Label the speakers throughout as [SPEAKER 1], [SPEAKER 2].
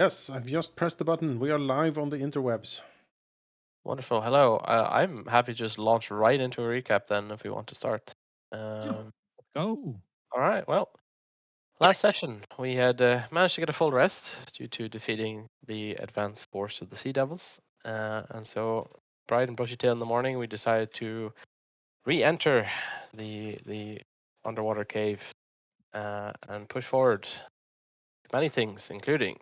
[SPEAKER 1] Yes, I've just pressed the button. We are live on the interwebs.
[SPEAKER 2] Wonderful. Hello. I'm happy to just launch right into a recap then if we want to start.
[SPEAKER 3] Yeah,
[SPEAKER 2] Um,
[SPEAKER 3] let's go.
[SPEAKER 2] all right. Well, last session we had managed to get a full rest due to defeating the advanced force of the Sea Devils. And so, bright and bushy tail in the morning, we decided to re-enter the underwater cave and push forward many things, including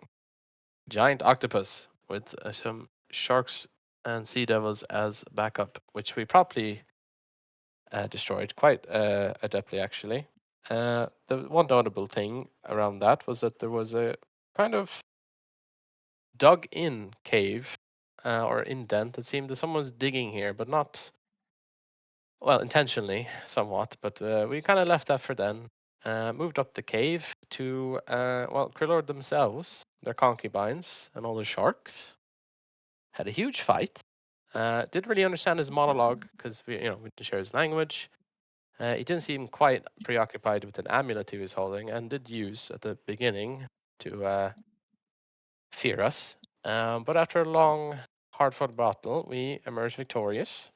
[SPEAKER 2] giant octopus with some sharks and sea devils as backup, which we properly destroyed quite adeptly, actually. The one notable thing around that was that there was a kind of dug in cave or indent that seemed that someone was digging here, but not, well, intentionally somewhat, but we kind of left that for then. Moved up the cave to, well, Krillord themselves, their concubines, and all the sharks. Had a huge fight. Didn't really understand his monologue because we didn't share his language. He didn't seem quite preoccupied with an amulet he was holding, and did use at the beginning to fear us. But after a long, hard-fought battle, we emerged victorious.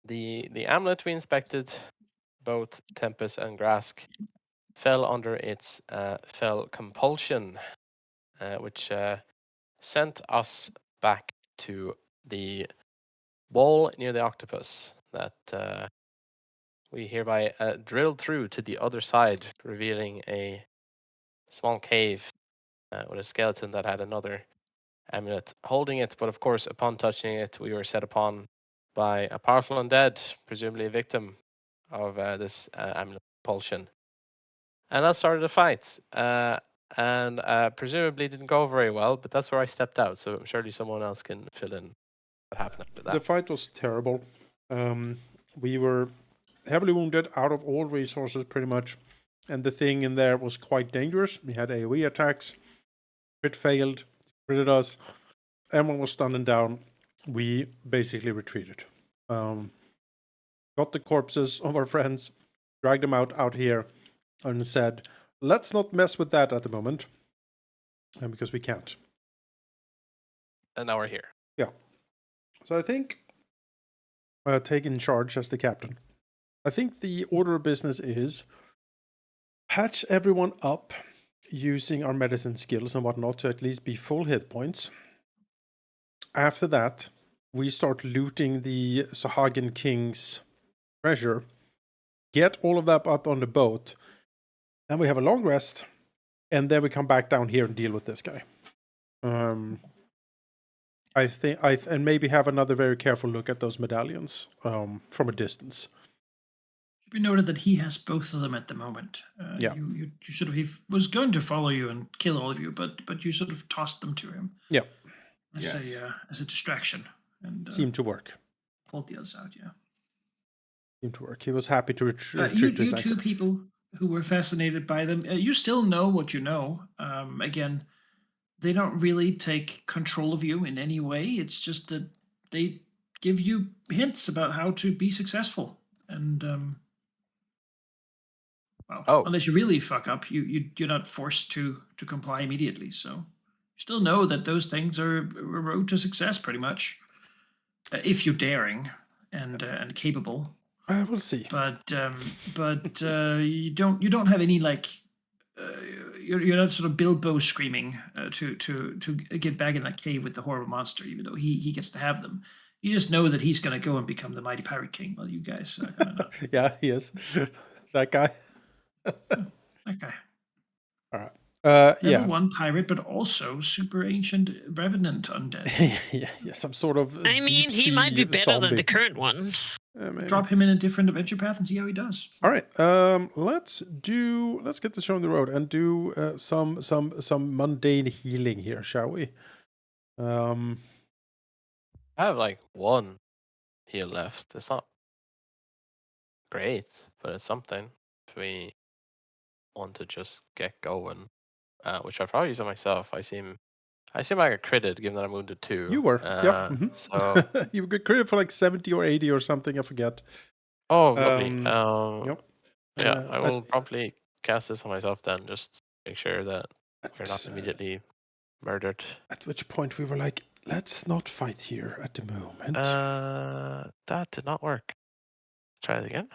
[SPEAKER 2] The amulet we inspected, both Tempest and Grask, fell under its fell compulsion, which sent us back to the wall near the octopus that we hereby drilled through to the other side, revealing a small cave with a skeleton that had another amulet holding it. But of course, upon touching it, we were set upon by a powerful undead, presumably a victim of this amulet compulsion. And that started a fight. And presumably didn't go very well, but that's where I stepped out. So surely someone else can fill in what happened after
[SPEAKER 1] The
[SPEAKER 2] that.
[SPEAKER 1] fight was terrible. We were heavily wounded, out of all resources pretty much. And the thing in there was quite dangerous. We had AoE attacks. Crit failed. Critted us. Everyone was stunned and down. We basically retreated. Got the corpses of our friends, dragged them out here, and said, let's not mess with that at the moment. Because we can't.
[SPEAKER 2] And now we're here.
[SPEAKER 1] Yeah. So I think taking charge as the captain. I think the order of business is patch everyone up using our medicine skills and whatnot to at least be full hit points. After that, we start looting the Sahagin King's treasure, get all of that up on the boat, then we have a long rest, and then we come back down here and deal with this guy. I think and maybe have another very careful look at those medallions from a distance.
[SPEAKER 3] Should be noted that he has both of them at the moment.
[SPEAKER 1] Yeah.
[SPEAKER 3] You sort of he was going to follow you and kill all of you, but you sort of tossed them to him.
[SPEAKER 1] Yeah.
[SPEAKER 3] As a distraction and
[SPEAKER 1] Seemed to work.
[SPEAKER 3] pulled the others out. Yeah.
[SPEAKER 1] Seemed to work. He was happy to retreat
[SPEAKER 3] You
[SPEAKER 1] to his
[SPEAKER 3] two
[SPEAKER 1] anchor.
[SPEAKER 3] people who were fascinated by them, you still know what you know. Again, they don't really take control of you in any way. It's just that they give you hints about how to be successful. And unless you really fuck up, you're not forced to comply immediately. So you still know that those things are a road to success, pretty much, if you're daring and capable.
[SPEAKER 1] We'll see.
[SPEAKER 3] But you don't have any like. You're not sort of Bilbo screaming to get back in that cave with the horrible monster, even though he gets to have them. You just know that he's going to go and become the mighty pirate king. Well, you guys kind of not.
[SPEAKER 1] Yeah, he is. That guy.
[SPEAKER 3] That guy.
[SPEAKER 1] All right.
[SPEAKER 3] Level 1 pirate, but also super ancient revenant undead.
[SPEAKER 1] Yeah, some sort of
[SPEAKER 4] I mean, he might be better than the current one.
[SPEAKER 3] Drop him in a different adventure path and see how he does.
[SPEAKER 1] All right. Let's get the show on the road and do some mundane healing here, shall we?
[SPEAKER 2] I have like one heal left. It's not great, but it's something. If we want to just get going, which I'll probably use on myself. I seem like a critted, given that I'm wounded too.
[SPEAKER 1] You were. Yeah.
[SPEAKER 2] So
[SPEAKER 1] you got credit for like 70 or 80 or something. I forget.
[SPEAKER 2] oh, lovely.
[SPEAKER 1] Yep.
[SPEAKER 2] Yeah, I will probably cast this on myself then, just to make sure that we're not immediately murdered.
[SPEAKER 1] At which point we were like, let's not fight here at the moment.
[SPEAKER 2] That did not work. Try it again.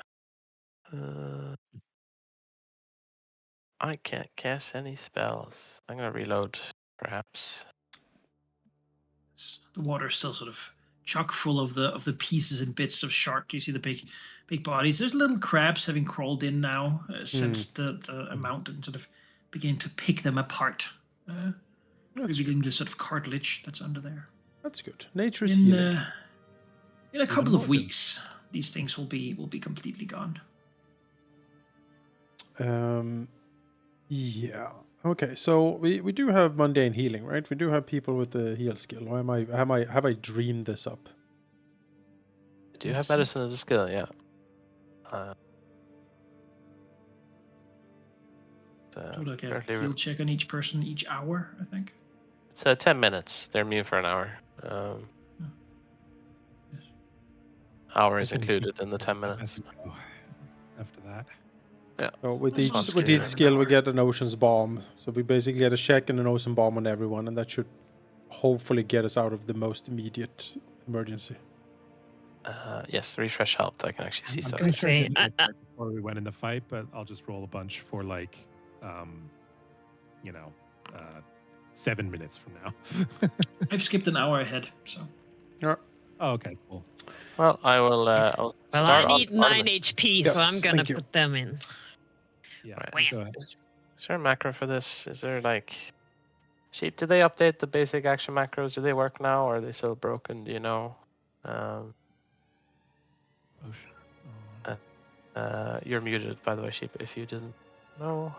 [SPEAKER 2] I can't cast any spells. I'm gonna reload, perhaps.
[SPEAKER 3] The water's still sort of chock full of the pieces and bits of shark. You see the big bodies. There's little crabs having crawled in now since the amount and sort of begin to pick them apart, revealing the sort of cartilage that's under there.
[SPEAKER 1] That's good. Nature's healing.
[SPEAKER 3] In a couple of weeks, these things will be completely gone.
[SPEAKER 1] Yeah. Okay, so we do have mundane healing, right? We do have people with the heal skill. Or have I dreamed this up?
[SPEAKER 2] Do you have medicine as a skill? Yeah.
[SPEAKER 3] Do like a heal check on each person each hour, I think.
[SPEAKER 2] It's 10 minutes. They're immune for an hour. Hour is included in the 10 minutes.
[SPEAKER 5] After that.
[SPEAKER 2] Yeah.
[SPEAKER 1] So with each skill, we get an Ocean's Bomb. So we basically get a check and an Ocean Bomb on everyone, and that should hopefully get us out of the most immediate emergency.
[SPEAKER 2] Yes, the refresh helped. I can actually see stuff.
[SPEAKER 5] Before we went in the fight, but I'll just roll a bunch for 7 minutes from now.
[SPEAKER 3] I've skipped an hour ahead, so.
[SPEAKER 1] Yeah.
[SPEAKER 5] Oh, okay, cool.
[SPEAKER 2] Well, I will. I'll
[SPEAKER 4] well,
[SPEAKER 2] start
[SPEAKER 4] I need 9
[SPEAKER 2] Artemis.
[SPEAKER 4] HP, so I'm gonna put them in.
[SPEAKER 5] Yeah,
[SPEAKER 2] Right.
[SPEAKER 5] go ahead.
[SPEAKER 2] Is there a macro for this? Is there Sheep? Did they update the basic action macros? Do they work now, or are they still broken? Do you know? You're muted, by the way, Sheep. If you didn't know.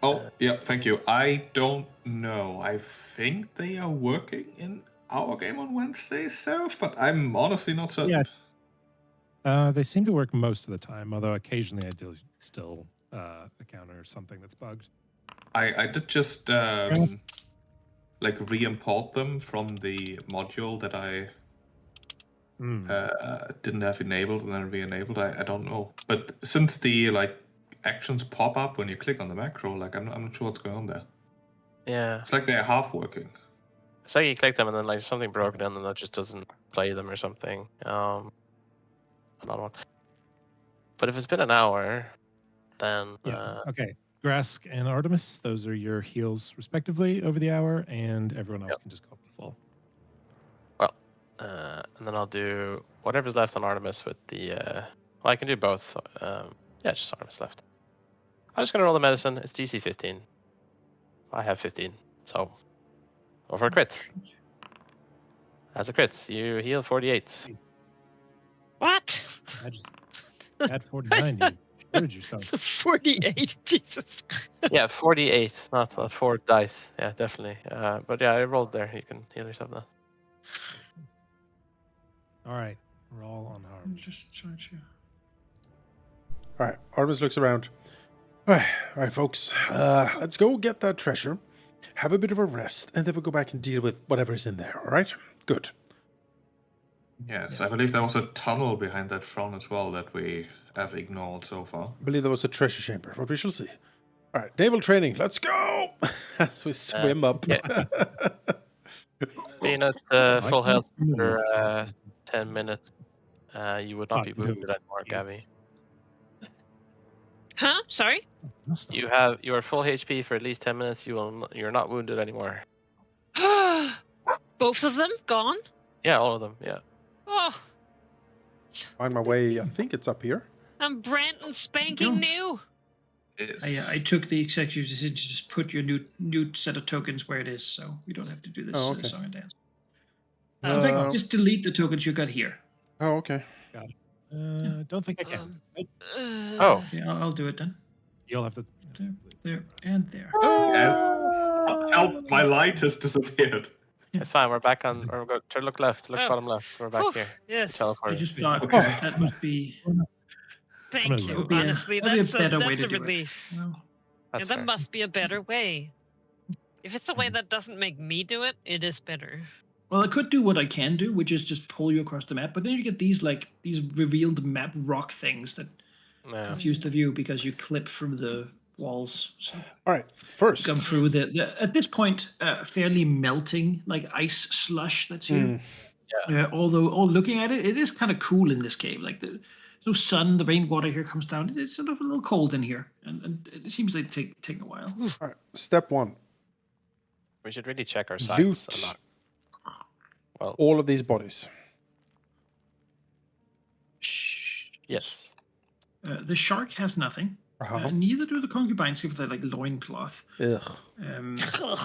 [SPEAKER 6] Oh, yeah, thank you. I don't know. I think they are working in our game on Wednesday, Seraph, but I'm honestly not certain.
[SPEAKER 5] Yeah. They seem to work most of the time, although occasionally I do still encounter something that's bugged.
[SPEAKER 6] I did just re-import them from the module that I didn't have enabled and then re-enabled. I don't know, but since the actions pop up when you click on the macro, I'm not sure what's going on there.
[SPEAKER 2] Yeah.
[SPEAKER 6] It's like they're half working.
[SPEAKER 2] It's like you click them and then something broken and then that just doesn't play them or something. Another one. But if it's been an hour, then
[SPEAKER 5] Okay. Grask and Artemis, those are your heals respectively over the hour, and everyone else can just go up to full.
[SPEAKER 2] Well, and then I'll do whatever's left on Artemis with the. Well, I can do both. It's just Artemis left. I'm just gonna roll the medicine. It's DC 15. I have 15, so go for a crit. As a crit, you heal 48.
[SPEAKER 4] What?
[SPEAKER 5] I just at 49, you shorted yourself.
[SPEAKER 4] 48, Jesus.
[SPEAKER 2] Yeah, 48, not 4 dice. Yeah, definitely. But yeah, I rolled there. You can heal yourself now.
[SPEAKER 5] All right, we're all unharmed.
[SPEAKER 3] I'm just trying to.
[SPEAKER 1] All right, Artemis looks around. All right, folks, let's go get that treasure, have a bit of a rest, and then we'll go back and deal with whatever is in there, all right? Good.
[SPEAKER 6] Yes, I believe there was a tunnel behind that front as well that we have ignored so far.
[SPEAKER 1] I believe there was a treasure chamber, but we shall see. All right, naval training, let's go! As we swim up.
[SPEAKER 2] Yeah. Being at full health for 10 minutes, you would not be wounded anymore, Gabby.
[SPEAKER 4] Huh? Sorry?
[SPEAKER 2] You are full HP for at least 10 minutes. You're not wounded anymore.
[SPEAKER 4] Both of them gone?
[SPEAKER 2] Yeah, all of them. Yeah.
[SPEAKER 4] Oh,
[SPEAKER 1] Find my way, I think it's up here.
[SPEAKER 4] I'm brand and spanking new.
[SPEAKER 3] I took the executive decision to just put your new set of tokens where it is, so we don't have to do this song and dance. In fact, just delete the tokens you got here.
[SPEAKER 1] Oh, okay.
[SPEAKER 5] Got it. Don't think I can.
[SPEAKER 2] Oh.
[SPEAKER 3] Yeah, I'll do it then.
[SPEAKER 5] You'll have to.
[SPEAKER 3] There, and there.
[SPEAKER 6] Help, my light has disappeared.
[SPEAKER 2] It's fine. We're back on. Or look left. Look bottom left. We're back here.
[SPEAKER 4] Yes.
[SPEAKER 3] I just thought that must be.
[SPEAKER 4] Thank you. Honestly, that's a relief.
[SPEAKER 3] Well,
[SPEAKER 2] That's
[SPEAKER 4] that
[SPEAKER 2] fair.
[SPEAKER 4] must be a better way. If it's a way that doesn't make me do it, it is better.
[SPEAKER 3] Well, I could do what I can do, which is just pull you across the map, but then you get these revealed map rock things that confuse the view because you clip from the walls. So
[SPEAKER 1] All right, first.
[SPEAKER 3] come through the at this point fairly melting like ice slush that's here. Although looking at it, it is kind of cool in this cave. Like there's no sun, the rainwater here comes down. It's sort of a little cold in here, and it seems like take a while.
[SPEAKER 1] All right, step 1.
[SPEAKER 2] We should really check our sites.
[SPEAKER 1] Loot
[SPEAKER 2] And not, well,
[SPEAKER 1] all of these bodies.
[SPEAKER 2] yes.
[SPEAKER 3] The shark has nothing. Neither do the concubines, give the like loincloth.
[SPEAKER 1] Ugh.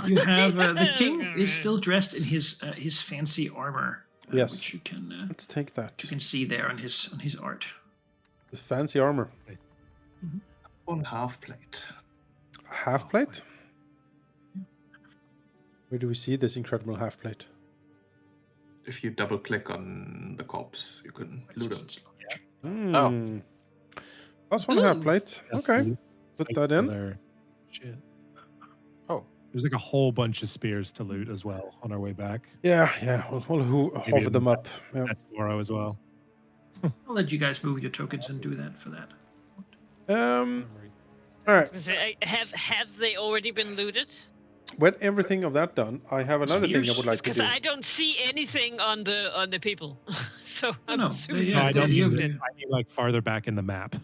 [SPEAKER 3] You have the king is still dressed in his fancy armor.
[SPEAKER 1] Yes.
[SPEAKER 3] Which you can
[SPEAKER 1] Let's take that.
[SPEAKER 3] you can see there on his art.
[SPEAKER 1] The fancy armor.
[SPEAKER 6] One half plate.
[SPEAKER 1] A half plate? Where do we see this incredible half plate?
[SPEAKER 6] If you double click on the corpse, you can loot them.
[SPEAKER 1] Oh. Plus 1 half plate. Okay. Put that in.
[SPEAKER 5] Shit.
[SPEAKER 2] Oh.
[SPEAKER 5] There's like a whole bunch of spears to loot as well on our way back.
[SPEAKER 1] Yeah. We'll hover them up. Yeah.
[SPEAKER 5] Tomorrow as well.
[SPEAKER 3] I'll let you guys move your tokens and do that for that.
[SPEAKER 1] All right.
[SPEAKER 4] Have they already been looted?
[SPEAKER 1] When everything of that done, I have another thing I would like to
[SPEAKER 4] Because
[SPEAKER 1] do.
[SPEAKER 4] I don't see anything on the people, so I'm
[SPEAKER 3] No,
[SPEAKER 4] assuming
[SPEAKER 3] yeah,
[SPEAKER 5] I don't
[SPEAKER 3] you
[SPEAKER 5] mean
[SPEAKER 3] have-
[SPEAKER 5] I mean like farther back in the map.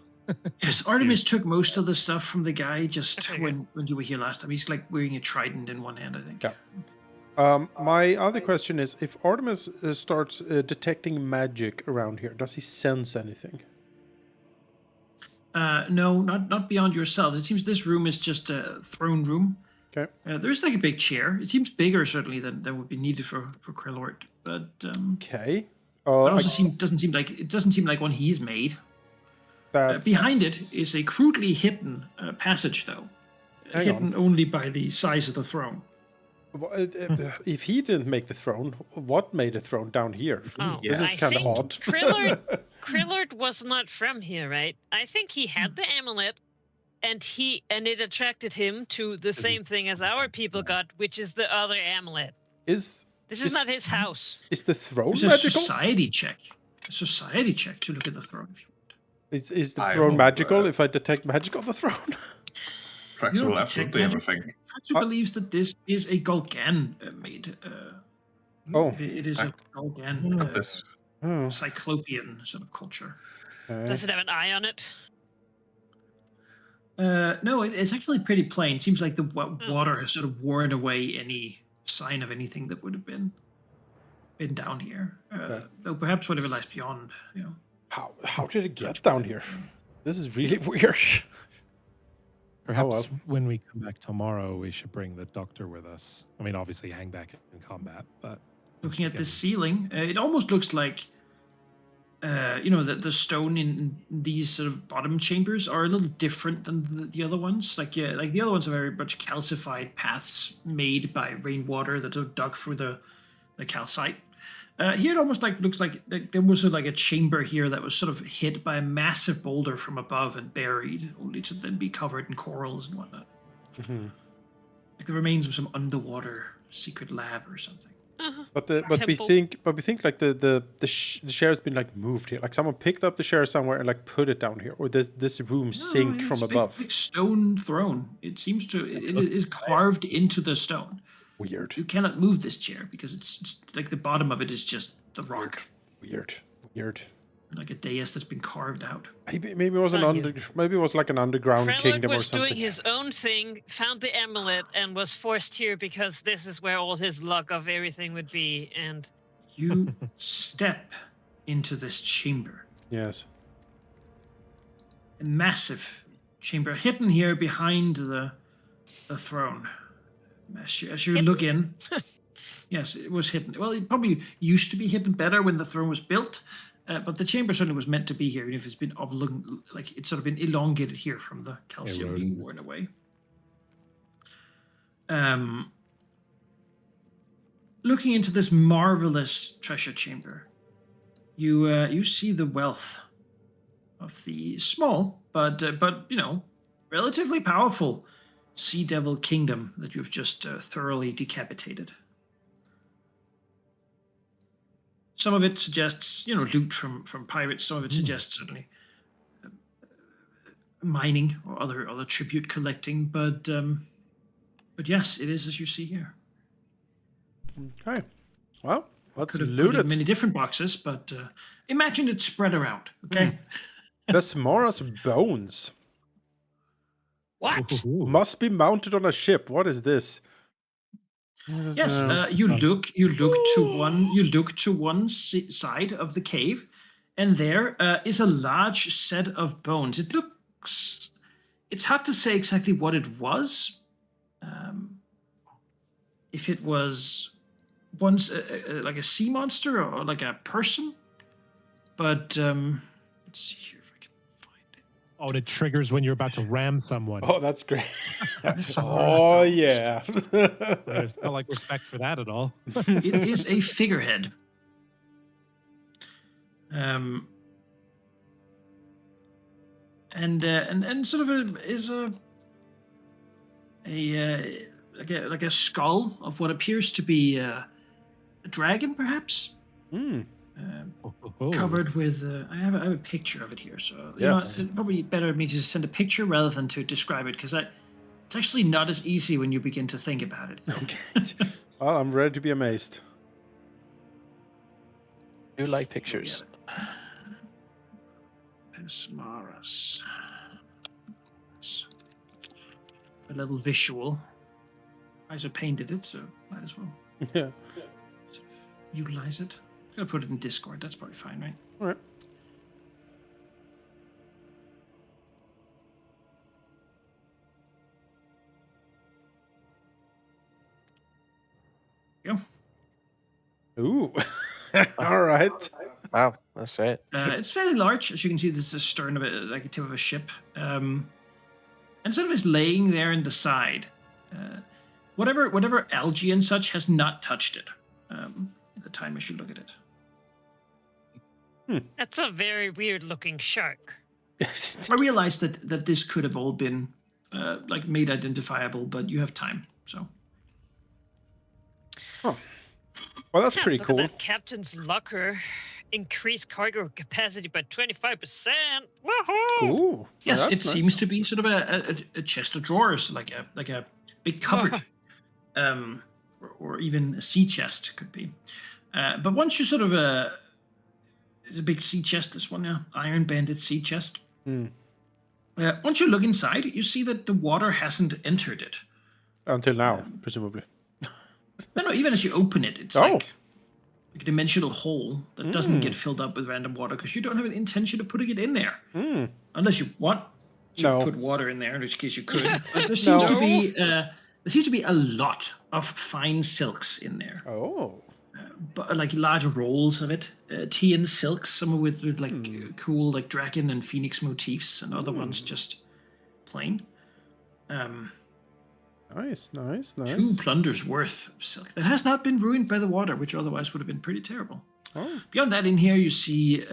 [SPEAKER 3] Yes, Artemis took most of the stuff from the guy just
[SPEAKER 4] Okay.
[SPEAKER 3] when you were here last time. He's like wearing a trident in one hand, I think.
[SPEAKER 1] Yeah. My other question is, if Artemis starts detecting magic around here, does he sense anything?
[SPEAKER 3] No, not beyond yourselves. It seems this room is just a throne room.
[SPEAKER 1] Okay.
[SPEAKER 3] There's like a big chair. It seems bigger certainly than would be needed for Krellort, but
[SPEAKER 1] Okay.
[SPEAKER 3] it also doesn't seem like one he's made. Behind it is a crudely hidden passage, though, hidden only by the size of the throne.
[SPEAKER 1] If he didn't make the throne, what made the throne down here?
[SPEAKER 4] Oh,
[SPEAKER 1] This is
[SPEAKER 4] I
[SPEAKER 1] kind of
[SPEAKER 4] think
[SPEAKER 1] odd.
[SPEAKER 4] Krillard was not from here, right? I think he had the amulet, and it attracted him to the same thing as our people got, which is the other amulet. This is not his house.
[SPEAKER 1] Is the throne
[SPEAKER 3] It's a
[SPEAKER 1] magical?
[SPEAKER 3] society check. A society check to look at the throne. If you want.
[SPEAKER 1] Is the
[SPEAKER 6] I
[SPEAKER 1] throne
[SPEAKER 6] will,
[SPEAKER 1] magical if I detect magic on the throne?
[SPEAKER 6] Trax
[SPEAKER 3] You
[SPEAKER 6] will
[SPEAKER 3] don't
[SPEAKER 6] absolutely
[SPEAKER 3] detect
[SPEAKER 6] everything.
[SPEAKER 3] Fatsu believes that this is a Golgan made. It is a Golgan
[SPEAKER 6] Look at this.
[SPEAKER 1] Oh.
[SPEAKER 3] cyclopean sort of culture.
[SPEAKER 4] Does it have an eye on it?
[SPEAKER 3] No, it's actually pretty plain. Seems like the water has sort of worn away any sign of anything that would have been down here. Though perhaps whatever lies beyond, you know.
[SPEAKER 1] How did it get down here? This is really weird.
[SPEAKER 5] Perhaps when we come back tomorrow, we should bring the doctor with us. I mean, obviously hang back in combat, but
[SPEAKER 3] Looking at the ceiling, it almost looks like, the stone in these sort of bottom chambers are a little different than the other ones. Like the other ones are very much calcified paths made by rainwater that are dug through the calcite. Here it almost looks like there was a chamber here that was sort of hit by a massive boulder from above and buried, only to then be covered in corals and whatnot.
[SPEAKER 1] Mm-hmm.
[SPEAKER 3] Like the remains of some underwater secret lab or something.
[SPEAKER 1] But we think like the chair's been like moved here. Like someone picked up the chair somewhere and like put it down here, or this room sink from above.
[SPEAKER 3] Big stone throne. It seems to it is carved into the stone.
[SPEAKER 1] Weird.
[SPEAKER 3] You cannot move this chair because it's like the bottom of it is just the rock.
[SPEAKER 1] Weird.
[SPEAKER 3] Like a dais that's been carved out.
[SPEAKER 1] Maybe it was maybe it was like an underground
[SPEAKER 4] Krellard
[SPEAKER 1] kingdom or
[SPEAKER 4] was
[SPEAKER 1] something.
[SPEAKER 4] doing his own thing, found the amulet, and was forced here because this is where all his luck of everything would be. And
[SPEAKER 3] You step into this chamber.
[SPEAKER 1] Yes.
[SPEAKER 3] A massive chamber hidden here behind the throne. As you look in, yes, it was hidden. Well, it probably used to be hidden better when the throne was built, but the chamber certainly was meant to be here, even if it's been it's sort of been elongated here from the calcium being worn away. Looking into this marvelous treasure chamber, you see the wealth of the small but relatively powerful Sea Devil Kingdom that you've just thoroughly decapitated. Some of it suggests, loot from pirates. Some of it suggests certainly a mining or other tribute collecting, but yes, it is as you see here.
[SPEAKER 1] Okay. Well, let's
[SPEAKER 3] Could have
[SPEAKER 1] loot
[SPEAKER 3] put it in
[SPEAKER 1] it.
[SPEAKER 3] many different boxes, but imagine it spread around. Okay.
[SPEAKER 1] Besmara's bones
[SPEAKER 4] What?
[SPEAKER 5] Ooh.
[SPEAKER 1] must be mounted on a ship. What is this?
[SPEAKER 3] Yes, you look to one side of the cave, and there is a large set of bones. It's hard to say exactly what it was. If it was once like a sea monster or like a person, but let's see here if I can find it.
[SPEAKER 5] Oh, and it triggers when you're about to ram someone.
[SPEAKER 1] Oh, that's great.
[SPEAKER 3] Besmara's
[SPEAKER 1] Oh,
[SPEAKER 3] bones.
[SPEAKER 1] yeah.
[SPEAKER 5] There's not like respect for that at all.
[SPEAKER 3] It is a figurehead. And sort of like a skull of what appears to be a dragon, perhaps, covered
[SPEAKER 5] It's-
[SPEAKER 3] with. I have a picture of it here, so
[SPEAKER 1] Yes.
[SPEAKER 3] it's probably better me to send a picture rather than to describe it, because it's actually not as easy when you begin to think about it.
[SPEAKER 1] Okay. Well, I'm ready to be amazed.
[SPEAKER 2] Do like pictures.
[SPEAKER 3] Besmara's. A little visual. I also painted it, so might as well
[SPEAKER 1] Yeah.
[SPEAKER 3] utilize it. I'm gonna put it in Discord. That's probably fine, right?
[SPEAKER 1] All right.
[SPEAKER 3] Yeah.
[SPEAKER 1] Ooh. All right.
[SPEAKER 2] Wow, that's right.
[SPEAKER 3] It's fairly large, as you can see. This is the stern of it, like a tip of a ship, and sort of is laying there in the side. Whatever algae and such has not touched it. At the time, I should look at it.
[SPEAKER 4] That's a very weird looking shark.
[SPEAKER 3] I realized that this could have all been like made identifiable, but you have time, so.
[SPEAKER 1] Oh. Well, that's
[SPEAKER 4] Yeah,
[SPEAKER 1] pretty
[SPEAKER 4] look
[SPEAKER 1] cool.
[SPEAKER 4] at that captain's locker. Increased cargo capacity by 25%. Woohoo!
[SPEAKER 1] Ooh.
[SPEAKER 3] Yes,
[SPEAKER 1] Well,
[SPEAKER 3] it
[SPEAKER 1] that's
[SPEAKER 3] seems
[SPEAKER 1] nice.
[SPEAKER 3] to be sort of a chest of drawers, like a big cupboard, or even a sea chest could be. But once you sort of it's a big sea chest. This one now, iron banded sea chest. Once you look inside, you see that the water hasn't entered it.
[SPEAKER 1] Until now, presumably.
[SPEAKER 3] No, even as you open it, it's like a dimensional hole that doesn't get filled up with random water because you don't have an intention of putting it in there. Unless you want to put water in there, in which case you could. But there seems to be a lot of fine silks in there.
[SPEAKER 1] Oh.
[SPEAKER 3] But like large rolls of it, Tian silks, some with like cool like dragon and phoenix motifs, and other ones just plain.
[SPEAKER 1] Nice.
[SPEAKER 3] 2 plunders worth of silk that has not been ruined by the water, which otherwise would have been pretty terrible.
[SPEAKER 1] Oh.
[SPEAKER 3] Beyond that, in here you see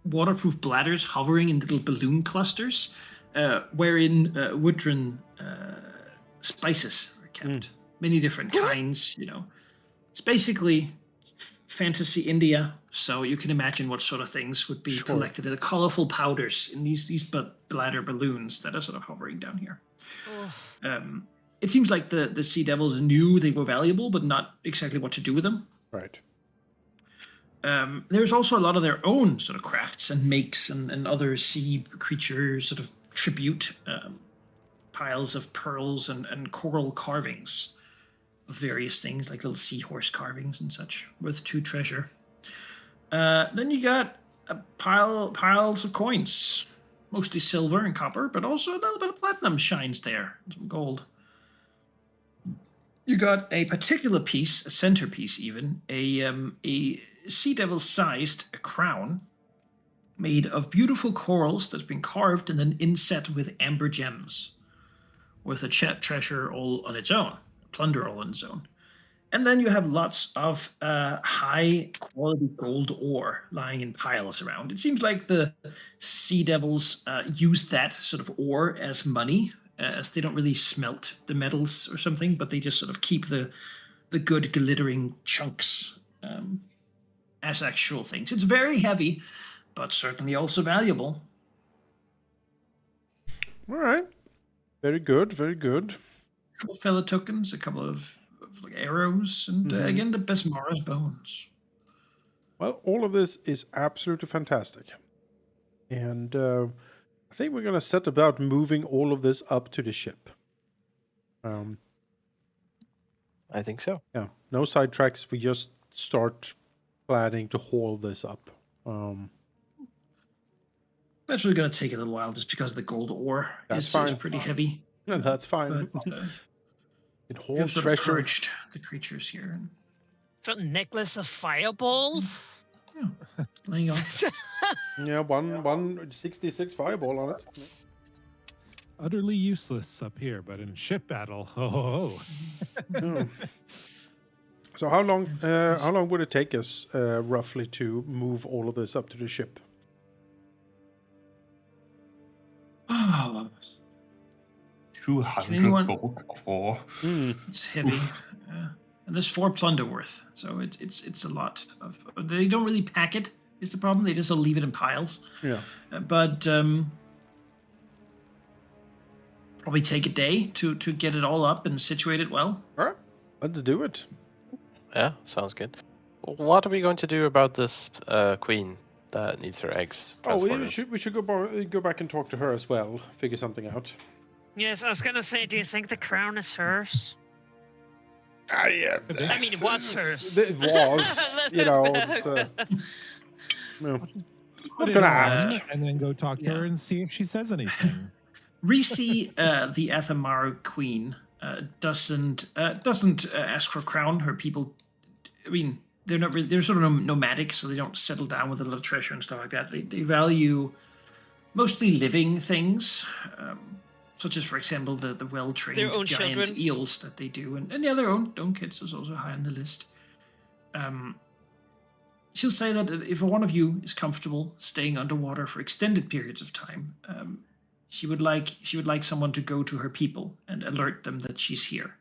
[SPEAKER 3] waterproof bladders hovering in little balloon clusters, wherein woodland spices are kept. Many different kinds, It's basically fantasy India, so you can imagine what sort of things would be collected in the colorful powders in these bladder balloons that are sort of hovering down here. It seems like the Sea Devils knew they were valuable, but not exactly what to do with them.
[SPEAKER 1] Right.
[SPEAKER 3] There's also a lot of their own sort of crafts and makes and other sea creature sort of tribute piles of pearls and coral carvings of various things, like little seahorse carvings and such, worth 2 treasure. Then you got piles of coins, mostly silver and copper, but also a little bit of platinum shines there, some gold. You got a particular piece, a centerpiece even, a Sea Devil-sized crown made of beautiful corals that's been carved and then inset with amber gems, worth a treasure all on its own, plunder all on its own. And then you have lots of high-quality gold ore lying in piles around. It seems like the Sea Devils use that sort of ore as money, as they don't really smelt the metals or something, but they just sort of keep the good glittering chunks as actual things. It's very heavy, but certainly also valuable.
[SPEAKER 1] All right. Very good. Very good.
[SPEAKER 3] A couple of feather tokens, a couple of like arrows, and again the Besmara's bones.
[SPEAKER 1] Well, all of this is absolutely fantastic. And I think we're going to set about moving all of this up to the ship.
[SPEAKER 2] I think so.
[SPEAKER 1] Yeah, no sidetracks. We just start planning to haul this up.
[SPEAKER 3] That's really going to take a little while just because the gold ore is pretty heavy.
[SPEAKER 1] And that's fine.
[SPEAKER 3] But
[SPEAKER 1] it
[SPEAKER 3] you've
[SPEAKER 1] holds
[SPEAKER 3] sort of
[SPEAKER 1] treasure.
[SPEAKER 3] purged the creatures here.
[SPEAKER 4] So necklace of fireballs.
[SPEAKER 3] Yeah, laying off.
[SPEAKER 1] Yeah, one 66 fireball on it.
[SPEAKER 5] Utterly useless up here, but in ship battle, oh.
[SPEAKER 1] Yeah. So how long would it take us roughly to move all of this up to the ship?
[SPEAKER 3] Oh,
[SPEAKER 6] 200 bulk of ore.
[SPEAKER 3] it's heavy. And there's 4 plunder worth, so it's a lot of. They don't really pack it. Is the problem? They just leave it in piles.
[SPEAKER 1] Yeah.
[SPEAKER 3] But probably take a day to get it all up and situate it well.
[SPEAKER 1] All right, let's do it.
[SPEAKER 2] Yeah, sounds good. What are we going to do about this queen that needs her eggs transported?
[SPEAKER 1] We should go back and talk to her as well. Figure something out.
[SPEAKER 4] Yes, I was gonna say, do you think the crown is hers?
[SPEAKER 1] Yeah,
[SPEAKER 4] I mean, it was hers.
[SPEAKER 1] It was, you know. It's, no. I'm gonna ask,
[SPEAKER 5] and then go talk to her and see if she says anything.
[SPEAKER 3] Reese, the Athamaru queen, doesn't ask for a crown. Her people, I mean, they're not really, they're sort of nomadic, so they don't settle down with a lot of treasure and stuff like that. They value mostly living things, such as, for example, the well-trained giant
[SPEAKER 4] children.
[SPEAKER 3] eels that they do, and yeah, their own kids is also high on the list. She'll say that if one of you is comfortable staying underwater for extended periods of time, she would like someone to go to her people and alert them that she's here.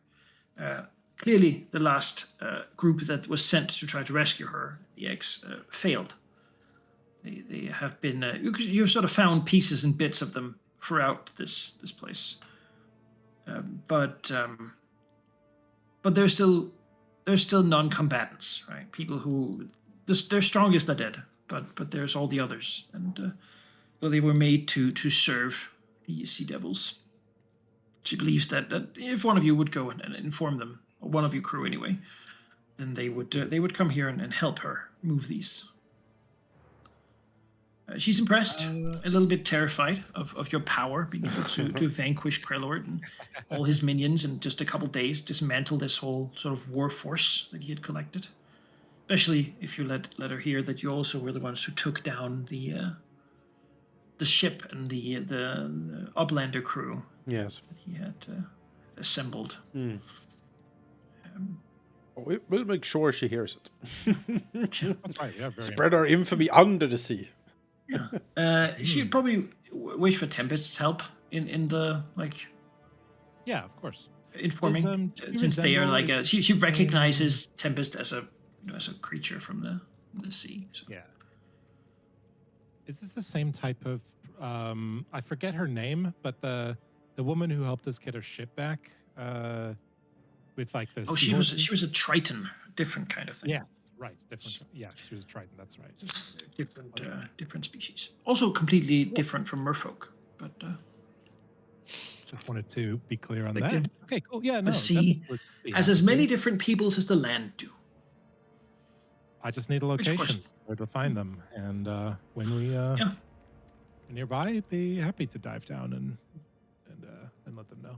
[SPEAKER 3] Clearly, the last group that was sent to try to rescue her, the eggs, failed. They have been. You've sort of found pieces and bits of them throughout this place, but they're still non-combatants, right? People who their strongest are dead, but there's all the others, and so they were made to serve the Sea Devils. She believes that if one of you would go and inform them, or one of your crew anyway, then they would come here and help her move these. She's impressed, a little bit terrified of your power, being able to vanquish Krellord and all his minions in just a couple days, dismantle this whole sort of war force that he had collected. Especially if you let her hear that you also were the ones who took down the ship and the Uplander crew.
[SPEAKER 1] Yes.
[SPEAKER 3] That he had assembled.
[SPEAKER 1] We'll make sure she hears it.
[SPEAKER 5] That's right. Yeah,
[SPEAKER 1] Spread our infamy under the sea.
[SPEAKER 3] Yeah. She'd probably wish for Tempest's help in the
[SPEAKER 5] Yeah, of course.
[SPEAKER 3] informing, since they are like she recognizes Tempest as a creature from the sea. So.
[SPEAKER 5] Yeah. Is this the same type of? I forget her name, but the woman who helped us get her ship back, with like the.
[SPEAKER 3] Oh, she was a Triton, different kind of thing.
[SPEAKER 5] Yes, right, different. Yeah, she was a Triton. That's right.
[SPEAKER 3] Different species. Also completely different from merfolk, but.
[SPEAKER 5] Just wanted to be clear on
[SPEAKER 3] Like
[SPEAKER 5] that. Okay, cool. Yeah, no.
[SPEAKER 3] The sea has as many different peoples as the land do.
[SPEAKER 5] I just need a location where to find them, and when we are nearby, be happy to dive down and let them know.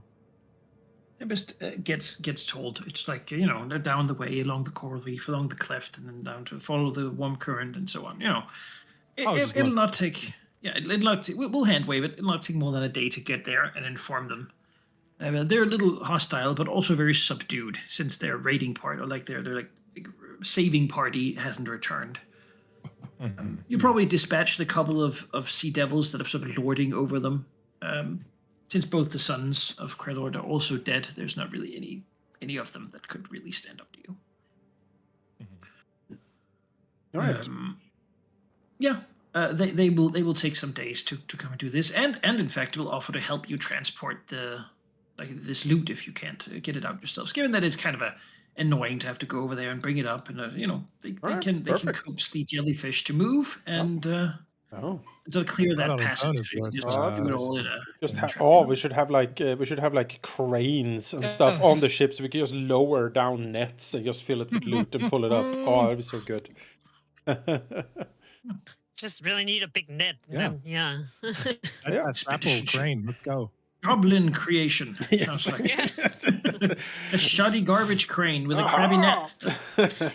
[SPEAKER 3] Tempest gets told it's like they're down the way along the coral reef, along the cleft, and then down to follow the warm current and so on. It'll not take. Yeah, we'll hand wave it. It'll not take more than a day to get there and inform them. They're a little hostile, but also very subdued since their raiding part, or like their saving party hasn't returned. You probably dispatched a couple of sea devils that have sort of lording over them. Since both the sons of Krellord are also dead, there's not really any of them that could really stand up to you.
[SPEAKER 1] All right.
[SPEAKER 3] Yeah. They will take some days to come and do this, and in fact will offer to help you transport this loot if you can't get it out yourselves. Given that it's kind of annoying to have to go over there and bring it up, and they can coax the jellyfish to move and to clear that passage.
[SPEAKER 1] We should have like cranes and stuff on the ships. We could just lower down nets and just fill it with loot and pull it up. Oh, that'd be so good.
[SPEAKER 4] Just really need a big net. And
[SPEAKER 5] Apple crane. Let's go.
[SPEAKER 3] Goblin creation.
[SPEAKER 1] Yes.
[SPEAKER 3] A shoddy garbage crane with a crabby net.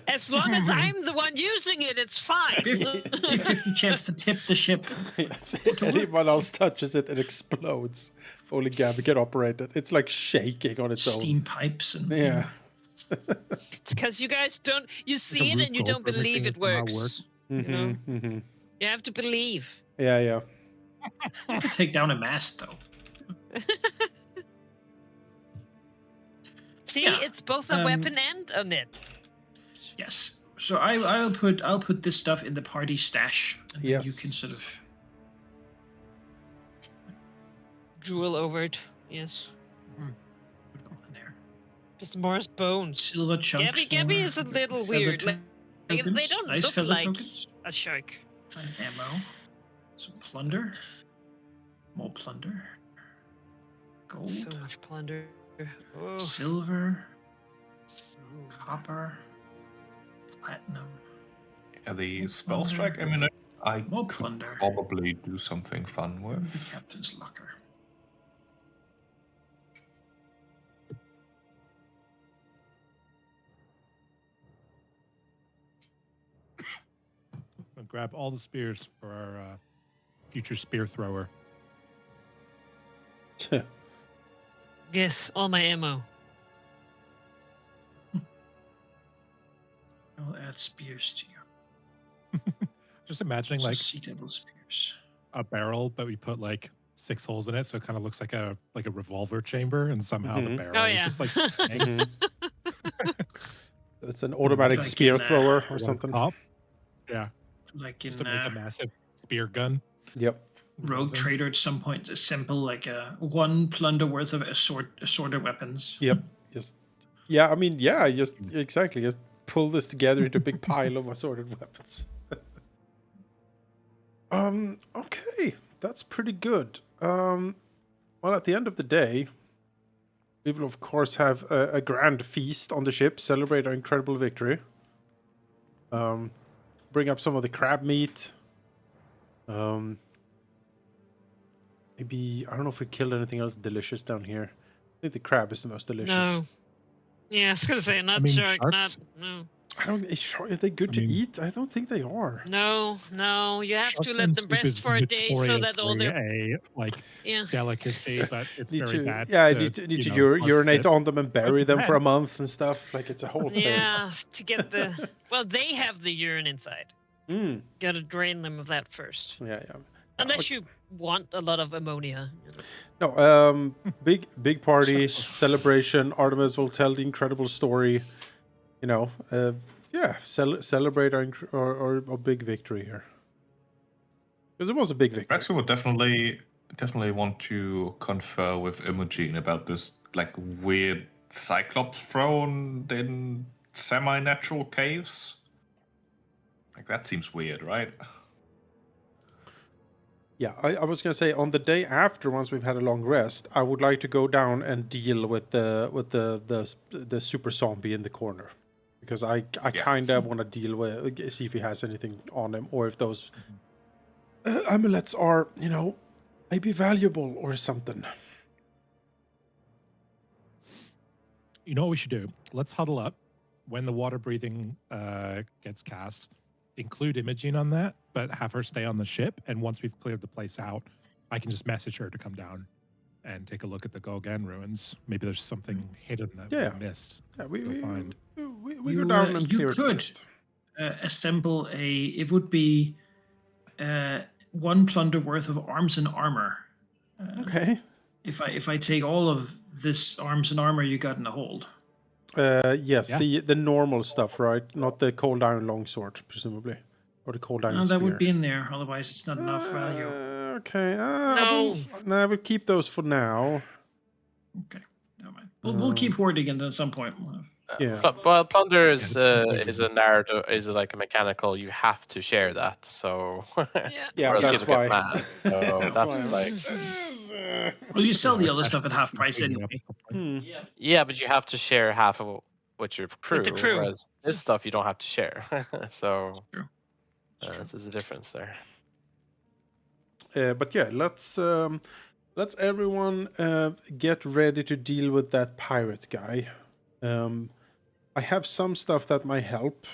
[SPEAKER 4] As long as I'm the one using it, it's fine.
[SPEAKER 3] 50 chance to tip the ship.
[SPEAKER 1] If anyone else touches it, it explodes. Only Gabby can operate it. It's like shaking on its own.
[SPEAKER 3] Steam pipes and
[SPEAKER 4] It's because you guys you see it and you don't believe it works. You have to believe.
[SPEAKER 1] Yeah.
[SPEAKER 3] You could take down a mast though.
[SPEAKER 4] See, it's both a weapon and a net.
[SPEAKER 3] Yes. So I'll put this stuff in the party stash. And then you can sort of
[SPEAKER 4] drool over it. Yes.
[SPEAKER 3] There.
[SPEAKER 4] Just more bones.
[SPEAKER 3] Silver chunks.
[SPEAKER 4] Gabby is a little weird. They don't look like
[SPEAKER 3] tokens.
[SPEAKER 4] a shark.
[SPEAKER 3] Ammo. Some plunder. More plunder. Gold.
[SPEAKER 4] So much plunder. Oh.
[SPEAKER 3] Silver. Copper. Platinum.
[SPEAKER 6] Yeah, the spell strike ammunition I could
[SPEAKER 3] plunder.
[SPEAKER 6] probably do something fun with.
[SPEAKER 3] The captain's locker.
[SPEAKER 5] I'll grab all the spears for our future spear thrower.
[SPEAKER 4] Yes, all my ammo.
[SPEAKER 3] I'll add spears to you.
[SPEAKER 5] Just imagining like
[SPEAKER 3] sea devil spears.
[SPEAKER 5] A barrel, but we put like 6 holes in it, so it kind of looks like a revolver chamber, and somehow the barrel is just like.
[SPEAKER 1] It's an automatic spear thrower or something.
[SPEAKER 5] Top. Yeah.
[SPEAKER 3] Like
[SPEAKER 5] just to make a massive spear gun.
[SPEAKER 1] Yep.
[SPEAKER 3] Rogue Trader at some point assemble like a 1 plunder worth of assorted weapons.
[SPEAKER 1] Yep. Exactly. Just pull this together into a big pile of assorted weapons. Okay, that's pretty good. Well, at the end of the day, we will of course have a grand feast on the ship, celebrate our incredible victory. Bring up some of the crab meat. Maybe, I don't know if we killed anything else delicious down here. I think the crab is the most delicious.
[SPEAKER 4] No. Yeah, I was going to say, shark, no.
[SPEAKER 1] Are they good to eat? I don't think they are.
[SPEAKER 4] No, you have to let them rest for a day so that all their
[SPEAKER 5] delicacy, but it's very bad.
[SPEAKER 1] Yeah, need to urinate on them and bury them for a month and stuff. Like it's a whole thing.
[SPEAKER 4] Yeah, to get the they have the urine inside. Got to drain them of that first.
[SPEAKER 1] Yeah.
[SPEAKER 4] Unless you want a lot of ammonia.
[SPEAKER 1] No, big party celebration. Artemis will tell the incredible story. Celebrate our big victory here. Because it was a big victory.
[SPEAKER 6] Actually, would definitely want to confer with Imogen about this like weird Cyclops throne in semi-natural caves. Like that seems weird, right?
[SPEAKER 1] Yeah, I was gonna say on the day after, once we've had a long rest, I would like to go down and deal with the super zombie in the corner. Because I kind of want to deal with, see if he has anything on him, or if those amulets are, maybe valuable or something.
[SPEAKER 5] You know what we should do? Let's huddle up when the water breathing gets cast. Include Imogen on that, but have her stay on the ship. And once we've cleared the place out, I can just message her to come down and take a look at the Golgan ruins. Maybe there's something hidden that we missed.
[SPEAKER 1] Yeah, we
[SPEAKER 5] find.
[SPEAKER 1] We go down and clear it first.
[SPEAKER 3] Assemble it would be 1 plunder worth of arms and armor.
[SPEAKER 1] Okay.
[SPEAKER 3] If I take all of this arms and armor you got in the hold.
[SPEAKER 1] Yes, the normal stuff, right? Not the cold iron longsword, presumably. or the cold iron
[SPEAKER 3] That
[SPEAKER 1] spear.
[SPEAKER 3] would be in there. Otherwise, it's not enough value.
[SPEAKER 1] Okay.
[SPEAKER 4] No.
[SPEAKER 1] I will keep those for now.
[SPEAKER 3] Okay, never mind. We'll keep hoarding, and then at some point.
[SPEAKER 1] Yeah.
[SPEAKER 2] But plunder is
[SPEAKER 5] it's completely
[SPEAKER 2] a narrative, is like a mechanical. You have to share that. So
[SPEAKER 4] Yeah.
[SPEAKER 1] Yeah,
[SPEAKER 2] or else
[SPEAKER 1] that's
[SPEAKER 2] people
[SPEAKER 1] why.
[SPEAKER 2] get mad. So
[SPEAKER 1] That's
[SPEAKER 2] that's
[SPEAKER 1] why I'm
[SPEAKER 2] like
[SPEAKER 3] Well, you sell the
[SPEAKER 5] Yeah,
[SPEAKER 3] other
[SPEAKER 5] I
[SPEAKER 3] stuff at half price
[SPEAKER 5] bring it
[SPEAKER 3] anyway.
[SPEAKER 5] up at some point.
[SPEAKER 2] yeah, but you have to share half of with your crew.
[SPEAKER 4] With the crew.
[SPEAKER 2] Whereas this stuff you don't have to share. So
[SPEAKER 3] True. It's true.
[SPEAKER 2] this is a difference there.
[SPEAKER 1] But yeah, let's everyone get ready to deal with that pirate guy. I have some stuff that might help.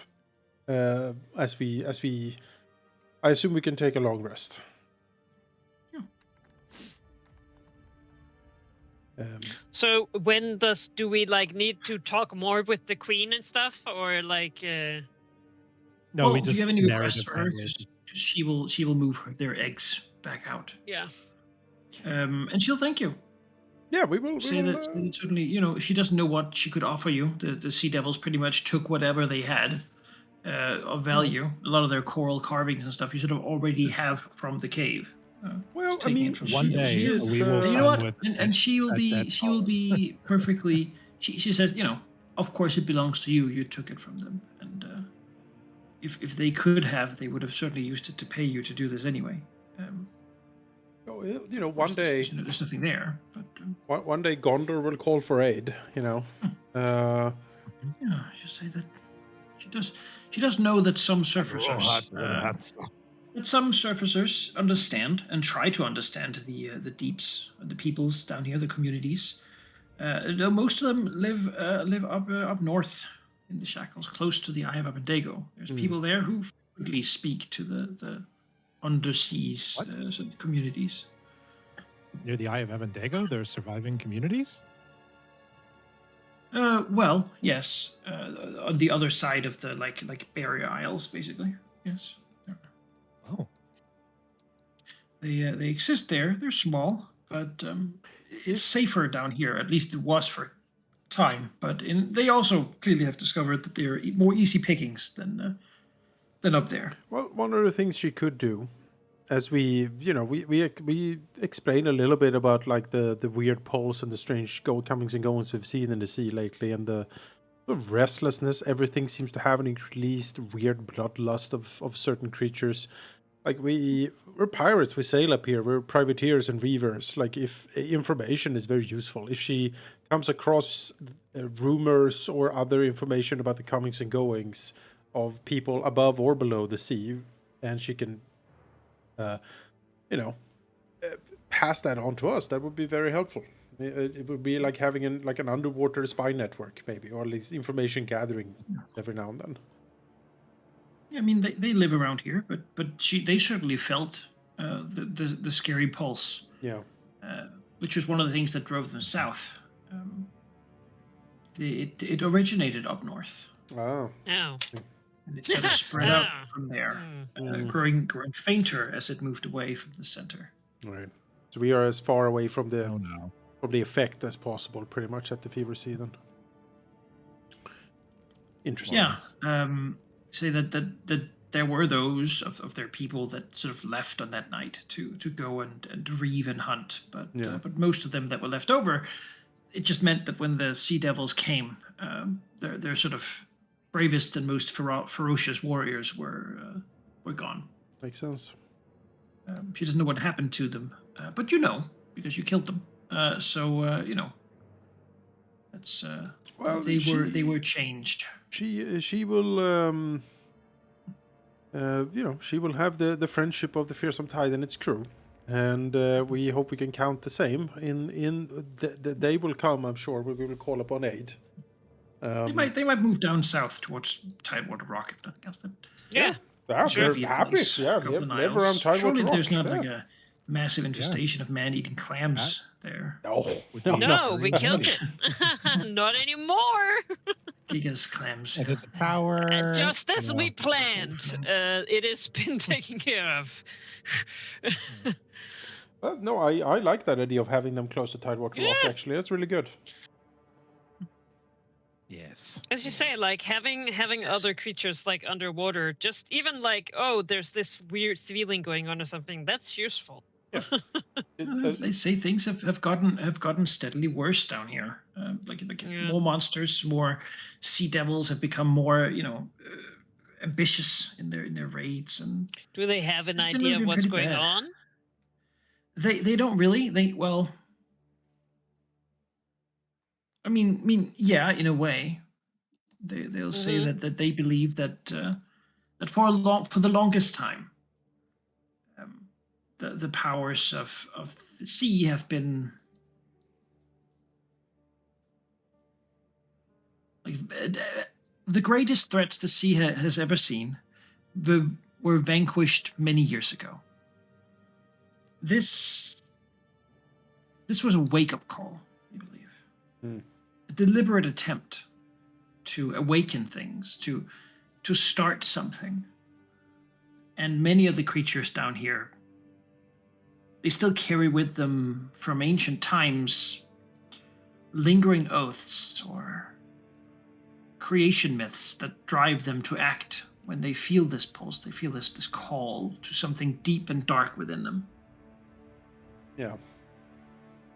[SPEAKER 1] As we, I assume we can take a long rest.
[SPEAKER 4] So when do we like need to talk more with the queen and stuff, or like?
[SPEAKER 5] No,
[SPEAKER 3] Well,
[SPEAKER 5] we
[SPEAKER 3] do
[SPEAKER 5] just
[SPEAKER 3] you have any requests
[SPEAKER 5] narrative
[SPEAKER 3] for her?
[SPEAKER 5] handle
[SPEAKER 3] Because
[SPEAKER 5] it.
[SPEAKER 3] she will move their eggs back out.
[SPEAKER 4] Yeah.
[SPEAKER 3] And she'll thank you.
[SPEAKER 1] Yeah, we will.
[SPEAKER 3] Say that certainly, she doesn't know what she could offer you. The Sea Devils pretty much took whatever they had of value. A lot of their coral carvings and stuff you sort of already have from the cave.
[SPEAKER 1] Well,
[SPEAKER 3] Just
[SPEAKER 1] I
[SPEAKER 3] taking
[SPEAKER 1] mean,
[SPEAKER 3] it from
[SPEAKER 5] One
[SPEAKER 3] the
[SPEAKER 5] day
[SPEAKER 1] she is,
[SPEAKER 5] we will
[SPEAKER 3] You know
[SPEAKER 5] come
[SPEAKER 3] what?
[SPEAKER 5] with
[SPEAKER 3] And she will
[SPEAKER 5] a dead
[SPEAKER 3] be perfectly. She says, of course it belongs to you. You took it from them, and if they could have, they would have certainly used it to pay you to do this anyway.
[SPEAKER 1] one day,
[SPEAKER 3] There's nothing there, but
[SPEAKER 1] one day Gondor will call for aid.
[SPEAKER 3] yeah, just say that she does know that some surfacers understand and try to understand the deeps, the peoples down here, the communities. Though most of them live up north in the Shackles, close to the Eye of Abednego. There's people there who frequently speak to the underseas sort of communities.
[SPEAKER 5] near the Eye of Abednego. There are surviving communities.
[SPEAKER 3] Well, yes, on the other side of the like barrier isles, basically. Yes.
[SPEAKER 5] Oh,
[SPEAKER 3] They exist there. They're small, but it's safer down here. At least it was for time. But they also clearly have discovered that they're more easy pickings than up there.
[SPEAKER 1] Well, one of the things she could do, as we explain a little bit about like the weird pulse and the strange comings and goings we've seen in the sea lately, and the sort of restlessness everything seems to have, an increased weird bloodlust of certain creatures. Like we're pirates, we sail up here, we're privateers and reavers. Like if information is very useful, if she comes across rumors or other information about the comings and goings of people above or below the sea, and she can, pass that on to us, that would be very helpful. It would be like having an underwater spy network, maybe, or at least information gathering every now and then.
[SPEAKER 3] I mean, they live around here, but they certainly felt the scary pulse.
[SPEAKER 1] Yeah.
[SPEAKER 3] Which was one of the things that drove them south. It originated up north.
[SPEAKER 1] Oh.
[SPEAKER 4] Oh.
[SPEAKER 3] And it sort of spread out
[SPEAKER 4] Ah.
[SPEAKER 3] from there, growing fainter as it moved away from the center.
[SPEAKER 1] Right. So we are as far away from the
[SPEAKER 5] oh no.
[SPEAKER 1] from the effect as possible, pretty much, at the fever season. Interesting.
[SPEAKER 3] Yeah. Say that there were those of their people that sort of left on that night to go and reave and hunt, but most of them that were left over, it just meant that when the Sea Devils came, their sort of bravest and most ferocious warriors were gone.
[SPEAKER 1] Makes sense.
[SPEAKER 3] She doesn't know what happened to them, but because you killed them. That's
[SPEAKER 1] Well,
[SPEAKER 3] they were changed.
[SPEAKER 1] She will she will have the friendship of the Fearsome Tide and its crew, and we hope we can count the same in the day will come. I'm sure we will call upon aid.
[SPEAKER 3] They might move down south towards Tidewater Rock if nothing else.
[SPEAKER 4] Yeah.
[SPEAKER 1] They're happy. Yeah, live around Tidewater
[SPEAKER 3] Surely
[SPEAKER 1] Rock.
[SPEAKER 3] there's not like a massive infestation of man-eating clams there.
[SPEAKER 4] No, we killed it. Not anymore.
[SPEAKER 3] Giga's clams.
[SPEAKER 5] And it's a power.
[SPEAKER 4] Just as we planned, it has been taken care of.
[SPEAKER 1] No, I like that idea of having them close to Tidewater Rock. Actually, that's really good.
[SPEAKER 5] Yeah. Nice.
[SPEAKER 4] As you say, like having other creatures like underwater, just even like, oh, there's this weird feeling going on or something, that's useful.
[SPEAKER 3] As they say, things have gotten steadily worse down here. More monsters, more sea devils have become more, ambitious in their raids. And
[SPEAKER 4] do they have an
[SPEAKER 3] it's
[SPEAKER 4] idea
[SPEAKER 3] generally
[SPEAKER 4] of
[SPEAKER 3] been
[SPEAKER 4] what's
[SPEAKER 3] pretty
[SPEAKER 4] going
[SPEAKER 3] bad.
[SPEAKER 4] on?
[SPEAKER 3] They don't really. I mean, yeah, in a way, they'll say that they believe that that for the longest time, the powers of the sea have been like the greatest threats the sea has ever seen were vanquished many years ago. This was a wake-up call, I believe. A deliberate attempt to awaken things, to start something. And many of the creatures down here, they still carry with them from ancient times lingering oaths or creation myths that drive them to act when they feel this pulse, they feel this call to something deep and dark within them.
[SPEAKER 1] Yeah.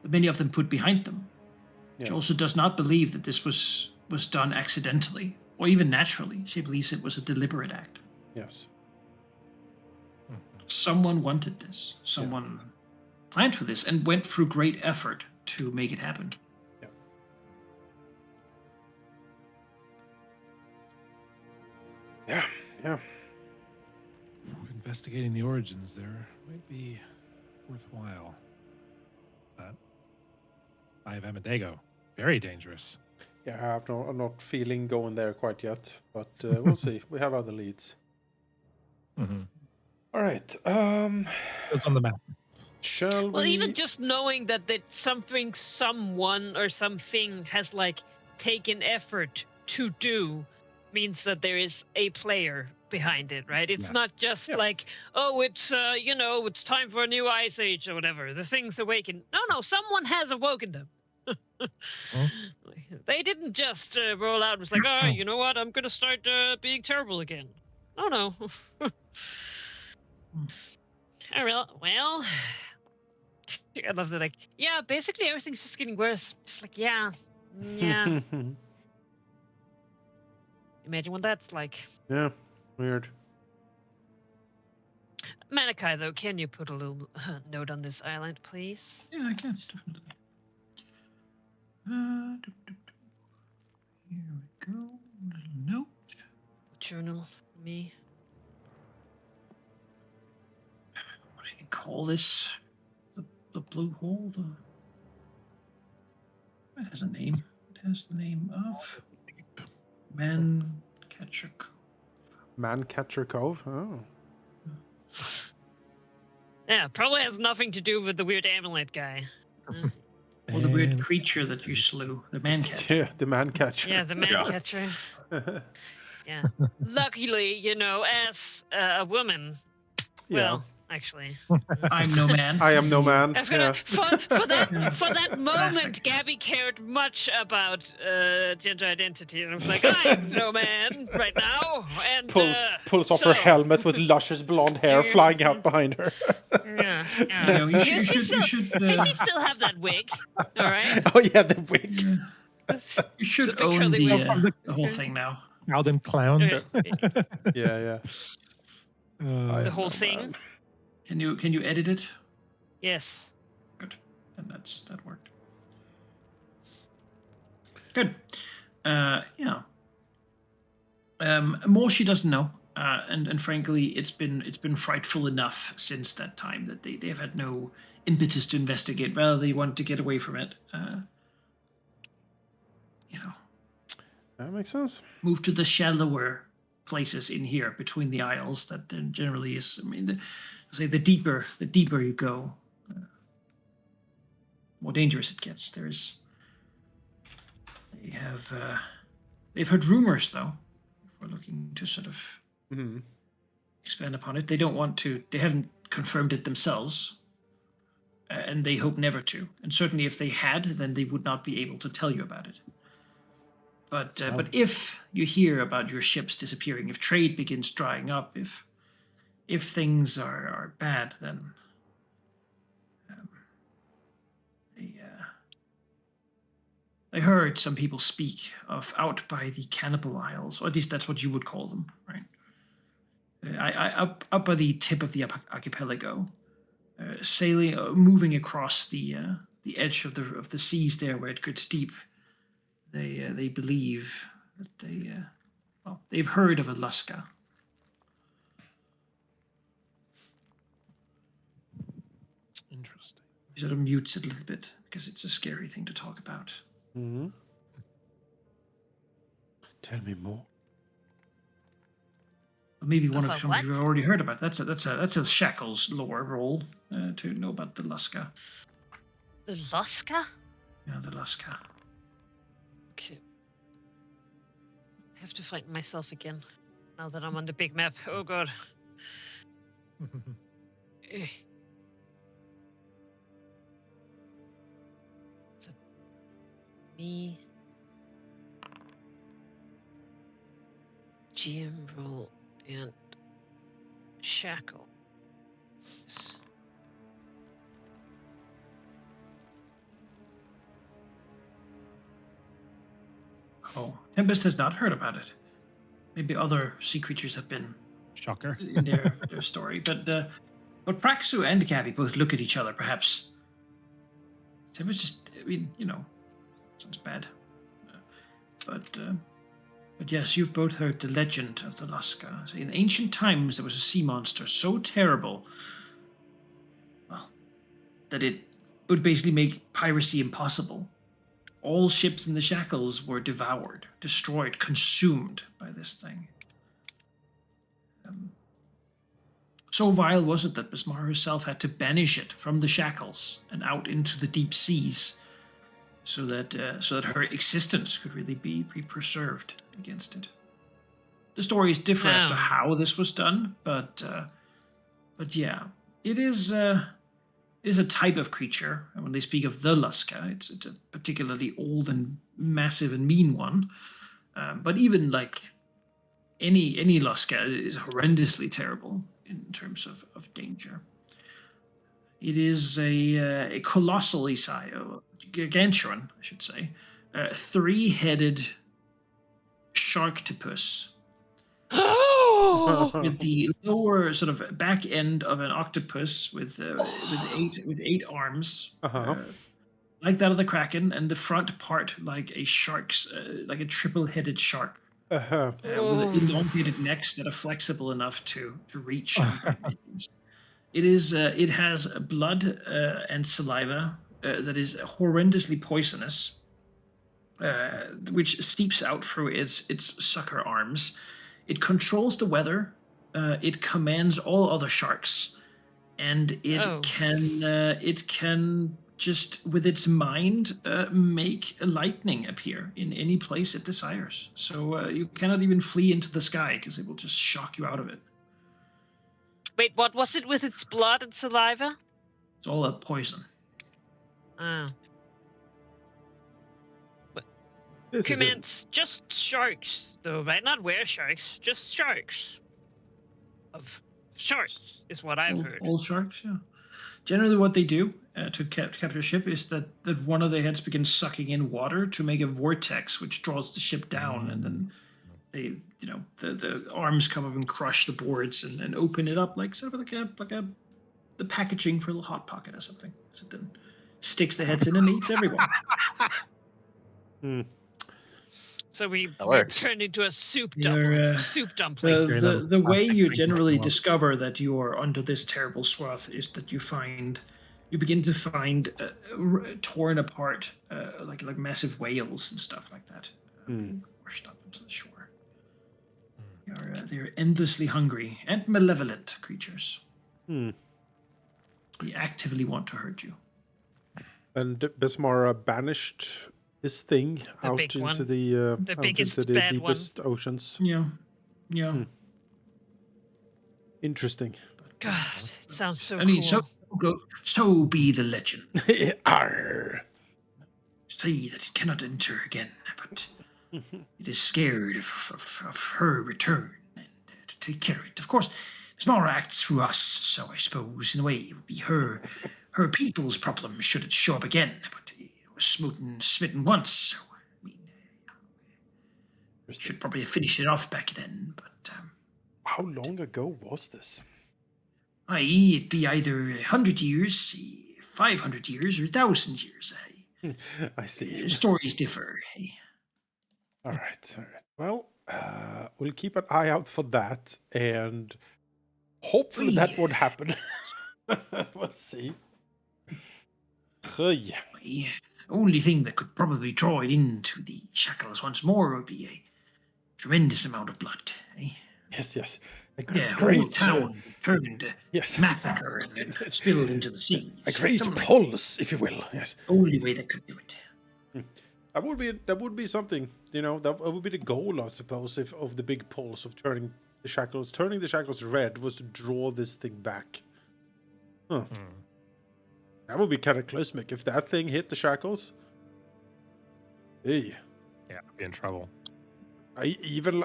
[SPEAKER 3] That many of them put behind them.
[SPEAKER 1] Yeah.
[SPEAKER 3] She also does not believe that this was done accidentally or even naturally. She believes it was a deliberate act.
[SPEAKER 1] Yes.
[SPEAKER 3] Someone wanted this. Someone planned for this and went through great effort to make it happen.
[SPEAKER 1] Yeah.
[SPEAKER 5] Investigating the origins there might be worthwhile. But I have Amidago. Very dangerous.
[SPEAKER 1] Yeah, I'm not feeling going there quite yet, but we'll see. We have other leads.
[SPEAKER 5] Mm-hmm.
[SPEAKER 1] All right.
[SPEAKER 5] It's on the map.
[SPEAKER 1] Shall
[SPEAKER 4] Well,
[SPEAKER 1] we?
[SPEAKER 4] even just knowing that something, someone, or something has like taken effort to do means that there is a player behind it, right? It's not just like, oh, it's it's time for a new ice age or whatever. The thing's awakened. No, someone has awoken them. They didn't just roll out and was like, oh, you know what? I'm gonna start being terrible again. Oh no. All right. Well. I love that. Like, yeah, basically everything's just getting worse. Just like, yeah. Imagine what that's like.
[SPEAKER 1] Yeah, weird.
[SPEAKER 4] Malachi, though, can you put a little note on this island, please?
[SPEAKER 3] Yeah, I can, definitely. Here we go. Little note.
[SPEAKER 4] Journal, me.
[SPEAKER 3] What do you call this? The blue hole? It has a name. It has the name of Mancatcher Cove.
[SPEAKER 1] Mancatcher Cove? Oh.
[SPEAKER 4] Yeah, probably has nothing to do with the weird amulet guy.
[SPEAKER 3] Or the weird creature that you slew, the man-catcher.
[SPEAKER 1] Yeah, the man-catcher.
[SPEAKER 4] Yeah, the man-catcher. Yeah. Luckily, as a woman, well, actually,
[SPEAKER 3] I'm no man.
[SPEAKER 1] I am no man.
[SPEAKER 4] For that moment, Gabby cared much about gender identity, and I was like, I'm no man right now. And
[SPEAKER 1] pulls off her helmet with luscious blonde hair flying out behind her.
[SPEAKER 3] Yeah. You should
[SPEAKER 4] still have that wig. All right.
[SPEAKER 1] Oh yeah, the wig.
[SPEAKER 3] You should own the whole thing now.
[SPEAKER 5] Alden clowns.
[SPEAKER 1] Yeah.
[SPEAKER 4] The whole thing.
[SPEAKER 3] Can you edit it?
[SPEAKER 4] Yes.
[SPEAKER 3] Good. Then that worked. Good. More she doesn't know. And frankly, it's been frightful enough since that time that they have had no impetus to investigate. Rather, they want to get away from it.
[SPEAKER 1] That makes sense.
[SPEAKER 3] Move to the shallower places in here between the isles. That generally is. I mean, the deeper you go, more dangerous it gets. They've heard rumors though. If we're looking to sort of expand upon it, they don't want to. They haven't confirmed it themselves, and they hope never to. And certainly, if they had, then they would not be able to tell you about it. But if you hear about your ships disappearing, if trade begins drying up, if things are bad, then I heard some people speak of out by the Cannibal Isles, or at least that's what you would call them, right? Up by the tip of the archipelago, sailing, moving across the edge of the seas there where it gets deep. They believe that they've heard of a Luska.
[SPEAKER 5] Interesting.
[SPEAKER 3] He sort of mutes it a little bit because it's a scary thing to talk about.
[SPEAKER 1] Mm-hmm. Tell me more.
[SPEAKER 3] Maybe one
[SPEAKER 4] Of
[SPEAKER 3] of
[SPEAKER 4] a
[SPEAKER 3] some of you
[SPEAKER 4] what?
[SPEAKER 3] have already heard about. That's a Shackles lore roll to know about the Luska.
[SPEAKER 4] The Luska?
[SPEAKER 3] Yeah, the Luska.
[SPEAKER 4] Okay. I have to find myself again. Now that I'm on the big map. Oh god. Eh. So, me. GM roll and Shackle.
[SPEAKER 3] Oh, Tempest has not heard about it. Maybe other sea creatures have been
[SPEAKER 5] Shocker.
[SPEAKER 3] in their story, but Praxu and Gabby both look at each other. Perhaps Tempest just, sounds bad, but yes, you've both heard the legend of the Luska. So in ancient times, there was a sea monster so terrible, well, that it would basically make piracy impossible. All ships in the Shackles were devoured, destroyed, consumed by this thing. So vile was it that Bismarck herself had to banish it from the Shackles and out into the deep seas, so that her existence could really be preserved against it. The stories differ as to how this was done, but yeah, it is a type of creature. And when they speak of the Luska, it's a particularly old and massive and mean one. But even like any Luska is horrendously terrible in terms of danger. It is a colossally size, gargantuan, I should say, 3-headed sharktopus. With the lower sort of back end of an octopus with 8 arms, like that of the kraken, and the front part like a shark's, like a triple-headed shark, with elongated necks that are flexible enough to reach. It has blood and saliva that is horrendously poisonous, which seeps out through its sucker arms. It controls the weather. It commands all other sharks, and it can just with its mind make lightning appear in any place it desires. So you cannot even flee into the sky because it will just shock you out of it.
[SPEAKER 4] Wait, what was it with its blood and saliva?
[SPEAKER 3] It's all a poison.
[SPEAKER 4] Commands just sharks, though, right? Not were sharks, just sharks. Of sharks is what I've heard.
[SPEAKER 3] All sharks, yeah. Generally, what they do to capture a ship is that one of the heads begins sucking in water to make a vortex, which draws the ship down, and then they, the arms come up and crush the boards and open it up like sort of like the packaging for a little hot pocket or something. So it then sticks the heads in and eats everyone.
[SPEAKER 4] So we turned into a soup dumpling.
[SPEAKER 3] The way you generally discover that you are under this terrible swath is that you begin to find torn apart like massive whales and stuff like that, washed up into the shore. They are endlessly hungry and malevolent creatures. They actively want to hurt you.
[SPEAKER 1] And Bismarck banished this thing out into the deepest oceans.
[SPEAKER 3] Yeah.
[SPEAKER 1] Interesting.
[SPEAKER 4] God, it sounds so cool.
[SPEAKER 3] So be the legend.
[SPEAKER 1] Arr.
[SPEAKER 3] Say that it cannot enter again, but It is scared of her return and to take care of it. Of course, Smara acts through us, so I suppose in a way it would be her people's problem should it show up again. But it was smitten once, so I mean, should probably have finished it off back then. But
[SPEAKER 1] how long ago was this?
[SPEAKER 3] it'd be either 100 years, 500 years, or 1,000 years.
[SPEAKER 1] I see.
[SPEAKER 3] Stories differ.
[SPEAKER 1] All right. Well, we'll keep an eye out for that, and hopefully that won't happen. We'll see.
[SPEAKER 3] The only thing that could probably draw it into the shackles once more would be a tremendous amount of blood.
[SPEAKER 1] Yes.
[SPEAKER 3] Whole town turned
[SPEAKER 1] yes.
[SPEAKER 3] massacre and spilled into the sea.
[SPEAKER 1] A great pulse, if you will. Yes.
[SPEAKER 3] Only way that could do it.
[SPEAKER 1] That would be something, that would be the goal, I suppose, of the big pulse of turning the shackles red was to draw this thing back. Huh. That would be cataclysmic if that thing hit the shackles. Hey.
[SPEAKER 5] Yeah, I'd be in trouble.
[SPEAKER 1] Even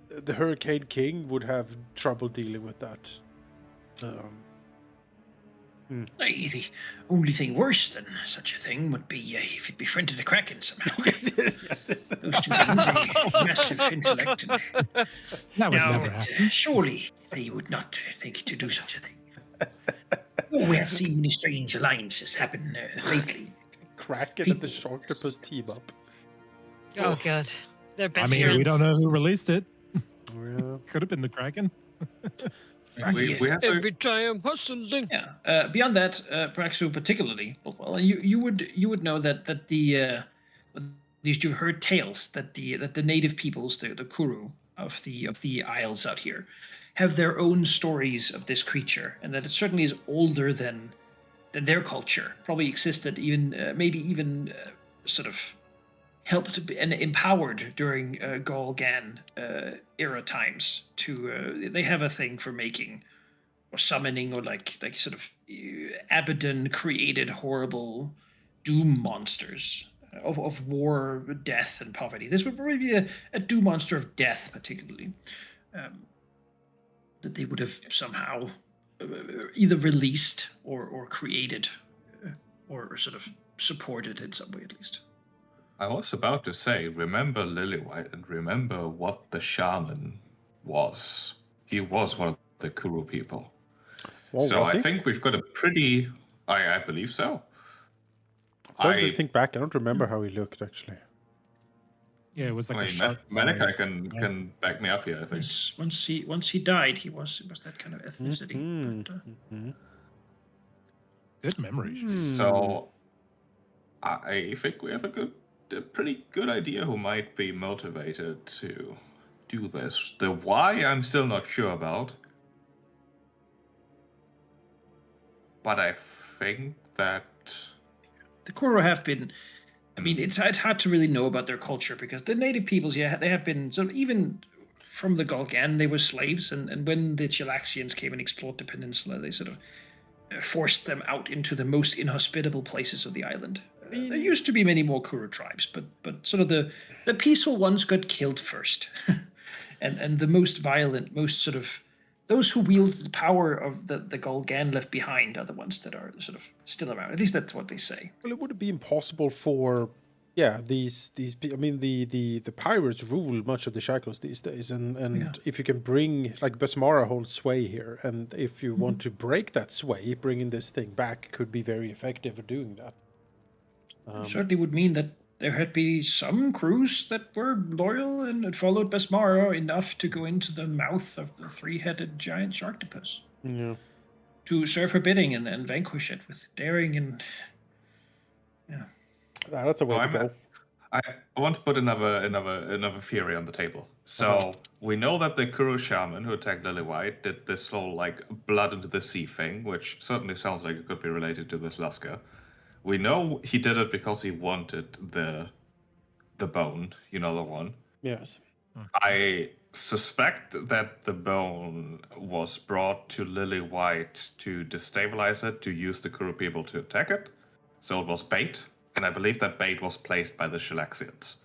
[SPEAKER 1] the Hurricane King would have trouble dealing with that.
[SPEAKER 3] The only thing worse than such a thing would be if it befriended a kraken somehow. Those two things, a massive intellect.
[SPEAKER 5] That would never happen.
[SPEAKER 3] Surely they would not think to do such a thing. We have seen many strange alliances happen lately.
[SPEAKER 1] Kraken and the Sharktopus team up.
[SPEAKER 4] Oh god, they're best
[SPEAKER 5] I mean,
[SPEAKER 4] friends.
[SPEAKER 5] we don't know who released it.
[SPEAKER 1] Yeah.
[SPEAKER 5] Could have been the Kraken.
[SPEAKER 6] We have to,
[SPEAKER 4] Every time hustling.
[SPEAKER 3] Yeah. Beyond that, Praxu particularly, well, you would know that the at least you've heard tales that the native peoples, the Kuru of the isles out here, have their own stories of this creature, and that it certainly is older than their culture. Probably existed even maybe even sort of helped and empowered during Golgan era times. They have a thing for making or summoning or like sort of Abaddon created horrible doom monsters of war, death, and poverty. This would probably be a doom monster of death, particularly, that they would have somehow either released or created or sort of supported in some way at least.
[SPEAKER 6] I was about to say, remember Lillywhite and remember what the shaman was. He was one of the Kuru people.
[SPEAKER 1] Well,
[SPEAKER 6] so
[SPEAKER 1] was he?
[SPEAKER 6] I think we've got a pretty... I believe so.
[SPEAKER 1] I'm trying to think back. I don't remember how he looked, actually.
[SPEAKER 5] Yeah, it was like a shark.
[SPEAKER 6] Malachi can back me up here, I think.
[SPEAKER 3] Once he died, he was that kind of ethnicity.
[SPEAKER 1] Mm-hmm.
[SPEAKER 5] Good memories.
[SPEAKER 6] So I think we have a pretty good idea who might be motivated to do this. The why I'm still not sure about. But I think that
[SPEAKER 3] the Kuru have been. I mean, it's hard to really know about their culture because the native peoples, they have been sort of even from the Golgan, they were slaves, and when the Chilaxians came and explored the peninsula, they sort of forced them out into the most inhospitable places of the island. There used to be many more Kuru tribes, but sort of the peaceful ones got killed first, and the most violent, most sort of those who wield the power of the Golgan left behind are the ones that are sort of still around. At least that's what they say.
[SPEAKER 1] Well, it would be impossible for, these. I mean, the pirates rule much of the shackles these days, and if you can bring, like, Besmara holds sway here, and if you want to break that sway, bringing this thing back could be very effective at doing that.
[SPEAKER 3] It certainly would mean that there had been some crews that were loyal and had followed Besmara enough to go into the mouth of the three-headed giant sharktopus.
[SPEAKER 1] Yeah.
[SPEAKER 3] To serve her bidding and vanquish it with daring and... Yeah.
[SPEAKER 1] That's a way to go.
[SPEAKER 6] I want to put another theory on the table. So we know that the Kuru shaman who attacked Lillywhite did this whole like blood into the sea thing, which certainly sounds like it could be related to this Lasker. We know he did it because he wanted the bone, the one.
[SPEAKER 1] Yes.
[SPEAKER 6] I suspect that the bone was brought to Lillywhite to destabilize it, to use the Kuru people to attack it. So it was bait, and I believe that bait was placed by the Shackles,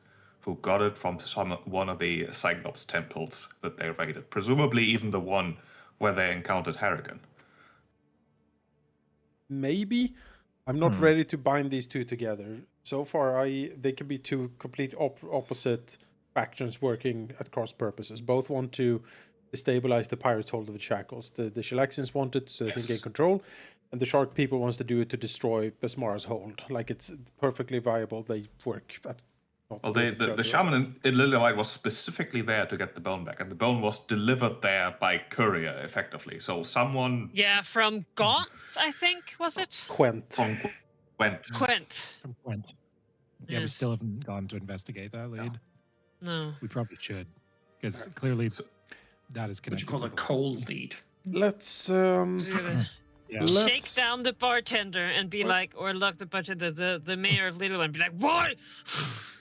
[SPEAKER 6] who got it from one of the Cyclops temples that they raided, presumably even the one where they encountered Harrigan.
[SPEAKER 1] Maybe. I'm not ready to bind these two together. So far, they can be two complete opposite factions working at cross purposes. Both want to destabilize the pirates' hold of the Shackles. The Shalaxians want it so they can gain control, and the Shark people wants to do it to destroy Besmara's hold. Like, it's perfectly viable. They work at.
[SPEAKER 6] Well, the shaman in Lillywhite was specifically there to get the bone back, and the bone was delivered there by courier, effectively. So someone...
[SPEAKER 4] Yeah, from Gaunt, I think, was it?
[SPEAKER 1] Quent.
[SPEAKER 6] From Gwent.
[SPEAKER 4] Quent.
[SPEAKER 5] From Gwent. Yeah, we
[SPEAKER 4] Yes.
[SPEAKER 5] still haven't gone to investigate that lead.
[SPEAKER 4] No.
[SPEAKER 5] We probably should, because clearly that is
[SPEAKER 3] What you
[SPEAKER 5] connected
[SPEAKER 3] call
[SPEAKER 5] to
[SPEAKER 3] a
[SPEAKER 5] the
[SPEAKER 3] cold lead.
[SPEAKER 1] Let's
[SPEAKER 5] Yeah.
[SPEAKER 4] Shake down the bartender and be like, or lock the bartender, the mayor of Little and be like, what?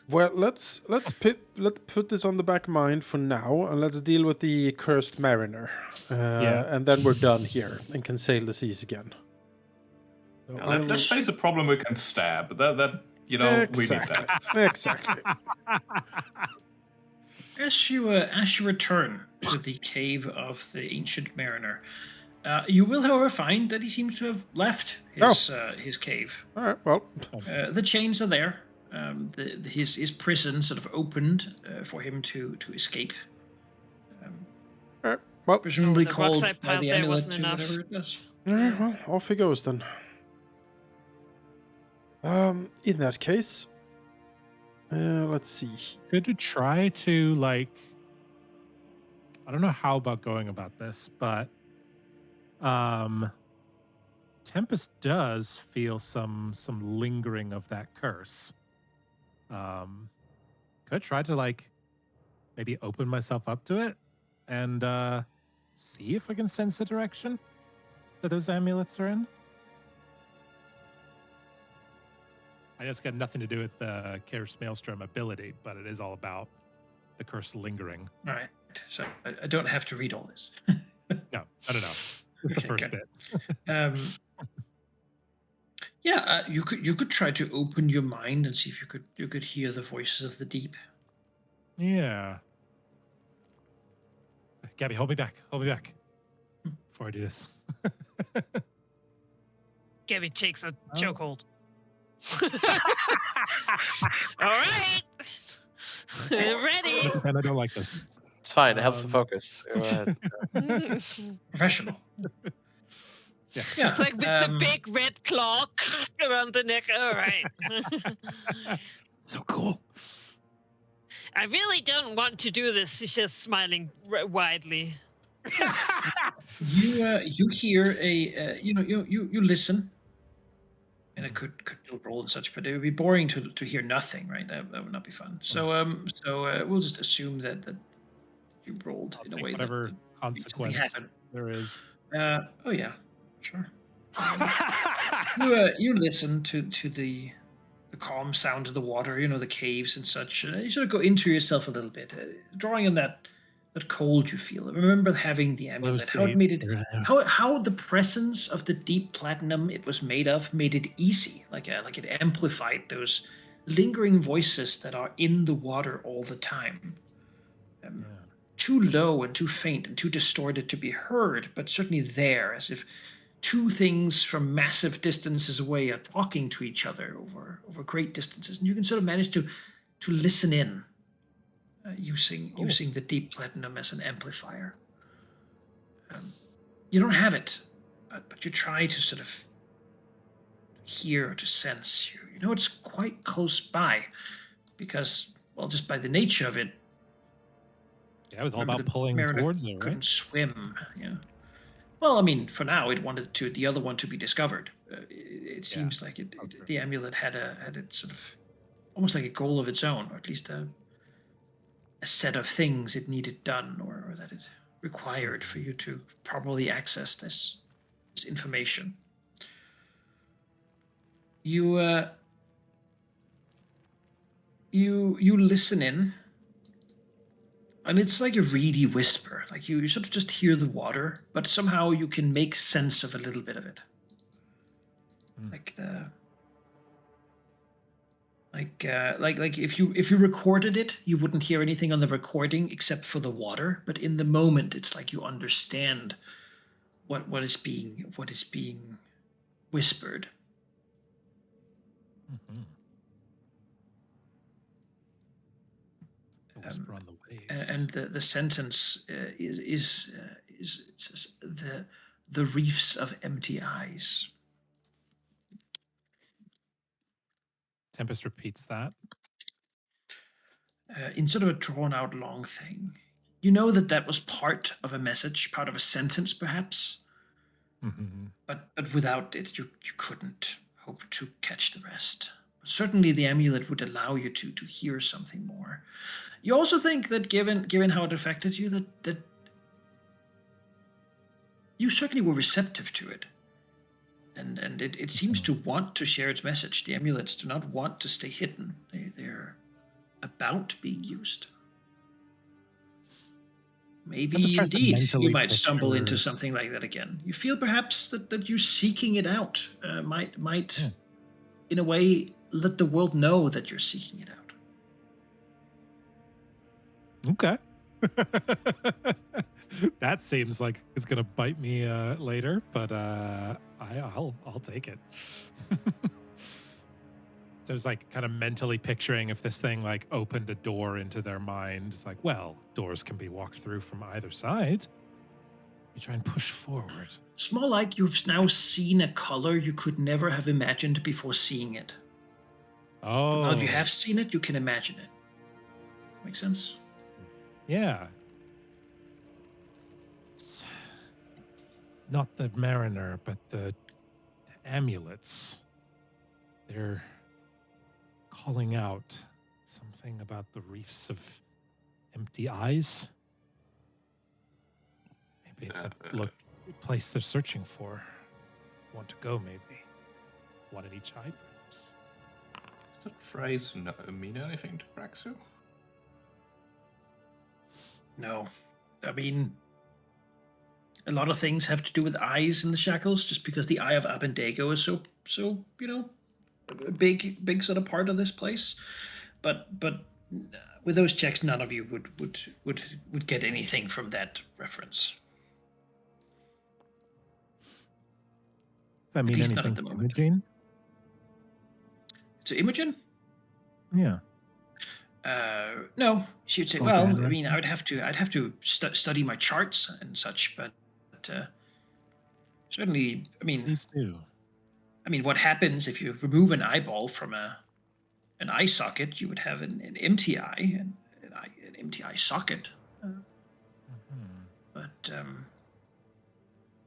[SPEAKER 1] Well, let's put this on the back of mind for now, and let's deal with the cursed mariner. And then we're done here and can sail the seas again. So
[SPEAKER 6] Let's face a problem we can stab. That we need that.
[SPEAKER 1] Exactly.
[SPEAKER 3] As you return to the cave of the ancient mariner, you will, however, find that he seems to have left his cave.
[SPEAKER 1] All right. Well,
[SPEAKER 3] the chains are there. His prison sort of opened for him to escape.
[SPEAKER 1] all right. Well,
[SPEAKER 3] Presumably
[SPEAKER 4] the
[SPEAKER 3] called
[SPEAKER 4] bauxite
[SPEAKER 3] by
[SPEAKER 4] pile
[SPEAKER 3] the
[SPEAKER 4] there
[SPEAKER 3] amulet
[SPEAKER 4] wasn't
[SPEAKER 3] to
[SPEAKER 4] enough.
[SPEAKER 3] whatever it does.
[SPEAKER 1] all right. Well, off he goes then. In that case, let's see.
[SPEAKER 5] Could you try to, like, I don't know how about going about this, but Tempest does feel some lingering of that curse. Could I try to, like, maybe open myself up to it and see if I can sense the direction that those amulets are in? I know it's got nothing to do with the Curse Maelstrom ability, but it is all about the curse lingering.
[SPEAKER 3] All right. So I don't have to read all this.
[SPEAKER 5] No, I don't know. It's the
[SPEAKER 3] Okay,
[SPEAKER 5] first
[SPEAKER 3] good.
[SPEAKER 5] bit.
[SPEAKER 3] You could try to open your mind and see if you could hear the voices of the deep.
[SPEAKER 5] Yeah. Gabby, hold me back. Hold me back. Before I do this.
[SPEAKER 4] Gabby takes a chokehold. All right. Ready.
[SPEAKER 5] Pretend I don't like this.
[SPEAKER 2] It's fine. It helps with focus. Go ahead.
[SPEAKER 3] Professional. Yeah.
[SPEAKER 4] It's like with the big red claw around the neck. All right.
[SPEAKER 5] So cool.
[SPEAKER 4] I really don't want to do this. She's just smiling widely.
[SPEAKER 3] You hear you listen, and it could roll and such, but it would be boring to hear nothing, right? That would not be fun. So we'll just assume that you rolled in a way
[SPEAKER 5] whatever
[SPEAKER 3] that
[SPEAKER 5] consequence
[SPEAKER 3] happened.
[SPEAKER 5] there is.
[SPEAKER 3] Oh yeah, sure. You listen to the calm sound of the water, the caves and such. You sort of go into yourself a little bit, drawing on that cold you feel. Remember having the amulet, how it made it, how the presence of the deep platinum it was made of made it easy, like it amplified those lingering voices that are in the water all the time. Too low and too faint and too distorted to be heard, but certainly there, as if two things from massive distances away are talking to each other over great distances, and you can sort of manage to listen in, using the deep platinum as an amplifier. You don't have it, but you try to sort of hear, to sense. You know it's quite close by, because, well, just by the nature of it.
[SPEAKER 5] Yeah, it was all about pulling towards it, right?
[SPEAKER 3] Couldn't swim. Yeah. Well, I mean, for now, it wanted the other one to be discovered. It seems like the amulet had it sort of almost like a goal of its own, or at least a set of things it needed done, or that it required for you to properly access this information. You listen in. And it's like a reedy whisper, like you sort of just hear the water, but somehow you can make sense of a little bit of it. Like Like if you recorded it, you wouldn't hear anything on the recording except for the water. But in the moment, it's like you understand what is being whispered.
[SPEAKER 5] Mm-hmm. The whisper on the waves.
[SPEAKER 3] And the sentence is it says the reefs of empty eyes.
[SPEAKER 5] Tempest repeats that.
[SPEAKER 3] In sort of a drawn out long thing. You know that was part of a message, part of a sentence, perhaps.
[SPEAKER 5] Mm-hmm.
[SPEAKER 3] But without it, you couldn't hope to catch the rest. But certainly, the amulet would allow you to hear something more. You also think that, given how it affected you, that you certainly were receptive to it, and it seems to want to share its message. The amulets do not want to stay hidden. They're about being used. Maybe indeed you might stumble into something like that again. You feel perhaps that you seeking it out might in a way let the world know that you're seeking it out.
[SPEAKER 5] Okay. That seems like it's gonna bite me later, but I'll take it. So I was like kind of mentally picturing if this thing like opened a door into their mind. It's like, well, doors can be walked through from either side. You try and push forward.
[SPEAKER 3] It's more like you've now seen a color you could never have imagined before seeing it.
[SPEAKER 5] Oh.
[SPEAKER 3] But now you have seen it, you can imagine it. Make sense?
[SPEAKER 5] Yeah. It's not the mariner, but the amulets. They're calling out something about the reefs of empty eyes. Maybe it's a place they're searching for. Want to go, maybe. One at each eye, perhaps.
[SPEAKER 6] Does that phrase mean anything to Braxu?
[SPEAKER 3] No. I mean, a lot of things have to do with eyes in the Shackles, just because the Eye of Abendego is so a big sort of part of this place. But with those checks, none of you would get anything from that reference.
[SPEAKER 5] Does that mean anything to Imogen?
[SPEAKER 3] To Imogen?
[SPEAKER 5] Yeah.
[SPEAKER 3] No, she would say, well, I mean, I'd have to study my charts and such, but certainly, I mean,
[SPEAKER 5] please do.
[SPEAKER 3] I mean, what happens if you remove an eyeball from an eye socket? You would have an empty eye and an empty eye socket. But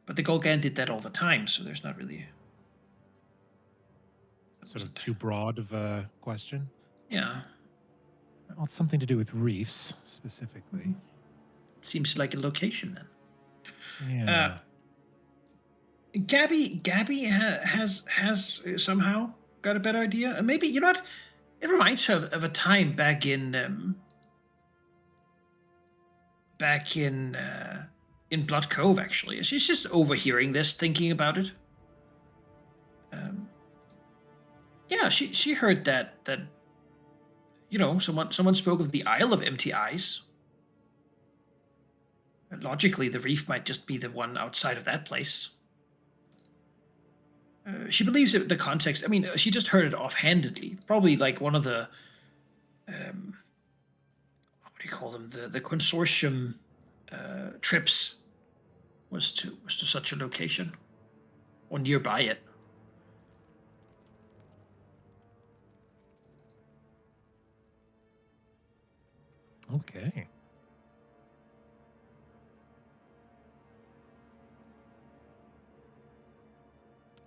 [SPEAKER 3] the Golgan did that all the time, so there's not really
[SPEAKER 5] sort of too broad of a question.
[SPEAKER 3] Yeah.
[SPEAKER 5] Well, it's something to do with reefs specifically.
[SPEAKER 3] Seems like a location then.
[SPEAKER 5] Yeah.
[SPEAKER 3] Gabby has somehow got a better idea. Maybe, you know what? It reminds her of a time back in Blood Cove, actually. She's just overhearing this, thinking about it. Yeah, she heard that you know, someone spoke of the Isle of Empty Eyes. Logically, the reef might just be the one outside of that place. She believes the context. I mean, she just heard it offhandedly. Probably like one of the, what do you call them? The consortium trips was to such a location, or nearby it.
[SPEAKER 5] Okay.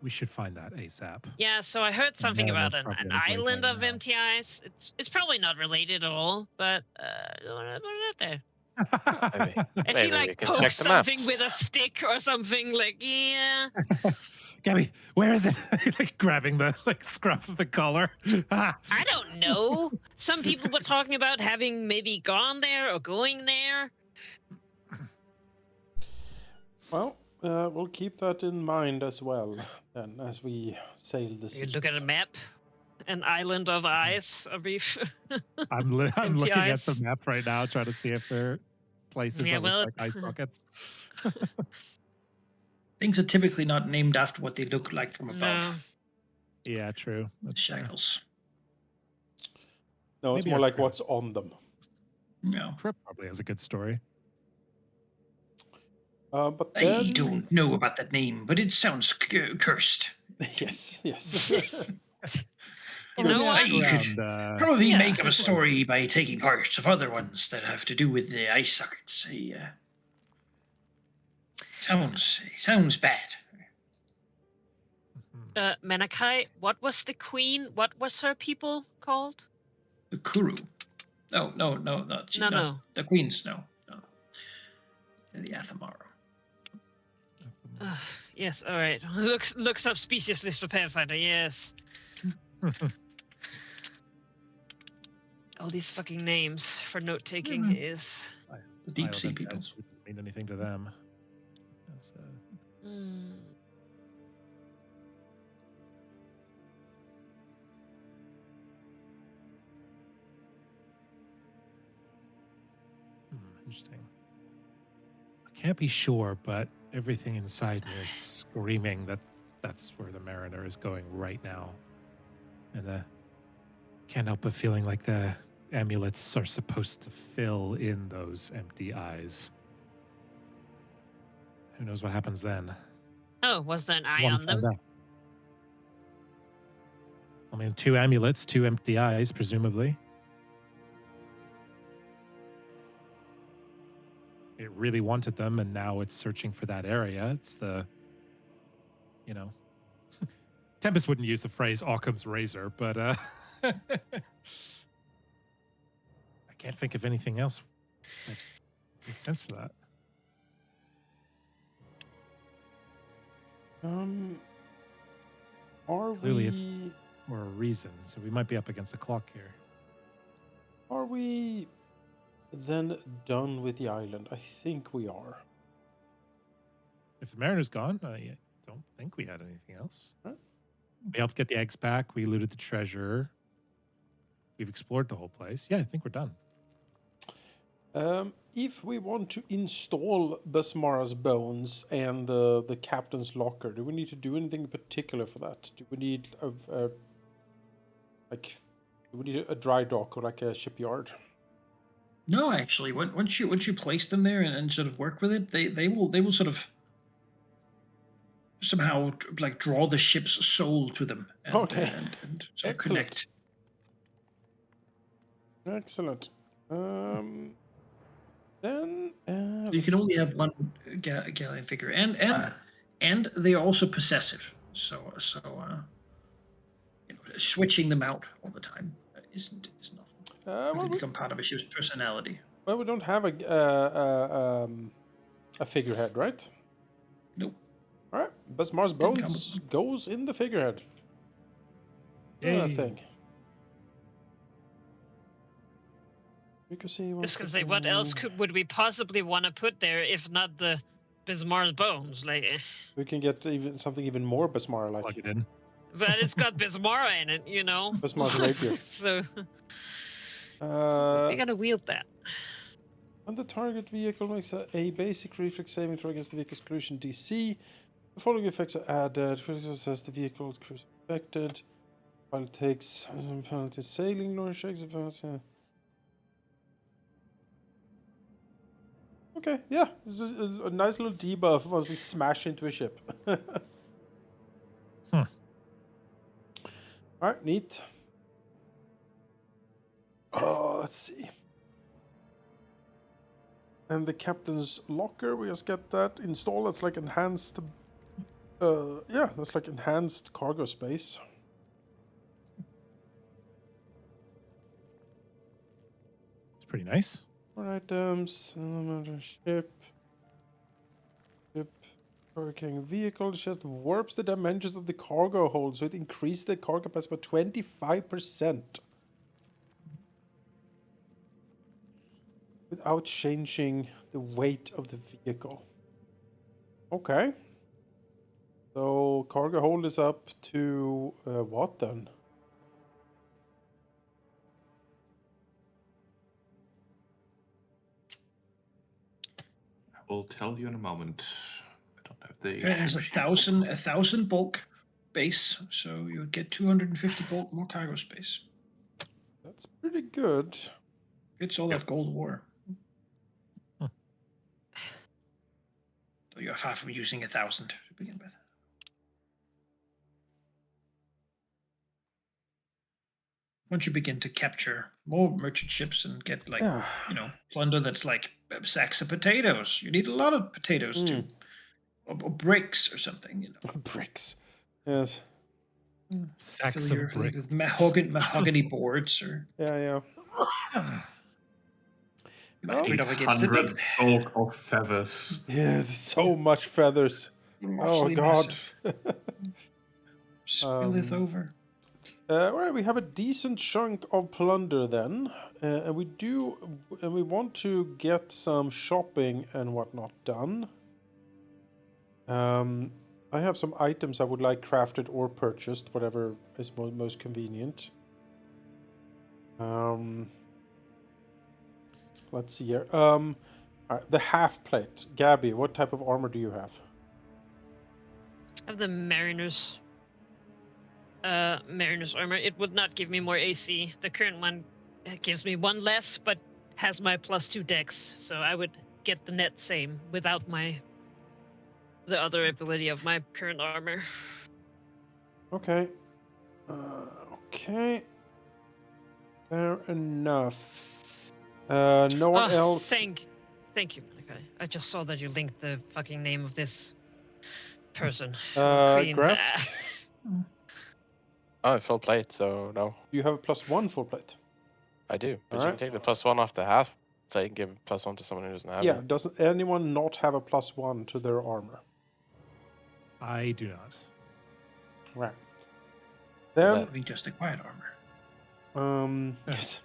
[SPEAKER 5] We should find that ASAP.
[SPEAKER 4] Yeah, so I heard something about an island of empty eyes. It's probably not related at all, but put it out there. And she like pokes something with a stick or something, like, yeah.
[SPEAKER 5] Gabby, where is it? Like grabbing the scruff of the collar.
[SPEAKER 4] I don't know. Some people were talking about having maybe gone there or going there.
[SPEAKER 1] Well, we'll keep that in mind as well, then, as we sail the seas.
[SPEAKER 4] You look at a map. an island of ice, a reef.
[SPEAKER 5] I'm
[SPEAKER 4] Empty
[SPEAKER 5] looking at the
[SPEAKER 4] ice.
[SPEAKER 5] map right now, trying to see if there are places
[SPEAKER 4] Yeah,
[SPEAKER 5] that look
[SPEAKER 4] well,
[SPEAKER 5] like ice buckets.
[SPEAKER 3] Things are typically not named after what they look like from above.
[SPEAKER 4] no.
[SPEAKER 5] Yeah, true. That's fair.
[SPEAKER 3] Shackles.
[SPEAKER 1] No, it's
[SPEAKER 5] Maybe
[SPEAKER 1] more
[SPEAKER 5] our
[SPEAKER 1] like
[SPEAKER 5] crew
[SPEAKER 1] what's on them.
[SPEAKER 3] No.
[SPEAKER 5] Trip probably has a good story.
[SPEAKER 1] But
[SPEAKER 3] I
[SPEAKER 1] then...
[SPEAKER 3] don't know about that name, but it sounds cursed.
[SPEAKER 1] Yes.
[SPEAKER 4] You know
[SPEAKER 3] Good.
[SPEAKER 4] what?
[SPEAKER 3] You could
[SPEAKER 5] Around,
[SPEAKER 3] probably
[SPEAKER 4] Yeah.
[SPEAKER 3] make up a story by taking part of other ones that have to do with the ice sockets. Sounds bad.
[SPEAKER 4] Manakai, what was the queen? What was her people called?
[SPEAKER 3] The Kuru. No,
[SPEAKER 4] No.
[SPEAKER 3] the Queens. No. The Athamaru.
[SPEAKER 4] Yes, all right. Looks up species list for Pathfinder. Yes. All these fucking names for note taking is.
[SPEAKER 3] The deep sea people.
[SPEAKER 5] Doesn't mean anything to them. Interesting. I can't be sure, but everything inside me is screaming that that's where the Mariner is going right now. And can't help but feeling like the amulets are supposed to fill in those empty eyes. Who knows what happens then?
[SPEAKER 4] Oh, was there an eye
[SPEAKER 5] Wanna
[SPEAKER 4] on them?
[SPEAKER 5] find out. I mean, 2 amulets, 2 empty eyes, presumably. It really wanted them, and now it's searching for that area. It's the, Tempest wouldn't use the phrase Occam's razor, but I can't think of anything else that makes sense for that. Clearly it's for a reason, so we might be up against the clock here.
[SPEAKER 1] Are we then done with the island? I think we are.
[SPEAKER 5] If the Mariner's gone, I don't think we had anything else.
[SPEAKER 1] Huh?
[SPEAKER 5] We helped get the eggs back. We looted the treasure. We've explored the whole place. Yeah, I think we're done.
[SPEAKER 1] If we want to install Basmara's bones and the captain's locker, do we need to do anything in particular for that? Do we need a dry dock or like a shipyard?
[SPEAKER 3] No, actually, once you place them there and sort of work with it, they will sort of somehow like draw the ship's soul to them. And,
[SPEAKER 1] Okay.
[SPEAKER 3] and sort of connect.
[SPEAKER 1] Excellent. Then
[SPEAKER 3] You can only have one galleon figure, and they are also possessive. So switching them out all the time isn't nothing. They become part of a ship's personality.
[SPEAKER 1] Well, we don't have a figurehead, right?
[SPEAKER 3] Nope.
[SPEAKER 1] All right, Basmara's bones goes in the figurehead.
[SPEAKER 5] Yay.
[SPEAKER 1] Thing.
[SPEAKER 4] Just gonna say, what else would we possibly want to put there if not the Bismarck's bones? Like,
[SPEAKER 1] we can get something even more Basmara like.
[SPEAKER 5] Plug it in.
[SPEAKER 4] But it's got Bismara in it,
[SPEAKER 1] Basmara's rapier.
[SPEAKER 4] So we gotta wield that.
[SPEAKER 1] And the target vehicle makes a basic reflex saving throw against the vehicle's collision DC. The following effects are added. Critical says the vehicle is affected. While it takes some penalty sailing, nor shakes the penalty. Okay, yeah, this is a nice little debuff once we smash into a ship. Alright, neat. Oh, let's see. And the captain's locker, we just get that installed. That's like enhanced. That's like enhanced cargo space.
[SPEAKER 5] It's pretty nice.
[SPEAKER 1] More items, ship, carrying vehicle, just warps the dimensions of the cargo hold, so it increases the cargo capacity by 25%. Without changing the weight of the vehicle. Okay. So cargo hold is up to what then?
[SPEAKER 6] will tell you in a moment. I don't have the.
[SPEAKER 3] Okay, it has 1,000 bulk base, so you would get 250 bulk more cargo space.
[SPEAKER 1] That's pretty good.
[SPEAKER 3] It's all that gold war.
[SPEAKER 5] Huh.
[SPEAKER 3] So you're far from using 1,000 to begin with. Once you begin to capture more merchant ships and get like
[SPEAKER 1] Yeah.
[SPEAKER 3] plunder that's like sacks of potatoes, you need a lot of potatoes too, or bricks or something.
[SPEAKER 1] Bricks. Yes.
[SPEAKER 5] Sacks
[SPEAKER 3] Fill
[SPEAKER 5] of bricks.
[SPEAKER 3] with mahogany boards, or
[SPEAKER 1] Yeah.
[SPEAKER 3] you might read up against
[SPEAKER 6] 800 bulk of feathers.
[SPEAKER 1] Yeah, there's so much feathers. Oh
[SPEAKER 3] Absolutely
[SPEAKER 1] God.
[SPEAKER 3] Spilleth over.
[SPEAKER 1] All right, we have a decent chunk of plunder then, and we want to get some shopping and whatnot done. I have some items I would like crafted or purchased, whatever is most convenient. Let's see here. All right, the half plate. Gabby, what type of armor do you have?
[SPEAKER 4] I have the Mariner's armor. It would not give me more AC. The current one gives me one less, but has my +2 dex. So I would get the net same without the other ability of my current armor.
[SPEAKER 1] Okay. Okay. Fair enough. No one else.
[SPEAKER 4] Thank you, Malachi. I just saw that you linked the fucking name of this person. Queen.
[SPEAKER 1] Grask,
[SPEAKER 2] Oh, full plate, so no.
[SPEAKER 1] you have a +1 full plate.
[SPEAKER 2] I do. But you
[SPEAKER 1] Alright.
[SPEAKER 2] can take the +1 off the half plate and give +1 to someone who doesn't have
[SPEAKER 1] Yeah,
[SPEAKER 2] it.
[SPEAKER 1] doesn't anyone not have a +1 to their armor?
[SPEAKER 5] I do not.
[SPEAKER 1] Right. Then,
[SPEAKER 3] We just acquired armor.
[SPEAKER 1] yes.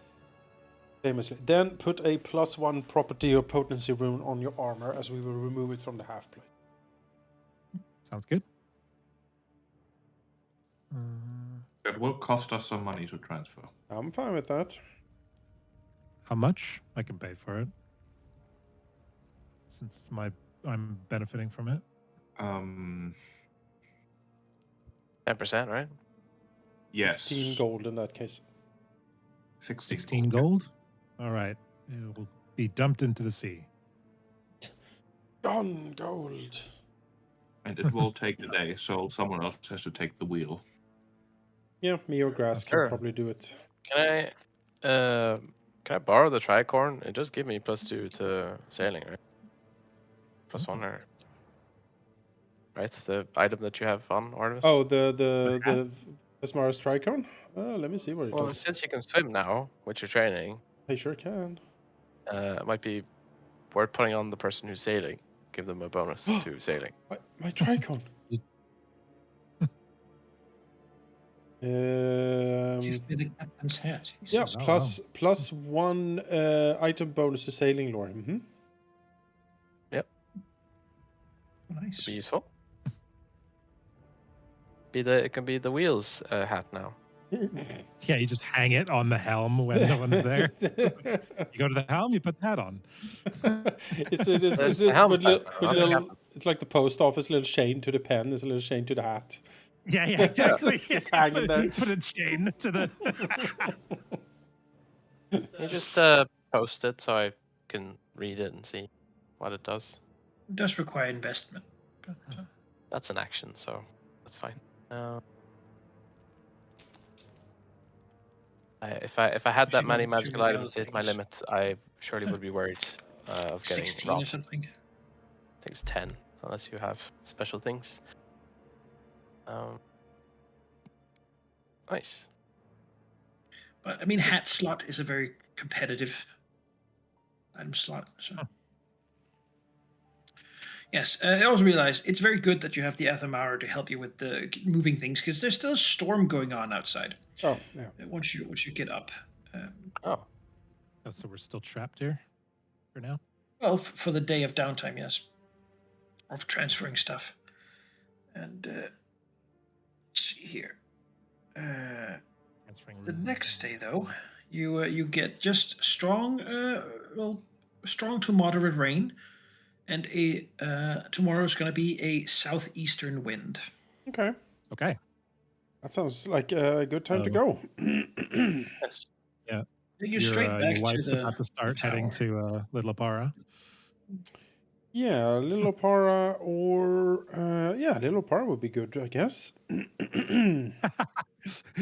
[SPEAKER 1] Famously. Then put a +1 property or potency rune on your armor, as we will remove it from the half plate.
[SPEAKER 5] Sounds good.
[SPEAKER 6] It will cost us some money to transfer.
[SPEAKER 1] I'm fine with that.
[SPEAKER 5] How much? I can pay for it. Since it's I'm benefiting from it.
[SPEAKER 2] 10%, right?
[SPEAKER 6] Yes.
[SPEAKER 1] 16 gold in that case.
[SPEAKER 5] 16 gold? All right. It will be dumped into the sea.
[SPEAKER 1] Gone gold.
[SPEAKER 6] And it will take a day, so someone else has to take the wheel.
[SPEAKER 1] Yeah, me or Grass
[SPEAKER 2] Sure.
[SPEAKER 1] can probably do it.
[SPEAKER 2] Can I borrow the tricorn? It does give me +2 to sailing, right? +1 or right? It's the item that you have on Artemis.
[SPEAKER 1] Oh, the Asmara's Tricon? Let me see what it
[SPEAKER 2] Well,
[SPEAKER 1] does.
[SPEAKER 2] since you can swim now with your training,
[SPEAKER 1] I sure can.
[SPEAKER 2] it might be worth putting on the person who's sailing. Give them a bonus to sailing.
[SPEAKER 1] My Tricon.
[SPEAKER 3] Give me the captain's hat. He
[SPEAKER 1] Yeah,
[SPEAKER 3] says.
[SPEAKER 1] +1 item bonus to sailing lore. Mm-hmm.
[SPEAKER 2] Yep.
[SPEAKER 3] Nice.
[SPEAKER 2] Be useful. It can be the wheels hat now.
[SPEAKER 5] Yeah, you just hang it on the helm when no one's there. You go to the helm, you put that on.
[SPEAKER 1] It's like the post office, little chain to the pen. There's a little chain to the hat.
[SPEAKER 5] Yeah, exactly.
[SPEAKER 1] It's just hanging there.
[SPEAKER 5] Put a chain to the.
[SPEAKER 2] You just post it so I can read it and see what it does.
[SPEAKER 3] It does require investment. But,
[SPEAKER 2] That's an action, so that's fine. If I had that many magical items to hit my limit, I surely would be worried of getting
[SPEAKER 3] 16
[SPEAKER 2] robbed.
[SPEAKER 3] or something.
[SPEAKER 2] I think it's 10, unless you have special things. Nice.
[SPEAKER 3] But I mean, hat slot is a very competitive item slot. So. Yes, I also realized it's very good that you have the Athamara to help you with the moving things, because there's still a storm going on outside.
[SPEAKER 1] Oh, yeah.
[SPEAKER 3] Once you get up.
[SPEAKER 2] Oh,
[SPEAKER 5] So we're still trapped here for now?
[SPEAKER 3] Well, for the day of downtime, yes. Of transferring stuff. And let's see here. The next day, though, you get just strong to moderate rain, and tomorrow's going to be a southeastern wind.
[SPEAKER 1] Okay.
[SPEAKER 5] Okay.
[SPEAKER 1] That sounds like a good time to go.
[SPEAKER 2] Yes.
[SPEAKER 5] Yeah.
[SPEAKER 3] You're straight back
[SPEAKER 5] your
[SPEAKER 3] to
[SPEAKER 5] wife's
[SPEAKER 3] the
[SPEAKER 5] about to start heading
[SPEAKER 3] tower.
[SPEAKER 5] to Little Apara.
[SPEAKER 1] Yeah, Little Para or Little Para would be good, I guess.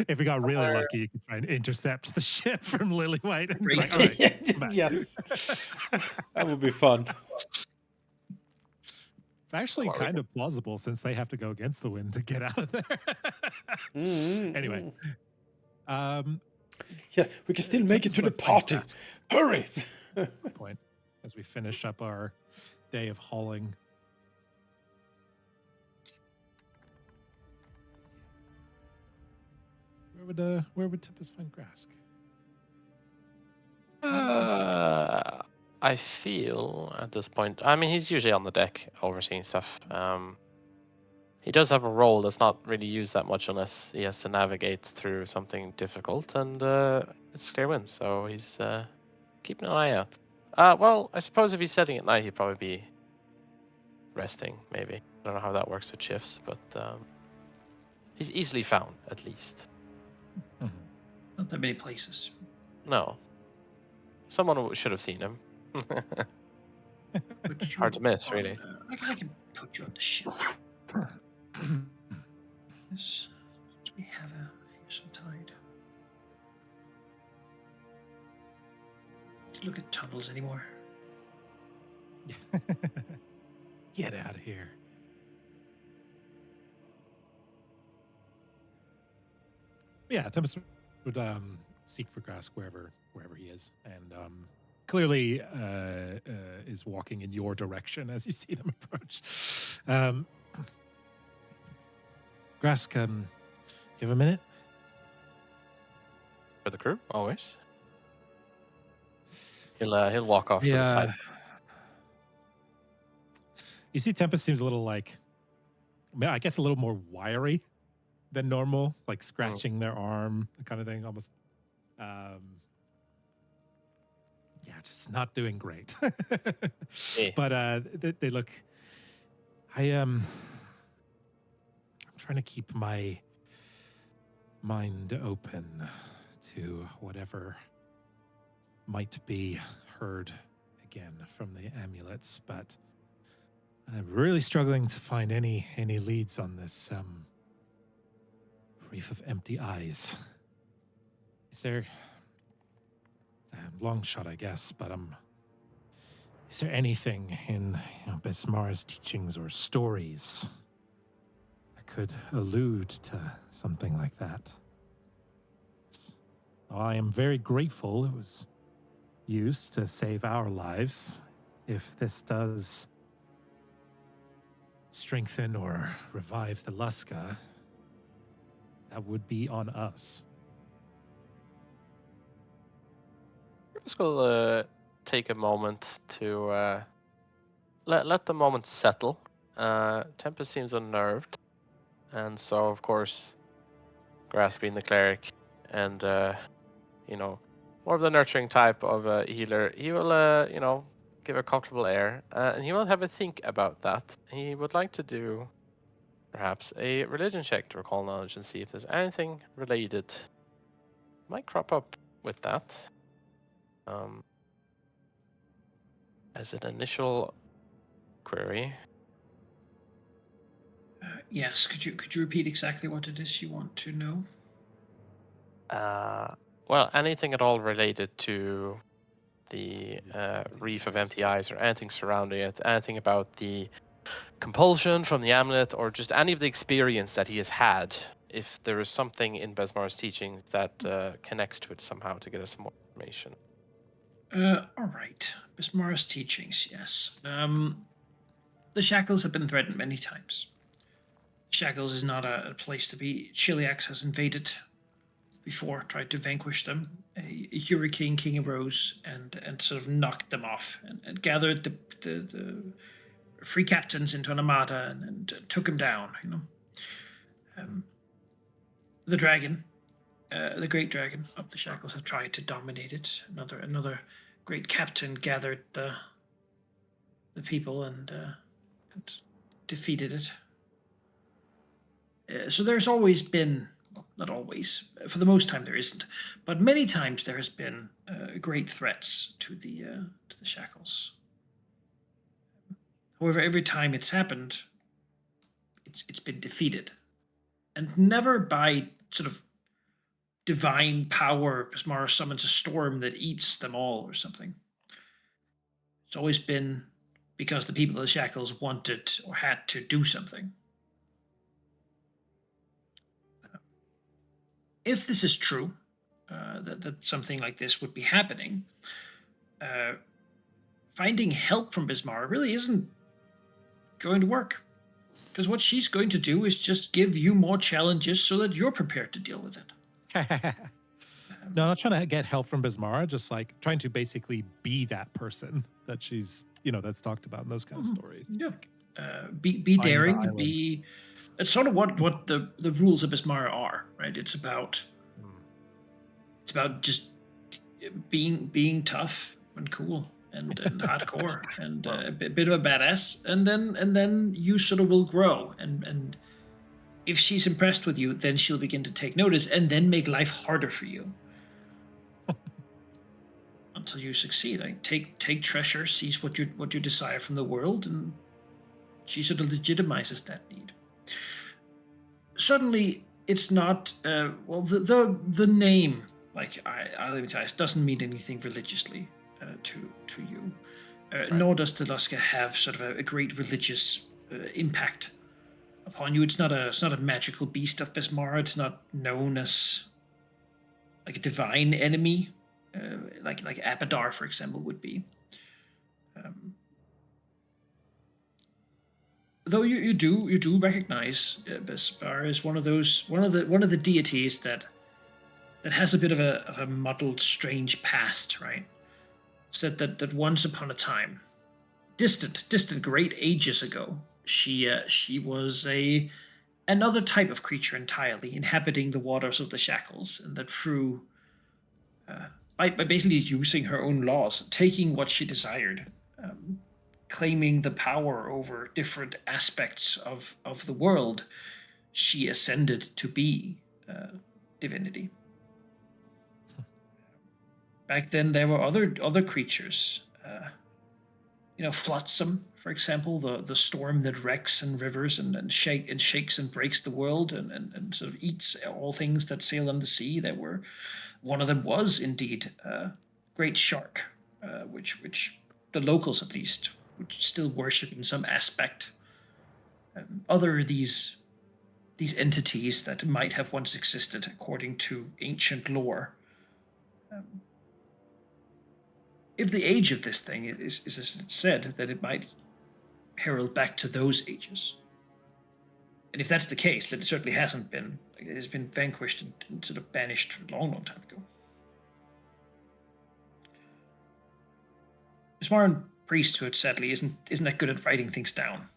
[SPEAKER 5] If we got really lucky, you could try and intercept the ship from Lily White and be
[SPEAKER 3] Great.
[SPEAKER 5] like, all right, come back.
[SPEAKER 1] Yes, that would be fun.
[SPEAKER 5] It's actually kind of plausible since they have to go against the wind to get out of there. Anyway,
[SPEAKER 1] yeah, we can still make it to the party. Hurry!
[SPEAKER 5] Point as we finish up our day of hauling. Where would Tempest find Grask?
[SPEAKER 2] I feel at this point. I mean, he's usually on the deck overseeing stuff. He does have a role that's not really used that much unless he has to navigate through something difficult, and it's clear wind, so he's keeping an eye out. Well, I suppose if he's setting at night, he'd probably be resting, maybe. I don't know how that works with shifts, but he's easily found, at least.
[SPEAKER 3] Not that many places.
[SPEAKER 2] No. Someone should have seen him. Hard to miss, really.
[SPEAKER 3] I can put you on the ship. Yes. We have some tide. To look at tunnels anymore.
[SPEAKER 5] Get out of here. Yeah, Tempest would seek for Grask wherever he is, and clearly is walking in your direction as you see them approach. Grask, you have a minute?
[SPEAKER 2] For the crew, always. He'll walk off to the side.
[SPEAKER 5] You see, Tempest seems a little I guess a little more wiry than normal, like scratching their arm, kind of thing, almost. Just not doing great. But they look. I'm trying to keep my mind open to whatever might be heard again from the amulets, but I'm really struggling to find any leads on this Reef of Empty Eyes. Is there a long shot, I guess, but is there anything in Besmar's teachings or stories that could allude to something like that? I am very grateful it was used to save our lives. If this does strengthen or revive the Luska, that would be on us.
[SPEAKER 2] Just will take a moment to let the moment settle. Tempest seems unnerved, and so of course, Grass being the cleric and more of the nurturing type of a healer, he will give a comfortable air, and he will have a think about that. He would like to do perhaps a religion check to recall knowledge and see if there's anything related might crop up with that. As an initial query.
[SPEAKER 3] Yes, could you repeat exactly what it is you want to know?
[SPEAKER 2] Well, anything at all related to the Reef of Empty Eyes or anything surrounding it, anything about the compulsion from the amulet or just any of the experience that he has had, if there is something in Besmar's teachings that connects to it somehow to get us some more information.
[SPEAKER 3] All right. Besmar's teachings, yes. The Shackles have been threatened many times. Shackles is not a place to be. Chiliax has invaded before, tried to vanquish them. A hurricane king arose and sort of knocked them off and gathered the free captains into an armada and took them down, the dragon, the great dragon of the Shackles, have tried to dominate it. Another great captain gathered the the people and defeated it. So there's always been, well, not always, for the most time there isn't, but many times there has been great threats to the Shackles. However, every time it's happened, it's been defeated, and never by sort of divine power. Pismara summons a storm that eats them all or something. It's always been because the people of the Shackles wanted or had to do something. If this is true, that something like this would be happening, finding help from Bismarck really isn't going to work. Because what she's going to do is just give you more challenges so that you're prepared to deal with it.
[SPEAKER 5] No, I'm not trying to get help from Bismara, just like trying to basically be that person that she's, that's talked about in those kind of stories.
[SPEAKER 3] Yeah. Be daring, be. It's sort of what the rules of Bismara are, right? It's about just being tough and cool and hardcore and a bit of a badass, and then you sort of will grow, and if she's impressed with you, then she'll begin to take notice and then make life harder for you until you succeed. Like take treasure, sees what you desire from the world, and she sort of legitimizes that need. Certainly, it's not the name, like Alevitice, doesn't mean anything religiously to you, right. Nor does Teluska have sort of a great religious impact upon you. It's not a magical beast of Bismara. It's not known as like a divine enemy, like Abadar, for example, would be. Though you do recognize Bismara as one of the deities that has a bit of a muddled, strange past, right? So that once upon a time, distant, great ages ago, she was another type of creature entirely, inhabiting the waters of the Shackles, and that through by basically using her own laws, taking what she desired, claiming the power over different aspects of the world, she ascended to be divinity. Back then, there were other creatures. Flotsam, for example, the storm that wrecks and rivers and shakes and breaks the world and sort of eats all things that sail on the sea. One of them was indeed Great Shark, which the locals at least would still worship in some aspect. Other these entities that might have once existed according to ancient lore. If the age of this thing is as it's said, then it might herald back to those ages. And if that's the case, then it certainly hasn't been. It has been vanquished and sort of banished a long, long time ago. Bismaran priesthood, sadly, isn't that good at writing things down.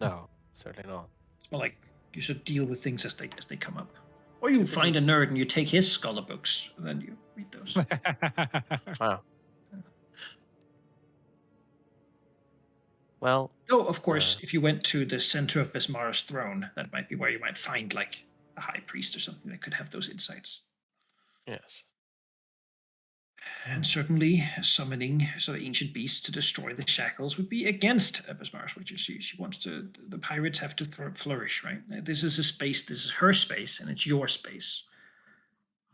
[SPEAKER 2] No, certainly not.
[SPEAKER 3] It's more like you should deal with things as they come up. Or you find a nerd and you take his scholar books, and then you read those.
[SPEAKER 2] Wow. Well,
[SPEAKER 3] of course, if you went to the center of Bismara's throne, that might be where you might find like a high priest or something that could have those insights.
[SPEAKER 2] Yes.
[SPEAKER 3] And certainly summoning sort of ancient beasts to destroy the Shackles would be against Bismara's wishes. She wants the pirates have to flourish, right? This is a space, this is her space, and it's your space.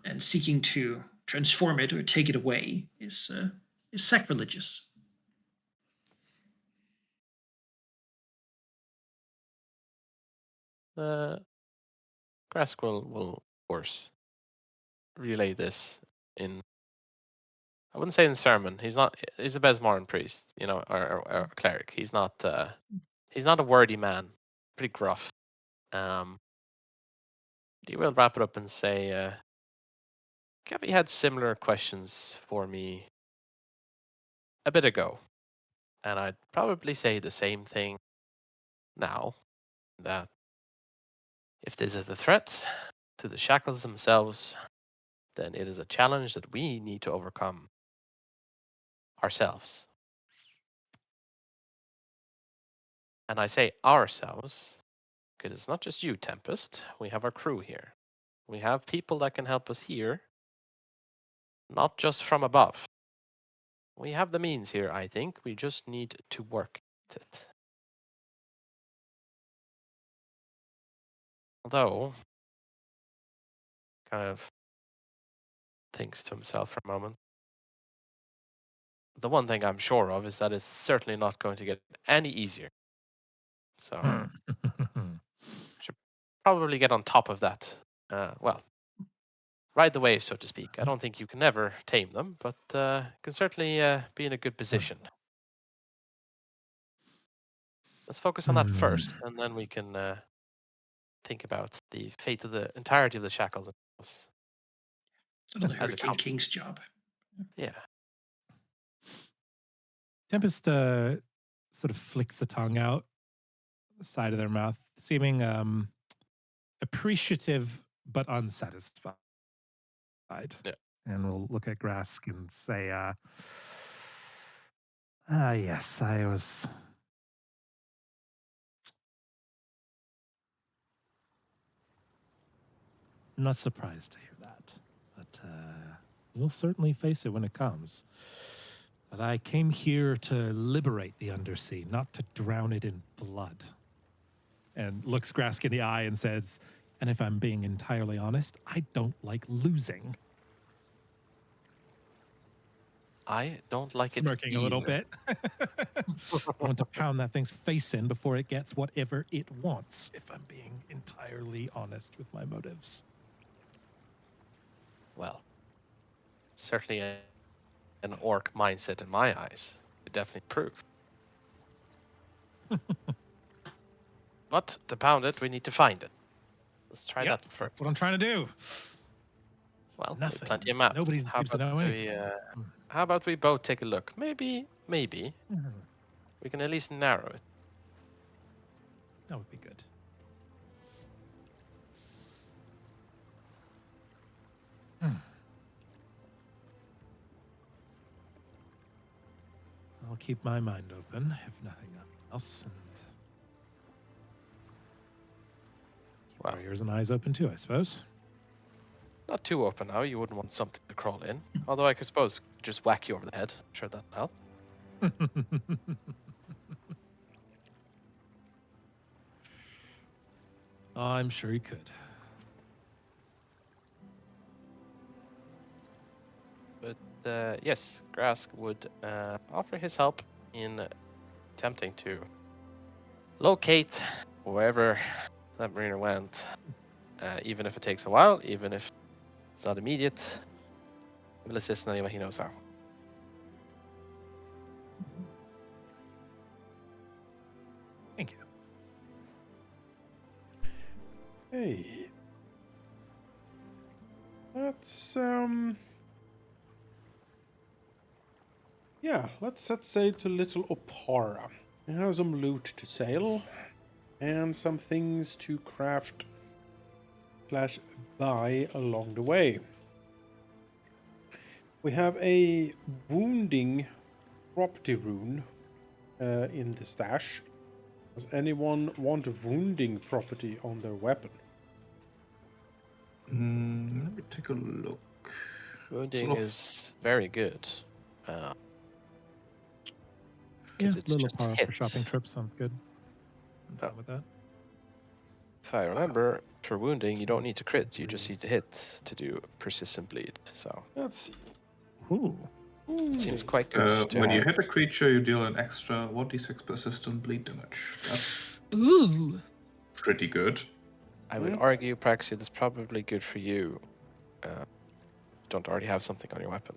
[SPEAKER 3] And seeking to transform it or take it away is sacrilegious.
[SPEAKER 2] Grask will, of course, relay this in. I wouldn't say in sermon. He's a Besmaran priest, or cleric. He's not a wordy man. Pretty gruff. He will wrap it up and say, Gabby had similar questions for me a bit ago, and I'd probably say the same thing now, that if this is a threat to the Shackles themselves, then it is a challenge that we need to overcome ourselves. And I say ourselves because it's not just you, Tempest. We have our crew here. We have people that can help us here, not just from above. We have the means here, I think. We just need to work at it. Although, kind of thinks to himself for a moment. The one thing I'm sure of is that it's certainly not going to get any easier. So, should probably get on top of that. Well, ride the wave, so to speak. I don't think you can ever tame them, but can certainly be in a good position. Let's focus on that first, and then we can think about the fate of the entirety of the Shackles.
[SPEAKER 3] It's another
[SPEAKER 2] As a
[SPEAKER 3] Hurricane
[SPEAKER 2] comes.
[SPEAKER 3] King's job.
[SPEAKER 2] Yeah.
[SPEAKER 5] Tempest sort of flicks the tongue out the side of their mouth, seeming appreciative but unsatisfied.
[SPEAKER 2] Yeah.
[SPEAKER 5] And we'll look at Grask and say, yes, I was not surprised to hear that. But we'll certainly face it when it comes. But I came here to liberate the Undersea, not to drown it in blood. And looks Grask in the eye and says, and if I'm being entirely honest, I don't like losing.
[SPEAKER 2] I don't like
[SPEAKER 5] Smirking
[SPEAKER 2] it
[SPEAKER 5] a little
[SPEAKER 2] either.
[SPEAKER 5] bit. I want to pound that thing's face in before it gets whatever it wants, if I'm being entirely honest with my motives.
[SPEAKER 2] Well, certainly an orc mindset in my eyes. It definitely prove. But to pound it, we need to find it. Let's try that first.
[SPEAKER 5] That's what I'm trying to do.
[SPEAKER 2] Well,
[SPEAKER 5] Nothing.
[SPEAKER 2] plenty of maps.
[SPEAKER 5] Nobody seems to know anything.
[SPEAKER 2] How about we both take a look? Maybe we can at least narrow it.
[SPEAKER 5] That would be good. I'll keep my mind open, if nothing else, and keep our ears and eyes open too, I suppose.
[SPEAKER 2] Not too open now. You wouldn't want something to crawl in. Although I could suppose just whack you over the head. I'm sure that'll help.
[SPEAKER 5] I'm sure he could.
[SPEAKER 2] But yes, Grask would offer his help in attempting to locate wherever that mariner went. Even if it takes a while, even if it's not immediate, he will assist in any way he knows how.
[SPEAKER 5] Thank you.
[SPEAKER 1] Hey. Let's yeah, let's set sail to Little Opara. We have some loot to sail and some things to craft / buy along the way. We have a wounding property rune in the stash. Does anyone want a wounding property on their weapon?
[SPEAKER 6] Let me take a look.
[SPEAKER 2] Wounding
[SPEAKER 6] Sort of-
[SPEAKER 2] is very good.
[SPEAKER 5] Yeah,
[SPEAKER 2] It's
[SPEAKER 5] little
[SPEAKER 2] just
[SPEAKER 5] par
[SPEAKER 2] hit.
[SPEAKER 5] for shopping trips sounds good. I'm fine with that.
[SPEAKER 2] If I remember, for wounding, you don't need to crit. You just need to hit to do persistent bleed. So
[SPEAKER 1] Let's see.
[SPEAKER 5] Ooh.
[SPEAKER 2] it seems quite good. to
[SPEAKER 6] when you
[SPEAKER 2] have.
[SPEAKER 6] hit a creature, you deal an extra 1d6 persistent bleed damage. That's
[SPEAKER 4] Ooh.
[SPEAKER 6] pretty good.
[SPEAKER 2] I would argue, Praxia, that's probably good for you. Don't already have something on your weapon.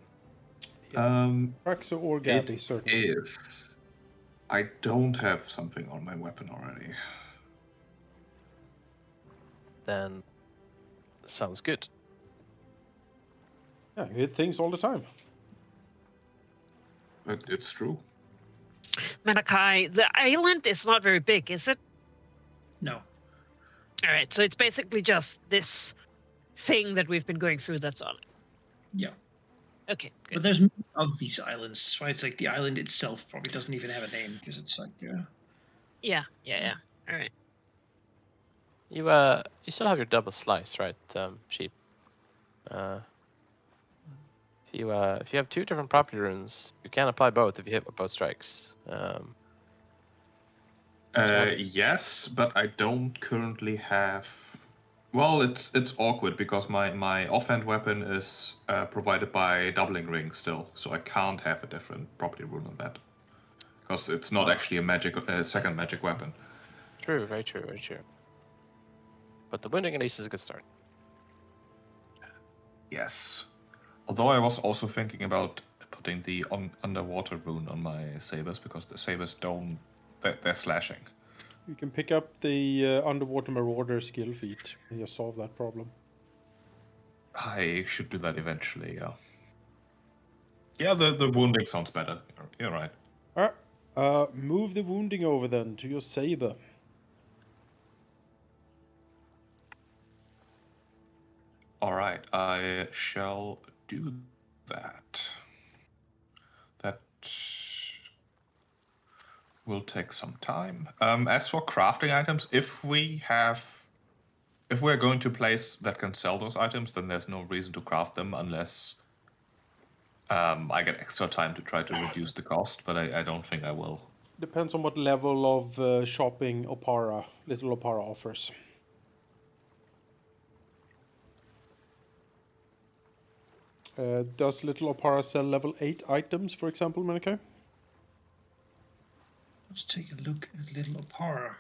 [SPEAKER 1] Praxo or Gabby, certainly.
[SPEAKER 6] Is. I don't have something on my weapon already.
[SPEAKER 2] Then sounds good.
[SPEAKER 1] Yeah, you hit things all the time.
[SPEAKER 6] It's true.
[SPEAKER 4] Manakai, the island is not very big, is it?
[SPEAKER 3] No.
[SPEAKER 4] All right, so it's basically just this thing that we've been going through that's on it.
[SPEAKER 3] Yeah.
[SPEAKER 4] Okay, good.
[SPEAKER 3] But there's many of these islands, right? Like the island itself probably doesn't even have a name because it's like.
[SPEAKER 4] Yeah. All right.
[SPEAKER 2] You still have your double slice, right, sheep? If you have 2 different property runes, you can apply both if you hit with both strikes.
[SPEAKER 6] Yes, but I don't currently have. Well, it's awkward because my offhand weapon is provided by doubling ring still, so I can't have a different property rune on that because it's not actually a second magic weapon.
[SPEAKER 2] True, very true, very true. But the wounding at least is a good start.
[SPEAKER 6] Yes. Although I was also thinking about putting the underwater rune on my sabers because the sabers don't. They're slashing.
[SPEAKER 1] You can pick up the underwater marauder skill feat and just solve that problem.
[SPEAKER 6] I should do that eventually, yeah. Yeah, the wounding sounds better. You're right.
[SPEAKER 1] Alright, move the wounding over then to your saber.
[SPEAKER 6] Alright, I shall do that. That will take some time. As for crafting items, if we're going to a place that can sell those items, then there's no reason to craft them unless I get extra time to try to reduce the cost, but I don't think I will.
[SPEAKER 1] Depends on what level of shopping Little Opara offers. Does Little Opara sell level 8 items, for example, Menike?
[SPEAKER 3] Let's take a look at Little Opara.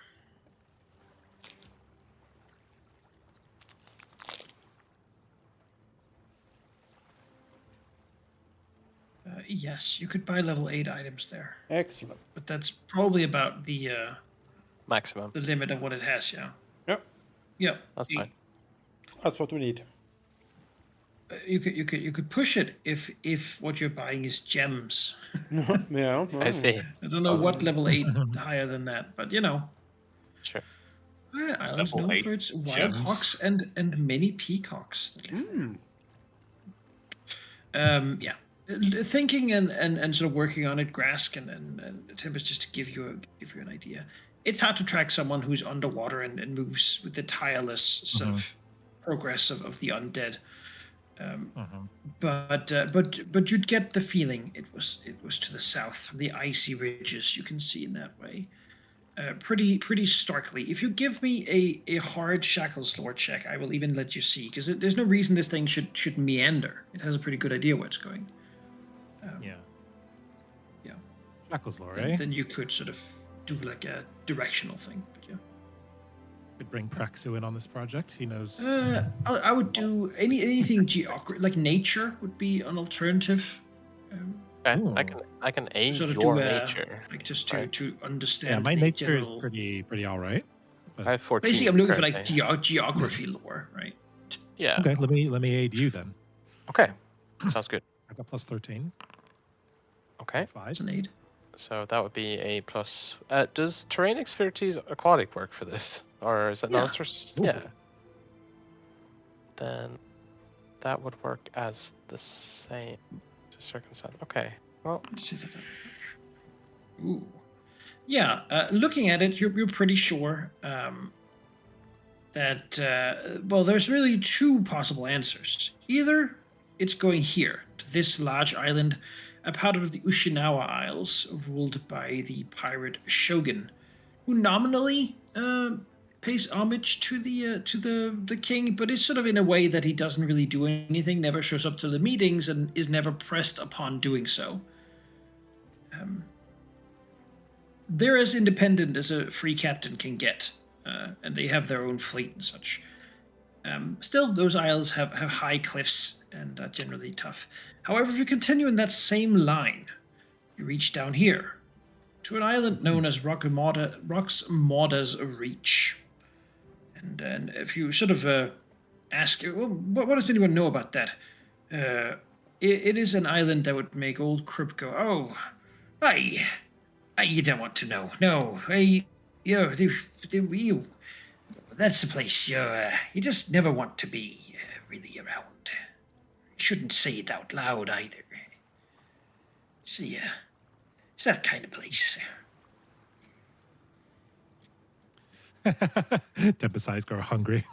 [SPEAKER 3] Yes, you could buy level 8 items there,
[SPEAKER 1] Excellent.
[SPEAKER 3] but that's probably about the
[SPEAKER 2] Maximum.
[SPEAKER 3] limit of what it has. Yeah.
[SPEAKER 1] Yep,
[SPEAKER 3] Yeah.
[SPEAKER 2] That's fine.
[SPEAKER 1] that's what we need.
[SPEAKER 3] You could push it if what you're buying is gems.
[SPEAKER 1] Yeah.
[SPEAKER 2] I see.
[SPEAKER 3] I don't know what level 8 higher than that, but you know.
[SPEAKER 2] Sure.
[SPEAKER 3] Islands
[SPEAKER 6] Level
[SPEAKER 3] known
[SPEAKER 6] 8
[SPEAKER 3] for its wild
[SPEAKER 6] gems.
[SPEAKER 3] hawks and many peacocks that live there. Yeah. Thinking and sort of working on it, Grask and Tempest, just to give you an idea. It's hard to track someone who's underwater and moves with the tireless sort of progress of the undead. But you'd get the feeling it was to the south, the icy ridges you can see in that way. Pretty starkly. If you give me a hard Shackles lore check, I will even let you see, because there's no reason this thing should meander. It has a pretty good idea where it's going.
[SPEAKER 5] Yeah.
[SPEAKER 3] Yeah.
[SPEAKER 5] Shackles lore, eh?
[SPEAKER 3] Then you could sort of do like a directional thing. But yeah.
[SPEAKER 5] Could bring Praxu in on this project. He knows.
[SPEAKER 3] I would do anything like nature would be an alternative.
[SPEAKER 2] Okay.
[SPEAKER 5] Ooh.
[SPEAKER 2] I can aid
[SPEAKER 3] Sort of
[SPEAKER 2] your
[SPEAKER 3] do
[SPEAKER 2] nature.
[SPEAKER 3] like just
[SPEAKER 2] right?
[SPEAKER 3] to understand.
[SPEAKER 5] Yeah, my
[SPEAKER 3] the
[SPEAKER 5] nature
[SPEAKER 3] general...
[SPEAKER 5] is pretty all right.
[SPEAKER 2] I have 14.
[SPEAKER 3] Basically, I'm looking for like
[SPEAKER 2] currently.
[SPEAKER 3] geography lore, right?
[SPEAKER 2] Yeah.
[SPEAKER 5] Okay, let me aid you then.
[SPEAKER 2] Okay. Sounds good.
[SPEAKER 5] I got plus 13.
[SPEAKER 2] Okay.
[SPEAKER 5] 5.
[SPEAKER 3] It's an aid.
[SPEAKER 2] So that would be a plus. Does terrain expertise aquatic work for this, or is it
[SPEAKER 3] Yeah.
[SPEAKER 2] not? Yeah. Then that would work as the same to circumstance. Okay. Well,
[SPEAKER 3] Let's see that. Ooh. Yeah. Looking at it, you're pretty sure that well, there's really 2 possible answers. Either it's going here to this large island, a part of the Ushinawa Isles, ruled by the pirate Shogun, who nominally pays homage to the king, but is sort of in a way that he doesn't really do anything, never shows up to the meetings, and is never pressed upon doing so. They're as independent as a free captain can get, and they have their own fleet and such. Still, those isles have high cliffs and are generally tough. However, if you continue in that same line, you reach down here to an island known as Roxmauda's Reach. And if you sort of ask, well, what does anyone know about that? It is an island that would make old Krupp go, oh, you don't want to know. No, you, that's the place you just never want to be really around. You shouldn't say it out loud either. See, it's that kind of place.
[SPEAKER 5] Tempest eyes grow hungry.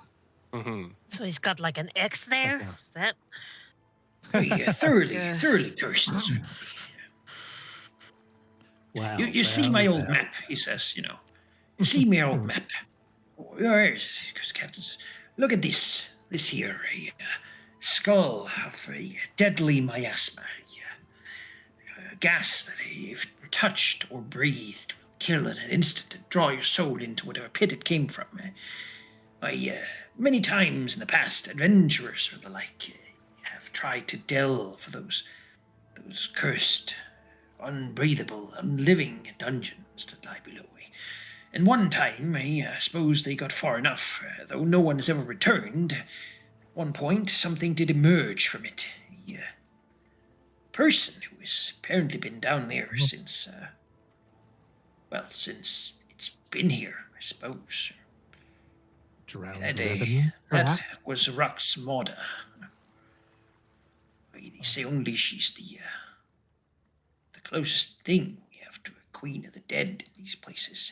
[SPEAKER 4] So he's got like an X there.
[SPEAKER 5] yeah.
[SPEAKER 4] Is that?
[SPEAKER 3] Thoroughly cursed. Certainly.
[SPEAKER 5] Wow.
[SPEAKER 3] You see my old map, he says, you know. You see my old map. Where is it? Because Captain says, look at this. This here, a skull of a deadly miasma. A gas that if touched or breathed will kill in an instant and draw your soul into whatever pit it came from. Many times in the past, adventurers or the like have tried to delve for those cursed, unbreathable, unliving dungeons that lie below. And one time, I suppose they got far enough, though no one has ever returned. At one point, something did emerge from it. A person who has apparently been down there since it's been here, I suppose.
[SPEAKER 5] Drowned, driven, perhaps?
[SPEAKER 3] That was Rux Moda. They say only she's the closest thing we have to a queen of the dead in these places.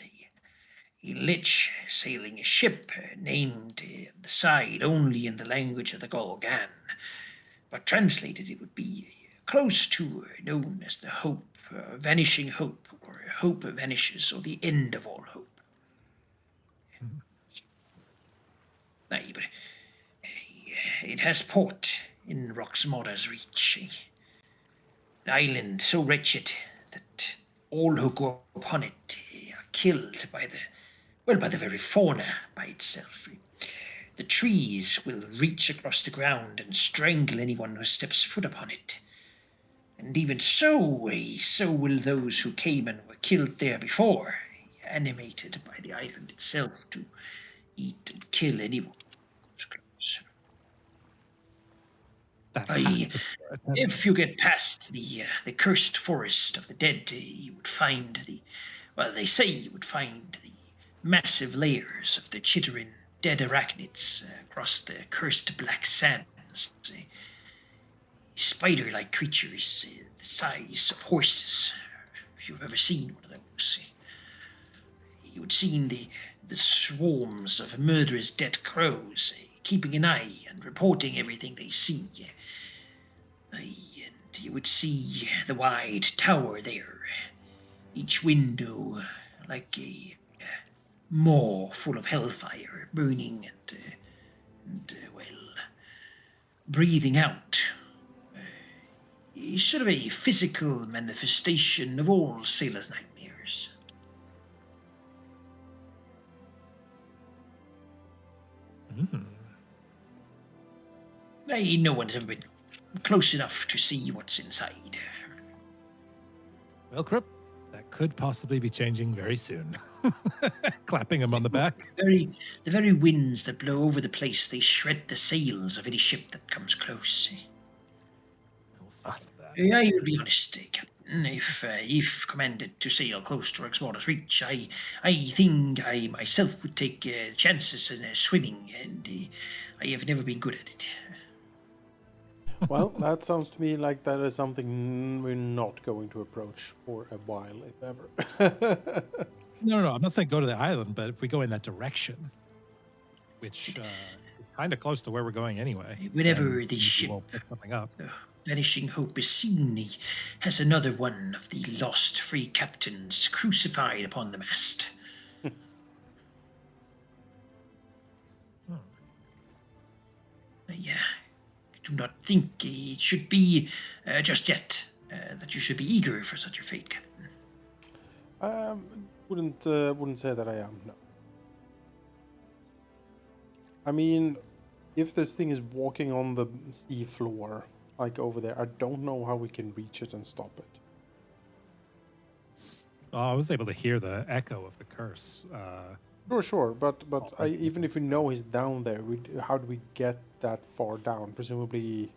[SPEAKER 3] A lich sailing a ship named the side only in the language of the Golgan, but translated it would be close to known as the hope, vanishing hope, or hope vanishes, or the end of all hope. Aye, but it has port in Roxmoda's reach. An island so wretched that all who go upon it are killed by the very fauna by itself. The trees will reach across the ground and strangle anyone who steps foot upon it. And even so will those who came and were killed there before, animated by the island itself to eat and kill anyone who comes close. If you get past the cursed forest of the dead, you would find they say you would find the massive layers of the chittering dead arachnids across the cursed black sands. Spider-like creatures the size of horses. If you've ever seen one of those, you would see the swarms of murderous dead crows keeping an eye and reporting everything they see. And you would see the wide tower there, each window like a maw full of hellfire, burning and breathing out. Sort of a physical manifestation of all sailors' nightmares. No one's ever been close enough to see what's inside.
[SPEAKER 5] Well, Krupp, that could possibly be changing very soon. Clapping him on the back.
[SPEAKER 3] The very winds that blow over the place, they shred the sails of any ship that comes close. I will be honest, Captain. If commanded to sail close to Rexmoda's reach, I think I myself would take chances in swimming, and I have never been good at it.
[SPEAKER 1] Well, that sounds to me like that is something we're not going to approach for a while, if ever.
[SPEAKER 5] No. I'm not saying go to the island, but if we go in that direction, which is kind of close to where we're going anyway.
[SPEAKER 3] Whenever the ship
[SPEAKER 5] pick something up.
[SPEAKER 3] Vanishing Hope is seen, he has another one of the lost free captains crucified upon the mast. I do not think it should be just yet that you should be eager for such a fate, Captain.
[SPEAKER 1] Wouldn't say that I am, no. I mean, if this thing is walking on the sea floor, like over there, I don't know how we can reach it and stop it.
[SPEAKER 5] I was able to hear the echo of the curse.
[SPEAKER 1] Sure, but even if we know he's down there, how do we get that far down? Presumably,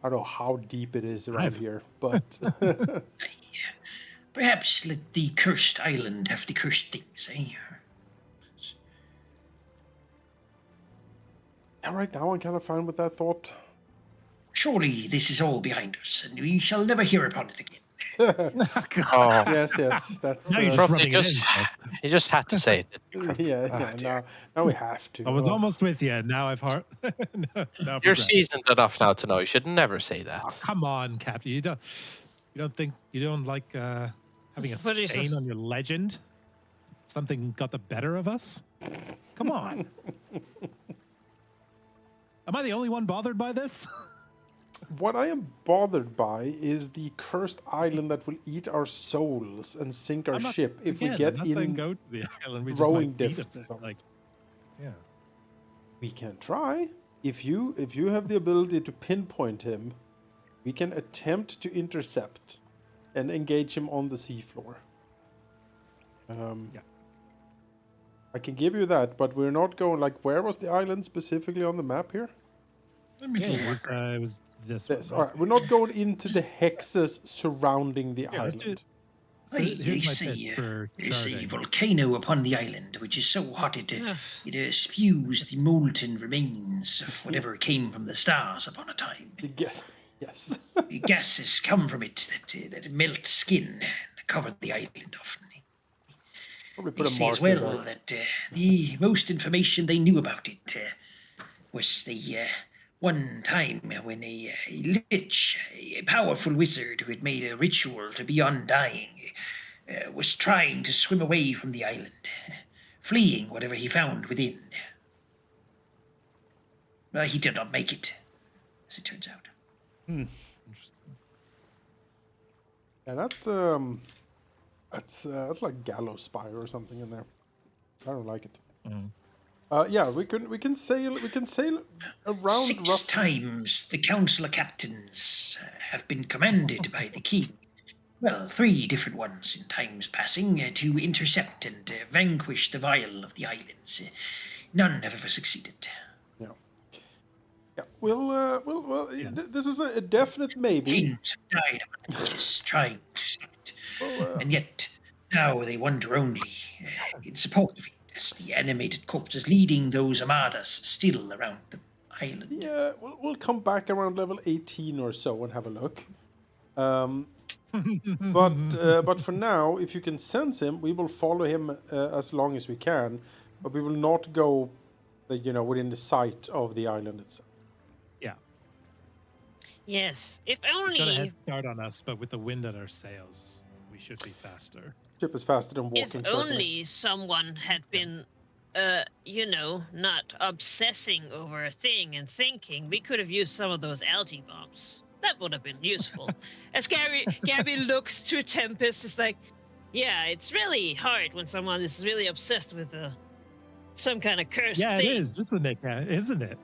[SPEAKER 1] I don't know how deep it is around here, but
[SPEAKER 3] perhaps let the cursed island have the cursed things, eh?
[SPEAKER 1] Yeah, right now I'm kind of fine with that thought.
[SPEAKER 3] Surely this is all behind us, and we shall never hear upon it again.
[SPEAKER 2] Oh,
[SPEAKER 1] Yes, that's
[SPEAKER 5] Now you're just
[SPEAKER 2] Probably
[SPEAKER 5] rubbing
[SPEAKER 2] just-
[SPEAKER 5] it in.
[SPEAKER 2] you just had to say it.
[SPEAKER 1] yeah. Now we have to.
[SPEAKER 5] I was
[SPEAKER 1] Oh.
[SPEAKER 5] almost with you. Now I've heard. now I've
[SPEAKER 2] You're
[SPEAKER 5] regret.
[SPEAKER 2] seasoned enough now to know you should never say that.
[SPEAKER 5] Oh, come on, Captain. You don't like having a
[SPEAKER 4] What is
[SPEAKER 5] stain
[SPEAKER 4] it?
[SPEAKER 5] on your legend? Something got the better of us? Come on. Am I the only one bothered by this?
[SPEAKER 1] What I am bothered by is the cursed island that will eat our souls and sink our
[SPEAKER 5] I'm not-
[SPEAKER 1] ship if we
[SPEAKER 5] Again,
[SPEAKER 1] get
[SPEAKER 5] I'm not saying
[SPEAKER 1] in.
[SPEAKER 5] go to the island. We just
[SPEAKER 1] rowing
[SPEAKER 5] might beat
[SPEAKER 1] distance
[SPEAKER 5] it.
[SPEAKER 1] or something.
[SPEAKER 5] Like, yeah.
[SPEAKER 1] We can try. If you have the ability to pinpoint him, we can attempt to intercept and engage him on the seafloor.
[SPEAKER 5] Yeah.
[SPEAKER 1] I can give you that, but we're not going like where was the island specifically on the map here?
[SPEAKER 5] Yeah, it was this
[SPEAKER 1] This.
[SPEAKER 5] one.
[SPEAKER 1] All right, we're not going into the hexes surrounding the
[SPEAKER 5] Yeah, let's do
[SPEAKER 1] island.
[SPEAKER 5] it. So
[SPEAKER 7] I
[SPEAKER 5] here's my
[SPEAKER 7] see,
[SPEAKER 5] pitch for
[SPEAKER 7] there's a
[SPEAKER 5] charting.
[SPEAKER 7] volcano upon the island, which is so hot it
[SPEAKER 4] Ugh.
[SPEAKER 7] spews the molten remains of whatever came from the stars upon a time.
[SPEAKER 1] The gas. Yes.
[SPEAKER 7] The gases come from it that melt skin and cover the island often.
[SPEAKER 1] Probably
[SPEAKER 7] They
[SPEAKER 1] put a
[SPEAKER 7] say as
[SPEAKER 1] marker
[SPEAKER 7] well
[SPEAKER 1] there.
[SPEAKER 7] that the most information they knew about it was the one time when a lich, a powerful wizard who had made a ritual to be undying, was trying to swim away from the island, fleeing whatever he found within. He did not make it, as it turns out.
[SPEAKER 1] Yeah, that's like gallows spire or something in there. I don't like it. Yeah, we can sail around
[SPEAKER 7] 6
[SPEAKER 1] rough.
[SPEAKER 7] times the council of captains have been commanded by the king. Well, 3 different ones in times passing to intercept and vanquish the vial of the islands. None have ever succeeded.
[SPEAKER 1] Yeah. This is a definite maybe.
[SPEAKER 7] Kings have died of just trying to stop it. And yet, now they wander only in support of it, as the animated corpses leading those armadas still around the island.
[SPEAKER 1] Yeah, we'll come back around level 18 or so and have a look. But for now, if you can sense him, we will follow him as long as we can, but we will not go, within the sight of the island itself.
[SPEAKER 5] Yeah.
[SPEAKER 4] Yes, if
[SPEAKER 5] He's got a
[SPEAKER 4] only
[SPEAKER 5] head start on us, but with the wind at our sails, we should be faster.
[SPEAKER 1] Ship is faster than
[SPEAKER 4] if
[SPEAKER 1] walking. Certainly.
[SPEAKER 4] only someone had been not obsessing over a thing and thinking, we could have used some of those algae bombs. That would have been useful. As Gabby looks to Tempest, it's like, yeah, it's really hard when someone is really obsessed with some kind of cursed
[SPEAKER 5] Yeah,
[SPEAKER 4] thing.
[SPEAKER 5] it is, isn't it? Isn't it?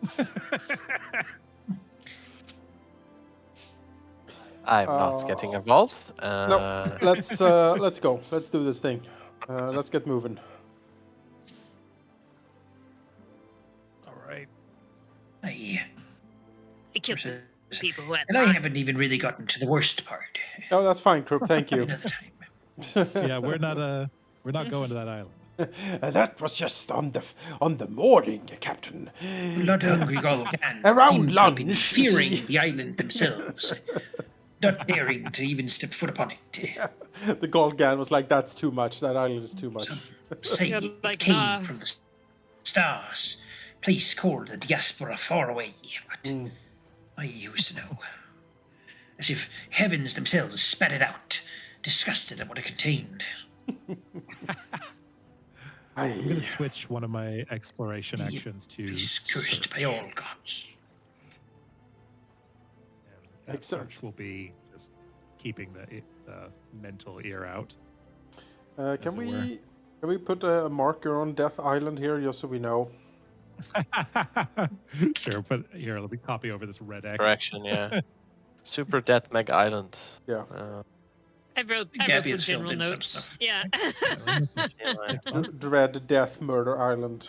[SPEAKER 2] I'm not getting involved.
[SPEAKER 1] No, let's go. Let's do this thing. Let's get moving.
[SPEAKER 5] All right.
[SPEAKER 7] I
[SPEAKER 4] killed the people who had
[SPEAKER 7] And I haven't even really gotten to the worst part.
[SPEAKER 1] Oh, that's fine, Krupp. Thank you.
[SPEAKER 7] Another time.
[SPEAKER 5] Yeah, we're not going to that island.
[SPEAKER 1] That was just on the morning, Captain.
[SPEAKER 7] Blood-hungry Golgan
[SPEAKER 1] Around
[SPEAKER 7] seem to have been
[SPEAKER 1] lunch, you
[SPEAKER 7] fearing
[SPEAKER 1] see.
[SPEAKER 7] the island themselves, not daring to even step foot upon it.
[SPEAKER 1] The Golgan was like, "That's too much. That island is too much."
[SPEAKER 7] Say
[SPEAKER 4] Yeah,
[SPEAKER 7] it
[SPEAKER 4] like,
[SPEAKER 7] came
[SPEAKER 4] nah.
[SPEAKER 7] from the stars, place called the diaspora far away, but I used to know. As if heavens themselves spat it out, disgusted at what it contained.
[SPEAKER 5] I'm going to switch one of my exploration actions to
[SPEAKER 7] He's cursed by all gods.
[SPEAKER 5] That
[SPEAKER 1] Makes
[SPEAKER 5] search
[SPEAKER 1] sense.
[SPEAKER 5] will be just keeping the mental ear out.
[SPEAKER 1] Can
[SPEAKER 5] it
[SPEAKER 1] we put a marker on Death Island here, just so we know?
[SPEAKER 5] Sure, but here, let me copy over this red X.
[SPEAKER 2] Correction, yeah. Super Death Meg Island.
[SPEAKER 1] Yeah.
[SPEAKER 4] I wrote
[SPEAKER 7] Gabby
[SPEAKER 4] some
[SPEAKER 7] has filled
[SPEAKER 4] general
[SPEAKER 7] in some
[SPEAKER 4] notes.
[SPEAKER 7] stuff.
[SPEAKER 4] Yeah.
[SPEAKER 1] Dread Death Murder Island.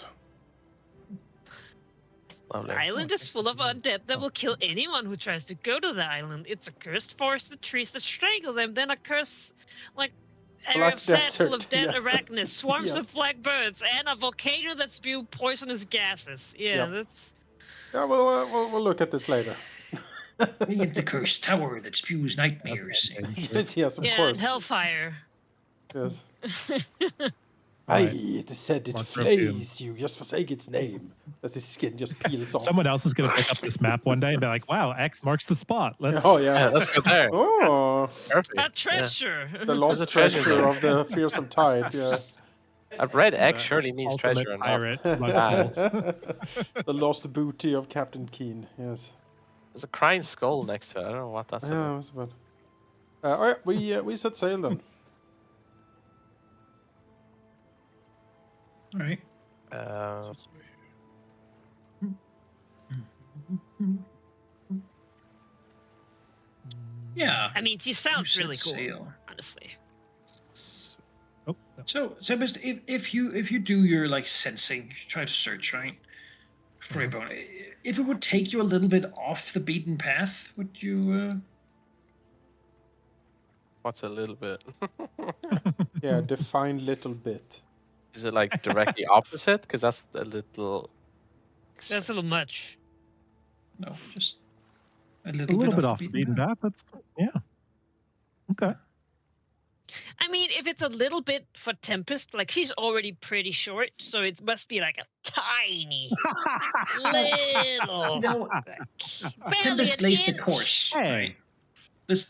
[SPEAKER 2] Lovely.
[SPEAKER 4] The island is full of undead that will kill anyone who tries to go to the island. It's a cursed forest of trees that strangle them, then a curse, area
[SPEAKER 1] Black
[SPEAKER 4] of sand full of
[SPEAKER 1] desert,
[SPEAKER 4] dead
[SPEAKER 1] yes.
[SPEAKER 4] arachnids, swarms of
[SPEAKER 1] Yes.
[SPEAKER 4] black birds, and a volcano that spew poisonous gases. Yeah,
[SPEAKER 1] Yep.
[SPEAKER 4] that's...
[SPEAKER 1] Yeah, we'll look at this later.
[SPEAKER 7] In the cursed tower that spews nightmares.
[SPEAKER 1] Yes, of
[SPEAKER 4] Yeah,
[SPEAKER 1] course.
[SPEAKER 4] and hellfire.
[SPEAKER 1] Yes.
[SPEAKER 5] Right.
[SPEAKER 1] It said it
[SPEAKER 5] Mark Perfume.
[SPEAKER 1] flays you. Just forsake its name. As his skin just peels off.
[SPEAKER 5] Someone else is going to pick up this map one day and be like, "Wow, X marks the spot." Let's.
[SPEAKER 1] Oh yeah.
[SPEAKER 2] Let's go there.
[SPEAKER 1] Oh,
[SPEAKER 2] Perfect.
[SPEAKER 4] A
[SPEAKER 2] Yeah.
[SPEAKER 4] treasure.
[SPEAKER 1] the lost
[SPEAKER 2] a treasure
[SPEAKER 1] treasure
[SPEAKER 2] there.
[SPEAKER 1] of the fearsome tide. Yeah.
[SPEAKER 2] A red X
[SPEAKER 5] the
[SPEAKER 2] surely means
[SPEAKER 5] ultimate
[SPEAKER 2] treasure and
[SPEAKER 5] pirate
[SPEAKER 2] not
[SPEAKER 5] mug
[SPEAKER 2] bad.
[SPEAKER 5] pull.
[SPEAKER 1] The lost booty of Captain Keen. Yes.
[SPEAKER 2] There's a crying skull next to it. I don't know what that's
[SPEAKER 1] Yeah,
[SPEAKER 2] about.
[SPEAKER 1] it was about. All right, we set sail then.
[SPEAKER 3] All right. Yeah.
[SPEAKER 4] I mean, she sounds
[SPEAKER 3] You
[SPEAKER 4] really
[SPEAKER 3] set
[SPEAKER 4] cool,
[SPEAKER 3] sail.
[SPEAKER 4] honestly.
[SPEAKER 5] Oh, no.
[SPEAKER 3] So Tempest, if you do your like sensing, try to search, right? For a bone. If it would take you a little bit off the beaten path, would you?
[SPEAKER 2] What's a little bit?
[SPEAKER 1] Yeah, define little bit.
[SPEAKER 2] Is it like directly opposite? Because that's a little.
[SPEAKER 4] That's a little much.
[SPEAKER 3] No, just a
[SPEAKER 5] A
[SPEAKER 3] little,
[SPEAKER 5] little bit
[SPEAKER 3] off
[SPEAKER 5] off the beaten path. That's yeah. Okay.
[SPEAKER 4] I mean, if it's a little bit for Tempest, like she's already pretty short, so it must be like a tiny little.
[SPEAKER 3] No,
[SPEAKER 4] Barely
[SPEAKER 3] Tempest
[SPEAKER 4] an
[SPEAKER 3] lays the
[SPEAKER 4] inch.
[SPEAKER 3] course.
[SPEAKER 5] Hey.
[SPEAKER 3] Right.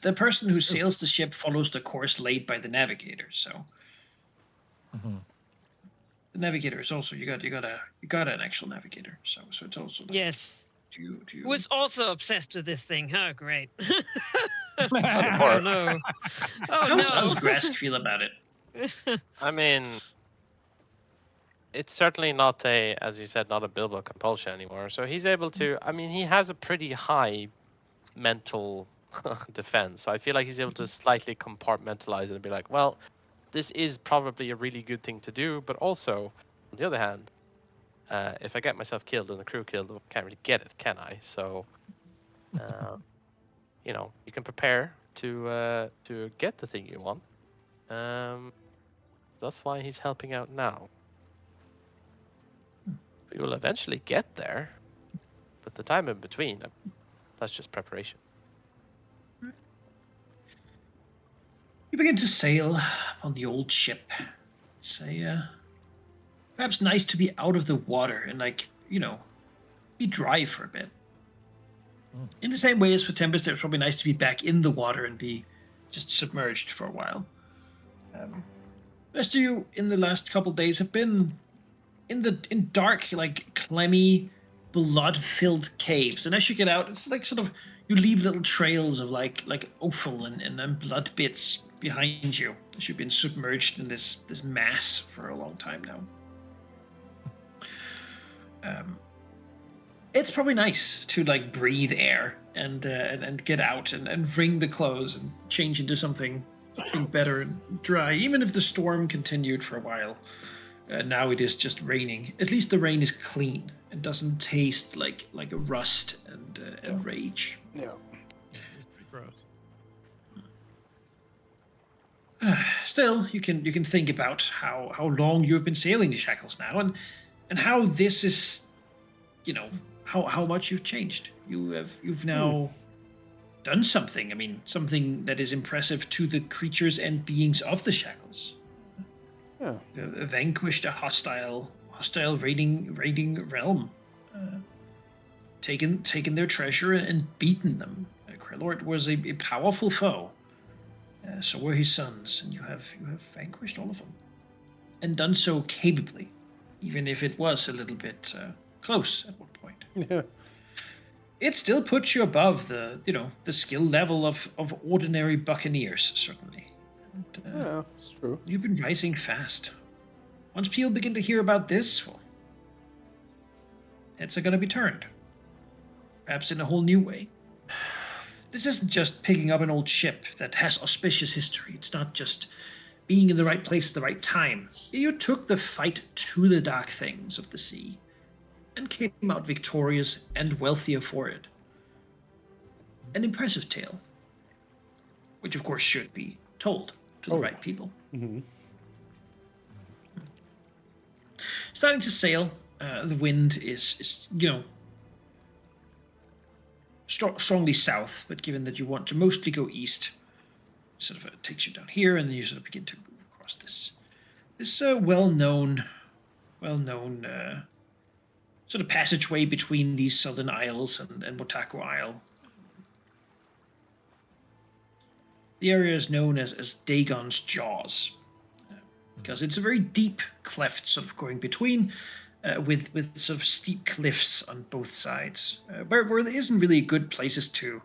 [SPEAKER 3] The person who sails the ship follows the course laid by the navigator. So
[SPEAKER 5] Mhm.
[SPEAKER 3] the navigator is also you got an actual navigator. So it's also like,
[SPEAKER 4] Yes.
[SPEAKER 3] Do you?
[SPEAKER 4] Was also obsessed with this thing. Huh? Great. Oh
[SPEAKER 2] Support.
[SPEAKER 4] no. Oh
[SPEAKER 3] How
[SPEAKER 4] no.
[SPEAKER 3] does Grask feel about it?
[SPEAKER 2] I mean, it's certainly not a, as you said, not a Bilbo compulsion anymore. So he's able to. I mean, he has a pretty high mental defense. So I feel like he's able to slightly compartmentalize it and be like, well, this is probably a really good thing to do, but also, on the other hand, if I get myself killed and the crew killed, I can't really get it, can I? So, you know, you can prepare to get the thing you want. That's why he's helping out now. We will eventually get there, but the time in between, that's just preparation.
[SPEAKER 3] You begin to sail on the old ship. It's perhaps nice to be out of the water and be dry for a bit. In the same way as for Tempest, it's probably nice to be back in the water and be just submerged for a while. The rest of you in the last couple of days have been in dark, like clammy, blood-filled caves, and as you get out, it's like sort of you leave little trails of like offal and blood bits behind you as you've been submerged in this mass for a long time now. It's probably nice to like breathe air and get out and wring the clothes and change into something better and dry, even if the storm continued for a while. Now it is just raining. At least the rain is clean and doesn't taste like a rust and rage.
[SPEAKER 1] Yeah.
[SPEAKER 5] It's pretty gross.
[SPEAKER 3] Still, you can think about how long you have been sailing the Shackles now, and how this is, how much you've changed. You've now done something. I mean, something that is impressive to the creatures and beings of the Shackles.
[SPEAKER 1] Yeah.
[SPEAKER 3] Vanquished a hostile raiding realm. Taken their treasure and beaten them. Krellort was a powerful foe. So were his sons, and you have vanquished all of them, and done so capably, even if it was a little bit close at one point.
[SPEAKER 1] Yeah.
[SPEAKER 3] It still puts you above the skill level of ordinary buccaneers, certainly. And,
[SPEAKER 1] Yeah, it's true.
[SPEAKER 3] you've been rising fast. Once people begin to hear about this, well, heads are going to be turned. Perhaps in a whole new way. This isn't just picking up an old ship that has auspicious history. It's not just being in the right place at the right time. You took the fight to the dark things of the sea and came out victorious and wealthier for it. An impressive tale, which of course should be told to the right people.
[SPEAKER 1] Mm-hmm.
[SPEAKER 3] Starting to sail, the wind is strongly south, but given that you want to mostly go east, sort of takes you down here, and then you sort of begin to move across this well-known sort of passageway between these southern isles and Motako Isle. The area is known as Dagon's Jaws, because it's a very deep cleft sort of going between, with sort of steep cliffs on both sides, where there isn't really good places to.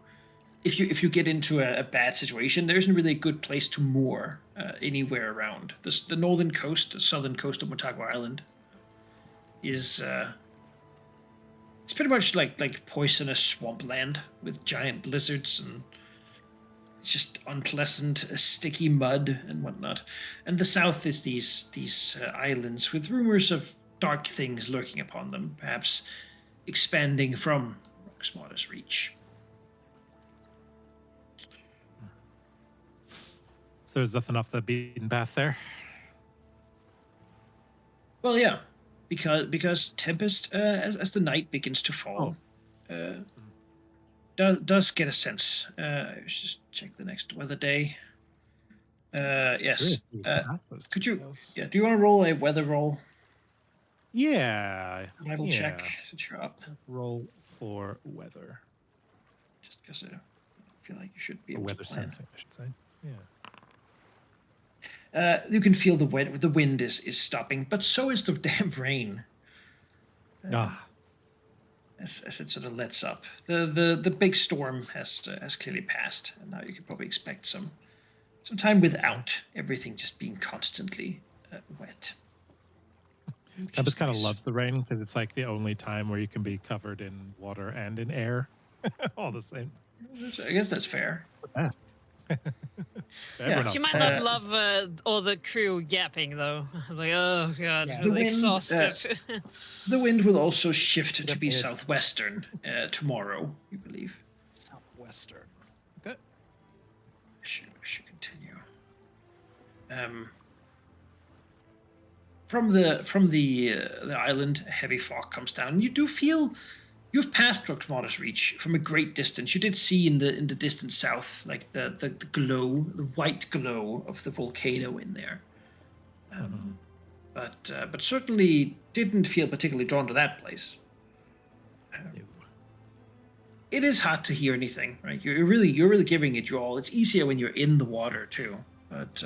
[SPEAKER 3] If you get into a bad situation, there isn't really a good place to moor anywhere around. The northern coast, the southern coast of Motagua Island, is it's pretty much like poisonous swampland with giant lizards, and it's just unpleasant, sticky mud and whatnot. And the south is these islands with rumors of dark things lurking upon them, perhaps expanding from Roxmarta's reach.
[SPEAKER 5] So there's nothing off the beaten path there?
[SPEAKER 3] Well, yeah, because Tempest, as the night begins to fall, does get a sense. Let's just check the next weather day. Yes. Could you?
[SPEAKER 5] Details.
[SPEAKER 3] Yeah. Do you want to roll a weather roll?
[SPEAKER 5] Yeah.
[SPEAKER 3] Level check since you're up.
[SPEAKER 5] Let's roll for weather.
[SPEAKER 3] Just because I feel like you should be
[SPEAKER 5] Or
[SPEAKER 3] able
[SPEAKER 5] weather
[SPEAKER 3] to plan.
[SPEAKER 5] sensing, I should say. Yeah.
[SPEAKER 3] You can feel the wind. The wind is stopping, but so is the damn rain. As it sort of lets up, the big storm has clearly passed, and now you can probably expect some time without everything just being constantly wet.
[SPEAKER 5] Tempest kind of loves the rain because it's like the only time where you can be covered in water and in air all the same.
[SPEAKER 3] I guess that's fair.
[SPEAKER 5] The best.
[SPEAKER 4] She might not love all the crew yapping though. Like, oh god,
[SPEAKER 3] Yeah.
[SPEAKER 4] I'm exhausted.
[SPEAKER 3] The wind will also shift to be southwestern tomorrow, you believe.
[SPEAKER 5] Southwestern. Okay.
[SPEAKER 3] Should continue. From the island, a heavy fog comes down. You do feel you've passed Roxmarta's Reach from a great distance. You did see in the distant south, like the glow, the white glow of the volcano in there. But certainly didn't feel particularly drawn to that place. It is hard to hear anything, right? You're really giving it your all. It's easier when you're in the water too. But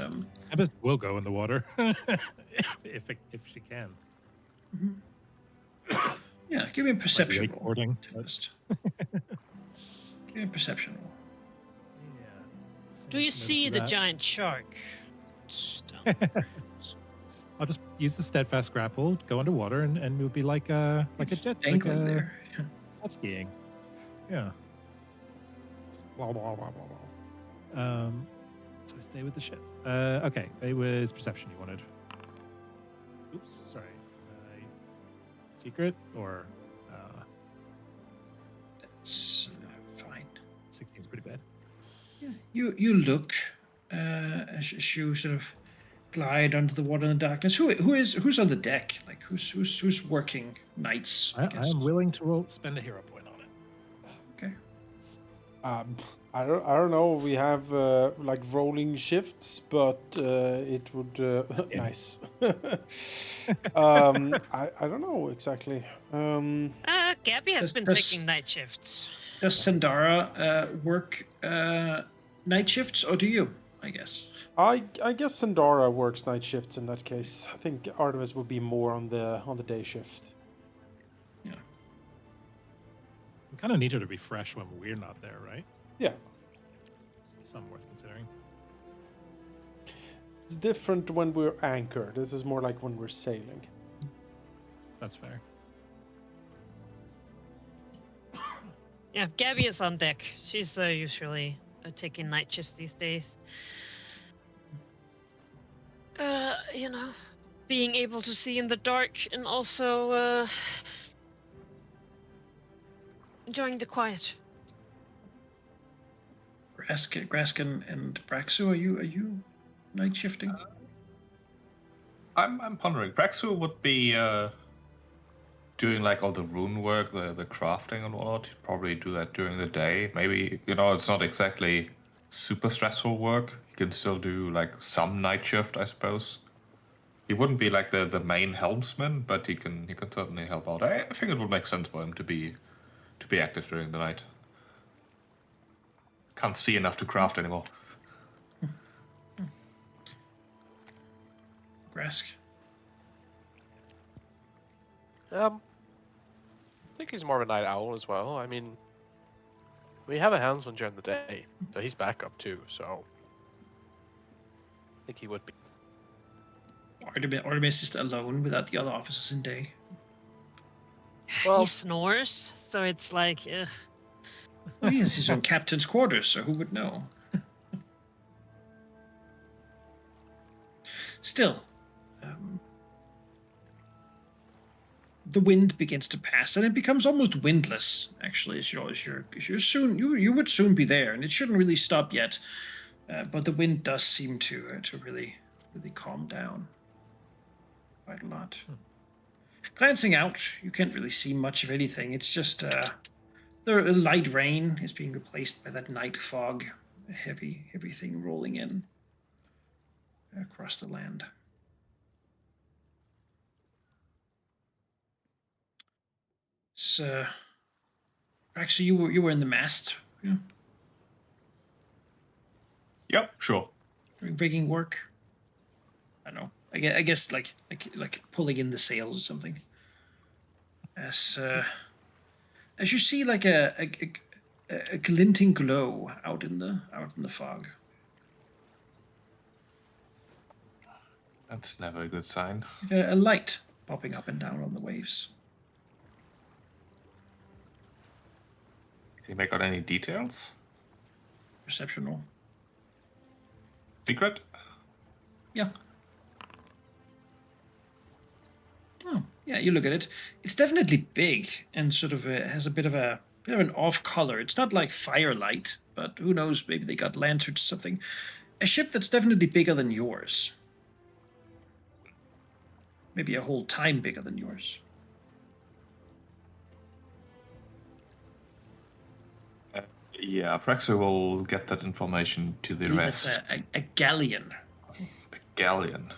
[SPEAKER 5] Tempest will go in the water if she can.
[SPEAKER 3] Yeah, give me a perception roll.
[SPEAKER 5] Wakeboarding.
[SPEAKER 3] Give me a perception roll.
[SPEAKER 5] Yeah.
[SPEAKER 4] Do you see the giant shark?
[SPEAKER 5] I'll just use the steadfast grapple, go underwater, and it would be like a jet, like
[SPEAKER 3] there.
[SPEAKER 5] jet skiing. Yeah. Blah, blah, blah, blah, blah. So I stay with the ship. Okay, it was perception you wanted. Oops, sorry. Secret or
[SPEAKER 3] That's fine.
[SPEAKER 5] 16 is pretty bad.
[SPEAKER 3] Yeah, you look as you sort of glide under the water in the darkness. Who's on the deck? Like who's working nights?
[SPEAKER 5] I am willing to spend a hero point on it.
[SPEAKER 3] Okay.
[SPEAKER 1] I don't know. We have like rolling shifts, but it would nice. I don't know exactly.
[SPEAKER 4] Gabby has been taking night shifts.
[SPEAKER 3] Does Sandara work night shifts, or do you? I guess.
[SPEAKER 1] I guess Sandara works night shifts in that case. I think Artemis would be more on the day shift.
[SPEAKER 3] Yeah.
[SPEAKER 5] We kind of need her to be fresh when we're not there, right?
[SPEAKER 1] Yeah.
[SPEAKER 5] Something worth considering.
[SPEAKER 1] It's different when we're anchored. This is more like when we're sailing.
[SPEAKER 5] That's fair.
[SPEAKER 4] Yeah, Gabby is on deck. She's usually taking night shifts these days. Being able to see in the dark and also enjoying the quiet.
[SPEAKER 3] Graskin and Braxu, are you night shifting?
[SPEAKER 6] I'm pondering. Braxu would be doing like all the rune work, the crafting and whatnot, he'd probably do that during the day. Maybe, it's not exactly super stressful work. He can still do like some night shift, I suppose. He wouldn't be like the main helmsman, but he can certainly help out. I think it would make sense for him to be active during the night. Can't see enough to craft anymore.
[SPEAKER 3] Grask.
[SPEAKER 2] I think he's more of a night owl as well. I mean, we have a helmsman during the day, so he's backup too. So I think he would be.
[SPEAKER 3] Artemis is alone without the other officers in day.
[SPEAKER 2] Well-
[SPEAKER 4] he snores, so it's like, ugh.
[SPEAKER 3] Well, he has his own captain's quarters, so who would know? Still, the wind begins to pass, and it becomes almost windless. Actually, as you're soon, you would soon be there, and it shouldn't really stop yet. But the wind does seem to really calm down quite a lot. Glancing out, you can't really see much of anything. It's just the light rain is being replaced by that night fog, a heavy thing rolling in across the land. So, actually, you were in the mast, yeah,
[SPEAKER 6] Yep, sure.
[SPEAKER 3] doing rigging work. I don't know. I guess like pulling in the sails or something. As you see, like a glinting glow out in the fog.
[SPEAKER 6] That's never a good sign.
[SPEAKER 3] A light popping up and down on the waves.
[SPEAKER 6] Can you make out any details?
[SPEAKER 3] Perceptional.
[SPEAKER 6] Secret?
[SPEAKER 3] Yeah. Oh, yeah. You look at it. It's definitely big and sort of has a bit of an off color. It's not like firelight, but who knows? Maybe they got lanterns or something. A ship that's definitely bigger than yours. Maybe a whole time bigger than yours.
[SPEAKER 6] Yeah, Praxo will get that information to the
[SPEAKER 3] It's
[SPEAKER 6] rest.
[SPEAKER 3] a galleon.
[SPEAKER 6] A galleon.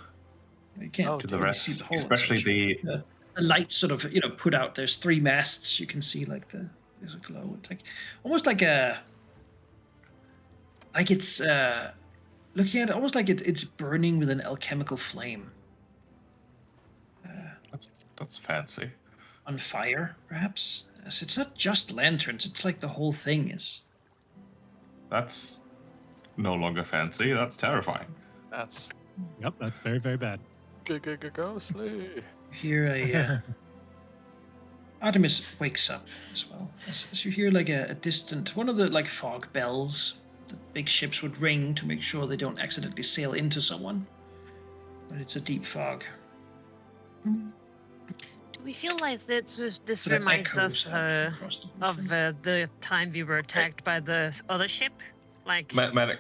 [SPEAKER 3] You can't
[SPEAKER 2] Oh,
[SPEAKER 6] To the
[SPEAKER 3] really see
[SPEAKER 6] rest.
[SPEAKER 3] the whole
[SPEAKER 6] Especially
[SPEAKER 3] inside. The light sort of put out. There's 3 masts. You can see like there's a glow. It's like almost like it's looking at it almost like it's burning with an alchemical flame.
[SPEAKER 6] That's fancy.
[SPEAKER 3] On fire, perhaps. Yes, it's not just lanterns. It's like the whole thing is.
[SPEAKER 6] That's no longer fancy. That's terrifying.
[SPEAKER 2] That's
[SPEAKER 5] Yep, that's very, very bad.
[SPEAKER 2] ghostly.
[SPEAKER 3] You hear Artemis wakes up as well. As you hear like a distant one of the like fog bells that big ships would ring to make sure they don't accidentally sail into someone. But it's a deep fog.
[SPEAKER 4] Do we feel like this
[SPEAKER 3] Sort of
[SPEAKER 4] reminds us
[SPEAKER 3] echoes out across the
[SPEAKER 4] of
[SPEAKER 3] thing.
[SPEAKER 4] the time we were attacked by the other ship? Like,
[SPEAKER 6] Medic.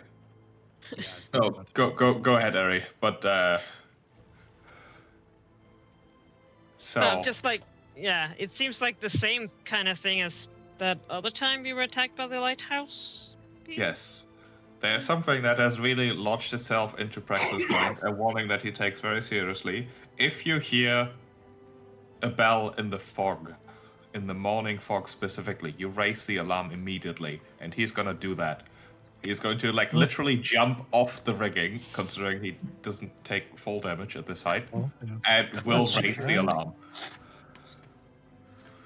[SPEAKER 5] Yeah,
[SPEAKER 6] Oh, go ahead, Eri. But so
[SPEAKER 4] no, just like, yeah, it seems like the same kind of thing as that other time we were attacked by the lighthouse.
[SPEAKER 6] yes, there's something that has really lodged itself into Praxis' mind, a warning that he takes very seriously. If you hear a bell in the fog, in the morning fog specifically, you raise the alarm immediately, and he's gonna do that. He's going to literally jump off the rigging, considering he doesn't take fall damage at this height,
[SPEAKER 5] Well, yeah.
[SPEAKER 6] and will
[SPEAKER 3] That's
[SPEAKER 6] raise the
[SPEAKER 3] right.
[SPEAKER 6] alarm.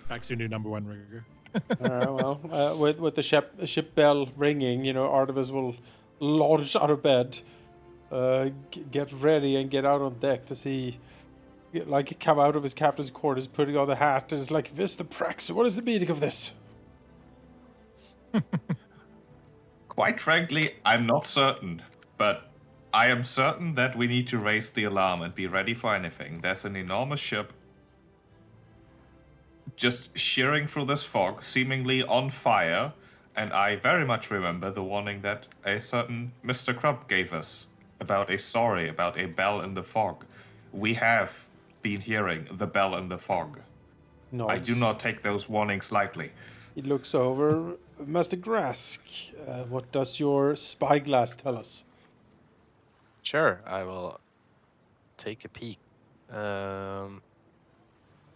[SPEAKER 5] That's your new #1 rigger.
[SPEAKER 1] With the ship bell ringing, Artemis will launch out of bed, get ready, and get out on deck to see, come out of his captain's quarters, putting on the hat, and it's like, Vista Prax, what is the meaning of this?
[SPEAKER 6] Quite frankly, I'm not certain, but I am certain that we need to raise the alarm and be ready for anything. There's an enormous ship just shearing through this fog, seemingly on fire, and I very much remember the warning that a certain Mr. Crump gave us about a story about a bell in the fog. We have been hearing the bell in the fog.
[SPEAKER 1] Nods.
[SPEAKER 6] I do not take those warnings lightly.
[SPEAKER 1] He looks over. Master Grask, what does your spyglass tell us?
[SPEAKER 2] Sure, I will take a peek. Let's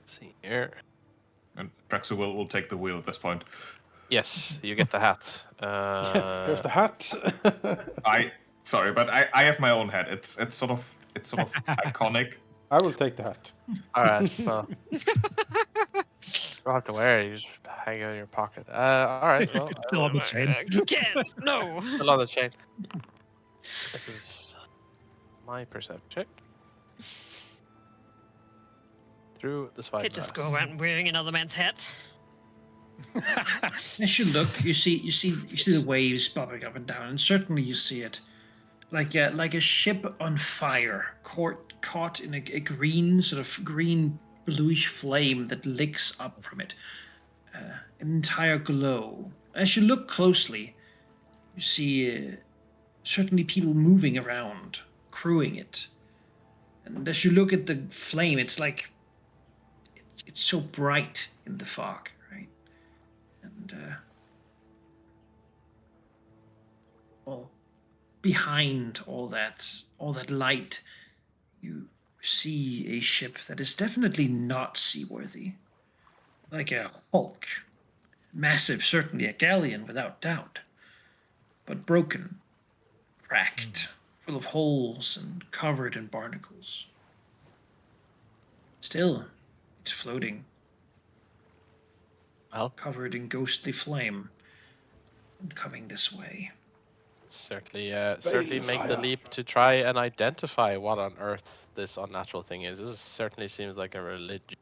[SPEAKER 2] see here.
[SPEAKER 6] And Draxu will take the wheel at this point.
[SPEAKER 2] Yes, you get the hat.
[SPEAKER 1] Here's the hat.
[SPEAKER 6] Sorry, but I have my own hat. It's sort of iconic.
[SPEAKER 1] I will take the hat.
[SPEAKER 2] All right. Well, you don't have to wear it. You just hang it in your pocket. All right. Well,
[SPEAKER 5] Still on the chain.
[SPEAKER 4] Yes, no.
[SPEAKER 2] still on the chain. This is my perception. Through the
[SPEAKER 4] Could
[SPEAKER 2] spyglass.
[SPEAKER 4] just go around wearing another man's hat.
[SPEAKER 3] As you look, you see the waves bobbing up and down, and certainly you see it like a ship on fire, caught in a green sort of green bluish flame that licks up from it, an entire glow. As you look closely, you see certainly people moving around, crewing it, and as you look at the flame, it's like it's so bright in the fog, right? And well, behind all that light, you see a ship that is definitely not seaworthy, like a hulk, massive, certainly a galleon without doubt, but broken, cracked, full of holes and covered in barnacles. Still, it's floating,
[SPEAKER 2] Well,
[SPEAKER 3] covered in ghostly flame, and coming this way.
[SPEAKER 2] certainly make the
[SPEAKER 1] fire.
[SPEAKER 2] leap to try and identify what on earth this unnatural thing is. This certainly seems like a religion,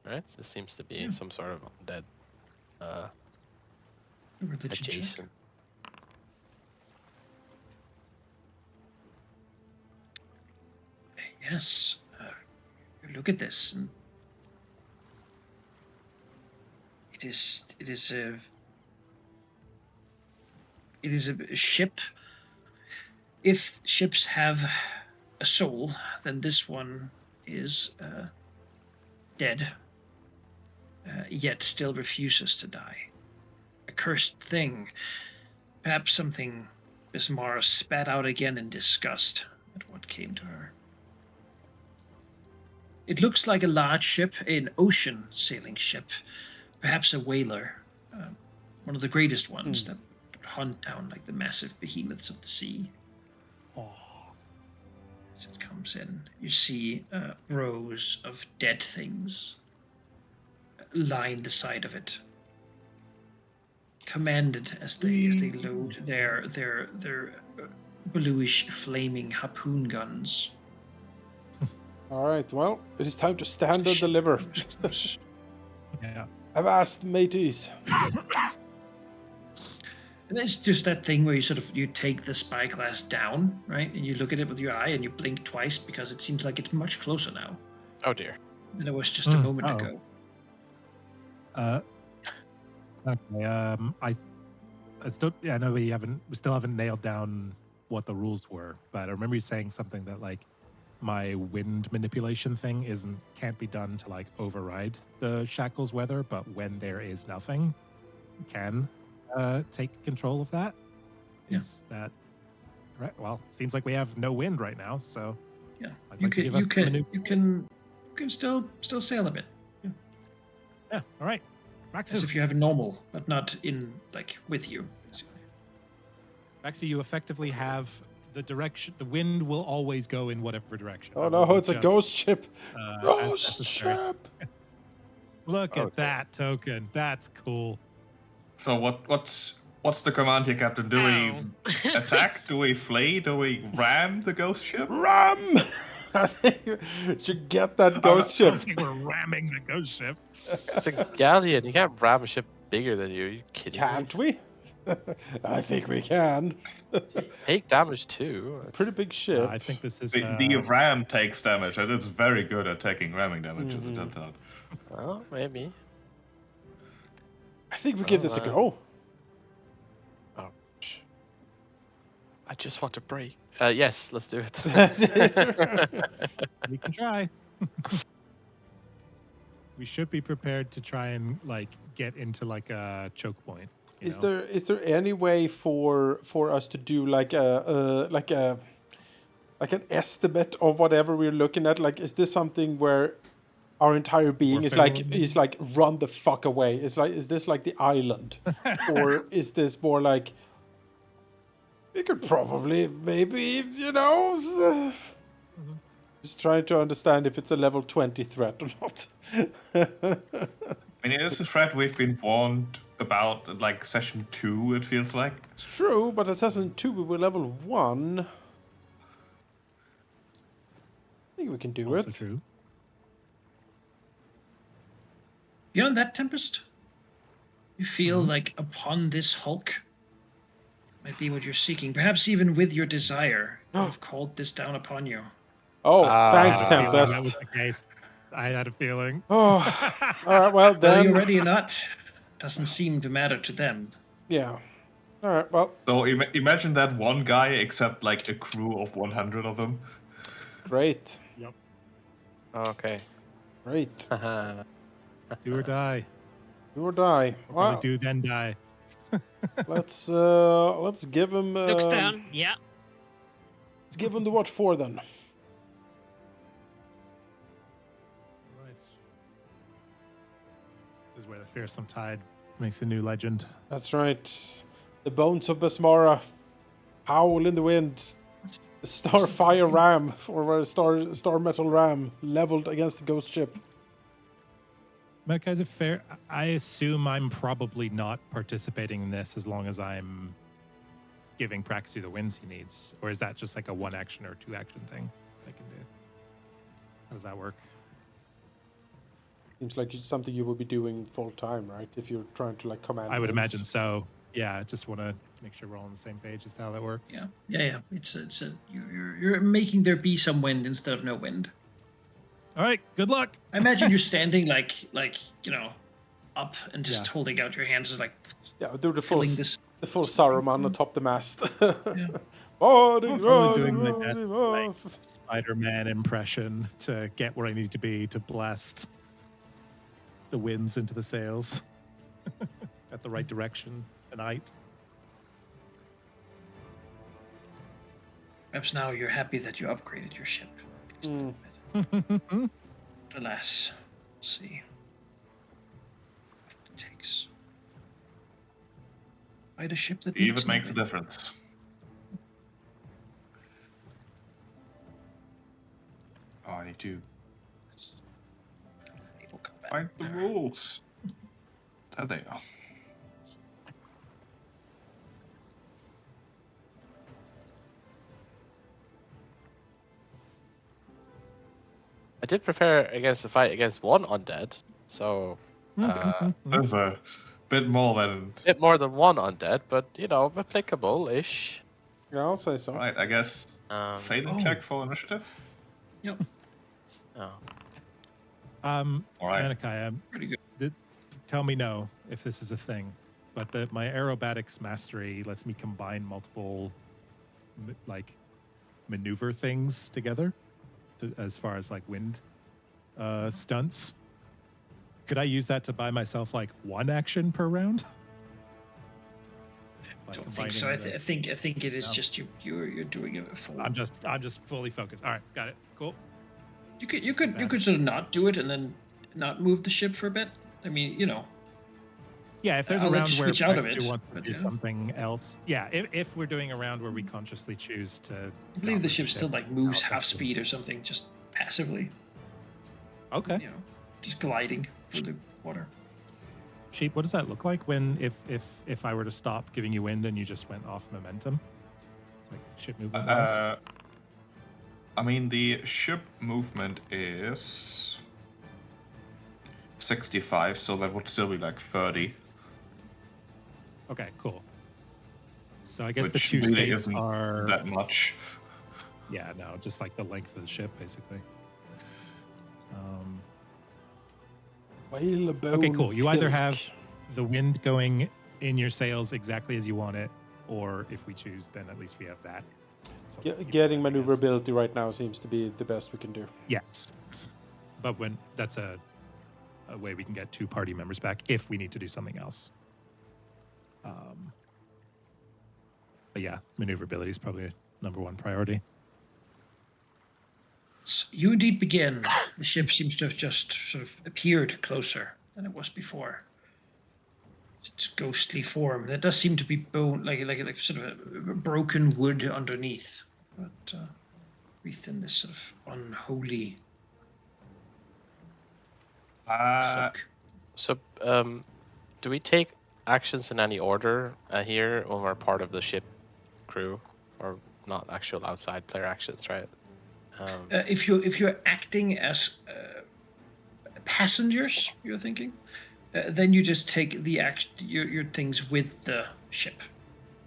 [SPEAKER 2] right? This seems to be some sort of undead
[SPEAKER 3] Religion check.
[SPEAKER 2] adjacent.
[SPEAKER 3] Yes. Look at this. And it is a ship. If ships have a soul, then this one is dead, yet still refuses to die. A cursed thing. Perhaps something Bismara spat out again in disgust at what came to her. It looks like a large ship, an ocean sailing ship, perhaps a whaler, one of the greatest ones that hunt down like the massive behemoths of the sea. As it comes in, you see rows of dead things line the side of it, commanded as they load their bluish flaming harpoon guns.
[SPEAKER 1] All right, well, it is time to stand and deliver.
[SPEAKER 5] Yeah.
[SPEAKER 1] Avast, mateys.
[SPEAKER 3] And it's just that thing where you take the spyglass down, right? And you look at it with your eye and you blink twice because it seems like it's much closer now
[SPEAKER 2] Oh dear.
[SPEAKER 3] than it was just a moment
[SPEAKER 5] oh.
[SPEAKER 3] ago.
[SPEAKER 5] Okay. I still, I know we still haven't nailed down what the rules were, but I remember you saying something that like my wind manipulation thing can't be done to like override the Shackles weather, but when there is nothing, can take control of that. Is that right? Well, seems like we have no wind right now, so
[SPEAKER 3] Yeah,
[SPEAKER 5] I'd
[SPEAKER 3] you
[SPEAKER 5] like to give us
[SPEAKER 3] you can still sail a bit.
[SPEAKER 5] Yeah, all right.
[SPEAKER 3] As if you have a normal, but not in like with you.
[SPEAKER 5] Maxi, you effectively have the direction. The wind will always go in whatever direction.
[SPEAKER 1] Oh no, it's a ghost ship.
[SPEAKER 5] as
[SPEAKER 1] Ghost
[SPEAKER 5] necessary.
[SPEAKER 1] ship.
[SPEAKER 5] Look
[SPEAKER 2] Okay.
[SPEAKER 5] at that token. That's cool.
[SPEAKER 6] So what's the command here, Captain? Do we attack? Do we flee? Do we ram the ghost ship?
[SPEAKER 1] Ram! I think you should get that ghost
[SPEAKER 5] I don't
[SPEAKER 1] ship.
[SPEAKER 5] think we're ramming the ghost ship.
[SPEAKER 2] It's a galleon. You can't ram a ship bigger than you. Are you kidding
[SPEAKER 1] Can't
[SPEAKER 2] me?
[SPEAKER 1] we? I think we can.
[SPEAKER 2] Take damage too.
[SPEAKER 1] Pretty big ship.
[SPEAKER 5] I think this is.
[SPEAKER 6] The ram takes damage, and it's very good at taking ramming damage. As it turns out.
[SPEAKER 2] Well, maybe.
[SPEAKER 1] I think we give this a go.
[SPEAKER 2] Oh, I just want to break. Yes, let's do it.
[SPEAKER 5] We can try. we should be prepared to try and like get into like a choke point.
[SPEAKER 1] Is there any way for us to do like an estimate of whatever we're looking at? Like, is this something where our entire being is like run the fuck away? Is this like the island, or is this more like we could probably maybe just trying to understand if it's a level 20 threat or not.
[SPEAKER 6] I mean, it's a threat we've been warned about like session 2, it feels like.
[SPEAKER 1] It's true, but at session 2 we were level 1. I think we can do
[SPEAKER 5] also
[SPEAKER 1] it.
[SPEAKER 5] True.
[SPEAKER 3] Beyond that, Tempest, you feel like upon this hulk might be what you're seeking. Perhaps even with your desire, I've called this down upon you.
[SPEAKER 1] Oh, thanks,
[SPEAKER 5] I had a feeling
[SPEAKER 1] Tempest.
[SPEAKER 5] that was the case. I had a feeling.
[SPEAKER 1] Oh, all right. Well,
[SPEAKER 3] Whether
[SPEAKER 1] then.
[SPEAKER 3] you're ready or not, doesn't seem to matter to them.
[SPEAKER 1] Yeah. All right. Well.
[SPEAKER 6] So imagine that one guy, except like a crew of 100 of them.
[SPEAKER 1] Great.
[SPEAKER 5] Yep.
[SPEAKER 2] Okay.
[SPEAKER 1] Great.
[SPEAKER 5] Do or die.
[SPEAKER 1] Do or die.
[SPEAKER 5] Probably
[SPEAKER 1] Wow.
[SPEAKER 5] do then die.
[SPEAKER 1] Let's give him.
[SPEAKER 4] Looks down. Yeah.
[SPEAKER 1] Let's give him the what for then.
[SPEAKER 5] Right. This is where the fearsome tide makes a new legend.
[SPEAKER 1] That's right. The bones of Besmara howl in the wind. The starfire ram, or a star metal ram, leveled against the ghost ship.
[SPEAKER 5] Mordecai, is it fair? I assume I'm probably not participating in this as long as I'm giving Praxi the wins he needs. Or is that just like a 1 action or 2 action thing I can do? How does that work?
[SPEAKER 1] Seems like it's something you will be doing full time, right? If you're trying to like command.
[SPEAKER 5] I would
[SPEAKER 1] wings.
[SPEAKER 5] imagine so. Yeah, I just want to make sure we're all on the same page as to how that works.
[SPEAKER 3] Yeah. You're making there be some wind instead of no wind.
[SPEAKER 5] All right, good luck.
[SPEAKER 3] I imagine you're standing like up and just
[SPEAKER 5] Yeah.
[SPEAKER 3] holding out your hands, like
[SPEAKER 1] Yeah, do the full
[SPEAKER 3] filling this.
[SPEAKER 1] the full Saruman atop the mast.
[SPEAKER 3] Yeah.
[SPEAKER 5] Probably doing my best like, Spider-Man impression to get where I need to be to blast the winds into the sails at the right direction tonight.
[SPEAKER 3] Perhaps now you're happy that you upgraded your ship. Alas, we'll see what it takes. Fight a ship that
[SPEAKER 6] Even makes a difference. Oh, I need to find the rules. There they are.
[SPEAKER 2] I did prepare against the fight against 1 undead, so
[SPEAKER 6] There's a bit more than.
[SPEAKER 2] a bit more than 1 undead, but applicable-ish.
[SPEAKER 1] Yeah, I'll say so.
[SPEAKER 6] Right, I guess. Sailing check for initiative.
[SPEAKER 3] Yep.
[SPEAKER 2] Oh.
[SPEAKER 6] All right.
[SPEAKER 5] Manikai,
[SPEAKER 3] Pretty good.
[SPEAKER 5] tell me no if this is a thing, but my aerobatics mastery lets me combine multiple like maneuver things together as far as like wind stunts. Could I use that to buy myself like 1 action per round?
[SPEAKER 3] I don't think so. I think it is just you're doing it full.
[SPEAKER 5] I'm just fully focused. All right, got it. Cool.
[SPEAKER 3] You could sort of not do it and then not move the ship for a bit. I mean,
[SPEAKER 5] Yeah, if there's
[SPEAKER 3] I'll
[SPEAKER 5] a
[SPEAKER 3] let
[SPEAKER 5] round
[SPEAKER 3] you
[SPEAKER 5] where
[SPEAKER 3] switch out of
[SPEAKER 5] Praxi
[SPEAKER 3] it,
[SPEAKER 5] wants to
[SPEAKER 3] but
[SPEAKER 5] do
[SPEAKER 3] yeah.
[SPEAKER 5] something else. Yeah, if we're doing a round where we consciously choose to.
[SPEAKER 3] I believe
[SPEAKER 5] not
[SPEAKER 3] the
[SPEAKER 5] move
[SPEAKER 3] ship still like moves
[SPEAKER 5] I'll
[SPEAKER 3] half
[SPEAKER 5] take it.
[SPEAKER 3] speed or something, just passively.
[SPEAKER 5] Okay.
[SPEAKER 3] Just gliding through the water.
[SPEAKER 5] Sheep, what does that look like when if I were to stop giving you wind and you just went off momentum? Like ship movement wise?
[SPEAKER 6] I mean, the ship movement is 65, so that would still be like 30.
[SPEAKER 5] Okay, cool. So I guess the
[SPEAKER 6] Which
[SPEAKER 5] 2
[SPEAKER 6] really
[SPEAKER 5] states
[SPEAKER 6] isn't
[SPEAKER 5] are
[SPEAKER 6] that much.
[SPEAKER 5] Yeah, no, just like the length of the ship, basically. Okay, cool. You either have the wind going in your sails exactly as you want it, or if we choose, then at least we have that.
[SPEAKER 1] Getting maneuverability right now seems to be the best we can do.
[SPEAKER 5] Yes, but when that's a a way we can get 2 party members back if we need to do something else. But yeah, maneuverability is probably number 1 priority.
[SPEAKER 3] So you indeed begin. The ship seems to have just sort of appeared closer than it was before. Its ghostly form. There does seem to be bone, like sort of a broken wood underneath, but wreathed in this sort of unholy cloak.
[SPEAKER 2] So, do we take actions in any order here when we're part of the ship crew, or not actual outside player actions, right?
[SPEAKER 3] If you're acting as passengers, you're thinking, then you just take the your things with the ship.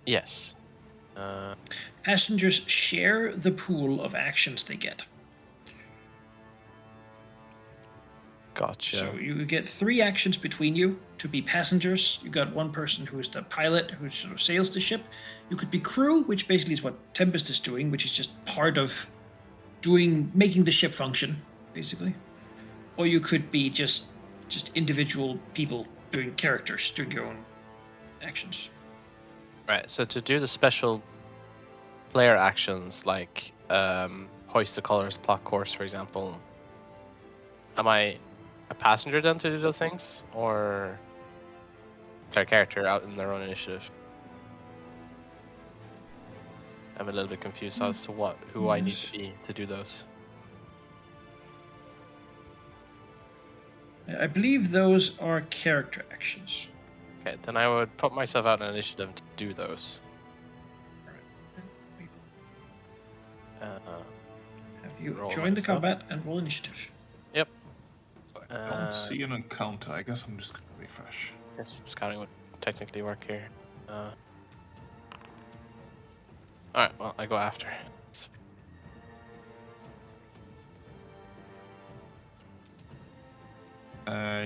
[SPEAKER 2] Yes.
[SPEAKER 3] Passengers share the pool of actions they get.
[SPEAKER 2] Gotcha.
[SPEAKER 3] So you get 3 actions between you to be passengers. You got 1 person who is the pilot who sort of sails the ship. You could be crew, which basically is what Tempest is doing, which is just part of making the ship function, basically. Or you could be just individual people doing characters, doing your own actions.
[SPEAKER 2] Right. So to do the special player actions like hoist the colors, plot course, for example, am I a passenger then to do those things, or player character out in their own initiative? I'm a little bit confused as to who I need to be to do those.
[SPEAKER 3] I believe those are character actions.
[SPEAKER 2] Okay, then I would put myself out in initiative to do those.
[SPEAKER 3] Have you
[SPEAKER 2] Roll
[SPEAKER 3] joined the
[SPEAKER 2] myself.
[SPEAKER 3] combat and roll initiative?
[SPEAKER 2] Yep.
[SPEAKER 6] I don't see an encounter. I guess I'm just gonna refresh.
[SPEAKER 2] Yes, scouting would technically work here. Alright, well, I go after.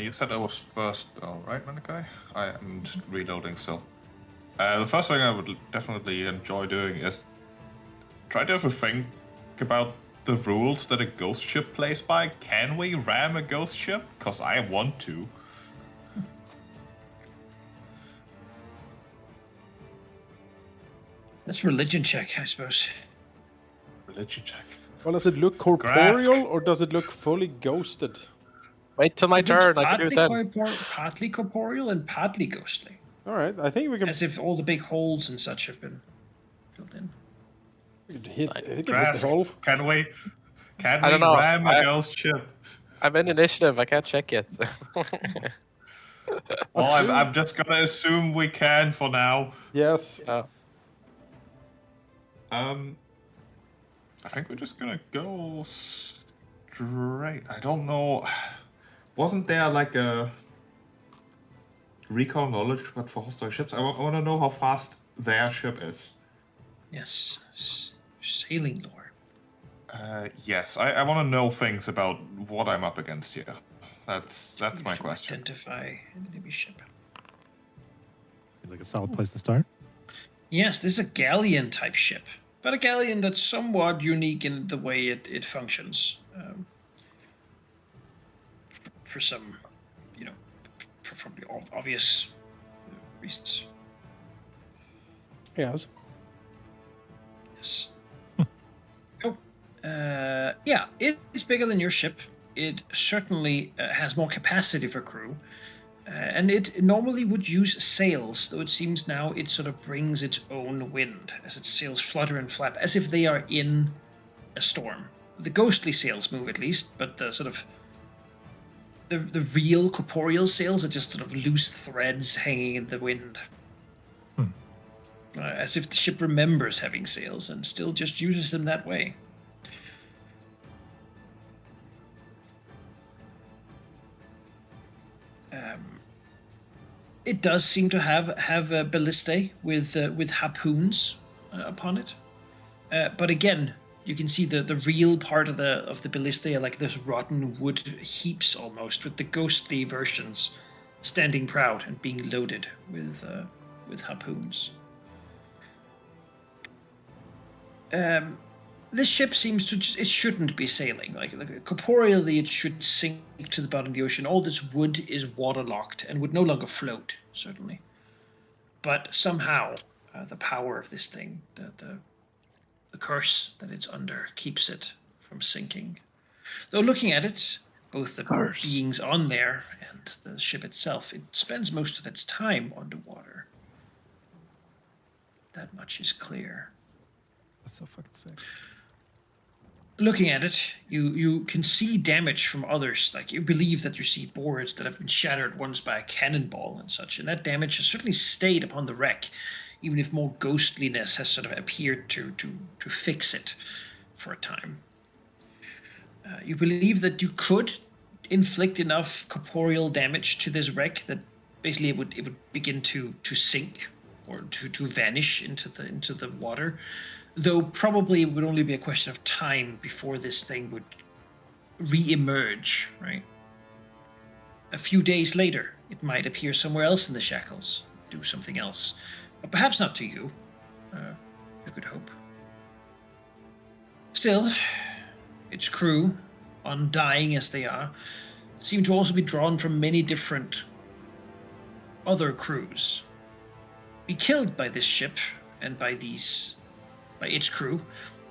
[SPEAKER 6] You said I was first, though, right, Manikai? I am just reloading still. The first thing I would definitely enjoy doing is try to have a think about the rules that a ghost ship plays by. Can we ram a ghost ship? Because I want to.
[SPEAKER 3] That's religion check, I suppose.
[SPEAKER 6] Religion check.
[SPEAKER 1] Well, does it look corporeal or does it look fully ghosted?
[SPEAKER 2] Wait till my
[SPEAKER 3] It looks
[SPEAKER 2] turn, I can do it then.
[SPEAKER 3] partly corporeal and partly ghostly.
[SPEAKER 1] All right, I think we can.
[SPEAKER 3] As if all the big holes and such have been filled in.
[SPEAKER 1] We could hit the
[SPEAKER 6] Grask,
[SPEAKER 1] hole.
[SPEAKER 6] can we
[SPEAKER 2] I don't know.
[SPEAKER 6] ram a ghost ship?
[SPEAKER 2] I'm in initiative, I can't check yet.
[SPEAKER 6] Well, I'm just gonna assume we can for now.
[SPEAKER 1] Yes.
[SPEAKER 6] I think we're just gonna go straight. I don't know. Wasn't there like a recall knowledge but for hostile ships? I want to know how fast their ship is.
[SPEAKER 3] Yes. Sailing lore.
[SPEAKER 6] Yes, I want to know things about what I'm up against here. That's my
[SPEAKER 3] To
[SPEAKER 6] question.
[SPEAKER 3] Identify an enemy ship.
[SPEAKER 5] Seems like a solid place to start.
[SPEAKER 3] Yes, this is a galleon type ship, but a galleon that's somewhat unique in the way it functions. For some, for obvious reasons.
[SPEAKER 1] Yes.
[SPEAKER 3] Yes. Yeah, it is bigger than your ship. It certainly has more capacity for crew. And it normally would use sails, though it seems now it sort of brings its own wind as its sails flutter and flap, as if they are in a storm. The ghostly sails move at least, but the sort of the real corporeal sails are just sort of loose threads hanging in the wind. As if the ship remembers having sails and still just uses them that way. It does seem to have a ballistae with harpoons upon it, but again, you can see the real part of the ballistae are like this rotten wood heaps almost, with the ghostly versions standing proud and being loaded with harpoons. This ship seems to it shouldn't be sailing. Like corporeally, it should sink to the bottom of the ocean. All this wood is waterlocked and would no longer float, certainly. But somehow, the power of this thing, the curse that it's under, keeps it from sinking. Though looking at it, both the beings on there and the ship itself, it spends most of its time underwater. That much is clear.
[SPEAKER 5] That's so fucking sick.
[SPEAKER 3] Looking at it, you can see damage from others. Like you believe that you see boards that have been shattered once by a cannonball and such, and that damage has certainly stayed upon the wreck, even if more ghostliness has sort of appeared to fix it for a time. You believe that you could inflict enough corporeal damage to this wreck that basically it would begin to sink or to vanish into the water. Though probably it would only be a question of time before this thing would re-emerge, right? A few days later, it might appear somewhere else in the Shackles, do something else. But perhaps not to you. You could hope. Still, its crew, undying as they are, seem to also be drawn from many different other crews. Be killed by this ship and by its crew,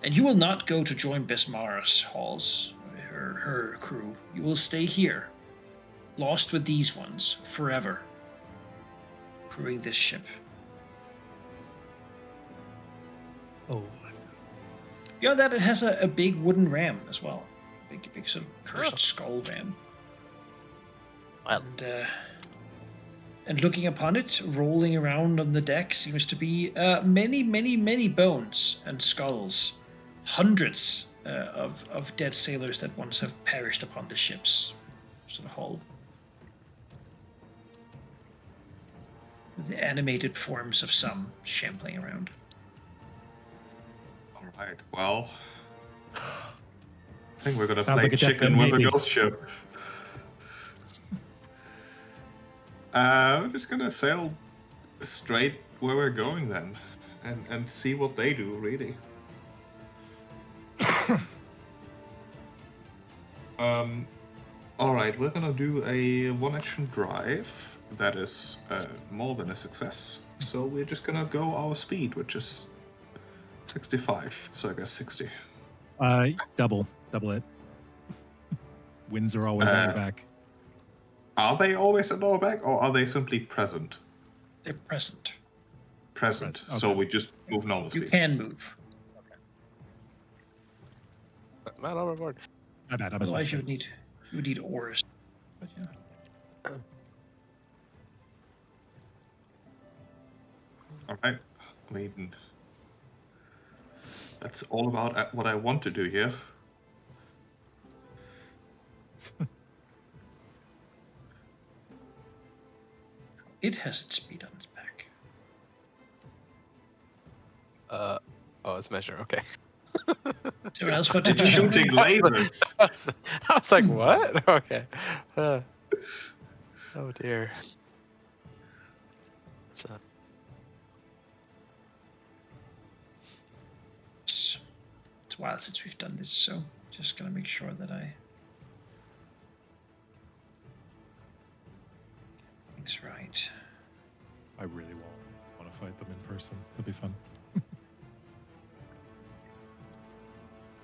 [SPEAKER 3] and you will not go to join Besmara's halls, her crew. You will stay here, lost with these ones, forever, crewing this ship.
[SPEAKER 5] Oh,
[SPEAKER 3] Yeah, that it has a big wooden ram as well. Big sort of cursed skull ram.
[SPEAKER 2] Well.
[SPEAKER 3] And looking upon it, rolling around on the deck, seems to be many bones and skulls. Hundreds of dead sailors that once have perished upon the ship's sort of hull. With the animated forms of some shambling around.
[SPEAKER 6] All right. Well, I think we're gonna
[SPEAKER 5] Sounds
[SPEAKER 6] play
[SPEAKER 5] like a
[SPEAKER 6] chicken with a
[SPEAKER 5] maybe.
[SPEAKER 6] ghost ship. We're just gonna sail straight where we're going then, and see what they do. Really. All right, we're gonna do a one-action drive that is more than a success. So we're just gonna go our speed, which is 65. So I guess 60.
[SPEAKER 5] Double it. Winds are always at your back.
[SPEAKER 6] Are they always at our back, or are they simply present?
[SPEAKER 3] They're present.
[SPEAKER 6] Present.
[SPEAKER 5] Okay.
[SPEAKER 6] So we just move normal
[SPEAKER 3] You
[SPEAKER 6] speed.
[SPEAKER 3] can move.
[SPEAKER 2] Man overboard.
[SPEAKER 5] My bad. I'm
[SPEAKER 3] Otherwise, you would need oars. But yeah.
[SPEAKER 6] All right, Maiden. That's all about what I want to do here.
[SPEAKER 3] It has its speed on its back.
[SPEAKER 2] Oh, it's measure. Okay.
[SPEAKER 3] So what else got to do?
[SPEAKER 6] Shooting lasers.
[SPEAKER 2] I was like, what? Okay. Oh dear. So,
[SPEAKER 3] It's a while since we've done this, so just gonna make sure that I get things right.
[SPEAKER 5] I really want to fight them in person. It'll be fun.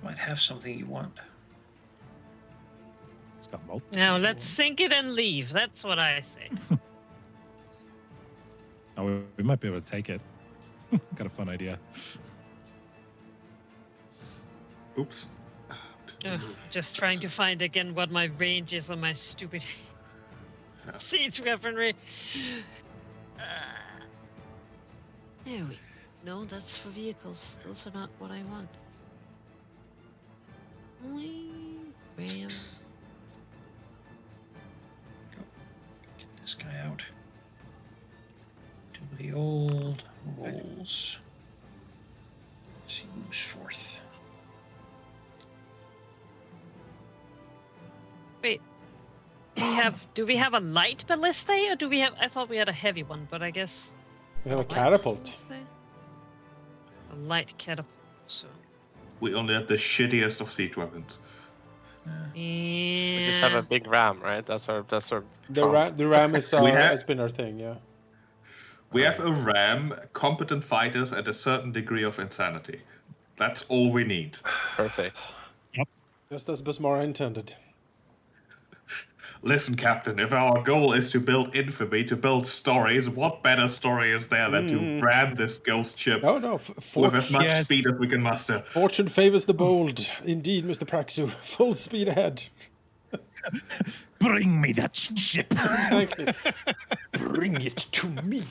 [SPEAKER 3] Might have something you want.
[SPEAKER 5] It's got multiple.
[SPEAKER 4] Now let's sink it and leave. That's what I say.
[SPEAKER 5] Oh, we might be able to take it. Got a fun idea.
[SPEAKER 6] Oops.
[SPEAKER 4] Ugh, just trying to find again what my range is on my stupid
[SPEAKER 6] Yeah.
[SPEAKER 4] siege weaponry. There we go. No, that's for vehicles. Those are not what I want. Ram.
[SPEAKER 3] Get this guy out. Do the old rolls. He moves forth.
[SPEAKER 4] Wait. Do we have a light ballista or do we have? I thought we had a heavy one, but I guess
[SPEAKER 1] We have a
[SPEAKER 4] light
[SPEAKER 1] catapult.
[SPEAKER 4] ballista? A light catapult. So
[SPEAKER 6] We only have the shittiest of siege weapons.
[SPEAKER 2] We just have a big ram, right? That's our
[SPEAKER 1] The
[SPEAKER 2] trump.
[SPEAKER 1] ram is
[SPEAKER 6] have-
[SPEAKER 1] has been our thing, yeah.
[SPEAKER 6] We have a ram, competent fighters, and a certain degree of insanity. That's all we need.
[SPEAKER 2] Perfect.
[SPEAKER 1] Just as Basmara intended.
[SPEAKER 6] Listen, Captain, if our goal is to build infamy, to build stories, what better story is there than to ram this ghost ship
[SPEAKER 1] No,
[SPEAKER 6] with as much
[SPEAKER 5] Yes.
[SPEAKER 6] speed as we can muster?
[SPEAKER 1] fortune favors the bold. Indeed, Mr. Praxu. Full speed ahead.
[SPEAKER 5] Bring me that ship.
[SPEAKER 1] Exactly. Bring it to me.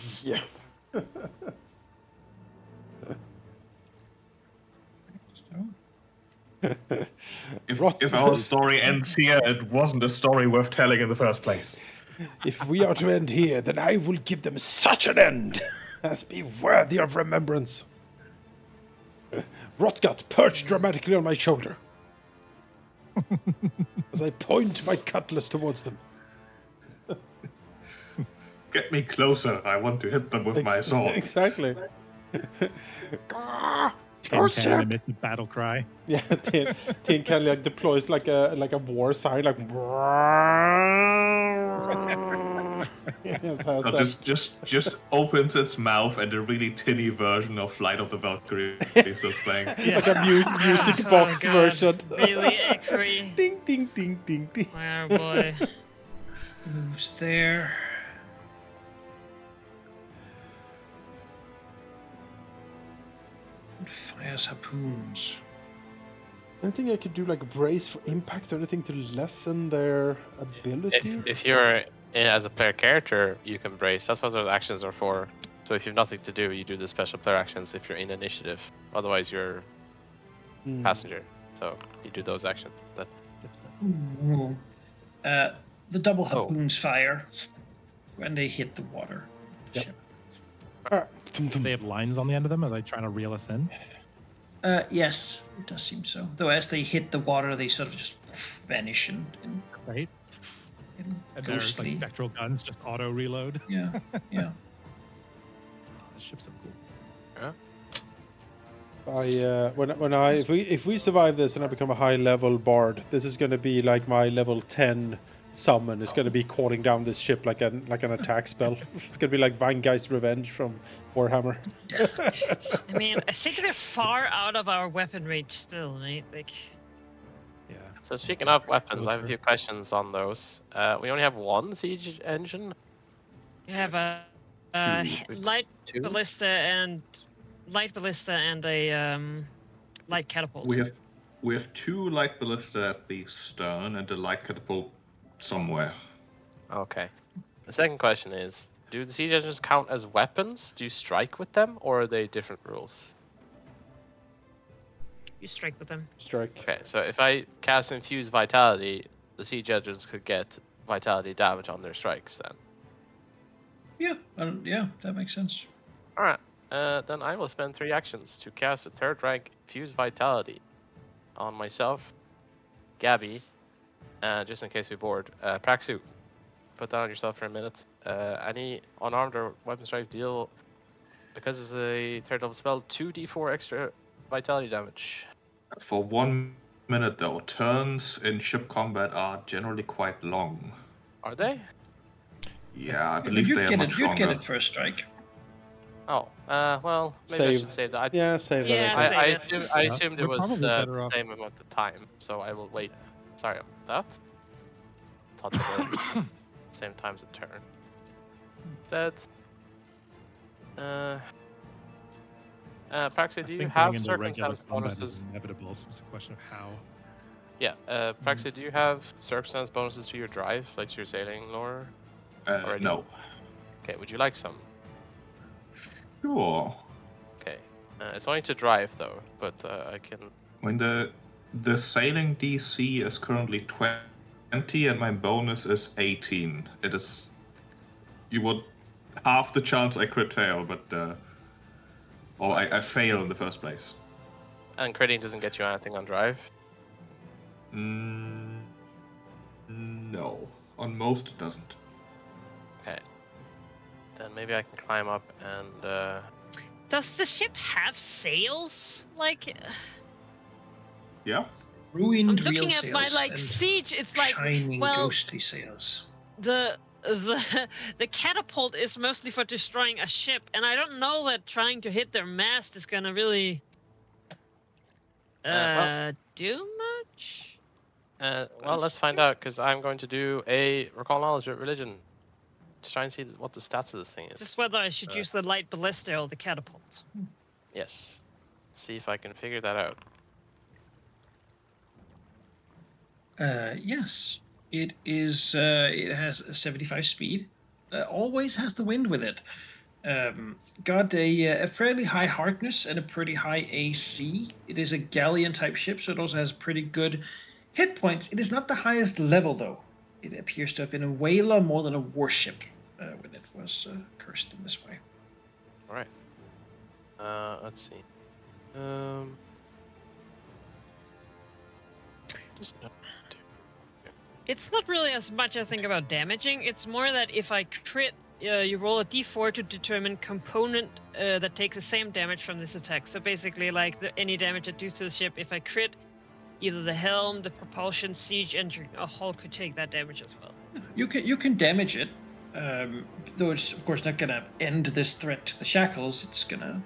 [SPEAKER 6] If our story ends here, it wasn't a story worth telling in the first place.
[SPEAKER 1] If we are to end here, then I will give them such an end as be worthy of remembrance. Rotgut perched dramatically on my shoulder as I point my cutlass towards them.
[SPEAKER 6] Get me closer. I want to hit them with my sword.
[SPEAKER 1] Exactly.
[SPEAKER 5] Tin Can emits a battle cry.
[SPEAKER 1] Yeah, Tin Can like deploys like a war sign, like. Yes, has
[SPEAKER 6] No,
[SPEAKER 1] that.
[SPEAKER 6] just opens its mouth and a really tinny version of Flight of the Valkyries is playing.
[SPEAKER 1] Like a music box
[SPEAKER 4] God.
[SPEAKER 1] version.
[SPEAKER 4] Really echoey.
[SPEAKER 1] Ding ding ding ding ding.
[SPEAKER 4] Oh boy.
[SPEAKER 3] Moves there. And fires harpoons.
[SPEAKER 1] Anything I could do like brace for impact or anything to lessen their ability?
[SPEAKER 2] If you're as a player character, you can brace. That's what those actions are for. So if you have nothing to do, you do the special player actions if you're in initiative. Otherwise, you're passenger. So you do those actions.
[SPEAKER 3] Ooh. The double harpoons fire when they hit the water.
[SPEAKER 1] Yep.
[SPEAKER 3] Ship.
[SPEAKER 5] Do they have lines on the end of them? Are they trying to reel us in?
[SPEAKER 3] Yes, it does seem so. Though as they hit the water, they sort of just vanish and
[SPEAKER 5] Right? And there's
[SPEAKER 3] ghostly.
[SPEAKER 5] like spectral guns, just auto reload.
[SPEAKER 3] Yeah, yeah.
[SPEAKER 5] Oh, this ship's so cool.
[SPEAKER 1] If we survive this and I become a high level bard, this is going to be like my level 10 summon. It's going to be calling down this ship like an attack spell. It's going to be like Vangeist Revenge from Warhammer.
[SPEAKER 4] I mean, I think they're far out of our weapon range still, right? Like,
[SPEAKER 5] Yeah.
[SPEAKER 2] So speaking of weapons, I have a
[SPEAKER 5] Closer.
[SPEAKER 2] few questions on those. We only have one siege engine.
[SPEAKER 4] you have a light
[SPEAKER 2] Two?
[SPEAKER 4] ballista and a light catapult.
[SPEAKER 6] We have two light ballista at the stern and a light catapult somewhere.
[SPEAKER 2] Okay. The second question is, do the siege engines count as weapons? Do you strike with them, or are they different rules?
[SPEAKER 4] You strike with them.
[SPEAKER 1] Strike.
[SPEAKER 2] Okay, so if I cast Infuse Vitality, the siege engines could get Vitality damage on their strikes then.
[SPEAKER 3] Yeah, that makes sense.
[SPEAKER 2] Alright, then I will spend 3 actions to cast a 3rd rank Infuse Vitality on myself, Gabby, just in case we board, Praxu. Put that on yourself for a minute. Any unarmed or weapon strikes deal, because it's a 3rd level spell, 2d4 extra Vitality damage.
[SPEAKER 6] For 1 minute though, turns in ship combat are generally quite long.
[SPEAKER 2] Are they?
[SPEAKER 6] Yeah, I believe they are much
[SPEAKER 3] You'd
[SPEAKER 6] longer.
[SPEAKER 3] get it first strike.
[SPEAKER 2] Oh, well, maybe I
[SPEAKER 1] Save.
[SPEAKER 2] should save that.
[SPEAKER 1] Yeah, save that.
[SPEAKER 4] Yeah,
[SPEAKER 1] I think.
[SPEAKER 4] save it.
[SPEAKER 2] I
[SPEAKER 5] Yeah,
[SPEAKER 2] assumed it
[SPEAKER 5] we're
[SPEAKER 2] was
[SPEAKER 5] probably
[SPEAKER 2] the
[SPEAKER 5] better off.
[SPEAKER 2] same amount of time, so I will wait. Sorry about that. Thought they were same time as a turn. Instead, Praxi,
[SPEAKER 5] I
[SPEAKER 2] do you
[SPEAKER 5] think
[SPEAKER 2] have
[SPEAKER 5] going into regular
[SPEAKER 2] circumstance
[SPEAKER 5] combat
[SPEAKER 2] bonuses?
[SPEAKER 5] is inevitable. It's just a question of how.
[SPEAKER 2] Yeah, Praxi, do you have circumstance bonuses to your drive, like to your sailing lore? Already?
[SPEAKER 6] No.
[SPEAKER 2] Okay, would you like some?
[SPEAKER 6] Sure.
[SPEAKER 2] Okay, it's only to drive though, but I can.
[SPEAKER 6] When the sailing DC is currently 20 and my bonus is 18. It is you would half the chance I crit fail, but or I fail in the first place.
[SPEAKER 2] And critting doesn't get you anything on drive.
[SPEAKER 6] No, on most it doesn't.
[SPEAKER 2] Okay. Then maybe I can climb up and.
[SPEAKER 4] Does the ship have sails? Like,
[SPEAKER 6] Yeah.
[SPEAKER 7] Ruined
[SPEAKER 4] I'm
[SPEAKER 7] real
[SPEAKER 4] looking at my
[SPEAKER 7] sails
[SPEAKER 4] like
[SPEAKER 7] and
[SPEAKER 4] siege. It's like,
[SPEAKER 7] shining
[SPEAKER 4] well,
[SPEAKER 7] ghostly sails.
[SPEAKER 4] the the catapult is mostly for destroying a ship, and I don't know that trying to hit their mast is gonna really do much.
[SPEAKER 2] Well, let's find out, because I'm going to do a recall knowledge or religion to try and see what the stats of this thing is.
[SPEAKER 4] Just whether I should use the light ballista or the catapult.
[SPEAKER 2] Yes. See if I can figure that out.
[SPEAKER 7] Yes, it is. It has a 75 speed. Always has the wind with it. Got a fairly high hardness and a pretty high AC. It is a galleon type ship, so it also has pretty good hit points. It is not the highest level though. It appears to have been a whaler more than a warship when it was cursed in this way.
[SPEAKER 2] All right. Let's see. Just no.
[SPEAKER 4] It's not really as much I think about damaging. It's more that if I crit, you roll a d4 to determine component that takes the same damage from this attack. So basically, like any damage I do to the ship, if I crit, either the helm, the propulsion, siege engine, or hull could take that damage as well.
[SPEAKER 7] You can damage it, though it's of course not gonna end this threat to the shackles. It's gonna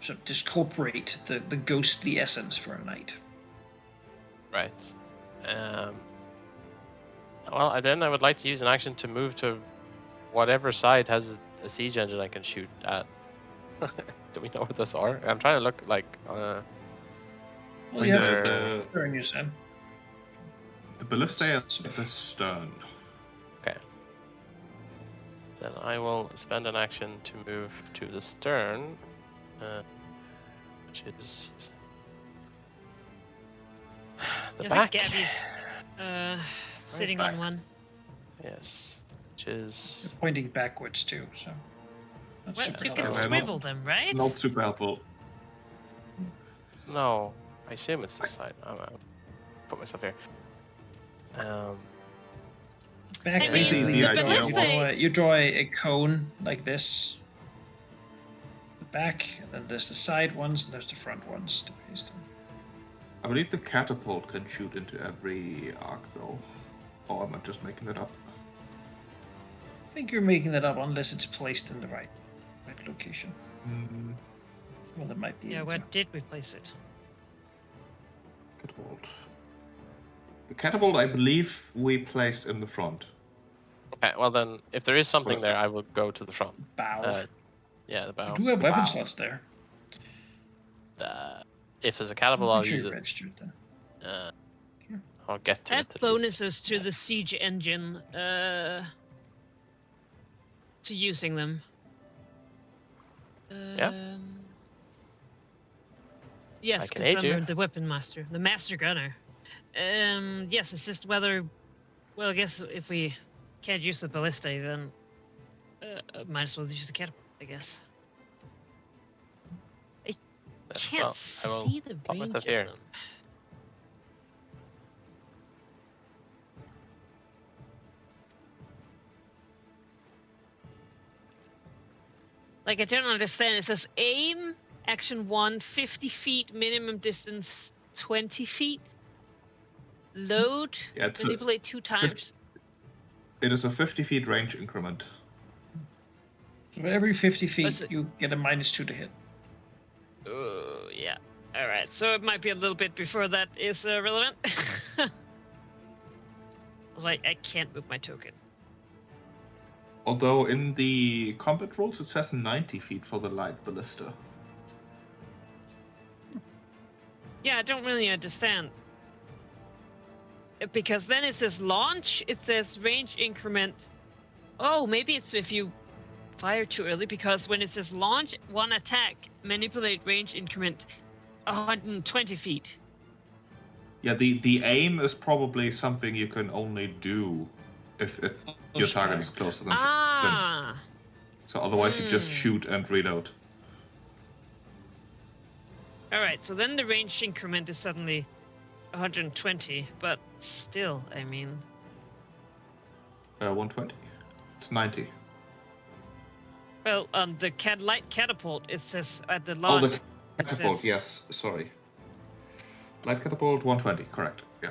[SPEAKER 7] sort of discorporate the ghostly essence for a night.
[SPEAKER 2] Right. Well, then I would like to use an action to move to whatever side has a siege engine I can shoot at. Do we know what those are? I'm trying to look like.
[SPEAKER 7] Well, you have
[SPEAKER 6] The,
[SPEAKER 7] to turn, you said.
[SPEAKER 6] the ballista at the stern.
[SPEAKER 2] Okay. Then I will spend an action to move to the stern, which is the
[SPEAKER 4] I
[SPEAKER 2] back.
[SPEAKER 4] think Gabby's sitting on one.
[SPEAKER 2] Yes, which is
[SPEAKER 7] You're pointing backwards too, so. Not
[SPEAKER 4] Well,
[SPEAKER 7] super
[SPEAKER 4] you can
[SPEAKER 7] helpful.
[SPEAKER 6] Sorry,
[SPEAKER 4] swivel them, right?
[SPEAKER 6] Not super helpful.
[SPEAKER 2] no. I assume it's this side. Put myself here.
[SPEAKER 7] Back
[SPEAKER 4] I mean,
[SPEAKER 7] basically,
[SPEAKER 6] the
[SPEAKER 7] you
[SPEAKER 6] idea
[SPEAKER 7] draw,
[SPEAKER 6] was-
[SPEAKER 7] you draw, you draw a cone like this. The back, and then there's the side ones, and there's the front ones to paste them.
[SPEAKER 6] I believe the catapult can shoot into every arc, though. Or am I just making that up?
[SPEAKER 7] I think you're making that up unless it's placed in the right location. Well, it might be.
[SPEAKER 4] Yeah,
[SPEAKER 7] able
[SPEAKER 4] where
[SPEAKER 7] to.
[SPEAKER 4] did we place it?
[SPEAKER 6] Catapult. The catapult, I believe, we placed in the front.
[SPEAKER 2] Okay. Well, then, if there is something
[SPEAKER 6] Well,
[SPEAKER 2] there, I will go to the front.
[SPEAKER 7] Bow.
[SPEAKER 2] Yeah, the bow.
[SPEAKER 7] You do have weapon
[SPEAKER 6] Wow.
[SPEAKER 7] slots there.
[SPEAKER 2] If there's a catapult,
[SPEAKER 7] I'm
[SPEAKER 2] I'll
[SPEAKER 7] sure
[SPEAKER 2] use
[SPEAKER 7] you're
[SPEAKER 2] it.
[SPEAKER 7] registered then.
[SPEAKER 2] I'll get to
[SPEAKER 4] Add
[SPEAKER 2] it. At least.
[SPEAKER 4] bonuses to the siege engine to using them.
[SPEAKER 2] Yeah.
[SPEAKER 4] Yes,
[SPEAKER 2] I can
[SPEAKER 4] because
[SPEAKER 2] aid you.
[SPEAKER 4] I'm the weapon master, the master gunner. Yes, it's just whether. Well, I guess if we can't use the ballista, then might as well use the catapult, I guess.
[SPEAKER 2] Yes,
[SPEAKER 4] Can't
[SPEAKER 2] well, I will
[SPEAKER 4] see the
[SPEAKER 2] plot
[SPEAKER 4] range
[SPEAKER 2] myself
[SPEAKER 4] of
[SPEAKER 2] here.
[SPEAKER 4] them. Like, I don't understand. It says aim, action 1, 50 feet, minimum distance 20 feet. Load,
[SPEAKER 6] Yeah, it's
[SPEAKER 4] manipulate 2 times.
[SPEAKER 6] It is a 50 feet range increment.
[SPEAKER 7] So every 50 feet,
[SPEAKER 4] What's it?
[SPEAKER 7] you get a -2 to hit.
[SPEAKER 4] Oh, yeah. All right, so it might be a little bit before that is relevant. Also, I can't move my token.
[SPEAKER 6] Although in the combat rules it says 90 feet for the light ballista.
[SPEAKER 4] Yeah, I don't really understand. Because then it says launch, it says range increment. Oh, maybe it's if you fire too early, because when it says launch, 1 attack, manipulate range increment 120 feet.
[SPEAKER 6] Yeah, the aim is probably something you can only do if your target is closer than.
[SPEAKER 4] Ah!
[SPEAKER 6] So otherwise you just
[SPEAKER 4] Hmm.
[SPEAKER 6] shoot and reload.
[SPEAKER 4] Alright, so then the range increment is suddenly 120, but still, I mean...
[SPEAKER 6] 120. It's 90.
[SPEAKER 4] Well, on the light catapult, it says at the
[SPEAKER 6] Oh,
[SPEAKER 4] launch...
[SPEAKER 6] the
[SPEAKER 4] it
[SPEAKER 6] catapult.
[SPEAKER 4] says-
[SPEAKER 6] Yes, sorry. Light catapult 120, correct. Yeah.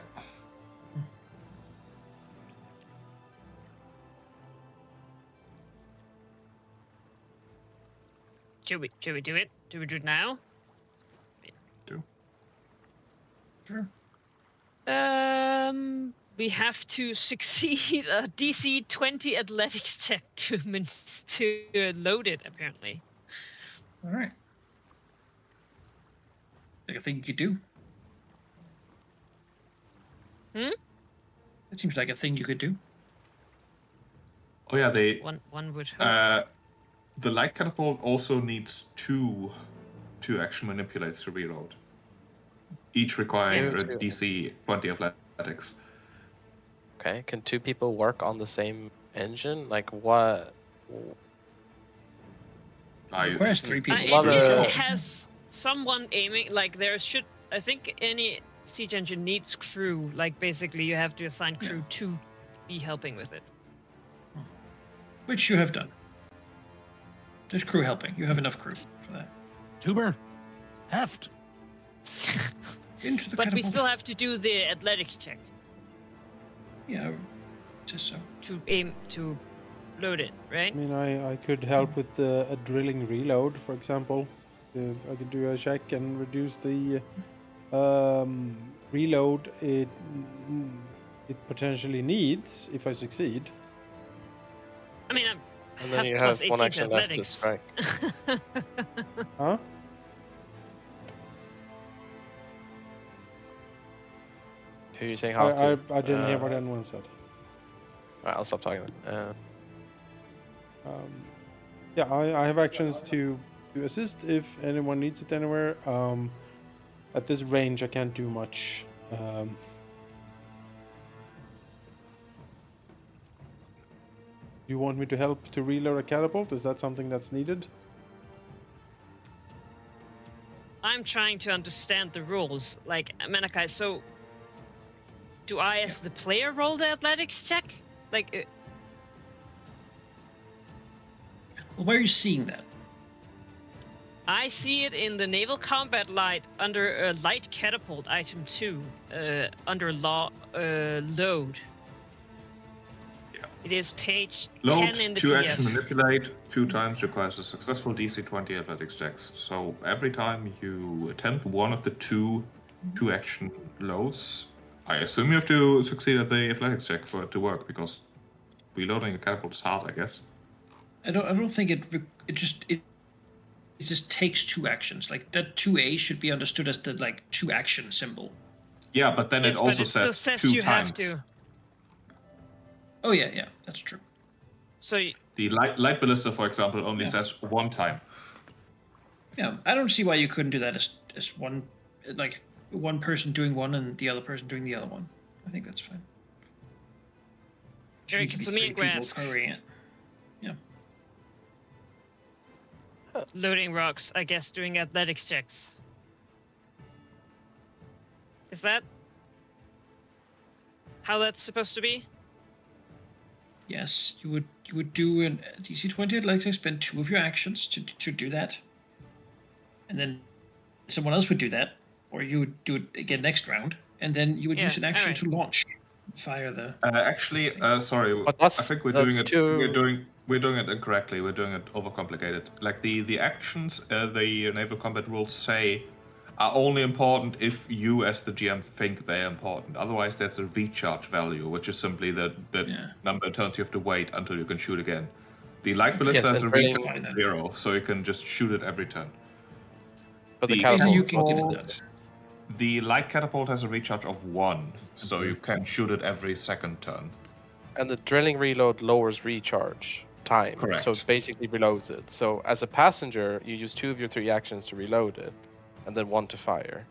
[SPEAKER 4] Should we do it? Do we do it now?
[SPEAKER 6] Do.
[SPEAKER 3] Sure.
[SPEAKER 4] We have to succeed a DC 20 athletics check to load it. Apparently.
[SPEAKER 3] All right. Like a thing you could do.
[SPEAKER 4] Hmm?
[SPEAKER 3] It seems like a thing you could do.
[SPEAKER 6] Oh yeah, they.
[SPEAKER 4] One would hope.
[SPEAKER 6] The light catapult also needs two action manipulates to reload. Each requiring a
[SPEAKER 2] Two.
[SPEAKER 6] DC 20 athletics.
[SPEAKER 2] Okay, can two people work on the same engine? Like what?
[SPEAKER 3] It requires 3 people.
[SPEAKER 2] It's a
[SPEAKER 3] to
[SPEAKER 2] lot
[SPEAKER 3] do
[SPEAKER 2] of-
[SPEAKER 3] so.
[SPEAKER 4] It has someone aiming. Like there should. I think any siege engine needs crew. Like basically, you have to assign crew to be helping with it.
[SPEAKER 3] Which you have done. There's crew helping. You have enough crew for that.
[SPEAKER 5] Tuber, heft.
[SPEAKER 3] Into the
[SPEAKER 4] But we
[SPEAKER 3] catapult.
[SPEAKER 4] still have to do the athletics check
[SPEAKER 3] Yeah, just so.
[SPEAKER 4] to aim to load it, right?
[SPEAKER 1] I mean, I could help with a drilling reload, for example. If I could do a check and reduce the reload it potentially needs if I succeed.
[SPEAKER 4] I mean, I'm
[SPEAKER 2] And then you
[SPEAKER 4] plus
[SPEAKER 2] have one
[SPEAKER 4] 18
[SPEAKER 2] action left to
[SPEAKER 4] athletics.
[SPEAKER 2] strike.
[SPEAKER 1] Huh?
[SPEAKER 2] Who are you saying half to?
[SPEAKER 1] I didn't hear what anyone said.
[SPEAKER 2] Alright, I'll stop talking then.
[SPEAKER 1] Yeah, I have actions to assist if anyone needs it anywhere. At this range, I can't do much. You want me to help to reload a catapult? Is that something that's needed?
[SPEAKER 4] I'm trying to understand the rules. Like, Manakai, so do I, as the player, roll the athletics check? Like,
[SPEAKER 3] Well, where are you seeing that?
[SPEAKER 4] I see it in the naval combat light under light catapult item 2, under load.
[SPEAKER 6] Yeah.
[SPEAKER 4] It is page
[SPEAKER 6] Load
[SPEAKER 4] 10 in the
[SPEAKER 6] 2
[SPEAKER 4] PDF.
[SPEAKER 6] action manipulate 2 times requires a successful DC 20 athletics checks. So every time you attempt one of the two action loads, I assume you have to succeed at the athletics check for it to work, because reloading a catapult is hard, I guess.
[SPEAKER 3] I don't think it just takes 2 actions. Like that 2A should be understood as the like 2 action symbol.
[SPEAKER 6] Yeah, but then
[SPEAKER 4] Yes,
[SPEAKER 6] it
[SPEAKER 4] but
[SPEAKER 6] also
[SPEAKER 4] it still
[SPEAKER 6] says
[SPEAKER 4] says
[SPEAKER 6] 2
[SPEAKER 4] you
[SPEAKER 6] times.
[SPEAKER 4] have to.
[SPEAKER 3] Oh yeah, that's true.
[SPEAKER 4] So
[SPEAKER 6] The light ballista, for example, only
[SPEAKER 3] Yeah.
[SPEAKER 6] says 1 time.
[SPEAKER 3] Yeah, I don't see why you couldn't do that as one, like one person doing one and the other person doing the other one. I think that's fine.
[SPEAKER 4] Eric,
[SPEAKER 3] Shouldn't be
[SPEAKER 4] it's me
[SPEAKER 3] 3
[SPEAKER 4] and
[SPEAKER 3] people
[SPEAKER 4] Grass.
[SPEAKER 3] covering it.
[SPEAKER 4] loading rocks, I guess, doing athletics checks. Is that how that's supposed to be?
[SPEAKER 3] Yes, you would do an DC 20 athletics, spend 2 of your actions to do that, and then someone else would do that, or you would do it again next round, and then you would use an
[SPEAKER 4] Yeah,
[SPEAKER 3] action
[SPEAKER 4] alright.
[SPEAKER 3] to launch, fire the.
[SPEAKER 6] Actually, sorry,
[SPEAKER 2] But
[SPEAKER 6] I think we're doing it.
[SPEAKER 2] too...
[SPEAKER 6] We're doing it incorrectly. We're doing it overcomplicated. Like the actions, the naval combat rules say, are only important if you, as the GM, think they're important. Otherwise, there's a recharge value, which is simply the number of turns you have to wait until you can shoot again. The light ballista has a recharge of 0, so you can just shoot it every turn.
[SPEAKER 2] But the
[SPEAKER 3] Maybe you
[SPEAKER 2] catapult...
[SPEAKER 3] can give it that.
[SPEAKER 6] The light catapult has a recharge of 1, so you can shoot it every second turn.
[SPEAKER 2] And the drilling reload lowers recharge time.
[SPEAKER 6] Correct.
[SPEAKER 2] So it basically reloads it. So as a passenger, you use 2 of your 3 actions to reload it, and then 1 to fire.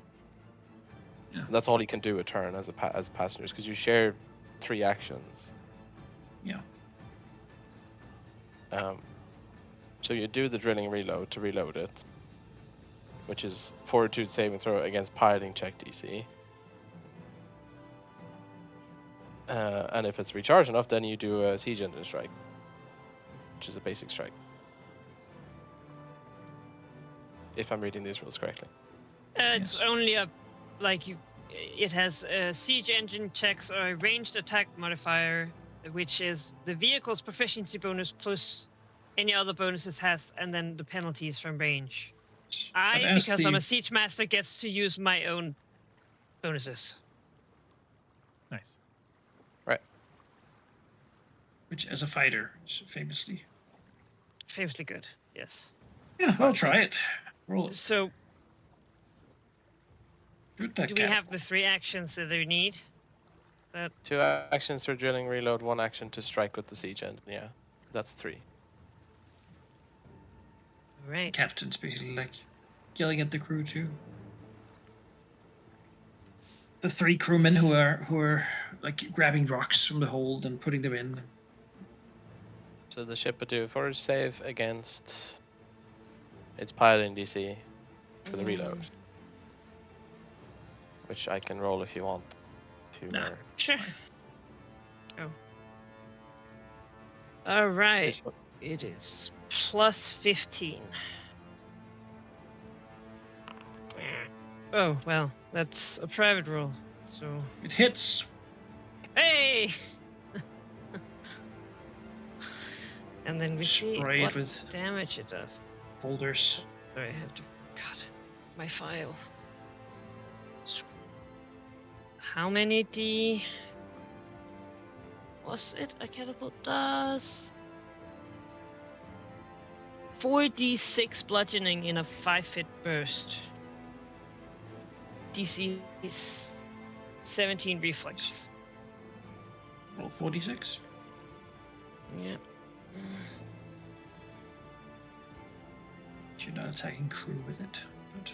[SPEAKER 3] Yeah.
[SPEAKER 2] And that's all you can do a turn as as passengers, because you share 3 actions.
[SPEAKER 3] Yeah.
[SPEAKER 2] So you do the drilling reload to reload it, which is fortitude saving throw against piloting check DC. And if it's recharged enough, then you do a siege engine strike, which is a basic strike. If I'm reading these rules correctly.
[SPEAKER 4] It's only a it has siege engine checks or a ranged attack modifier, which is the vehicle's proficiency bonus plus any other bonuses has, and then the penalties from range. Because I'm a siege master, gets to use my own bonuses.
[SPEAKER 5] Nice.
[SPEAKER 2] Right.
[SPEAKER 3] Which, as a fighter, is famously
[SPEAKER 4] good. Yes.
[SPEAKER 3] Yeah, I'll try it. Roll it.
[SPEAKER 4] So,
[SPEAKER 3] Shoot that
[SPEAKER 4] do we have the 3 actions that we need?
[SPEAKER 2] 2 actions for drilling reload, 1 action to strike with the siege engine. Yeah, that's 3.
[SPEAKER 4] Right.
[SPEAKER 3] The captain's basically like yelling at the crew too. The 3 crewmen who are like grabbing rocks from the hold and putting them in.
[SPEAKER 2] So the ship would do a forage save against its piloting DC for the reload, which I can roll if you want.
[SPEAKER 4] Sure. Oh. All right. It is plus 15. Oh, well, that's a private roll, so...
[SPEAKER 3] It hits.
[SPEAKER 4] Hey! And then we see what
[SPEAKER 3] with
[SPEAKER 4] damage it does.
[SPEAKER 3] Boulders.
[SPEAKER 4] Sorry, I have to... God, my file. How many D... Was it a catapult does? 4d6 bludgeoning in a 5-foot burst. DC is 17 reflex.
[SPEAKER 3] Roll 46.
[SPEAKER 4] Yeah.
[SPEAKER 3] You're not attacking crew with it, but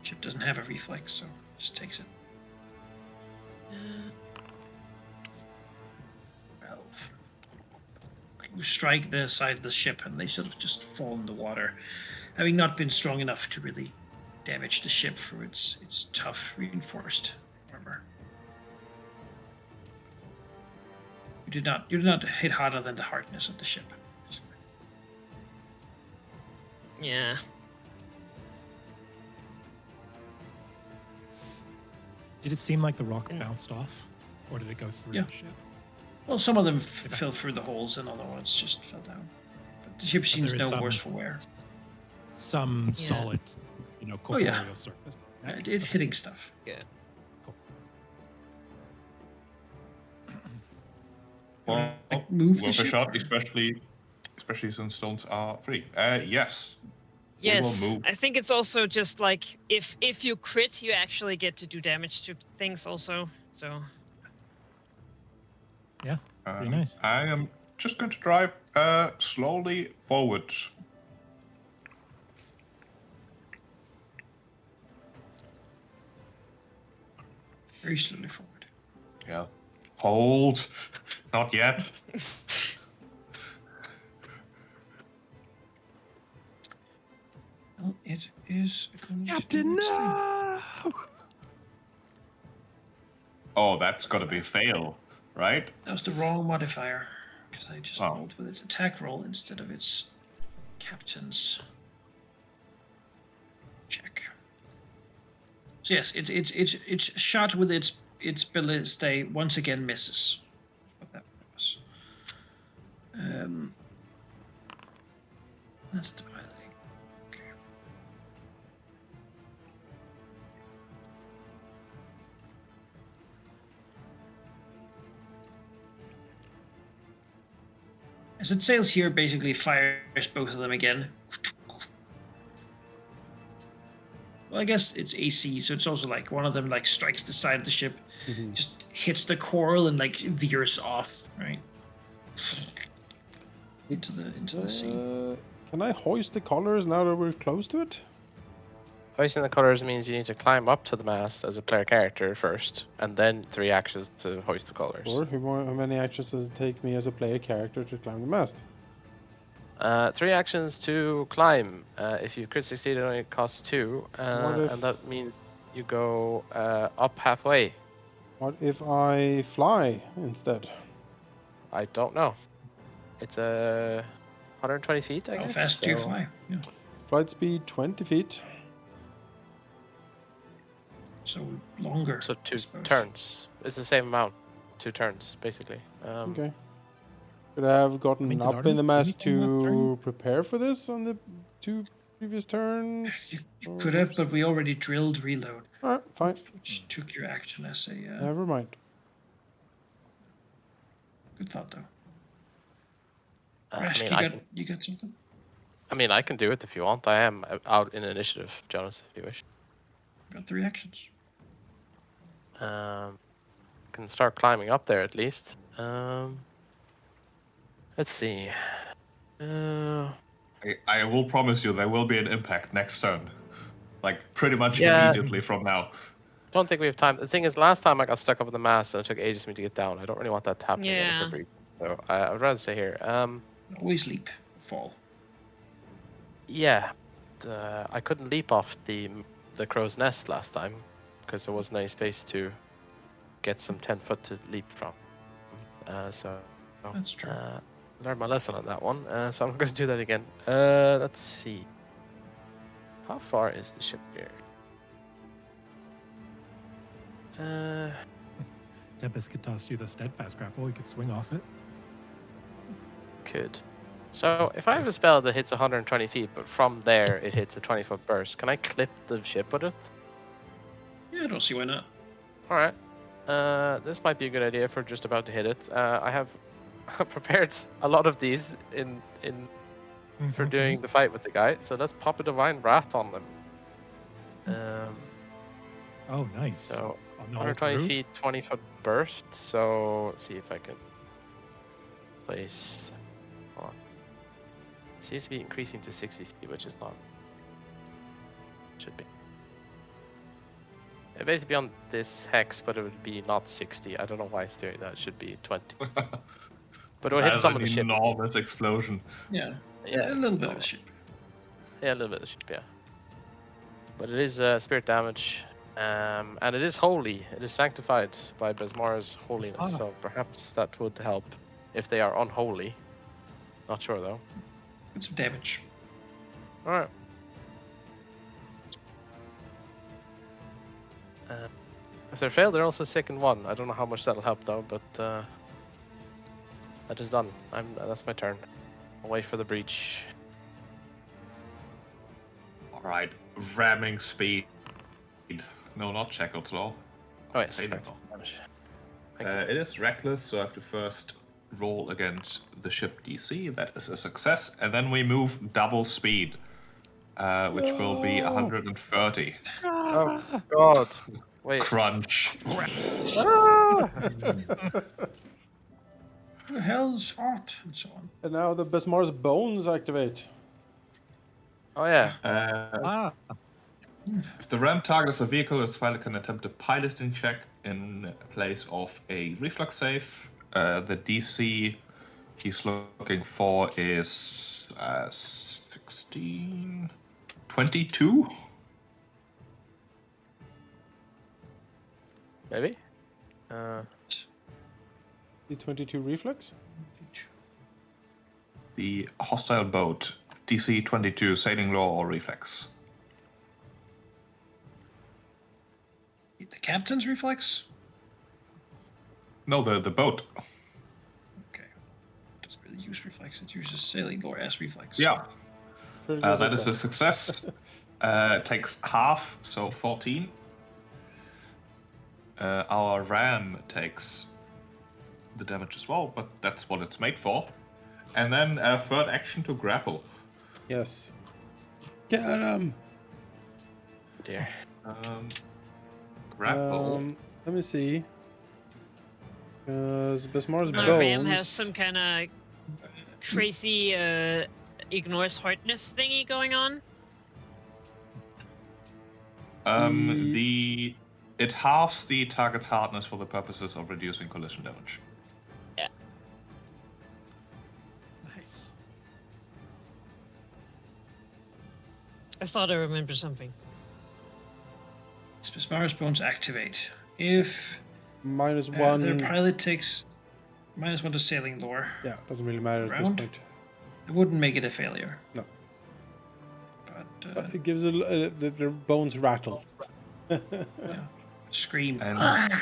[SPEAKER 3] ship doesn't have a reflex, so it just takes it. 12. You strike the side of the ship, and they sort of just fall in the water, having not been strong enough to really damage the ship for its tough reinforced armor. You did not hit harder than the hardness of the ship.
[SPEAKER 4] Yeah.
[SPEAKER 5] Did it seem like the rock bounced off, or did it go through the ship?
[SPEAKER 3] Well, some of them fell through the holes, and other ones just fell down. But the ship seems no worse for wear.
[SPEAKER 5] Some solid, corporeal surface.
[SPEAKER 3] It's hitting stuff.
[SPEAKER 4] Yeah.
[SPEAKER 6] Well,
[SPEAKER 3] move the
[SPEAKER 6] worth a
[SPEAKER 3] ship,
[SPEAKER 6] shot,
[SPEAKER 3] or?
[SPEAKER 6] especially since stones are free. Yes.
[SPEAKER 4] Yes,
[SPEAKER 6] We will move.
[SPEAKER 4] I think it's also just like if you crit, you actually get to do damage to things also. So.
[SPEAKER 5] Yeah, pretty nice.
[SPEAKER 6] I am just going to drive slowly forward.
[SPEAKER 3] Very slowly forward.
[SPEAKER 6] Yeah. Hold. Not yet.
[SPEAKER 3] Well, it is going
[SPEAKER 5] Captain, no!
[SPEAKER 6] Oh, that's got to be a fail, right?
[SPEAKER 3] That was the wrong modifier, because I just rolled with its attack roll instead of its captain's check. So yes, it's shot with its ballista once again misses. What that was. That's the piloting. Okay. As it sails here, basically fires both of them again. Well, I guess it's AC, so it's also like one of them like strikes the side of the ship, just hits the coral and like veers off, right? Into the sea.
[SPEAKER 1] Can I hoist the colors now that we're close to it?
[SPEAKER 2] Hoisting the colors means you need to climb up to the mast as a player character first, and then 3 actions to hoist the colors.
[SPEAKER 1] Or how many actions does it take me as a player character to climb the mast?
[SPEAKER 2] 3 actions to climb. If you crit succeed, it only costs 2, and that means you go up halfway.
[SPEAKER 1] What if I fly instead?
[SPEAKER 2] I don't know. It's 120 feet, I guess.
[SPEAKER 3] How fast do you fly? Yeah.
[SPEAKER 1] Flight speed 20 feet.
[SPEAKER 3] So longer.
[SPEAKER 2] So
[SPEAKER 3] I
[SPEAKER 2] 2
[SPEAKER 3] suppose.
[SPEAKER 2] turns. It's the same amount. 2 turns, basically.
[SPEAKER 1] Okay. Could I have gotten
[SPEAKER 5] did
[SPEAKER 1] up in
[SPEAKER 5] Artemis
[SPEAKER 1] the
[SPEAKER 5] do
[SPEAKER 1] mast
[SPEAKER 5] anything last turn?
[SPEAKER 1] to prepare for this on the 2 previous turns?
[SPEAKER 3] You
[SPEAKER 1] Or
[SPEAKER 3] could have,
[SPEAKER 1] whoops.
[SPEAKER 3] but we already drilled reload,
[SPEAKER 1] All right, fine.
[SPEAKER 3] which took your action as a
[SPEAKER 1] Never mind.
[SPEAKER 3] good thought though.
[SPEAKER 2] I
[SPEAKER 3] Rask,
[SPEAKER 2] mean,
[SPEAKER 3] you got something?
[SPEAKER 2] I can do it if you want. I am out in initiative, Jonas, if you wish.
[SPEAKER 3] Got 3 actions.
[SPEAKER 2] Can start climbing up there at least. Let's see.
[SPEAKER 6] I will promise you there will be an impact next turn. Like, pretty much
[SPEAKER 2] Yeah.
[SPEAKER 6] immediately from now.
[SPEAKER 2] Don't think we have time. The thing is, last time I got stuck up in the mast and it took ages for me to get down. I don't really want that happening again if
[SPEAKER 4] Yeah.
[SPEAKER 2] we're breaching. So I would rather stay here.
[SPEAKER 3] Always leap, fall.
[SPEAKER 2] Yeah. I couldn't leap off the crow's nest last time because there wasn't any space to get some 10 foot to leap from. So
[SPEAKER 3] That's true.
[SPEAKER 2] learned my lesson on that one. So I'm going to do that again. Let's see. How far is the ship here?
[SPEAKER 5] Tempest could toss you the steadfast grapple. You could swing off it.
[SPEAKER 2] Could. So if I have a spell that hits 120 feet, but from there it hits a 20-foot burst, can I clip the ship with it?
[SPEAKER 3] Yeah, I don't see why not.
[SPEAKER 2] All right. This might be a good idea if we're just about to hit it. I have prepared a lot of these for doing the fight with the guy. So let's pop a divine wrath on them.
[SPEAKER 5] Oh, nice.
[SPEAKER 2] So
[SPEAKER 5] On the
[SPEAKER 2] 120
[SPEAKER 5] through?
[SPEAKER 2] feet, 20-foot burst. So let's see if I can place. Hold on. Seems to be increasing to 60 feet, which is not. Should be. It basically on this hex, but it would be not 60. I don't know why it's doing that. It should be 20. But it will hit
[SPEAKER 6] That's
[SPEAKER 2] some of
[SPEAKER 6] an
[SPEAKER 2] the ship.
[SPEAKER 6] enormous explosion.
[SPEAKER 3] Yeah.
[SPEAKER 2] Yeah,
[SPEAKER 3] A little bit
[SPEAKER 2] no.
[SPEAKER 3] of a ship.
[SPEAKER 2] Yeah, a little bit of ship, yeah. But it is spirit damage. And it is holy. It is sanctified by Besmar's holiness.
[SPEAKER 5] Ah.
[SPEAKER 2] So perhaps that would help if they are unholy. Not sure though.
[SPEAKER 3] Get some damage.
[SPEAKER 2] Alright. If they fail, they're also sick in 1. I don't know how much that'll help though, but that is done. That's my turn. I'll wait for the breach.
[SPEAKER 6] Alright, ramming speed. No, not Shackles, well.
[SPEAKER 2] Oh yes,
[SPEAKER 6] Saving
[SPEAKER 2] thanks.
[SPEAKER 6] throw.
[SPEAKER 2] Damage. Thank you.
[SPEAKER 6] It is reckless, so I have to first roll against the ship DC. That is a success. And then we move double speed, which will be 130.
[SPEAKER 2] Oh god. Wait.
[SPEAKER 6] Crunch.
[SPEAKER 3] Who the hell's art? And so on.
[SPEAKER 1] And now the Besmar's bones activate.
[SPEAKER 2] Oh yeah.
[SPEAKER 6] If the ram targets a vehicle, its pilot can attempt a piloting check in place of a reflex save. The DC he's looking for is 16... 22?
[SPEAKER 2] Maybe?
[SPEAKER 1] D22 reflex?
[SPEAKER 6] The hostile boat, DC 22, sailing law or reflex.
[SPEAKER 3] The captain's reflex?
[SPEAKER 6] No, the boat.
[SPEAKER 3] Okay. Doesn't really use reflex, it uses sailing lore as reflex.
[SPEAKER 6] Yeah,
[SPEAKER 1] Critical
[SPEAKER 6] that is a
[SPEAKER 1] success.
[SPEAKER 6] success. Takes half, so 14. Our ram takes the damage as well, but that's what it's made for. And then a third action to grapple.
[SPEAKER 1] Yes. Get him!
[SPEAKER 2] Dear.
[SPEAKER 6] Grapple.
[SPEAKER 1] Let me see. Because Besmar's
[SPEAKER 4] Our
[SPEAKER 1] bones.
[SPEAKER 4] ram has some kind of crazy ignores hardness thingy going on.
[SPEAKER 6] It halves the target's hardness for the purposes of reducing collision damage.
[SPEAKER 4] Yeah.
[SPEAKER 2] Nice.
[SPEAKER 4] I thought I remembered something.
[SPEAKER 3] Besmar's bones activate. If
[SPEAKER 1] -1.
[SPEAKER 3] their pilot takes -1 to sailing lore,
[SPEAKER 1] Yeah, doesn't really matter at
[SPEAKER 3] Round?
[SPEAKER 1] this point.
[SPEAKER 3] it wouldn't make it a failure.
[SPEAKER 1] No.
[SPEAKER 3] But
[SPEAKER 1] But it gives their bones rattle.
[SPEAKER 3] yeah. scream.
[SPEAKER 6] And-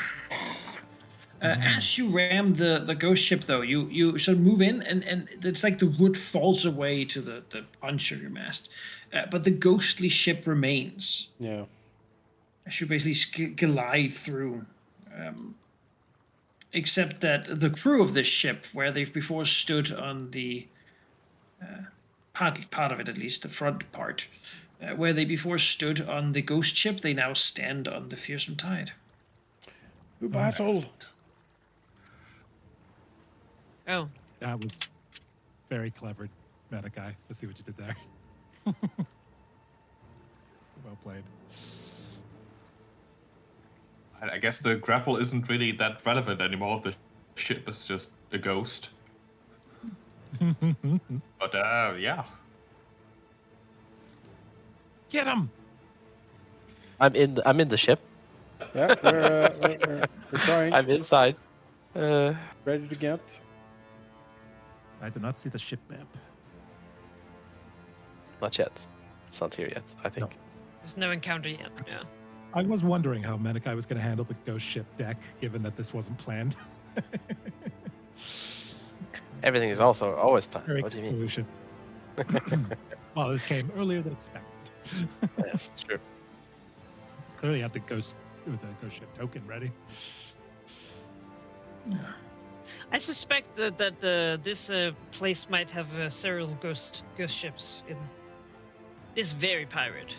[SPEAKER 3] As you ram the ghost ship, though, you sort of move in, and it's like the wood falls away to the punch of your mast, but the ghostly ship remains.
[SPEAKER 1] Yeah.
[SPEAKER 3] As you basically glide through, except that the crew of this ship, where they've before stood on the part of it, at least the front part, where they before stood on the ghost ship, they now stand on the fearsome tide.
[SPEAKER 1] To battle.
[SPEAKER 4] Oh,
[SPEAKER 5] That was very clever, Medikai. I see what you did there. Well played.
[SPEAKER 6] I guess the grapple isn't really that relevant anymore. The ship is just a ghost. But yeah.
[SPEAKER 5] Get him!
[SPEAKER 2] I'm in the ship.
[SPEAKER 1] Yeah, we're trying.
[SPEAKER 2] I'm inside.
[SPEAKER 1] Ready to get.
[SPEAKER 5] I do not see the ship map.
[SPEAKER 2] Not yet. It's not here yet, I think.
[SPEAKER 5] No.
[SPEAKER 4] there's no encounter yet. Yeah.
[SPEAKER 5] I was wondering how Medikai was going to handle the ghost ship deck, given that this wasn't planned.
[SPEAKER 2] Everything is also always planned.
[SPEAKER 5] Very
[SPEAKER 2] What do
[SPEAKER 5] good
[SPEAKER 2] you mean?
[SPEAKER 5] solution. Well, this came earlier than expected.
[SPEAKER 2] Yes, true.
[SPEAKER 5] Clearly had the ghost ship token ready.
[SPEAKER 4] I suspect that this place might have several ghost ships. It's very pirate.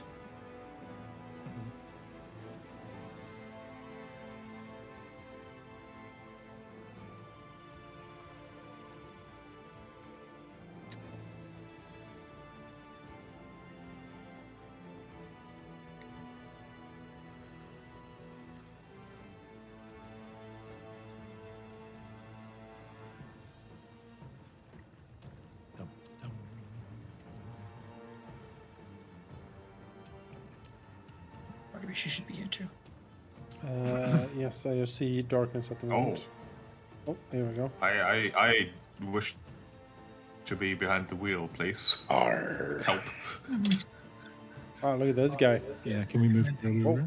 [SPEAKER 5] Dum, dum.
[SPEAKER 3] Maybe she should be here too.
[SPEAKER 1] Yes, I see darkness at the moment. Oh, there we go.
[SPEAKER 6] I wish to be behind the wheel, please.
[SPEAKER 1] Arr.
[SPEAKER 6] Help.
[SPEAKER 1] Oh, look at this guy.
[SPEAKER 5] Yeah, can we move to the
[SPEAKER 1] Oh.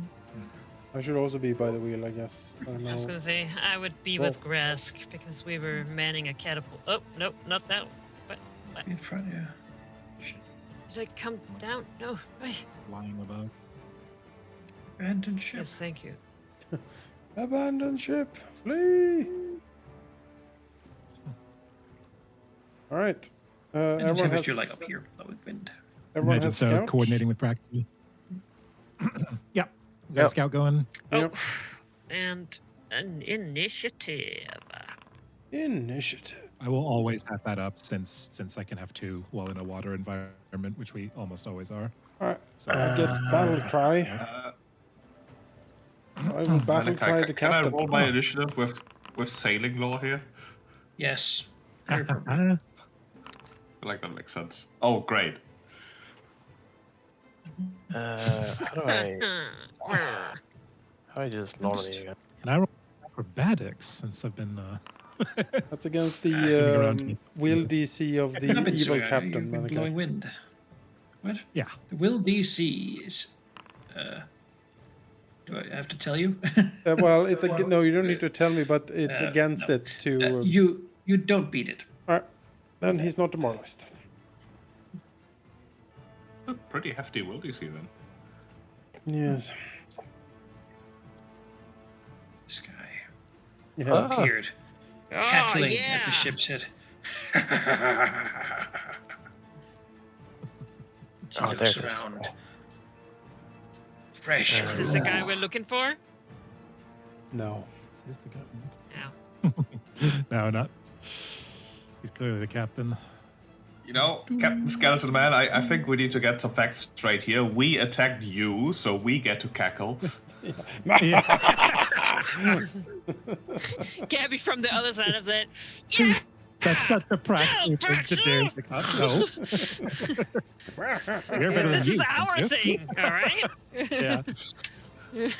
[SPEAKER 1] I should also be by the wheel, I guess. I don't
[SPEAKER 4] I was
[SPEAKER 1] know.
[SPEAKER 4] gonna say I would be with Grask because we were manning a catapult. Oh nope, not that one. What?
[SPEAKER 3] In front, yeah. Shit.
[SPEAKER 4] Did I come down? No. Right.
[SPEAKER 5] Flying above.
[SPEAKER 3] Abandoned ship.
[SPEAKER 4] Yes, thank you.
[SPEAKER 1] Abandon ship! Flee! Alright. Everyone has,
[SPEAKER 3] You're like up here, below the wind.
[SPEAKER 1] everyone
[SPEAKER 5] Imagine
[SPEAKER 1] has
[SPEAKER 5] so
[SPEAKER 1] scouts?
[SPEAKER 5] coordinating with Praxi. Yeah, we got a
[SPEAKER 2] Yep.
[SPEAKER 5] scout going.
[SPEAKER 1] Yep.
[SPEAKER 4] Oh, and an initiative.
[SPEAKER 1] Initiative.
[SPEAKER 5] I will always have that up since I can have two while in a water environment, which we almost always are.
[SPEAKER 1] Alright.
[SPEAKER 5] So
[SPEAKER 1] I get battle cry. I will battle cry the
[SPEAKER 6] Can I
[SPEAKER 1] captain.
[SPEAKER 6] roll my initiative with sailing law here?
[SPEAKER 3] Yes. Very appropriate.
[SPEAKER 6] I like that makes sense. Oh, great.
[SPEAKER 2] How do I do this normally again?
[SPEAKER 5] Can I roll acrobatics since I've been
[SPEAKER 1] That's against
[SPEAKER 5] Swimming
[SPEAKER 1] the
[SPEAKER 5] around.
[SPEAKER 1] will DC of the
[SPEAKER 3] I've been
[SPEAKER 1] evil
[SPEAKER 3] doing it.
[SPEAKER 1] captain.
[SPEAKER 3] You've been
[SPEAKER 1] Mannequin.
[SPEAKER 3] blowing wind. What?
[SPEAKER 5] Yeah.
[SPEAKER 3] The will DC is. Do I have to tell you?
[SPEAKER 1] Well, it's no, you don't need to tell me, but it's against
[SPEAKER 3] no.
[SPEAKER 1] it to.
[SPEAKER 3] You don't beat it.
[SPEAKER 1] Alright, then he's not demoralized.
[SPEAKER 6] A pretty hefty will DC then.
[SPEAKER 1] Yes.
[SPEAKER 3] This guy
[SPEAKER 1] Yeah.
[SPEAKER 3] appeared,
[SPEAKER 4] Oh
[SPEAKER 3] cackling
[SPEAKER 4] yeah.
[SPEAKER 3] at the ship's head. He
[SPEAKER 2] Oh,
[SPEAKER 3] looks
[SPEAKER 2] there it is.
[SPEAKER 3] around. Fresh.
[SPEAKER 4] Is this the guy we're looking for?
[SPEAKER 1] No.
[SPEAKER 5] This is the captain.
[SPEAKER 4] Yeah.
[SPEAKER 5] No, not. He's clearly the captain.
[SPEAKER 6] You know, Captain Skeleton Man, I think we need to get some facts straight here. We attacked you, so we get to cackle.
[SPEAKER 4] Gabby from the other side of that. Yeah.
[SPEAKER 5] That's such a Praxi
[SPEAKER 4] Jill,
[SPEAKER 5] thing to do.
[SPEAKER 4] Praxi!
[SPEAKER 5] Like, no. We're better
[SPEAKER 4] This
[SPEAKER 5] than
[SPEAKER 4] is
[SPEAKER 5] you.
[SPEAKER 4] our
[SPEAKER 5] thank you.
[SPEAKER 4] thing, all right?
[SPEAKER 5] Yeah.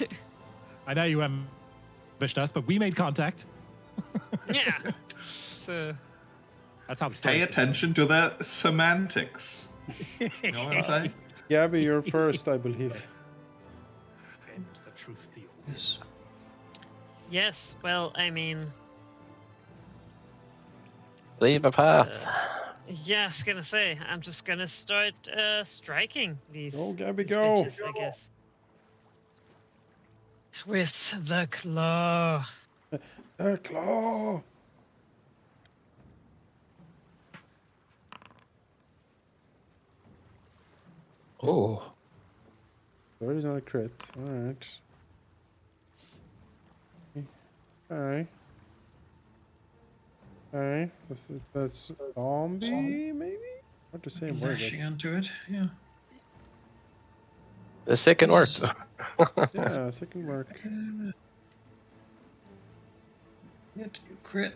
[SPEAKER 5] I know you ambushed us, but we made contact.
[SPEAKER 4] Yeah. So
[SPEAKER 5] That's how the story
[SPEAKER 6] Pay attention to the semantics. You know what I'm saying?
[SPEAKER 1] Gabby, you're first, I believe.
[SPEAKER 5] And the truth to you.
[SPEAKER 3] Yes.
[SPEAKER 4] Yes. Well, I mean,
[SPEAKER 2] Leave a path.
[SPEAKER 4] yeah, I was gonna say, I'm just gonna start striking these,
[SPEAKER 1] Go, Gabby,
[SPEAKER 4] these
[SPEAKER 1] go.
[SPEAKER 4] bitches, I guess. With the claw.
[SPEAKER 1] The claw.
[SPEAKER 2] Oh.
[SPEAKER 1] 30 is not a crit. Alright. Alright. Alright. That's zombie, maybe? Hard to say where
[SPEAKER 3] Lashing
[SPEAKER 1] this.
[SPEAKER 3] onto it. Yeah.
[SPEAKER 2] The second worked.
[SPEAKER 1] Yeah, second work.
[SPEAKER 3] Hit, you crit.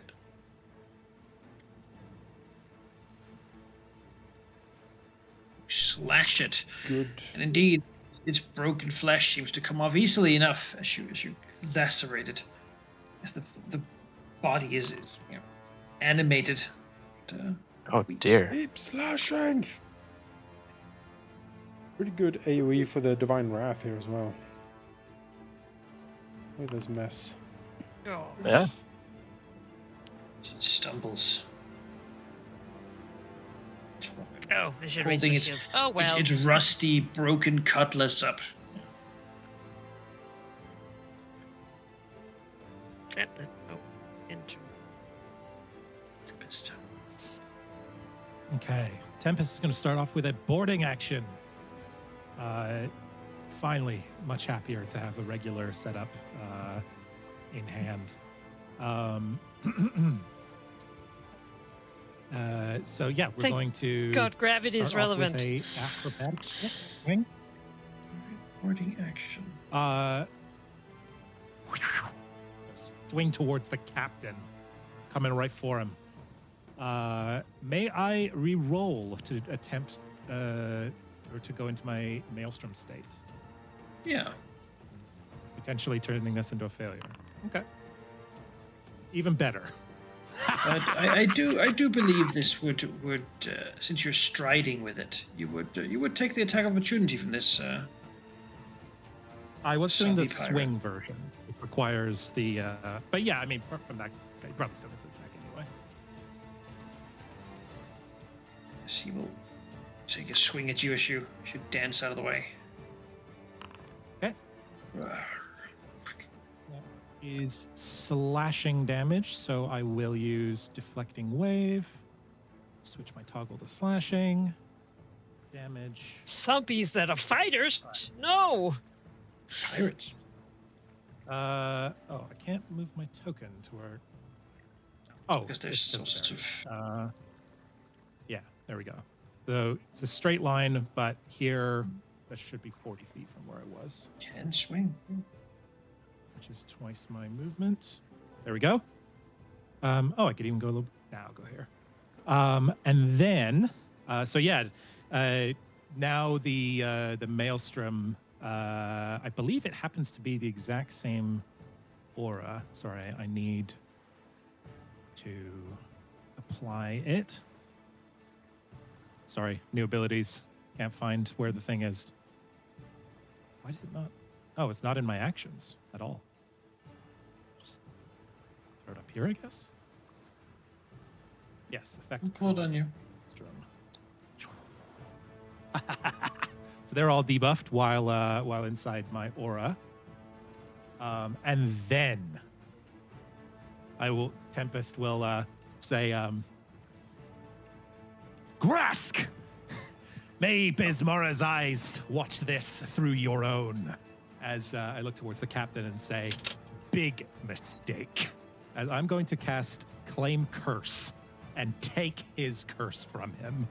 [SPEAKER 3] Slash it.
[SPEAKER 1] Good.
[SPEAKER 3] And indeed, its broken flesh seems to come off easily enough as you lacerate it. As the body is animated.
[SPEAKER 2] Oh dear.
[SPEAKER 1] Keep slashing! Pretty good AoE for the Divine Wrath here as well. Look at this mess.
[SPEAKER 4] Oh.
[SPEAKER 2] Yeah.
[SPEAKER 3] It stumbles.
[SPEAKER 4] Oh, I should raise
[SPEAKER 3] Holding
[SPEAKER 4] my
[SPEAKER 3] its,
[SPEAKER 4] shield. Oh well.
[SPEAKER 3] its rusty, broken cutlass up.
[SPEAKER 4] Oh, enter.
[SPEAKER 3] Tempest.
[SPEAKER 5] Okay. Tempest is going to start off with a boarding action. Finally, much happier to have a regular setup in hand. So yeah, we're
[SPEAKER 4] Thank
[SPEAKER 5] going to
[SPEAKER 4] God, gravity is
[SPEAKER 5] start off with
[SPEAKER 4] relevant.
[SPEAKER 5] a acrobatics swing.
[SPEAKER 3] Boarding action.
[SPEAKER 5] Swing towards the captain, coming right for him. May I re-roll to attempt or to go into my maelstrom state,
[SPEAKER 3] Yeah.
[SPEAKER 5] potentially turning this into a failure? Okay. Even better.
[SPEAKER 3] But I do believe this would since you're striding with it, you would take the attack opportunity from this.
[SPEAKER 5] I was doing the
[SPEAKER 3] Zombie pirate.
[SPEAKER 5] swing version. It requires the, but yeah, I mean, from that, you probably still gets an attack anyway.
[SPEAKER 3] Yes, he will take a swing at you as you should dance out of the way.
[SPEAKER 5] Okay. Is slashing damage, so I will use deflecting wave. Switch my toggle to slashing. Damage.
[SPEAKER 4] Zombies that are fighters? No.
[SPEAKER 3] Pirates.
[SPEAKER 5] Oh, I can't move my token to where. Oh,
[SPEAKER 3] Because there's
[SPEAKER 5] it's
[SPEAKER 3] all
[SPEAKER 5] just
[SPEAKER 3] sorts
[SPEAKER 5] there.
[SPEAKER 3] of.
[SPEAKER 5] Yeah, there we go. So it's a straight line, but here that should be 40 feet from where I was,
[SPEAKER 3] 10 swing.
[SPEAKER 5] which is twice my movement. There we go. Oh, I could even go a little. Now I'll go here. And then, so yeah, now the maelstrom. I believe it happens to be the exact same aura. Sorry, I need to apply it. Sorry, new abilities. Can't find where the thing is. Why does it not? Oh, it's not in my actions at all. Just throw it up here, I guess. Yes, effect.
[SPEAKER 3] Pull it on you.
[SPEAKER 5] So they're all debuffed while inside my aura. And then Tempest will say, Grask! May Bismora's eyes watch this through your own. As I look towards the captain and say, big mistake. As I'm going to cast Claim Curse and take his curse from him.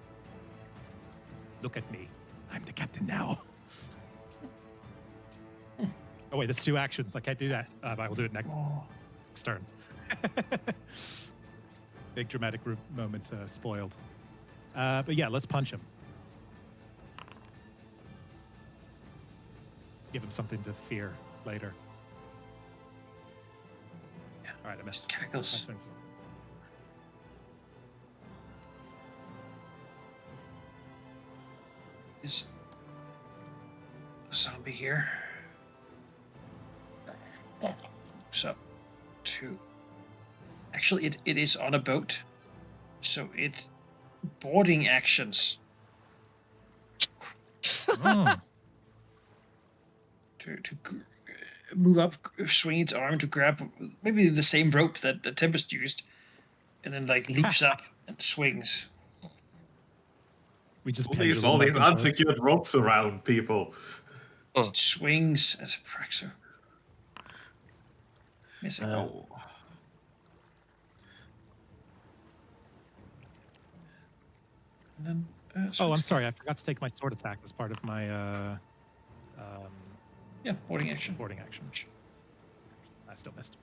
[SPEAKER 5] Look at me. I'm the captain now. Oh wait, there's 2 actions. I can't do that. But I will do it next turn. Big dramatic moment spoiled. But yeah, let's punch him. Give him something to fear later.
[SPEAKER 3] Yeah.
[SPEAKER 5] All right, I missed.
[SPEAKER 3] Cackles.
[SPEAKER 5] My turn's over.
[SPEAKER 3] Is a zombie here? So, to. Actually, it is on a boat, so it boarding actions
[SPEAKER 5] Oh,
[SPEAKER 3] to move up, swing its arm to grab maybe the same rope that the Tempest used, and then like leaps up and swings.
[SPEAKER 5] we just
[SPEAKER 6] Who leaves
[SPEAKER 5] pendulum
[SPEAKER 6] all these
[SPEAKER 5] back and forth.
[SPEAKER 6] unsecured ropes around people?
[SPEAKER 3] It swings as a praxer. Missing.
[SPEAKER 6] Oh.
[SPEAKER 3] And then,
[SPEAKER 5] Oh, I'm
[SPEAKER 3] swings
[SPEAKER 5] sorry. I forgot to take my sword attack as part of my
[SPEAKER 3] Yeah, boarding action.
[SPEAKER 5] boarding action. I still missed.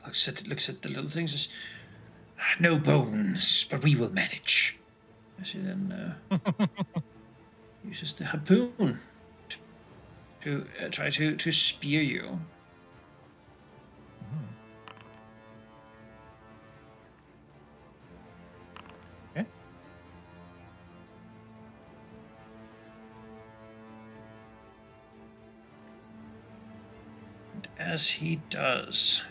[SPEAKER 3] Looks at the little things. Says, no bones, but we will manage. As he then uses the harpoon to try to spear you.
[SPEAKER 5] Mhm. Okay.
[SPEAKER 3] And as he does,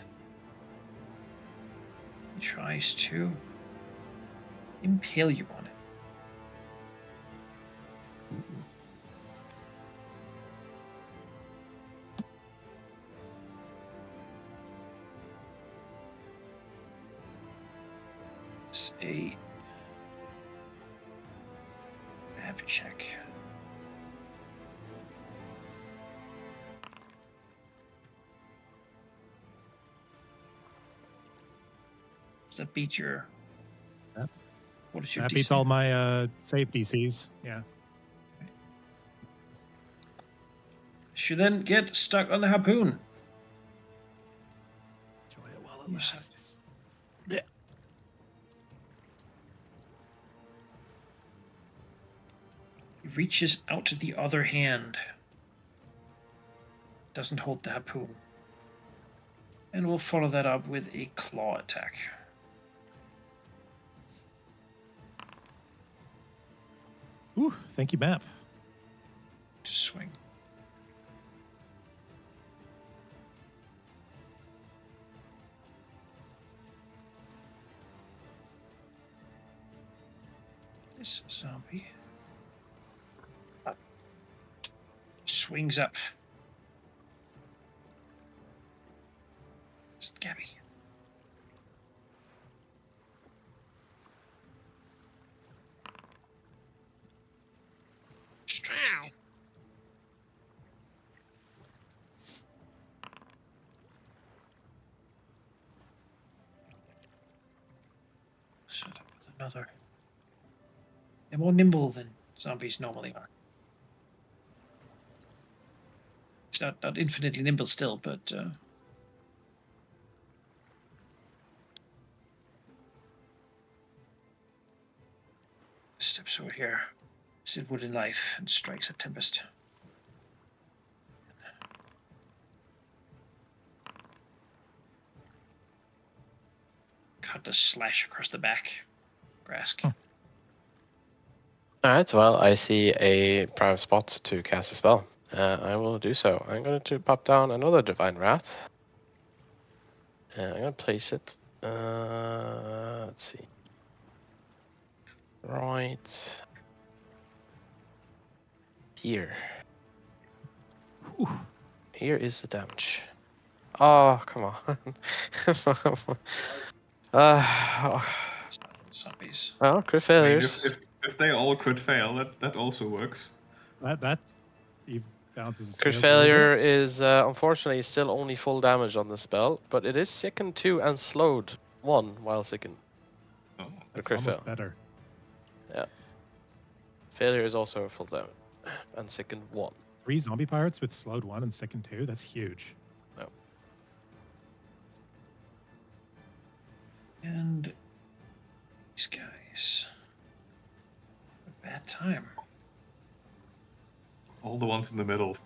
[SPEAKER 3] he tries to impale you on it. It's a ab check. Does that beat your?
[SPEAKER 5] Yep.
[SPEAKER 3] What is your?
[SPEAKER 5] That beats
[SPEAKER 3] DC?
[SPEAKER 5] all my save DCs. Yeah.
[SPEAKER 3] You then get stuck on the harpoon.
[SPEAKER 5] Enjoy it while it
[SPEAKER 3] You suck.
[SPEAKER 5] lasts.
[SPEAKER 3] He reaches out to the other hand. Doesn't hold the harpoon. And we'll follow that up with a claw attack.
[SPEAKER 5] Ooh, thank you, map.
[SPEAKER 3] To swing. This zombie swings up. It's Gabby. Strike.
[SPEAKER 4] Ow.
[SPEAKER 3] Set up with another. They're more nimble than zombies normally are. It's not infinitely nimble still, but steps over here, Sid Wooden Life, and strikes at Tempest. Cut a slash across the back. Grask.
[SPEAKER 2] All right. Well, I see a prime spot to cast a spell. I will do so. I'm going to pop down another Divine Wrath. I'm going to place it. Let's see. Right here.
[SPEAKER 5] Whew.
[SPEAKER 2] Here is the damage. Oh, come on.
[SPEAKER 3] Zombies.
[SPEAKER 2] Well, crit
[SPEAKER 6] I mean,
[SPEAKER 2] failures.
[SPEAKER 6] if they all crit fail, that also works.
[SPEAKER 5] That even balances the
[SPEAKER 2] Crit
[SPEAKER 5] scales a little bit.
[SPEAKER 2] failure is unfortunately still only full damage on the spell, but it is sickened 2 and slowed 1 while sickened.
[SPEAKER 6] Oh,
[SPEAKER 5] That's
[SPEAKER 2] crit
[SPEAKER 5] almost
[SPEAKER 2] fail.
[SPEAKER 5] better.
[SPEAKER 2] Failure is also full damage and sickened 1.
[SPEAKER 5] 3 zombie pirates with slowed 1 and second 2. That's huge.
[SPEAKER 3] And these guys. A bad time.
[SPEAKER 6] all the ones in the middle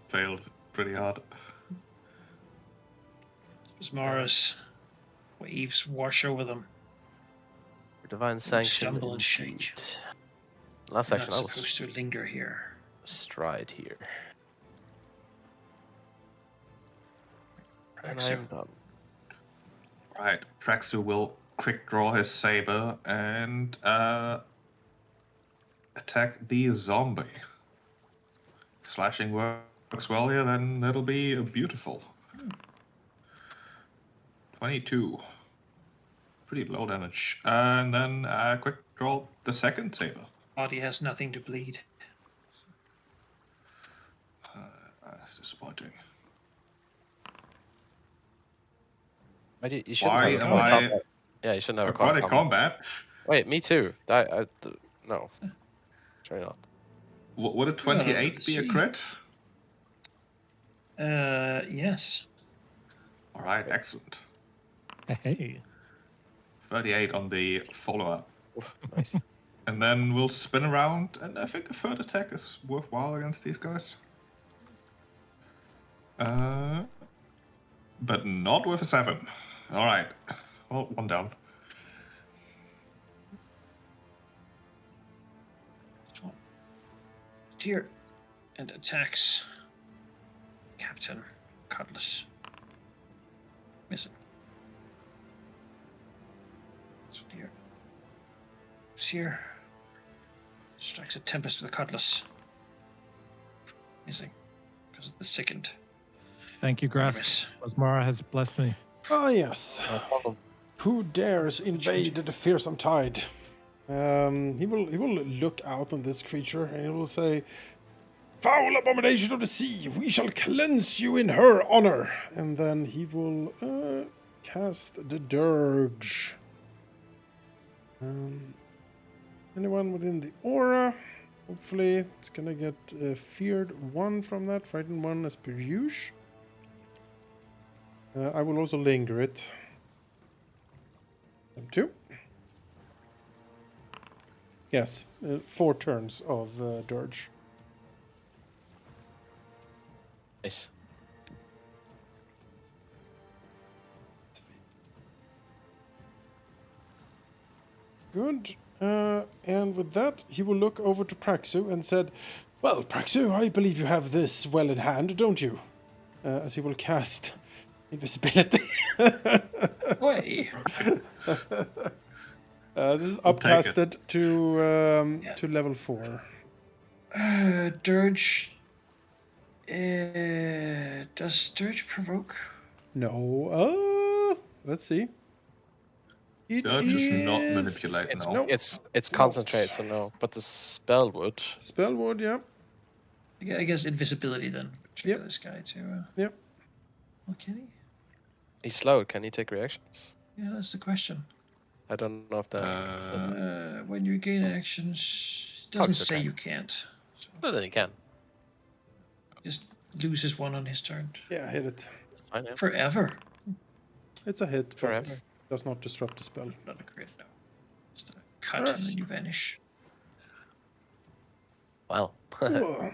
[SPEAKER 6] failed pretty hard.
[SPEAKER 3] Mara's waves wash over them.
[SPEAKER 2] Divine sanction.
[SPEAKER 3] Stumble and shake.
[SPEAKER 2] indeed. Last
[SPEAKER 3] They're
[SPEAKER 2] action,
[SPEAKER 3] not
[SPEAKER 2] I will
[SPEAKER 3] supposed to linger here.
[SPEAKER 2] stride here. And I'm done.
[SPEAKER 6] Right, Praxu will quick draw his saber and attack the zombie. Slashing works well here, then that'll be beautiful. 22. Pretty low damage. And then quick draw the second saber.
[SPEAKER 3] Body has nothing to bleed.
[SPEAKER 6] That's disappointing.
[SPEAKER 2] You shouldn't
[SPEAKER 6] Why
[SPEAKER 2] have
[SPEAKER 6] am
[SPEAKER 2] a
[SPEAKER 6] I
[SPEAKER 2] combat. Yeah, you shouldn't have a
[SPEAKER 6] aquatic
[SPEAKER 2] combat.
[SPEAKER 6] combat?
[SPEAKER 2] Wait, me too. No. Try not.
[SPEAKER 6] Would a
[SPEAKER 3] Well,
[SPEAKER 6] 28
[SPEAKER 3] let's
[SPEAKER 6] be a
[SPEAKER 3] see.
[SPEAKER 6] crit?
[SPEAKER 3] Yes.
[SPEAKER 6] All right, excellent.
[SPEAKER 5] Hey.
[SPEAKER 6] 38 on the follow-up.
[SPEAKER 2] Oof, nice.
[SPEAKER 6] And then we'll spin around, and I think a third attack is worthwhile against these guys. But not with a 7. All right. Well, one down.
[SPEAKER 3] Here. And attacks Captain Cutlass. Missing. This one here. This here. Strikes a Tempest with a Cutlass. Missing. Because of the sickened.
[SPEAKER 5] Thank you, Grask.
[SPEAKER 3] Miss.
[SPEAKER 5] Asmara has blessed me.
[SPEAKER 1] Ah, yes.
[SPEAKER 2] No problem.
[SPEAKER 1] Who dares invade the fearsome tide? He will look out on this creature and he will say, "Foul abomination of the sea, we shall cleanse you in her honor." And then he will cast the dirge. Anyone within the aura? Hopefully, it's gonna get feared 1 from that, frightened 1 as per usual. I will also linger it. 2. Yes, 4 turns of dirge.
[SPEAKER 2] Nice.
[SPEAKER 1] Good. And with that, he will look over to Praxu and said, "Well, Praxu, I believe you have this well in hand, don't you?" As he will cast invisibility.
[SPEAKER 3] Way.
[SPEAKER 1] This is
[SPEAKER 6] We'll take it.
[SPEAKER 1] upcasted to level 4.
[SPEAKER 3] Dirge. Does Dirge provoke?
[SPEAKER 1] No. Let's see. It
[SPEAKER 6] Dirge is not
[SPEAKER 1] is-
[SPEAKER 6] manipulate,
[SPEAKER 2] It's
[SPEAKER 6] no.
[SPEAKER 2] it's concentrate, so no. But the spell would.
[SPEAKER 1] Spell would, yeah.
[SPEAKER 3] I guess invisibility then. Check
[SPEAKER 1] Yep.
[SPEAKER 3] this guy too.
[SPEAKER 1] Yep.
[SPEAKER 3] Oh, can he?
[SPEAKER 2] He's slow. Can he take reactions?
[SPEAKER 3] Yeah, that's the question.
[SPEAKER 2] I don't know if that.
[SPEAKER 3] When you gain actions, it doesn't
[SPEAKER 2] Talks
[SPEAKER 3] say
[SPEAKER 2] okay.
[SPEAKER 3] you can't. So
[SPEAKER 2] Well, then he can.
[SPEAKER 3] just loses 1 on his turn.
[SPEAKER 1] Yeah, hit it.
[SPEAKER 2] It's fine. Yeah.
[SPEAKER 3] Forever.
[SPEAKER 1] It's a hit, but
[SPEAKER 2] Forever.
[SPEAKER 1] does not disrupt the spell.
[SPEAKER 3] Not a crit, no. Just a cut and then you vanish.
[SPEAKER 2] Wow.
[SPEAKER 1] Whoa.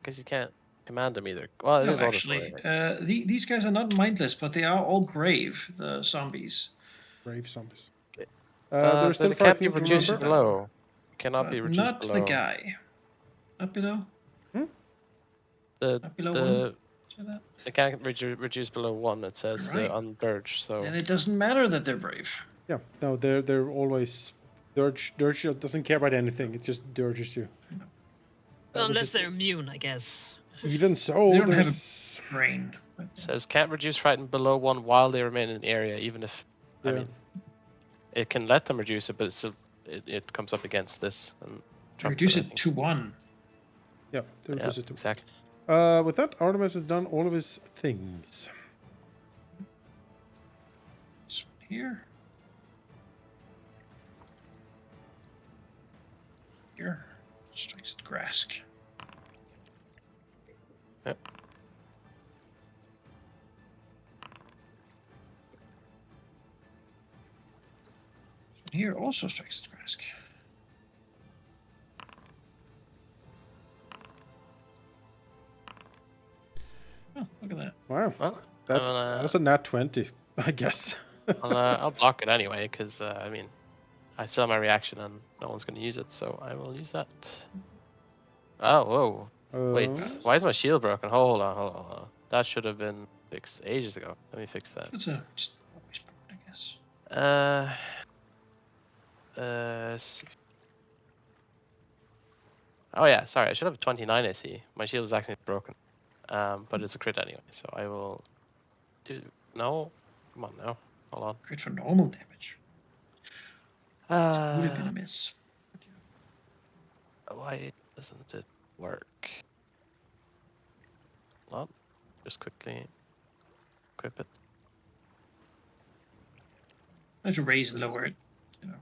[SPEAKER 2] Because you can't command them either. Well, it
[SPEAKER 3] No,
[SPEAKER 2] is auto
[SPEAKER 3] actually,
[SPEAKER 2] scoring.
[SPEAKER 3] these guys are not mindless, but they are all brave, the zombies.
[SPEAKER 1] Brave zombies.
[SPEAKER 2] Okay.
[SPEAKER 1] They're still
[SPEAKER 2] But it can't be
[SPEAKER 1] frightened,
[SPEAKER 2] reduced
[SPEAKER 1] remember?
[SPEAKER 2] below. It cannot
[SPEAKER 3] But
[SPEAKER 2] be reduced
[SPEAKER 3] not
[SPEAKER 2] below.
[SPEAKER 3] the guy. Not below?
[SPEAKER 2] The
[SPEAKER 3] Not below
[SPEAKER 2] the
[SPEAKER 3] 1? See that?
[SPEAKER 2] it can't reduce below 1. It says
[SPEAKER 3] Right.
[SPEAKER 2] the undirge. So
[SPEAKER 3] Then it doesn't matter that they're brave.
[SPEAKER 1] Yeah, no, they're always dirge doesn't care about anything. It just dirges you.
[SPEAKER 4] Well,
[SPEAKER 1] which
[SPEAKER 4] unless
[SPEAKER 1] is-
[SPEAKER 4] they're immune, I guess.
[SPEAKER 1] Even so,
[SPEAKER 3] They don't have a-
[SPEAKER 1] there's
[SPEAKER 3] Brain. But,
[SPEAKER 2] it says can't reduce frightened below 1 while they remain in the area, even if I
[SPEAKER 1] Yeah.
[SPEAKER 2] mean it can let them reduce it, but it's still it comes up against this and trumps
[SPEAKER 3] reduce
[SPEAKER 2] I
[SPEAKER 3] it
[SPEAKER 2] think.
[SPEAKER 3] to 1.
[SPEAKER 1] yeah, they
[SPEAKER 2] Yeah,
[SPEAKER 1] reduce it too.
[SPEAKER 2] exactly.
[SPEAKER 1] With that, Artemis has done all of his things.
[SPEAKER 3] This one here. Here. Strikes at Grask.
[SPEAKER 2] Yep.
[SPEAKER 3] Here also strikes at Grask. Oh, look at that.
[SPEAKER 1] Wow,
[SPEAKER 2] Well,
[SPEAKER 1] that's a nat 20, I guess.
[SPEAKER 2] I'll block it anyway because I mean I still have my reaction and no one's going to use it, so I will use that. Oh, whoa! Wait, why is my shield broken? Hold on. That should have been fixed ages ago. Let me fix that.
[SPEAKER 3] It's a just always broken, I guess.
[SPEAKER 2] Oh yeah, sorry. I should have 29 AC. My shield is actually broken. But it's a crit anyway, so I will do. No, come on now. Hold on.
[SPEAKER 3] Crit for normal damage. It would have been a miss.
[SPEAKER 2] Why doesn't it work? Well, just quickly equip it.
[SPEAKER 3] I should raise and lower it. You know.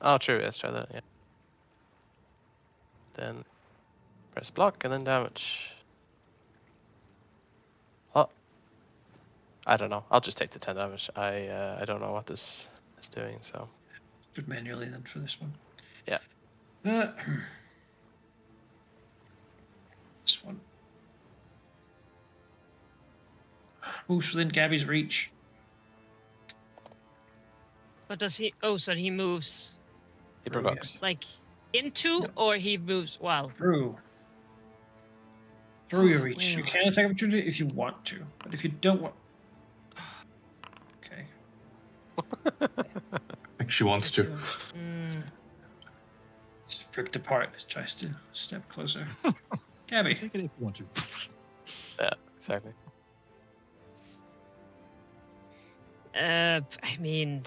[SPEAKER 2] Oh, true. Let's try that. Yeah. Then press block and then damage. Oh, I don't know. I'll just take the 10 damage. I don't know what this is doing. So
[SPEAKER 3] Do it manually then for this one.
[SPEAKER 2] yeah.
[SPEAKER 3] This one. Moves within Gabby's reach.
[SPEAKER 4] What does he? Oh, so he moves
[SPEAKER 2] He
[SPEAKER 3] Through,
[SPEAKER 2] provokes.
[SPEAKER 4] like into,
[SPEAKER 3] Yep.
[SPEAKER 4] or he moves. Wow.
[SPEAKER 3] Through your reach. You
[SPEAKER 4] Well.
[SPEAKER 3] can attack opportunity if you want to, but if you don't want. Okay.
[SPEAKER 6] I think she wants to.
[SPEAKER 4] Mm,
[SPEAKER 3] It's ripped apart. It tries to step closer. Gabby.
[SPEAKER 5] Take it if you want to.
[SPEAKER 2] Yeah, exactly.
[SPEAKER 4] I mean,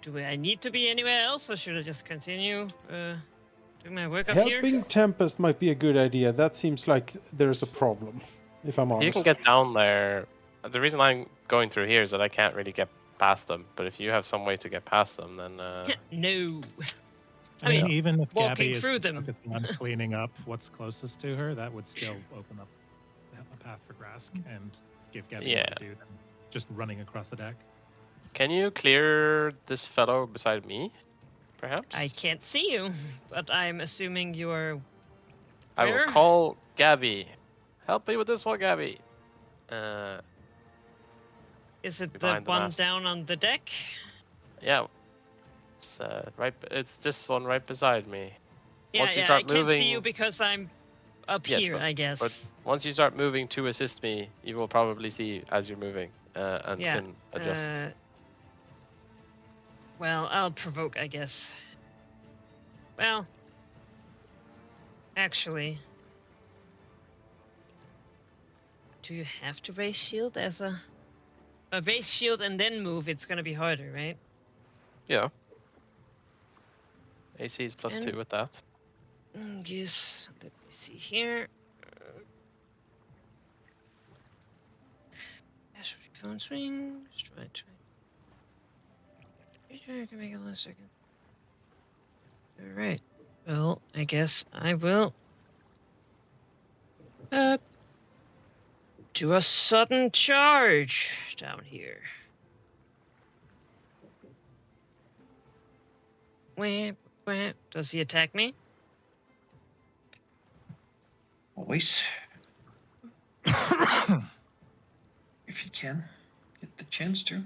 [SPEAKER 4] do I need to be anywhere else, or should I just continue doing my work up here?
[SPEAKER 1] Helping Tempest might be a good idea. That seems like there's a problem, if I'm honest.
[SPEAKER 2] You can get down there. The reason I'm going through here is that I can't really get past them. But if you have some way to get past them, then
[SPEAKER 4] No.
[SPEAKER 5] I mean,
[SPEAKER 4] mean,
[SPEAKER 5] even if
[SPEAKER 4] walking
[SPEAKER 5] Gabby is
[SPEAKER 4] through them.
[SPEAKER 5] focusing on cleaning up what's closest to her, that would still open up a path for Grask and give Gabby more
[SPEAKER 2] Yeah.
[SPEAKER 5] to do than just running across the deck.
[SPEAKER 2] can you clear this fellow beside me? Perhaps.
[SPEAKER 4] I can't see you, but I'm assuming you're.
[SPEAKER 2] I will
[SPEAKER 4] Where?
[SPEAKER 2] call Gabby. Help me with this one, Gabby.
[SPEAKER 4] Is it the
[SPEAKER 2] Behind the
[SPEAKER 4] one
[SPEAKER 2] mast.
[SPEAKER 4] down on the deck?
[SPEAKER 2] Yeah. It's right. It's this one right beside me.
[SPEAKER 4] Yeah,
[SPEAKER 2] Once you
[SPEAKER 4] yeah.
[SPEAKER 2] start
[SPEAKER 4] I can't see
[SPEAKER 2] moving-
[SPEAKER 4] you because I'm up
[SPEAKER 2] Yes,
[SPEAKER 4] here. I guess.
[SPEAKER 2] But once you start moving to assist me, you will probably see as you're moving and
[SPEAKER 4] Yeah,
[SPEAKER 2] can adjust.
[SPEAKER 4] Well, I'll provoke, I guess. Well, actually, do you have to raise shield as a raise shield and then move? It's gonna be harder, right?
[SPEAKER 2] Yeah. AC is +2
[SPEAKER 4] And-
[SPEAKER 2] with that.
[SPEAKER 4] Yes. Let me see here. Phone swing. Try. I can make it last second. All right. Well, I guess I will. Do a sudden charge down here. Wah. Does he attack me?
[SPEAKER 3] Always. If you can. Get the chance to.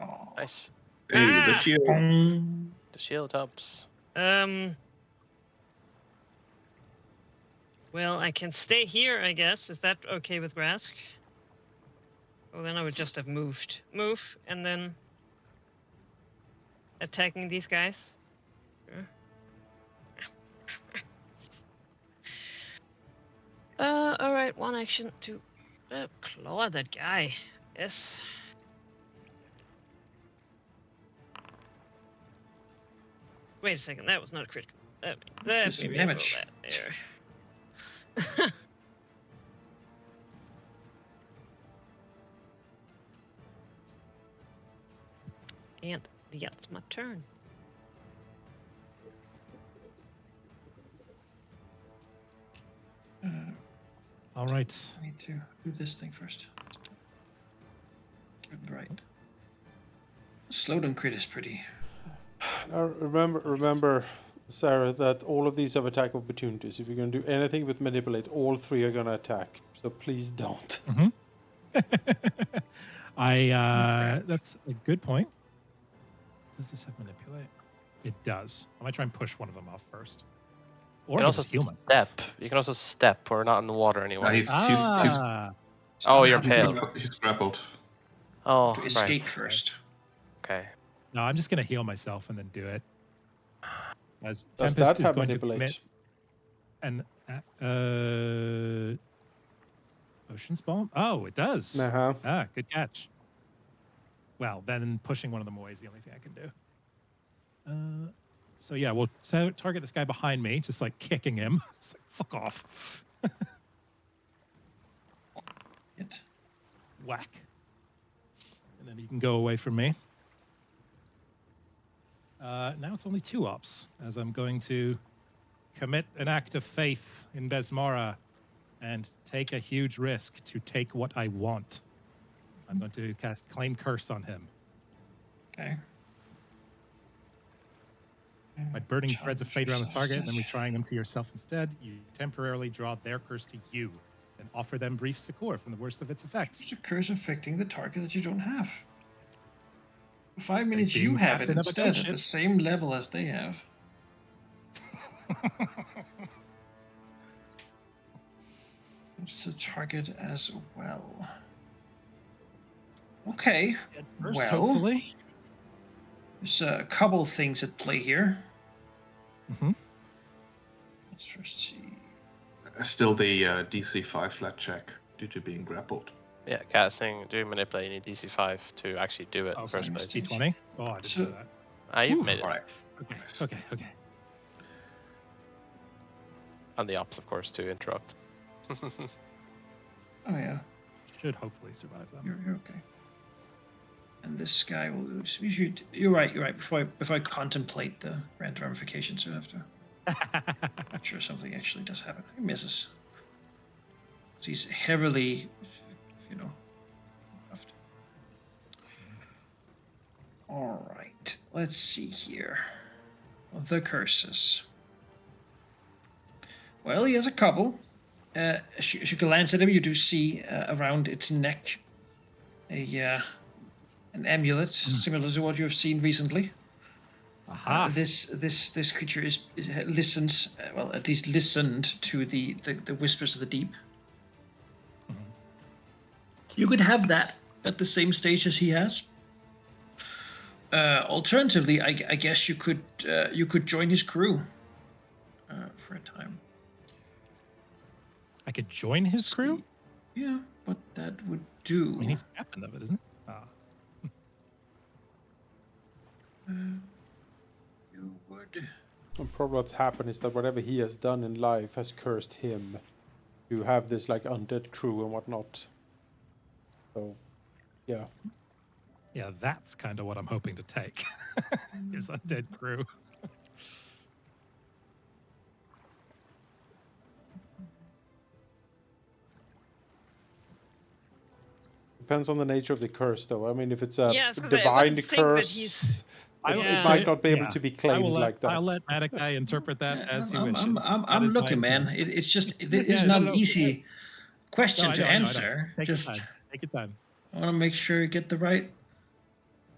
[SPEAKER 3] Oh.
[SPEAKER 2] Nice.
[SPEAKER 6] Hey, the
[SPEAKER 4] Ah!
[SPEAKER 6] shield.
[SPEAKER 3] Boom.
[SPEAKER 2] The shield helps.
[SPEAKER 4] Well, I can stay here, I guess. Is that okay with Grask? Well, then I would just have moved. Move, and then attacking these guys. Alright, one action to claw that guy. Yes. Wait a second, that was not a critical.
[SPEAKER 3] Do some
[SPEAKER 4] maybe I roll
[SPEAKER 3] damage.
[SPEAKER 4] that there. And that's my turn.
[SPEAKER 5] All right.
[SPEAKER 3] I need to do this thing first. Get it right. Slowdown crit is pretty.
[SPEAKER 1] Now remember, Sarah, that all of these have attack opportunities. If you're going to do anything with manipulate, all three are going to attack. So please don't.
[SPEAKER 5] That's a good point. Does this have manipulate? It does. I might try and push one of them off first. Or
[SPEAKER 2] You can
[SPEAKER 5] I
[SPEAKER 2] also
[SPEAKER 5] just heal myself.
[SPEAKER 2] step. You can also step. We're not in the water anymore.
[SPEAKER 6] He's
[SPEAKER 2] Oh, you're
[SPEAKER 3] He's gonna
[SPEAKER 2] pale.
[SPEAKER 6] He's grappled.
[SPEAKER 2] Oh,
[SPEAKER 3] to escape
[SPEAKER 2] right.
[SPEAKER 3] first.
[SPEAKER 2] Okay.
[SPEAKER 5] No, I'm just going to heal myself and then do it. As
[SPEAKER 1] Does
[SPEAKER 5] Tempest
[SPEAKER 1] that
[SPEAKER 5] is
[SPEAKER 1] have
[SPEAKER 5] going to
[SPEAKER 1] manipulate?
[SPEAKER 5] commit an Ocean's Bomb. Oh, it does.
[SPEAKER 1] Uh-huh.
[SPEAKER 5] Ah, good catch. Well, then pushing one of them away is the only thing I can do. So yeah, we'll target this guy behind me, just like kicking him. Just like fuck off.
[SPEAKER 3] Hit.
[SPEAKER 5] Whack. And then he can go away from me. Now it's only 2 ops, as I'm going to commit an act of faith in Besmara and take a huge risk to take what I want. I'm going to cast Claim Curse on him.
[SPEAKER 3] Okay.
[SPEAKER 5] By burning threads of
[SPEAKER 3] Challenge
[SPEAKER 5] fate around the
[SPEAKER 3] yourself
[SPEAKER 5] target, then
[SPEAKER 3] instead.
[SPEAKER 5] retrying them to yourself instead, you temporarily draw their curse to you, and offer them brief succor from the worst of its effects.
[SPEAKER 3] It's a curse affecting the target that you don't have. For 5 minutes,
[SPEAKER 5] being
[SPEAKER 3] you
[SPEAKER 5] the
[SPEAKER 3] have it
[SPEAKER 5] captain of a
[SPEAKER 3] instead
[SPEAKER 5] ghost
[SPEAKER 3] at
[SPEAKER 5] ship.
[SPEAKER 3] the same level as they have. It's the target as well. Okay.
[SPEAKER 5] First,
[SPEAKER 3] Well,
[SPEAKER 5] hopefully.
[SPEAKER 3] there's a couple things at play here.
[SPEAKER 5] Mm-hmm.
[SPEAKER 3] Let's first see.
[SPEAKER 6] Still the DC 5 flat check due to being grappled.
[SPEAKER 2] Yeah, casting, doing manipulate, you need DC 5 to actually do it in
[SPEAKER 5] Oh,
[SPEAKER 2] the first
[SPEAKER 3] sorry,
[SPEAKER 2] place.
[SPEAKER 5] D20. Oh, I didn't
[SPEAKER 3] So-
[SPEAKER 5] know that.
[SPEAKER 2] You've
[SPEAKER 5] Oof.
[SPEAKER 2] made it.
[SPEAKER 6] Alright.
[SPEAKER 5] Okay.
[SPEAKER 2] And the ops, of course, to interrupt.
[SPEAKER 3] Oh yeah,
[SPEAKER 5] Should hopefully survive them.
[SPEAKER 3] you're okay. And this guy will. You're right. Before I contemplate the grand ramifications, you have to make sure something actually does happen. He misses. He's heavily, buffed. All right. Let's see here. The curses. Well, he has a couple. As you glance at him, you do see around its neck an amulet similar to what you have seen recently.
[SPEAKER 5] Aha.
[SPEAKER 3] This creature listens, well, at least listened to the whispers of the deep. You could have that at the same stage as he has. Alternatively, I guess you could join his crew for a time.
[SPEAKER 5] I could join his crew?
[SPEAKER 3] Yeah, what that would do.
[SPEAKER 5] I mean, he's the captain of it, isn't he?
[SPEAKER 3] You would.
[SPEAKER 1] And probably what's happened is that whatever he has done in life has cursed him to have this like undead crew and whatnot. So, yeah.
[SPEAKER 5] Yeah, that's kind of what I'm hoping to take. His undead crew.
[SPEAKER 1] Depends on the nature of the curse, though. I mean, if it's a
[SPEAKER 4] Yeah, I was gonna say, I
[SPEAKER 1] divine
[SPEAKER 4] wouldn't think that
[SPEAKER 1] curse,
[SPEAKER 4] he's-
[SPEAKER 1] it
[SPEAKER 4] Yeah.
[SPEAKER 1] might not be able
[SPEAKER 5] Yeah.
[SPEAKER 1] to be claimed like that.
[SPEAKER 5] I'll let Madakai interpret that as he
[SPEAKER 3] I'm,
[SPEAKER 5] wishes.
[SPEAKER 3] I'm,
[SPEAKER 5] That
[SPEAKER 3] I'm
[SPEAKER 5] is my
[SPEAKER 3] looking, man.
[SPEAKER 5] intent.
[SPEAKER 3] It's just
[SPEAKER 5] Yeah,
[SPEAKER 3] it's not
[SPEAKER 5] no,
[SPEAKER 3] an easy question
[SPEAKER 5] No,
[SPEAKER 3] to
[SPEAKER 5] I know.
[SPEAKER 3] answer.
[SPEAKER 5] Take
[SPEAKER 3] Just
[SPEAKER 5] your time. Take your time.
[SPEAKER 3] I want to make sure you get the right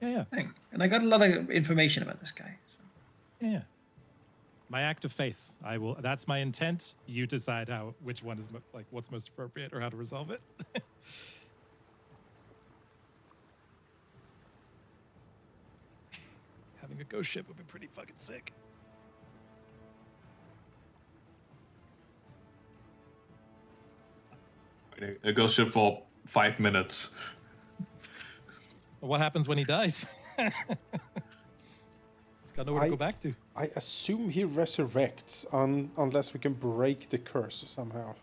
[SPEAKER 5] Yeah.
[SPEAKER 3] thing. And I got a lot of information about this guy. So.
[SPEAKER 5] Yeah. My act of faith. I will. That's my intent. You decide which one is what's most appropriate or how to resolve it. Having a ghost ship would be pretty fucking sick.
[SPEAKER 6] A ghost ship for 5 minutes.
[SPEAKER 5] What happens when he dies? He's got nowhere to go back to.
[SPEAKER 1] I assume he resurrects unless we can break the curse somehow.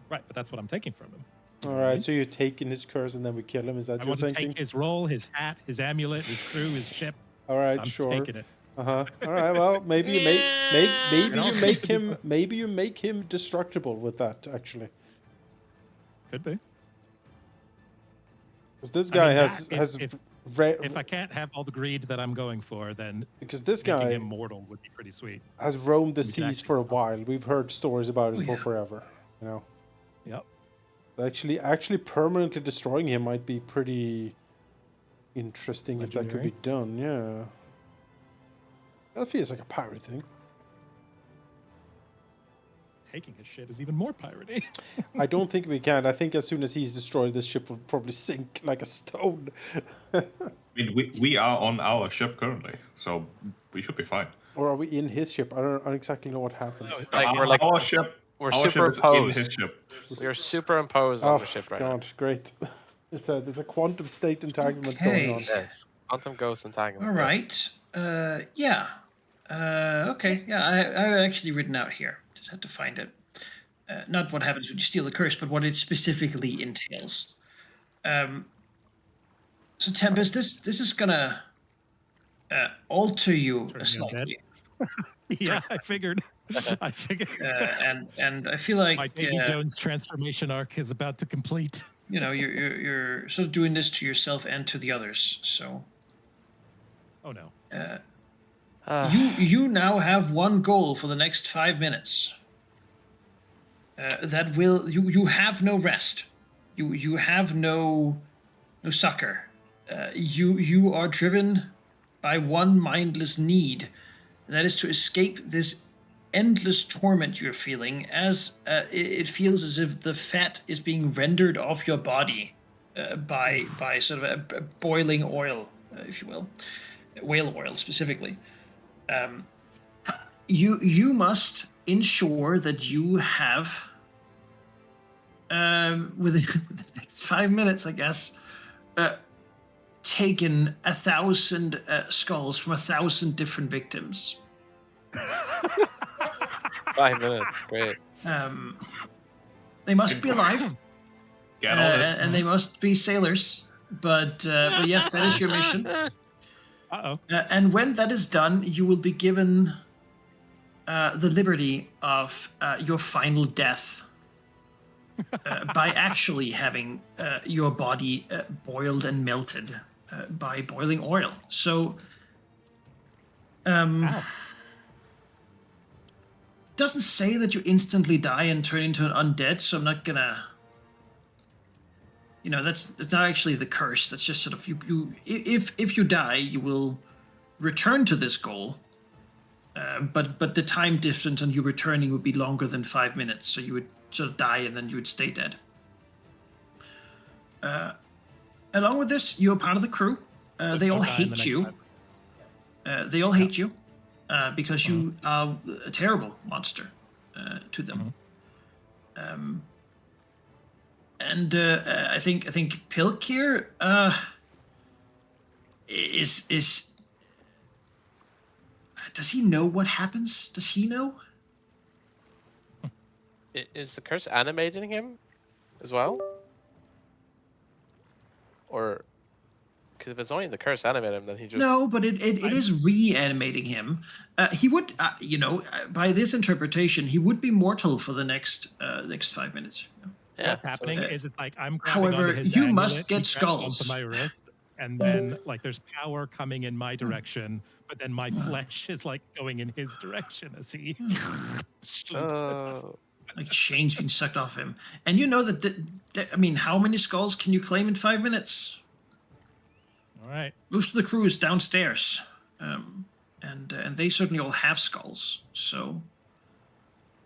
[SPEAKER 5] Right, but that's what I'm taking from him.
[SPEAKER 1] All right, so you're taking his curse and then we kill him. Is that
[SPEAKER 5] I
[SPEAKER 1] your
[SPEAKER 5] want to
[SPEAKER 1] thinking?
[SPEAKER 5] take his role, his hat, his amulet, his crew, his ship.
[SPEAKER 1] All right,
[SPEAKER 5] I'm
[SPEAKER 1] sure.
[SPEAKER 5] taking it.
[SPEAKER 1] All right. Well, maybe you maybe you make him destructible with that. Actually,
[SPEAKER 5] Could be.
[SPEAKER 1] because this guy
[SPEAKER 5] If I can't have all the greed that I'm going for, then
[SPEAKER 1] because this
[SPEAKER 5] making
[SPEAKER 1] guy
[SPEAKER 5] him mortal would be pretty sweet.
[SPEAKER 1] has roamed the
[SPEAKER 5] We can
[SPEAKER 1] seas
[SPEAKER 5] actually
[SPEAKER 1] for a
[SPEAKER 5] stop
[SPEAKER 1] while.
[SPEAKER 5] this.
[SPEAKER 1] We've heard stories about him
[SPEAKER 3] Oh,
[SPEAKER 1] for
[SPEAKER 3] yeah.
[SPEAKER 1] forever. You know,
[SPEAKER 5] Yep.
[SPEAKER 1] actually permanently destroying him might be pretty interesting if that could be
[SPEAKER 5] Legendary.
[SPEAKER 1] done. Yeah, that feels like a pirate thing.
[SPEAKER 5] taking his shit is even more piratey.
[SPEAKER 1] I don't think we can. I think as soon as he's destroyed, this ship will probably sink like a stone.
[SPEAKER 6] I mean, we are on our ship currently, so we should be fine.
[SPEAKER 1] Or are we in his ship? I don't exactly know what happened.
[SPEAKER 2] Like
[SPEAKER 6] Our ship.
[SPEAKER 2] We're
[SPEAKER 6] Our ship is in his
[SPEAKER 2] superimposed.
[SPEAKER 6] ship.
[SPEAKER 2] We are superimposed on the ship right now.
[SPEAKER 1] God, great. There's a quantum state entanglement going on.
[SPEAKER 3] Okay.
[SPEAKER 2] Yes, quantum ghost entanglement.
[SPEAKER 3] All right. Yeah. Okay. Yeah, I have it actually written out here. Just had to find it. Not what happens when you steal the curse, but what it specifically entails. So Tempest, this is gonna alter you
[SPEAKER 5] Turn me
[SPEAKER 3] slightly,
[SPEAKER 5] Yeah, I figured.
[SPEAKER 3] and I feel like
[SPEAKER 5] My Davy Jones transformation arc is about to complete.
[SPEAKER 3] you know you're sort of doing this to yourself and to the others. So
[SPEAKER 5] Oh no.
[SPEAKER 3] you now have one goal for the next 5 minutes. That will you have no rest. You have no succor. You are driven by one mindless need, and that is to escape this endless torment you're feeling, as it feels as if the fat is being rendered off your body by sort of a boiling oil, if you will, whale oil specifically. You must ensure that you have within the next 5 minutes, I guess, taken 1,000 skulls from 1,000 different victims.
[SPEAKER 2] 5 minutes, great.
[SPEAKER 3] They must be alive,
[SPEAKER 6] Get on it.
[SPEAKER 3] and they must be sailors. But yes, that is your mission.
[SPEAKER 5] Uh-oh.
[SPEAKER 3] And when that is done, you will be given the liberty of your final death by actually having your body boiled and melted by boiling oil. So, doesn't say that you instantly die and turn into an undead, so I'm not gonna. You know, that's not actually the curse. That's just sort of if you die, you will return to this goal. But the time difference on you returning would be longer than 5 minutes, so you would sort of die and then you would stay dead. Along with this, you're part of the crew. They all hate you. They all hate you because you are a terrible monster to them. And I think Pilk here is. Does he know what happens? Does he know?
[SPEAKER 2] Is the curse animating him as well? Or because if it's only the curse animating him, then he just
[SPEAKER 3] No, but it is reanimating him. He would, by this interpretation, he would be mortal for the next 5 minutes.
[SPEAKER 2] yeah.
[SPEAKER 5] What's happening
[SPEAKER 2] so-
[SPEAKER 5] is it's like I'm grabbing
[SPEAKER 3] However,
[SPEAKER 5] onto his
[SPEAKER 3] you
[SPEAKER 5] amulet,
[SPEAKER 3] must
[SPEAKER 5] he
[SPEAKER 3] get
[SPEAKER 5] grabs
[SPEAKER 3] skulls.
[SPEAKER 5] onto my wrist, and then like there's power coming in my direction, but then my flesh is like going in his direction as he
[SPEAKER 2] Oh.
[SPEAKER 3] Like chains being sucked off him. And you know that, I mean, how many skulls can you claim in 5 minutes?
[SPEAKER 5] All right.
[SPEAKER 3] Most of the crew is downstairs, and they certainly all have skulls. So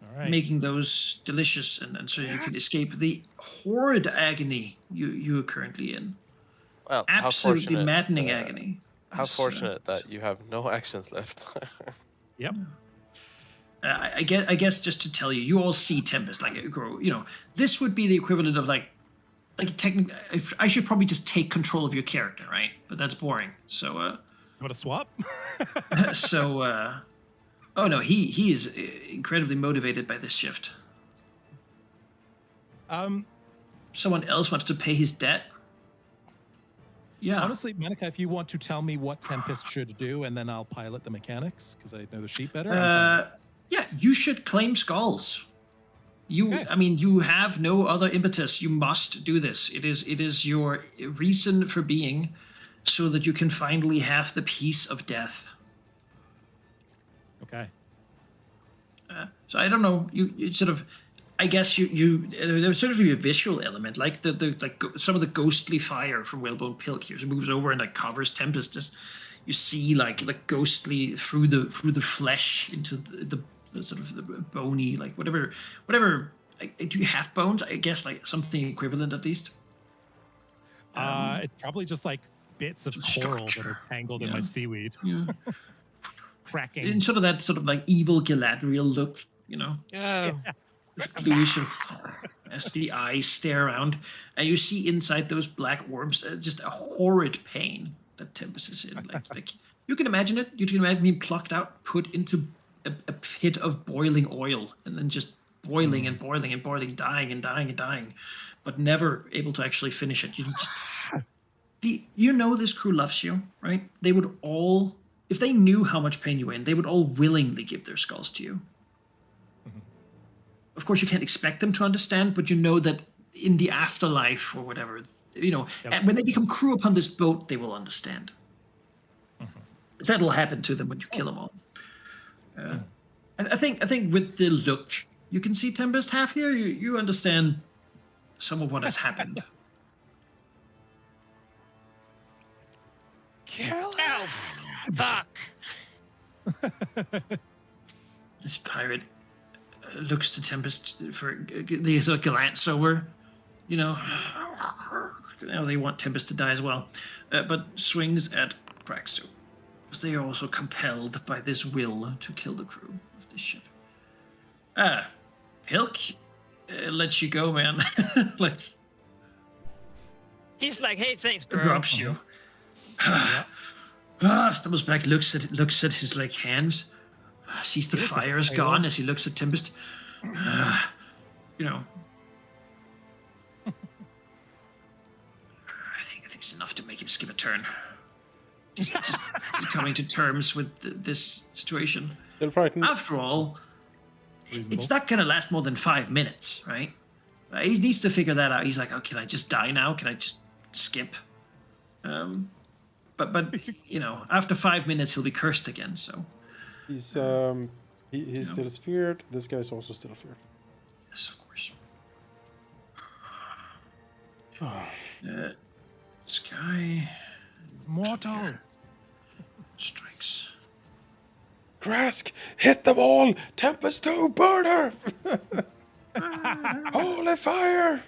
[SPEAKER 5] All right.
[SPEAKER 3] making those delicious, and so you can escape the horrid agony you are currently in.
[SPEAKER 2] Well, how
[SPEAKER 3] Absolutely
[SPEAKER 2] fortunate,
[SPEAKER 3] maddening agony.
[SPEAKER 2] How
[SPEAKER 3] It's,
[SPEAKER 2] fortunate that you have no actions left.
[SPEAKER 5] Yep.
[SPEAKER 3] I guess just to tell you, you all see Tempest like you know. This would be the equivalent of like technically. I should probably just take control of your character, right? But that's boring. So
[SPEAKER 5] You want to swap?
[SPEAKER 3] oh no, he is incredibly motivated by this shift. Someone else wants to pay his debt. Yeah.
[SPEAKER 5] Honestly, Manika, if you want to tell me what Tempest should do, and then I'll pilot the mechanics because I know the sheet better.
[SPEAKER 3] Yeah, you should claim skulls.
[SPEAKER 5] Okay.
[SPEAKER 3] I mean, you have no other impetus. You must do this. It is your reason for being, so that you can finally have the peace of death.
[SPEAKER 5] Okay.
[SPEAKER 3] So I don't know. You sort of, I guess there's sort of a visual element, like some of the ghostly fire from Whalebone Pilk here. So it moves over and like covers Tempest. You see like ghostly through the flesh into the the sort of the bony, like whatever. Do you have bones? I guess like something equivalent at least.
[SPEAKER 5] It's probably just like bits of coral that are tangled in my seaweed.
[SPEAKER 3] Yeah.
[SPEAKER 5] Cracking.
[SPEAKER 3] In sort of that sort of like evil Galadriel look, you know.
[SPEAKER 4] Oh.
[SPEAKER 3] This bluish sort of, as the eyes stare around, and you see inside those black orbs just a horrid pain that Tempest is in. Like you can imagine it. You can imagine being plucked out, put into a pit of boiling oil, and then just boiling and boiling and boiling, dying and dying and dying, but never able to actually finish it. You know this crew loves you, right? They would all, if they knew how much pain you were in, they would all willingly give their skulls to you. Of course, you can't expect them to understand, but you know that in the afterlife or whatever, you know, and when they become crew upon this boat, they will understand. That'll happen to them when you kill them all. I think with the look, you can see Tempest half here. You understand some of what has happened.
[SPEAKER 5] Kill
[SPEAKER 4] Oh, fuck.
[SPEAKER 3] This pirate looks to Tempest for the sort of glance over, you know. Now they want Tempest to die as well, but swings at Praxu, because they are also compelled by this will to kill the crew of this ship. Pilk lets you go, man. Like
[SPEAKER 4] He's like, hey, thanks, bro.
[SPEAKER 3] drops you. Stumbles back, looks at his like hands, sees the fire is gone as he looks at Tempest. You know, I think it's enough to make him skip a turn. Just coming to terms with this situation.
[SPEAKER 1] Still frightened.
[SPEAKER 3] After all,
[SPEAKER 5] Reasonable.
[SPEAKER 3] it's not gonna last more than 5 minutes, right? He needs to figure that out. He's like, oh, can I just die now? Can I just skip? But you know, after 5 minutes, he'll be cursed again. So
[SPEAKER 1] He's still feared. This guy's also still feared.
[SPEAKER 3] yes, of course. Sky
[SPEAKER 5] He's mortal.
[SPEAKER 3] strikes.
[SPEAKER 1] Grask, hit them all! Tempest 2, burn her! Holy fire!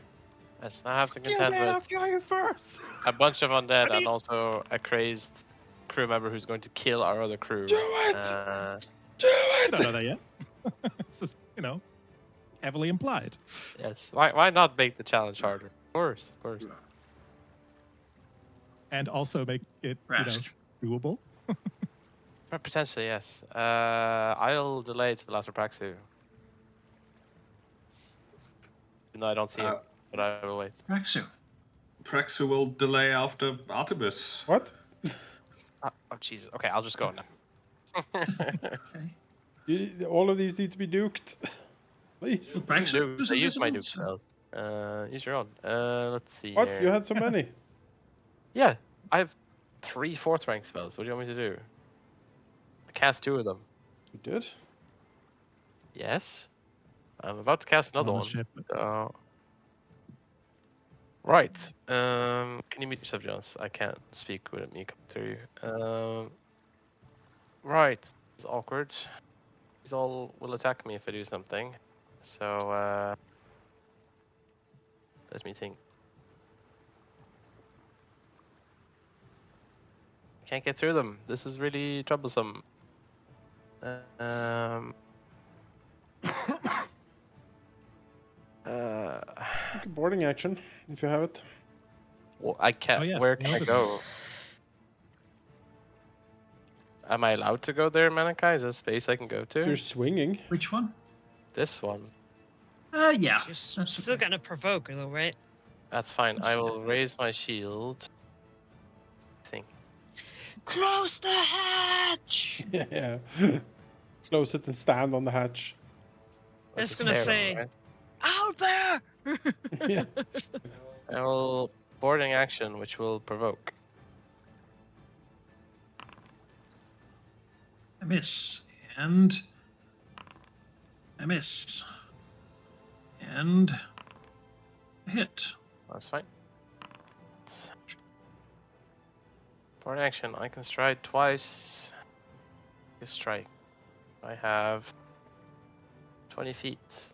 [SPEAKER 2] Yes, I have to
[SPEAKER 5] Kill
[SPEAKER 2] contend
[SPEAKER 5] that
[SPEAKER 2] with
[SPEAKER 5] guy first.
[SPEAKER 2] a bunch of undead and also a crazed crew member who's going to kill our other crew.
[SPEAKER 1] Do it! Do
[SPEAKER 5] I
[SPEAKER 1] it!
[SPEAKER 5] don't know that yet. It's just, you know, heavily implied.
[SPEAKER 2] Yes. Why not make the challenge harder? Of course.
[SPEAKER 5] And also make it,
[SPEAKER 3] Rask.
[SPEAKER 5] doable.
[SPEAKER 2] Potentially, yes. I'll delay till after Praxu. Even though I don't see him, but I will wait.
[SPEAKER 3] Praxu.
[SPEAKER 6] Praxu will delay after Artemis.
[SPEAKER 1] What?
[SPEAKER 2] Oh, Jesus. Okay, I'll just go now.
[SPEAKER 3] Okay.
[SPEAKER 1] All of these need to be nuked. Please.
[SPEAKER 2] I use my nuke spells. Use your own. Let's see.
[SPEAKER 1] What?
[SPEAKER 2] Here.
[SPEAKER 1] You had so many?
[SPEAKER 2] Yeah, I have 3 4th rank spells. What do you want me to do? I cast 2 of them.
[SPEAKER 1] You did?
[SPEAKER 2] Yes. I'm about to cast another
[SPEAKER 5] On the
[SPEAKER 2] one.
[SPEAKER 5] ship.
[SPEAKER 2] Right. Can you mute yourself, Jones? I can't speak without me coming through you. Right. It's awkward. These all will attack me if I do something. So, let me think. Can't get through them. This is really troublesome.
[SPEAKER 1] Make a boarding action if you have it.
[SPEAKER 2] Well, I can't.
[SPEAKER 5] Oh, yes,
[SPEAKER 2] Where can I
[SPEAKER 5] noted.
[SPEAKER 2] go? Am I allowed to go there, Manakai? Is there a space I can go to?
[SPEAKER 1] You're swinging.
[SPEAKER 3] Which one?
[SPEAKER 2] This one.
[SPEAKER 3] Yeah.
[SPEAKER 4] You're
[SPEAKER 3] That's
[SPEAKER 4] still
[SPEAKER 3] okay.
[SPEAKER 4] gonna provoke, though, right?
[SPEAKER 2] That's fine. I will raise my shield. Think.
[SPEAKER 4] Close the hatch!
[SPEAKER 1] Yeah. Close it and stand on the hatch.
[SPEAKER 4] I was
[SPEAKER 2] That's a
[SPEAKER 4] gonna
[SPEAKER 2] stairwell,
[SPEAKER 4] say-
[SPEAKER 2] right?
[SPEAKER 4] Out there!
[SPEAKER 1] Yeah.
[SPEAKER 2] I will boarding action, which will provoke.
[SPEAKER 3] I miss. And I miss. And a hit.
[SPEAKER 2] That's fine. Boarding action. I can strike twice. You strike. I have 20 feet.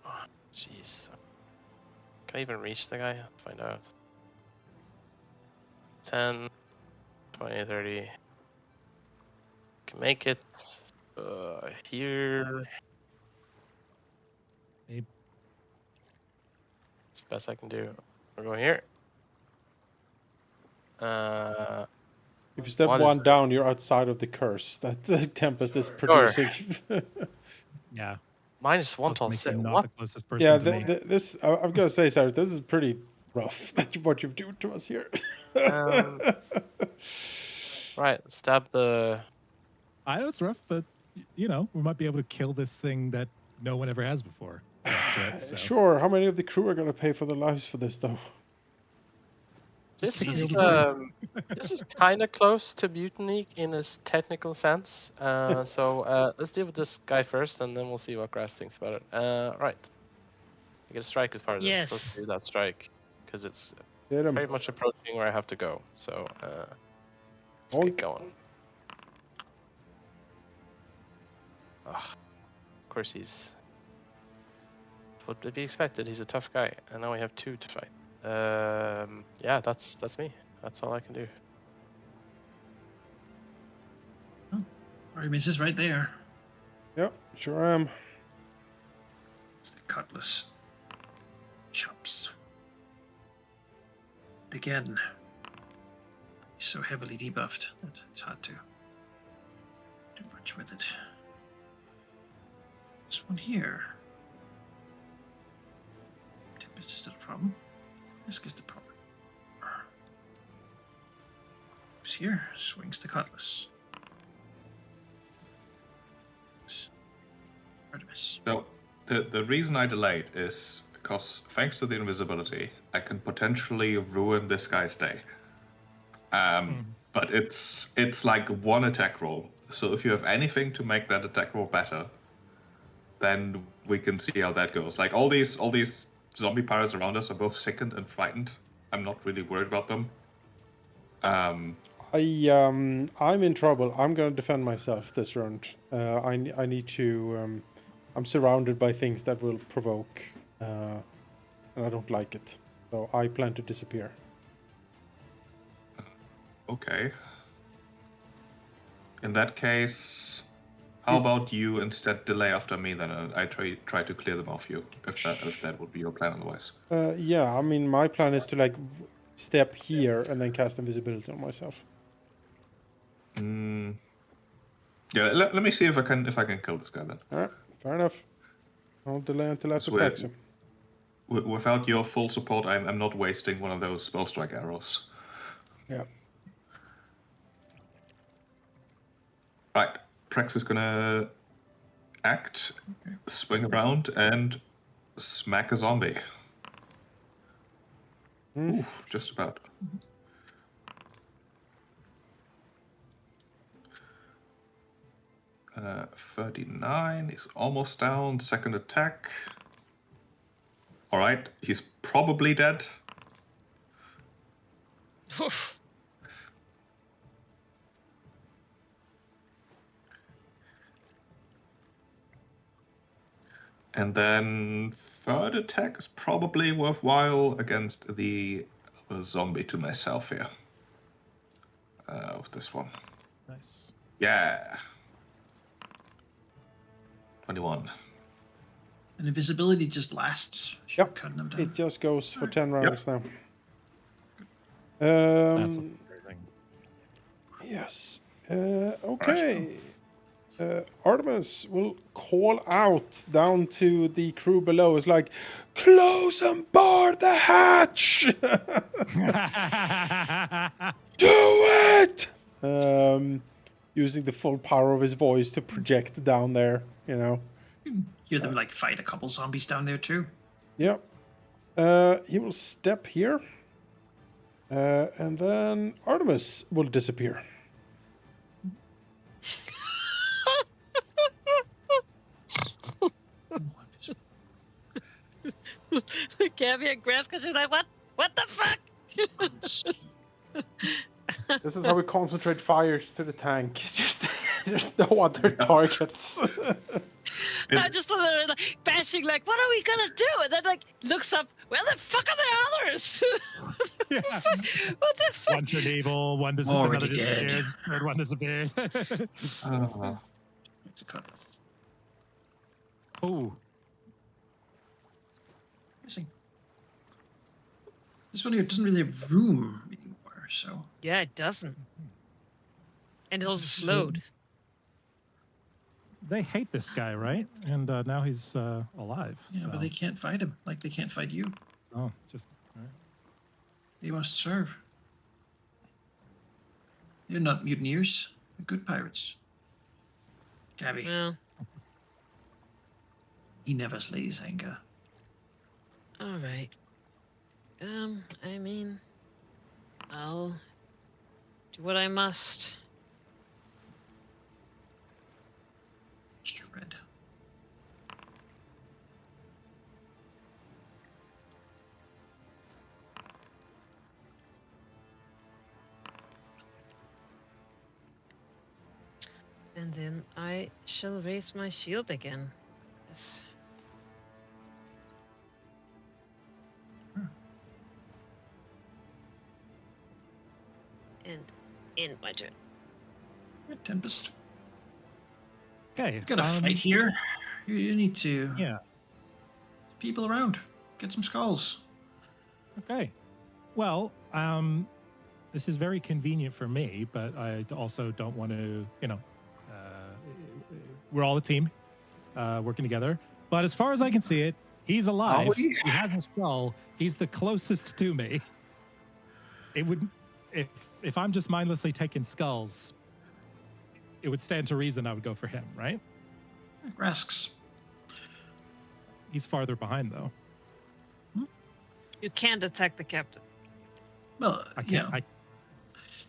[SPEAKER 2] Oh, jeez. Can I even reach the guy? Let's find out. 10, 20, 30. Can make it here.
[SPEAKER 5] Maybe.
[SPEAKER 2] It's the best I can do. We're going here.
[SPEAKER 1] If you step
[SPEAKER 2] What
[SPEAKER 1] one
[SPEAKER 2] is-
[SPEAKER 1] down, you're outside of the curse that the Tempest is
[SPEAKER 2] Sure.
[SPEAKER 1] producing.
[SPEAKER 5] Yeah.
[SPEAKER 2] minus 1
[SPEAKER 5] Let's
[SPEAKER 2] till
[SPEAKER 5] make
[SPEAKER 2] 6.
[SPEAKER 5] you not
[SPEAKER 2] What?
[SPEAKER 5] the closest person
[SPEAKER 1] Yeah,
[SPEAKER 5] to me.
[SPEAKER 1] this I'm gonna say, Sarah, this is pretty rough. What you've done to us here.
[SPEAKER 2] Right, stab the.
[SPEAKER 5] I know it's rough, but you know, we might be able to kill this thing that no one ever has before. Next to it, so.
[SPEAKER 1] Sure. How many of the crew are gonna pay for their lives for this, though?
[SPEAKER 2] This
[SPEAKER 5] take
[SPEAKER 2] is
[SPEAKER 5] the old
[SPEAKER 2] this is kind of close to mutiny in a technical sense. So let's deal with this guy first, and then we'll see what Grass thinks about it. Right, I get a strike as part of this. Let's
[SPEAKER 4] Yes.
[SPEAKER 2] do that strike because it's
[SPEAKER 1] Hit 'em.
[SPEAKER 2] very much approaching where I have to go. So let's
[SPEAKER 1] Bonk.
[SPEAKER 2] get going. Ugh. Of course he's. What would be expected? He's a tough guy, and now we have 2 to fight. Yeah, that's me. That's all I can do.
[SPEAKER 3] Artemis is right there.
[SPEAKER 1] Yep, sure am.
[SPEAKER 3] It's the cutlass. Chops. Again. He's so heavily debuffed that it's hard to do much with it. This one here. Tempest is still a problem. This is the problem. Who's here? Swings the cutlass. Artemis.
[SPEAKER 6] So the reason I delayed is because thanks to the invisibility, I can potentially ruin this guy's day. But it's like 1 attack roll. So if you have anything to make that attack roll better, then we can see how that goes. Like all these zombie pirates around us are both sickened and frightened. I'm not really worried about them.
[SPEAKER 1] I'm in trouble. I'm gonna defend myself this round. I need to. I'm surrounded by things that will provoke, and I don't like it. So I plan to disappear.
[SPEAKER 6] Okay. In that case, how about you instead delay after me then, and I try to clear them off you, if that would be your plan otherwise.
[SPEAKER 1] Yeah, I mean, my plan is to like step here and then cast invisibility on myself.
[SPEAKER 6] Yeah, let me see if I can kill this guy then.
[SPEAKER 1] All right, fair enough. I'll delay until after
[SPEAKER 6] we're-
[SPEAKER 1] Praxi.
[SPEAKER 6] Without your full support, I'm not wasting one of those spell strike arrows.
[SPEAKER 1] Yeah.
[SPEAKER 6] Right, Prex is gonna act, swing around, and smack a zombie. Ooh, just about. Uh, 39 is almost down. Second attack. All right, he's probably dead.
[SPEAKER 4] Oof.
[SPEAKER 6] And then third attack is probably worthwhile against the zombie to myself here. With this one.
[SPEAKER 5] Nice.
[SPEAKER 6] Yeah. 21.
[SPEAKER 3] And invisibility just lasts. Should
[SPEAKER 1] Yep.
[SPEAKER 3] cut them down.
[SPEAKER 1] It just goes for 10 rounds now.
[SPEAKER 5] That's
[SPEAKER 1] Um,
[SPEAKER 5] amazing.
[SPEAKER 1] yes. Okay. Artemis will call out down to the crew below. It's like, close and bar the hatch. Do it. Using the full power of his voice to project down there. You know.
[SPEAKER 3] Hear them like fight a couple zombies down there too.
[SPEAKER 1] Yep. He will step here. And then Artemis will disappear.
[SPEAKER 4] Gabby and Grass are like, what? What the fuck?
[SPEAKER 1] This is how we concentrate fire to the tank. It's just There's no other targets.
[SPEAKER 4] I just thought they were like bashing, like, what are we gonna do? And then like looks up, where the fuck are the others?
[SPEAKER 5] Yeah.
[SPEAKER 4] What the fuck?
[SPEAKER 5] One turned evil, one
[SPEAKER 7] Already
[SPEAKER 5] another
[SPEAKER 7] dead.
[SPEAKER 5] disappears, third one disappeared. Oh,
[SPEAKER 3] Interesting. This one here doesn't really have room anymore, so.
[SPEAKER 4] Yeah, it doesn't. And it's also
[SPEAKER 3] So-
[SPEAKER 4] slowed.
[SPEAKER 5] they hate this guy, right? And now he's alive.
[SPEAKER 3] Yeah,
[SPEAKER 5] so.
[SPEAKER 3] but they can't fight him. Like they can't fight you.
[SPEAKER 5] Oh, just all right.
[SPEAKER 3] They must serve. They're not mutineers. They're good pirates. Gabby,
[SPEAKER 4] Well,
[SPEAKER 3] he never slays anger.
[SPEAKER 4] all right. I mean, I'll do what I must.
[SPEAKER 3] Shred.
[SPEAKER 4] And then I shall raise my shield again. Yes. And end my turn.
[SPEAKER 3] Tempest.
[SPEAKER 5] Okay.
[SPEAKER 3] You got a fight here. You need to.
[SPEAKER 5] Yeah.
[SPEAKER 3] People around. Get some skulls.
[SPEAKER 5] Okay. Well, this is very convenient for me, but I also don't want to, we're all a team working together. But as far as I can see it, he's alive.
[SPEAKER 7] we?
[SPEAKER 5] He has a skull. He's the closest to me. It would, if I'm just mindlessly taking skulls, it would stand to reason I would go for him, right?
[SPEAKER 3] Rasks.
[SPEAKER 5] He's farther behind though.
[SPEAKER 4] You can't attack the captain.
[SPEAKER 3] Well,
[SPEAKER 5] I can't.
[SPEAKER 3] yeah.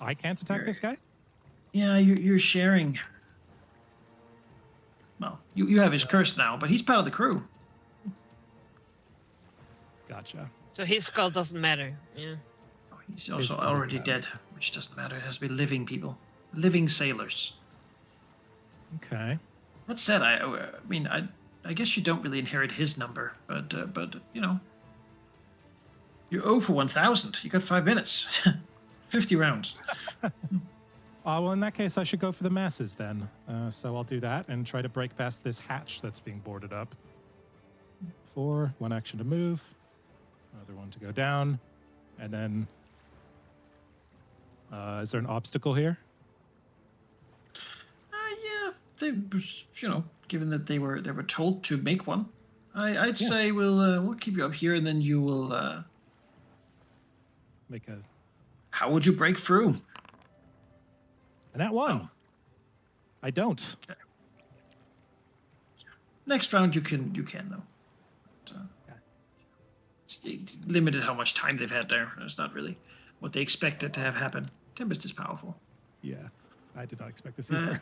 [SPEAKER 5] I can't attack this guy.
[SPEAKER 3] Yeah, you're sharing. Well, you have his curse now, but he's part of the crew.
[SPEAKER 5] Gotcha.
[SPEAKER 4] So his skull doesn't matter. Yeah.
[SPEAKER 3] Oh, he's also
[SPEAKER 5] skull
[SPEAKER 3] already
[SPEAKER 5] doesn't matter.
[SPEAKER 3] dead, which doesn't matter. It has to be living people, living sailors.
[SPEAKER 5] Okay.
[SPEAKER 3] That said, I mean, I guess you don't really inherit his number, but you're 0 for 1,000. You got 5 minutes, 50 rounds.
[SPEAKER 5] Well, in that case, I should go for the masses then. So I'll do that and try to break past this hatch that's being boarded up. 4, 1 action to move, another 1 to go down, and then is there an obstacle here?
[SPEAKER 3] Yeah, they, given that they were told to make one, I'd say we'll keep you up here, and then you will.
[SPEAKER 5] Make a
[SPEAKER 3] How would you break through?
[SPEAKER 5] and that 1.
[SPEAKER 3] Oh.
[SPEAKER 5] I don't.
[SPEAKER 3] Next round you can though. But, it's limited how much time they've had there. It's not really what they expected to have happen. Tempest is powerful.
[SPEAKER 5] Yeah, I did not expect this either.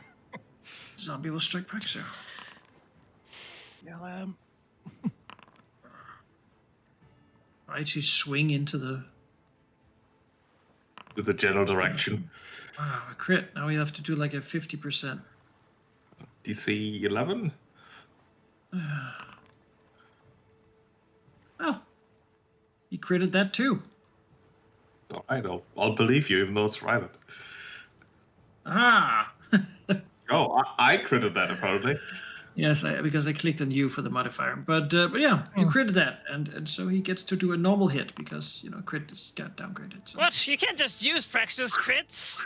[SPEAKER 3] Zombie will strike back, so.
[SPEAKER 5] Yeah,
[SPEAKER 3] Right, you swing into the.
[SPEAKER 6] With the general direction.
[SPEAKER 3] Wow, a crit. Now we have to do like a 50%.
[SPEAKER 6] DC 11?
[SPEAKER 3] Oh. He critted that too.
[SPEAKER 6] All right, I'll believe you, even though it's private.
[SPEAKER 3] Ah!
[SPEAKER 6] Oh, I critted that, apparently.
[SPEAKER 3] Yes, because I clicked on you for the modifier. But yeah, you critted that. And so he gets to do a normal hit because, crit is got downgraded. So.
[SPEAKER 4] What? You can't just use practice crits.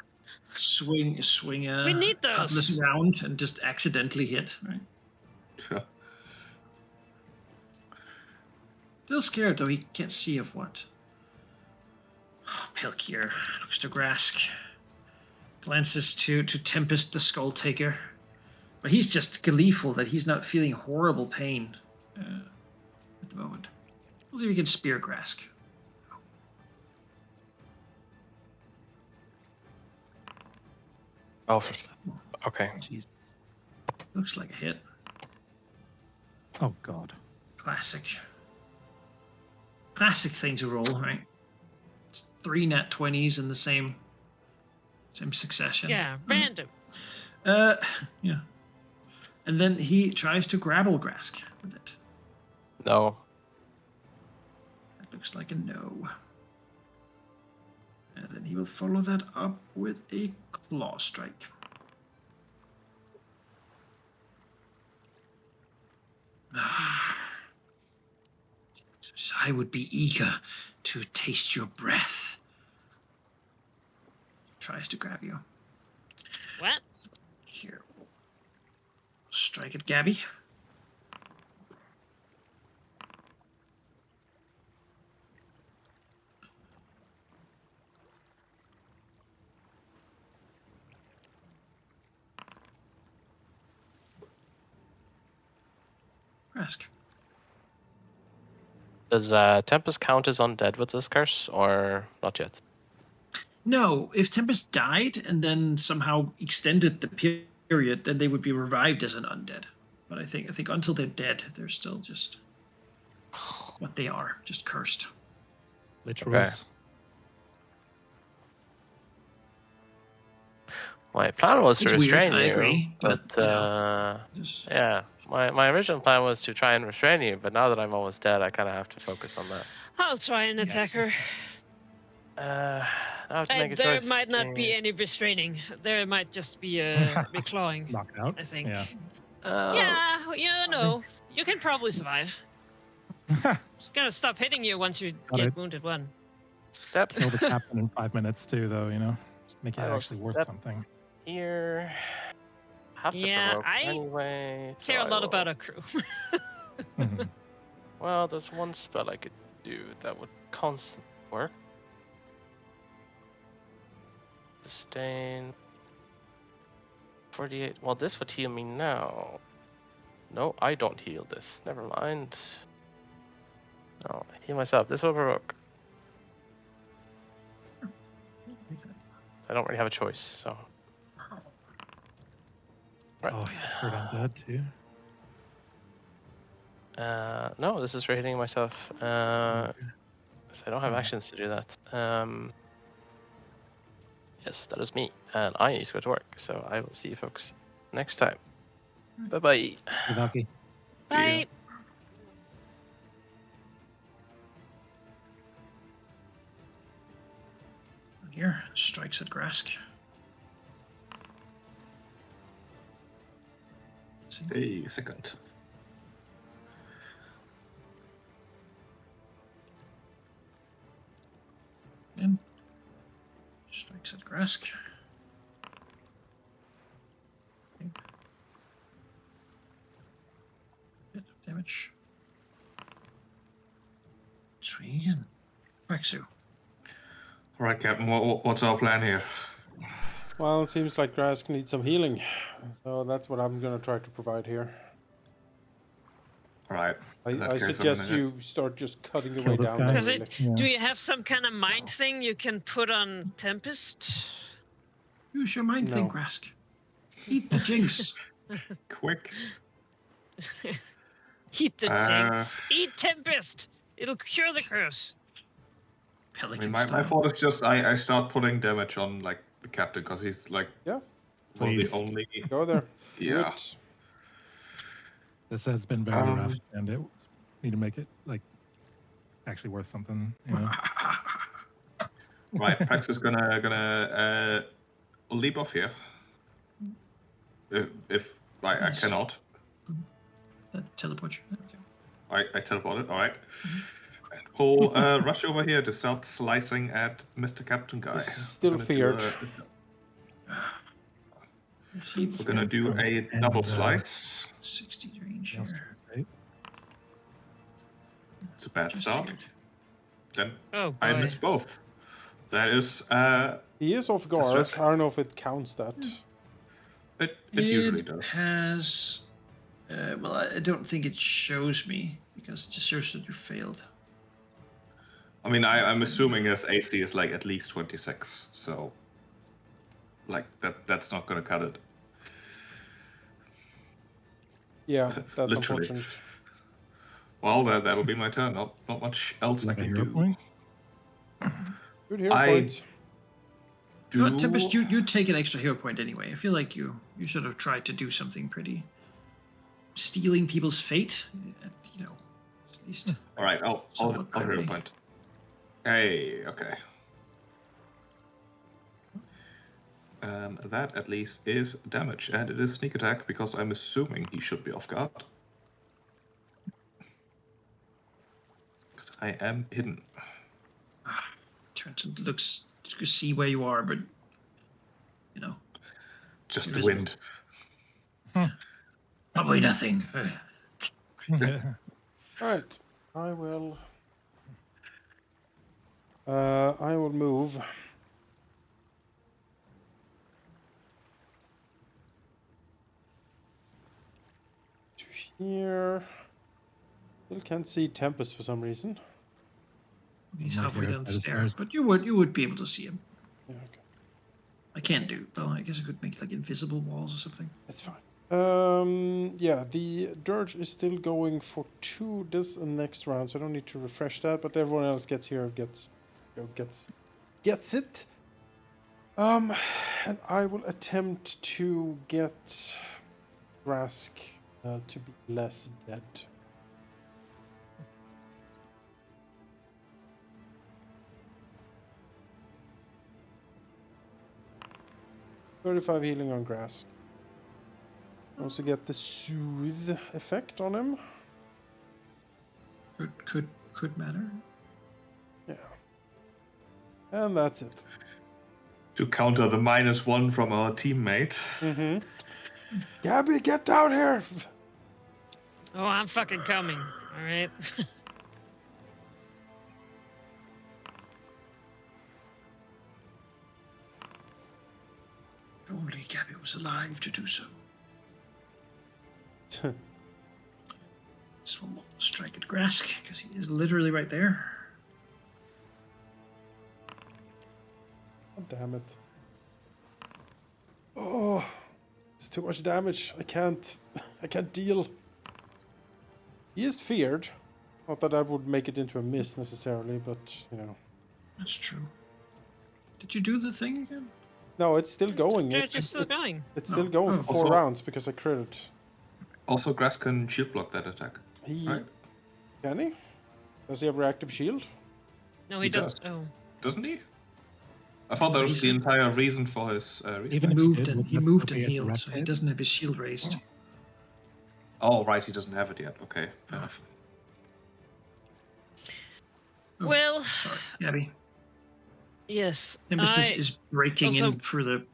[SPEAKER 3] Swing
[SPEAKER 4] We need those.
[SPEAKER 3] cutlass around and just accidentally hit, right?
[SPEAKER 6] Yeah.
[SPEAKER 3] Still scared though, he can't see of what. Pilkier looks to Grask. Glances to Tempest the Skull Taker. But he's just gleeful that he's not feeling horrible pain at the moment. We'll see if we can spear Grask.
[SPEAKER 2] Oh, okay.
[SPEAKER 5] jeez.
[SPEAKER 3] Looks like a hit.
[SPEAKER 5] Oh God.
[SPEAKER 3] Classic. Classic thing to roll, right? It's 3 nat 20s in the same succession.
[SPEAKER 4] Yeah, random.
[SPEAKER 3] Yeah. And then he tries to grapple Grask with it.
[SPEAKER 2] No.
[SPEAKER 3] That looks like a no. And then he will follow that up with a claw strike. I would be eager to taste your breath. Tries to grab you.
[SPEAKER 4] What?
[SPEAKER 3] So here. Strike at Gabby. Grask.
[SPEAKER 2] Does Tempest count as undead with this curse, or not yet?
[SPEAKER 3] No, if Tempest died and then somehow extended the period, then they would be revived as an undead. But I think until they're dead, they're still just what they are, just cursed.
[SPEAKER 5] Literals.
[SPEAKER 2] My plan was to
[SPEAKER 3] It's weird,
[SPEAKER 2] restrain
[SPEAKER 3] I
[SPEAKER 2] you,
[SPEAKER 3] agree, but, you know,
[SPEAKER 2] yeah, my original plan was to try and restrain you, but now that I'm almost dead, I kind of have to focus on that.
[SPEAKER 4] I'll try and attack her.
[SPEAKER 2] I have to make a
[SPEAKER 4] There
[SPEAKER 2] choice.
[SPEAKER 4] might not be any restraining. There might just be a reclawing.
[SPEAKER 5] Knocked out.
[SPEAKER 4] I think.
[SPEAKER 5] Yeah.
[SPEAKER 4] Yeah, you know, you can probably survive. It's gonna stop hitting you once you
[SPEAKER 5] Got
[SPEAKER 4] get
[SPEAKER 5] it.
[SPEAKER 4] wounded one.
[SPEAKER 2] Step
[SPEAKER 5] Kill the captain in 5 minutes too, though. You know, just make it
[SPEAKER 2] I will
[SPEAKER 5] actually worth
[SPEAKER 2] step-
[SPEAKER 5] something.
[SPEAKER 2] here. Have to
[SPEAKER 4] Yeah,
[SPEAKER 2] provoke
[SPEAKER 4] I
[SPEAKER 2] anyway. so
[SPEAKER 4] Care a
[SPEAKER 2] I
[SPEAKER 4] lot
[SPEAKER 2] will-
[SPEAKER 4] about our crew.
[SPEAKER 5] Mhm.
[SPEAKER 2] Well, there's one spell I could do that would constantly work. Sustain. 48. Well, this would heal me now. No, I don't heal this. Never mind. No, I heal myself. This will provoke. I don't really have a choice, so. Right.
[SPEAKER 5] Oh, hurt undead too.
[SPEAKER 2] No, this is for hitting myself. So I don't have
[SPEAKER 5] Okay.
[SPEAKER 2] actions to do that. Yes, that is me. And I need to go to work. So I will see you folks next time. Bye-bye.
[SPEAKER 5] Hey, Valky.
[SPEAKER 4] Bye.
[SPEAKER 3] Here, strikes at Grask.
[SPEAKER 6] A second.
[SPEAKER 3] And strikes at Grask. Okay. Bit of damage. Three again. Maxu.
[SPEAKER 6] All right, Captain. What's our plan here?
[SPEAKER 1] Well, it seems like Grask needs some healing, so that's what I'm gonna try to provide here.
[SPEAKER 6] All right. in that
[SPEAKER 1] I
[SPEAKER 6] case, I'm
[SPEAKER 1] suggest
[SPEAKER 6] gonna-
[SPEAKER 1] you start just cutting your
[SPEAKER 5] Kill
[SPEAKER 1] way
[SPEAKER 5] this
[SPEAKER 1] down.
[SPEAKER 5] guy.
[SPEAKER 1] there,
[SPEAKER 4] Does
[SPEAKER 1] really.
[SPEAKER 4] it?
[SPEAKER 5] Yeah.
[SPEAKER 4] Do you have some kind of mind thing you can put on Tempest?
[SPEAKER 3] Use your mind thing,
[SPEAKER 1] No.
[SPEAKER 3] Grask. Eat the jinx.
[SPEAKER 6] Quick.
[SPEAKER 4] Eat the
[SPEAKER 6] Uh,
[SPEAKER 4] jinx. Eat Tempest. It'll cure the curse.
[SPEAKER 6] I
[SPEAKER 3] Pelican
[SPEAKER 6] mean, my
[SPEAKER 3] style.
[SPEAKER 6] thought is just I start putting damage on like the captain because he's like
[SPEAKER 1] Yeah.
[SPEAKER 6] one of the
[SPEAKER 5] Please.
[SPEAKER 6] only.
[SPEAKER 1] Go there. Do
[SPEAKER 6] Yeah.
[SPEAKER 1] it.
[SPEAKER 5] This has been very rough, and it need to make it like actually worth something. You know.
[SPEAKER 6] Right, Pax is gonna leap off here. If I
[SPEAKER 3] Nice.
[SPEAKER 6] cannot,
[SPEAKER 3] That teleports you. Okay.
[SPEAKER 6] I teleport it. All right. And we'll rush over here to start slicing at Mr. Captain Guy.
[SPEAKER 1] He's still
[SPEAKER 6] We're gonna do
[SPEAKER 1] feared.
[SPEAKER 6] We're gonna do a
[SPEAKER 5] And,
[SPEAKER 6] double slice.
[SPEAKER 3] 60 range
[SPEAKER 5] Else to
[SPEAKER 3] here.
[SPEAKER 5] say?
[SPEAKER 6] It's a bad
[SPEAKER 3] Just
[SPEAKER 6] start.
[SPEAKER 3] feared.
[SPEAKER 6] Then
[SPEAKER 4] Oh boy.
[SPEAKER 6] I miss both. That is
[SPEAKER 1] He is off guard.
[SPEAKER 6] Distress.
[SPEAKER 1] I don't know if it counts that.
[SPEAKER 6] it usually does.
[SPEAKER 3] Has. Well, I don't think it shows me because it just shows that you failed.
[SPEAKER 6] I mean, I'm assuming his AC is like at least 26, so like that's not gonna cut it.
[SPEAKER 1] Yeah, that's
[SPEAKER 6] Literally.
[SPEAKER 1] unfortunate.
[SPEAKER 6] Well, that'll be my turn. Not much else I
[SPEAKER 5] Like a
[SPEAKER 6] can
[SPEAKER 5] hero
[SPEAKER 6] do.
[SPEAKER 5] point?
[SPEAKER 1] Good hero
[SPEAKER 6] I-
[SPEAKER 1] point.
[SPEAKER 6] do.
[SPEAKER 3] Tempest, you take an extra hero point anyway. I feel like you sort of tried to do something pretty. Stealing people's fate, you know, at least.
[SPEAKER 6] All right, I'll hero
[SPEAKER 3] priority.
[SPEAKER 6] point. Hey, okay. And that at least is damage, and it is sneak attack because I'm assuming he should be off guard. I am hidden.
[SPEAKER 3] Trying to see where you are, but you know,
[SPEAKER 6] Just the wind.
[SPEAKER 3] Probably nothing.
[SPEAKER 1] Right. I will move to here. Still can't see Tempest for some reason.
[SPEAKER 3] He's
[SPEAKER 5] Right
[SPEAKER 3] halfway
[SPEAKER 5] here
[SPEAKER 3] down
[SPEAKER 5] by
[SPEAKER 3] the
[SPEAKER 5] the
[SPEAKER 3] stairs,
[SPEAKER 5] stairs.
[SPEAKER 3] but you would be able to see him.
[SPEAKER 1] Yeah, okay.
[SPEAKER 3] I can't do. Well, I guess I could make like invisible walls or something.
[SPEAKER 1] That's fine. Yeah, the dirge is still going for 2 this and next round, so I don't need to refresh that. But everyone else gets it. And I will attempt to get Rask to be less dead. $35 healing on Grass. Also get the soothe effect on him.
[SPEAKER 3] Could matter.
[SPEAKER 1] Yeah. And that's it.
[SPEAKER 6] To counter the -1 from our teammate.
[SPEAKER 1] Mm-hmm. Gabby, get down here!
[SPEAKER 4] Oh, I'm fucking coming. All right.
[SPEAKER 3] If only Gabby was alive to do so. This one will strike at Grask because he is literally right there.
[SPEAKER 1] Oh, damn it. Oh, it's too much damage. I can't deal. He is feared. Not that I would make it into a miss necessarily, but you know.
[SPEAKER 3] That's true. Did you do the thing again?
[SPEAKER 1] No, it's still going.
[SPEAKER 4] It's still going.
[SPEAKER 1] It's still going for 4
[SPEAKER 6] Also-
[SPEAKER 1] rounds because I critted.
[SPEAKER 6] Also, Grass can shield block that attack. Right?
[SPEAKER 1] Can he? Does he have reactive shield?
[SPEAKER 4] No,
[SPEAKER 6] He
[SPEAKER 4] he doesn't.
[SPEAKER 6] does.
[SPEAKER 4] Oh.
[SPEAKER 6] Doesn't he? I thought that was the entire reason for his reason.
[SPEAKER 5] Even
[SPEAKER 3] He
[SPEAKER 5] if
[SPEAKER 3] moved
[SPEAKER 5] did,
[SPEAKER 3] and
[SPEAKER 5] would
[SPEAKER 3] he
[SPEAKER 5] that
[SPEAKER 3] moved
[SPEAKER 5] still
[SPEAKER 3] and
[SPEAKER 5] be a
[SPEAKER 3] healed,
[SPEAKER 5] direct
[SPEAKER 3] so he
[SPEAKER 5] hit?
[SPEAKER 3] doesn't have his shield raised.
[SPEAKER 6] Oh, right, he doesn't have it yet. Okay, fair enough.
[SPEAKER 3] Oh,
[SPEAKER 4] Well,
[SPEAKER 3] Sorry, Gabby.
[SPEAKER 4] yes.
[SPEAKER 3] Tempest is breaking
[SPEAKER 4] also-
[SPEAKER 3] in through the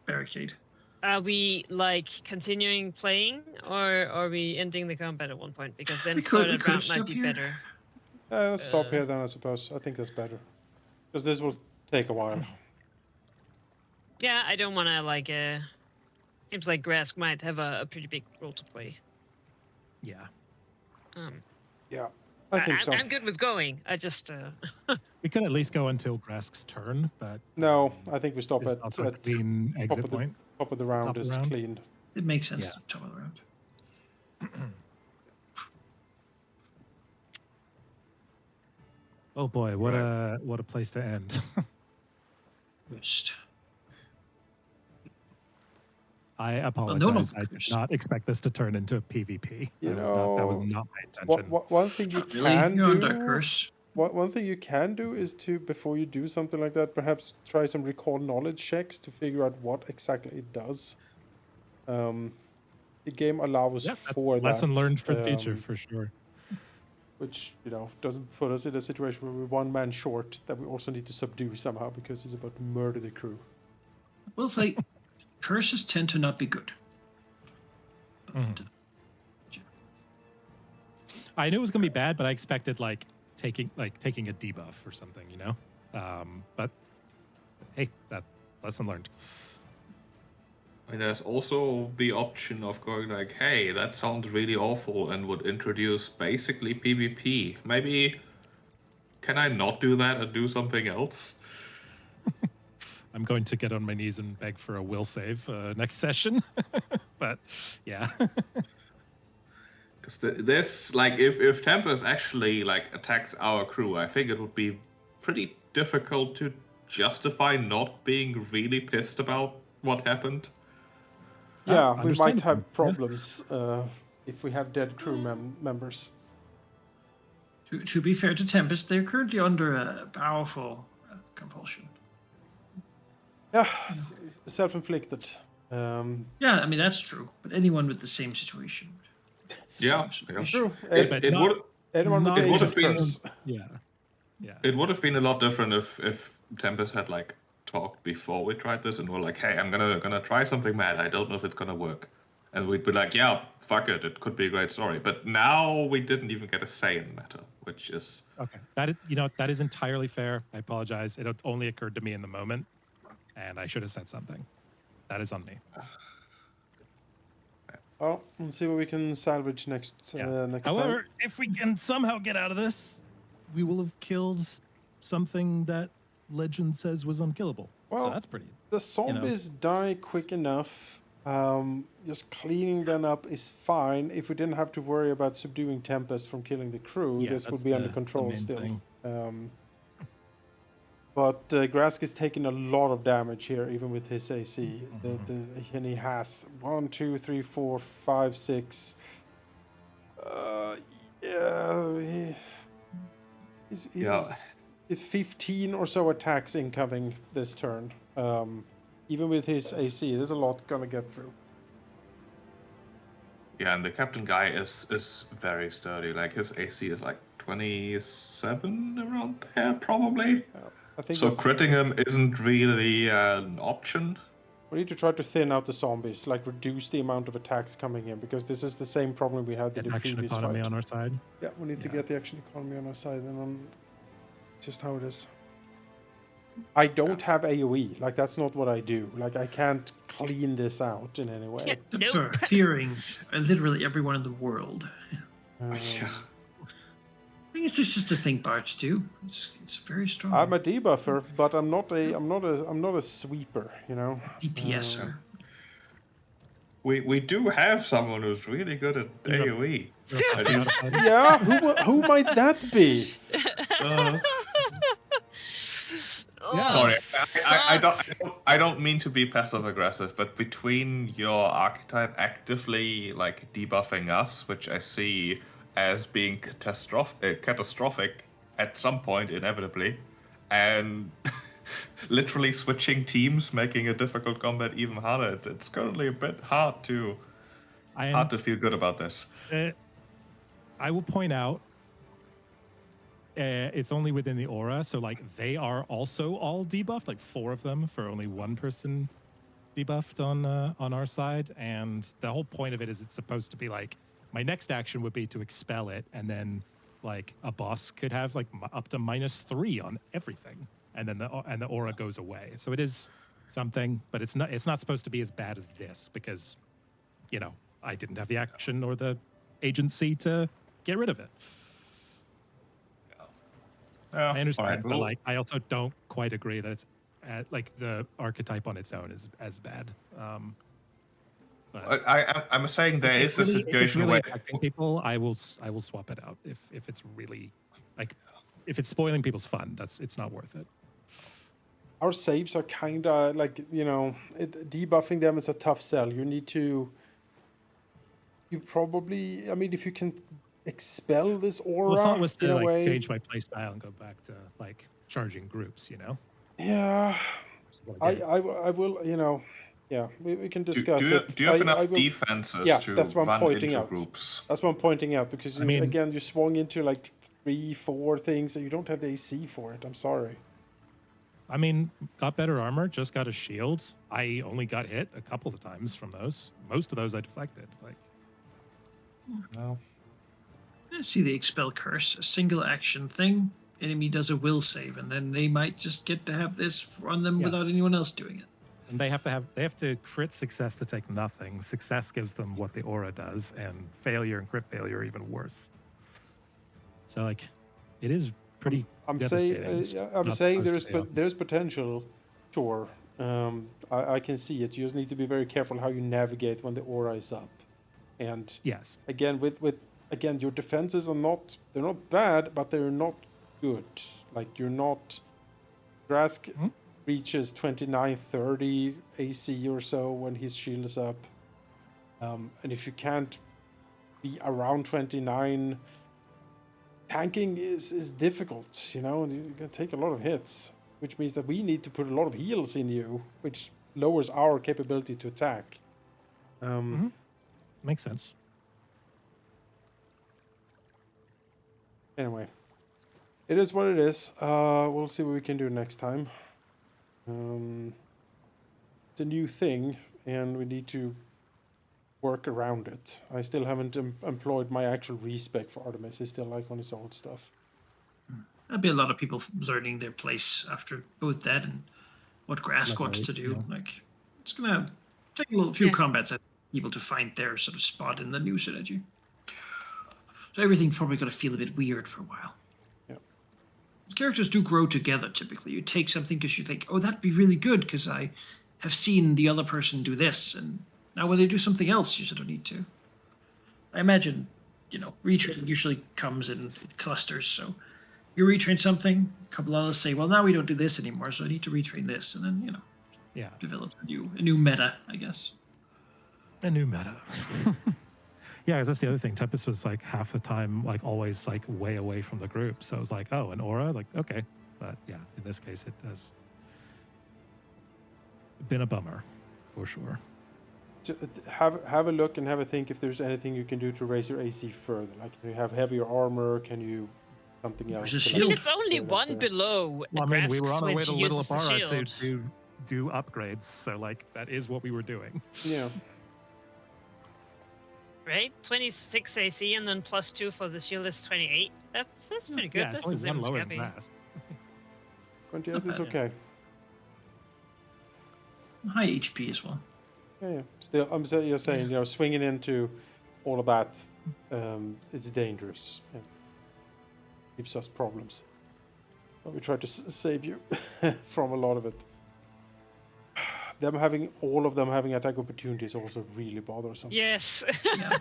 [SPEAKER 3] barricade.
[SPEAKER 4] Are we like continuing playing, or are we ending the combat at one point? Because then
[SPEAKER 3] We could
[SPEAKER 4] started round
[SPEAKER 3] stop
[SPEAKER 4] might be
[SPEAKER 3] here.
[SPEAKER 4] better.
[SPEAKER 1] Let's stop here then, I suppose. I think that's better. Because this will take a while.
[SPEAKER 4] Yeah, I don't want to like. Seems like Grask might have a pretty big role to play.
[SPEAKER 5] Yeah.
[SPEAKER 1] Yeah, I think so.
[SPEAKER 4] I'm good with going. I just.
[SPEAKER 5] We could at least go until Grask's turn, but
[SPEAKER 1] No, I think we stop
[SPEAKER 5] it's
[SPEAKER 1] at
[SPEAKER 5] also a clean
[SPEAKER 1] top
[SPEAKER 5] exit
[SPEAKER 1] of the
[SPEAKER 5] point.
[SPEAKER 1] top of the round
[SPEAKER 5] Top of the
[SPEAKER 1] is
[SPEAKER 5] round?
[SPEAKER 1] clean.
[SPEAKER 3] It makes sense
[SPEAKER 5] Yeah.
[SPEAKER 3] to top of the round.
[SPEAKER 5] Oh boy, what a place to end.
[SPEAKER 3] Worst.
[SPEAKER 5] I
[SPEAKER 3] no
[SPEAKER 5] apologize.
[SPEAKER 3] longer
[SPEAKER 5] I did not expect this to turn into a PvP.
[SPEAKER 1] You
[SPEAKER 5] That was
[SPEAKER 1] know,
[SPEAKER 5] not my intention.
[SPEAKER 1] One thing you
[SPEAKER 3] Really?
[SPEAKER 1] can
[SPEAKER 3] You're under
[SPEAKER 1] do.
[SPEAKER 3] curse.
[SPEAKER 1] One thing you can do is to, before you do something like that, perhaps try some recall knowledge checks to figure out what exactly it does. The game allows
[SPEAKER 5] Yeah, that's
[SPEAKER 1] for
[SPEAKER 5] a lesson
[SPEAKER 1] that,
[SPEAKER 5] learned for the future, for sure.
[SPEAKER 1] which doesn't put us in a situation where we're 1 man short that we also need to subdue somehow because he's about to murder the crew.
[SPEAKER 3] We'll say curses tend to not be good.
[SPEAKER 5] Mhm. I knew it was gonna be bad, but I expected taking a debuff or something, you know. But hey, that lesson learned.
[SPEAKER 6] I mean, there's also the option of going like, hey, that sounds really awful and would introduce basically PvP. Maybe, can I not do that and do something else?
[SPEAKER 5] I'm going to get on my knees and beg for a will save next session. But yeah.
[SPEAKER 6] Because this, like, if Tempest actually, like, attacks our crew, I think it would be pretty difficult to justify not being really pissed about what happened.
[SPEAKER 1] Yeah, we might
[SPEAKER 5] understandable, yeah.
[SPEAKER 1] have problems if we have dead crew members.
[SPEAKER 3] To be fair to Tempest, they're currently under a powerful compulsion.
[SPEAKER 1] Yeah, self-inflicted.
[SPEAKER 3] Yeah, I mean that's true. But anyone with the same situation.
[SPEAKER 6] Yeah,
[SPEAKER 1] True.
[SPEAKER 6] It would.
[SPEAKER 1] Anyone with the
[SPEAKER 6] it would have
[SPEAKER 1] agent
[SPEAKER 6] been-
[SPEAKER 1] curse.
[SPEAKER 5] Yeah.
[SPEAKER 6] It would have been a lot different if Tempest had like talked before we tried this and were like, "Hey, I'm gonna try something mad. I don't know if it's gonna work," and we'd be like, "Yeah, fuck it. It could be a great story." But now we didn't even get a say in the matter, which is
[SPEAKER 5] Okay. That is entirely fair. I apologize. It only occurred to me in the moment, and I should have said something. That is on me.
[SPEAKER 1] Well, we'll see what we can salvage next
[SPEAKER 5] However, if we can somehow get out of this, we will have killed something that legend says was unkillable.
[SPEAKER 1] Well,
[SPEAKER 5] so that's pretty.
[SPEAKER 1] The zombies die quick enough. Just cleaning them up is fine. If we didn't have to worry about subduing Tempest from killing the crew,
[SPEAKER 5] Yeah,
[SPEAKER 1] this would
[SPEAKER 5] that's
[SPEAKER 1] be under
[SPEAKER 5] the
[SPEAKER 1] control
[SPEAKER 5] main
[SPEAKER 1] still.
[SPEAKER 5] thing.
[SPEAKER 1] But Grask is taking a lot of damage here, even with his AC. And he has 1, 2, 3, 4, 5, 6. He's 15 or so attacks incoming this turn. Even with his AC, there's a lot gonna get through.
[SPEAKER 6] Yeah, and the captain guy is very sturdy. Like his AC is like 27 around there, probably.
[SPEAKER 1] I think
[SPEAKER 6] so critting him isn't really an option.
[SPEAKER 1] We need to try to thin out the zombies, like reduce the amount of attacks coming in, because this is the same problem we had in the
[SPEAKER 5] Action
[SPEAKER 1] previous
[SPEAKER 5] economy
[SPEAKER 1] fight.
[SPEAKER 5] on our side.
[SPEAKER 1] Yeah, we need to get the action economy on our side, and just how it is. I don't have AoE. Like, that's not what I do. Like, I can't clean this out in any way.
[SPEAKER 3] Except for fearing literally everyone in the world.
[SPEAKER 1] Um,
[SPEAKER 3] I think it's just a thing bards do. It's very strong.
[SPEAKER 1] I'm a debuffer, but I'm not a sweeper. You know.
[SPEAKER 3] DPSer.
[SPEAKER 6] We do have someone who's really good at AoE.
[SPEAKER 1] Yeah, who might that be?
[SPEAKER 6] Sorry, I don't mean to be passive aggressive, but between your archetype actively like debuffing us, which I see as being catastrophic at some point inevitably, and literally switching teams, making a difficult combat even harder, it's currently a bit hard to feel good about this.
[SPEAKER 5] I will point out it's only within the aura, so like they are also all debuffed, like 4 of them for only 1 person debuffed on our side, and the whole point of it is it's supposed to be like my next action would be to expel it, and then like a boss could have like up to -3 on everything, and then the aura goes away. So it is something, but it's not supposed to be as bad as this because I didn't have the action or the agency to get rid of it.
[SPEAKER 6] Yeah,
[SPEAKER 5] I understand,
[SPEAKER 6] right,
[SPEAKER 5] but like I also don't quite agree that it's like the archetype on its own is as bad. But
[SPEAKER 6] I'm saying there is a situation
[SPEAKER 5] really
[SPEAKER 6] where
[SPEAKER 5] affecting people, I will swap it out if it's really like if it's spoiling people's fun. It's not worth it.
[SPEAKER 1] Our saves are kind of like debuffing them is a tough sell. I mean, if you can expel this aura,
[SPEAKER 5] Well, the thought was to
[SPEAKER 1] in a
[SPEAKER 5] like
[SPEAKER 1] way,
[SPEAKER 5] change my playstyle and go back to like charging groups.
[SPEAKER 1] Yeah, I will. Yeah, we can discuss it.
[SPEAKER 6] Do you have enough defenses to
[SPEAKER 1] that's what I'm
[SPEAKER 6] run
[SPEAKER 1] pointing
[SPEAKER 6] into
[SPEAKER 1] out.
[SPEAKER 6] groups?
[SPEAKER 1] That's what I'm pointing out because you swung into like 3-4 things and you don't have the AC for it. I'm sorry.
[SPEAKER 5] I mean, got better armor, just got a shield. I only got hit a couple of times from those. Most of those I deflected. Like,
[SPEAKER 6] no.
[SPEAKER 3] I see the expel curse, a single action thing. Enemy does a will save, and then they might just get to have this on them without anyone else doing it.
[SPEAKER 5] And they have to crit success to take nothing. Success gives them what the aura does, and failure and crit failure are even worse. So like, it is pretty. I'm
[SPEAKER 1] saying there's potential. Sure, I can see it. You just need to be very careful how you navigate when the aura is up. And
[SPEAKER 5] yes,
[SPEAKER 1] again again your defenses are not bad, but they're not good. Like you're not. Grask reaches 29, 30 AC or so when his shield is up. And if you can't be around 29, tanking is difficult, you know, and you can take a lot of hits, which means that we need to put a lot of heals in you, which lowers our capability to attack.
[SPEAKER 5] Makes sense.
[SPEAKER 1] Anyway, it is what it is. We'll see what we can do next time. It's a new thing, and we need to work around it. I still haven't employed my actual respec for Artemis. He's still like on his old stuff.
[SPEAKER 3] There'll be a lot of people learning their place after both that and what Grask wants to do.
[SPEAKER 5] Yeah.
[SPEAKER 3] Like, it's gonna take a few combats at people to find their sort of spot in the new synergy. So everything's probably gonna feel a bit weird for a while.
[SPEAKER 1] Yeah.
[SPEAKER 3] These characters do grow together typically. You take something because you think, oh, that'd be really good because I have seen the other person do this, and now when they do something else, you sort of need to. I imagine, retraining usually comes in clusters, so you retrain something, a couple others say, well, now we don't do this anymore, so I need to retrain this, and then,
[SPEAKER 5] Yeah.
[SPEAKER 3] develop a new meta, I guess.
[SPEAKER 5] A new meta. Yeah, because that's the other thing. Tempest was like half the time, like always like way away from the group. So it was like, oh, an aura? Like, okay. But yeah, in this case, it has been a bummer for sure.
[SPEAKER 1] So have a look and have a think if there's anything you can do to raise your AC further. Like, can you have heavier armor? Can you something else?
[SPEAKER 3] There's a
[SPEAKER 1] to,
[SPEAKER 4] I mean,
[SPEAKER 3] shield.
[SPEAKER 4] it's only
[SPEAKER 1] put it up
[SPEAKER 4] one
[SPEAKER 1] there?
[SPEAKER 4] below.
[SPEAKER 5] Well, I mean, we
[SPEAKER 4] Grask's
[SPEAKER 5] were on our
[SPEAKER 4] when
[SPEAKER 5] way
[SPEAKER 4] she
[SPEAKER 5] to Little
[SPEAKER 4] uses the
[SPEAKER 5] Apara to
[SPEAKER 4] shield.
[SPEAKER 5] do upgrades. So like that is what we were doing.
[SPEAKER 1] Yeah.
[SPEAKER 4] Right? 26 AC and then +2 for the shield is 28. That's pretty good.
[SPEAKER 5] Yeah, it's
[SPEAKER 4] That's
[SPEAKER 5] only
[SPEAKER 4] the same
[SPEAKER 5] one
[SPEAKER 4] as
[SPEAKER 5] lower
[SPEAKER 4] Gabby.
[SPEAKER 5] than last.
[SPEAKER 1] 28 is
[SPEAKER 3] bad,
[SPEAKER 1] okay.
[SPEAKER 3] High HP as well.
[SPEAKER 1] Yeah. Still, you're saying, swinging into all of that, it's dangerous. Yeah. Gives us problems. But we try to save you from a lot of it. All of them having attack opportunity is also really bothersome.
[SPEAKER 4] Yes.
[SPEAKER 3] Yeah.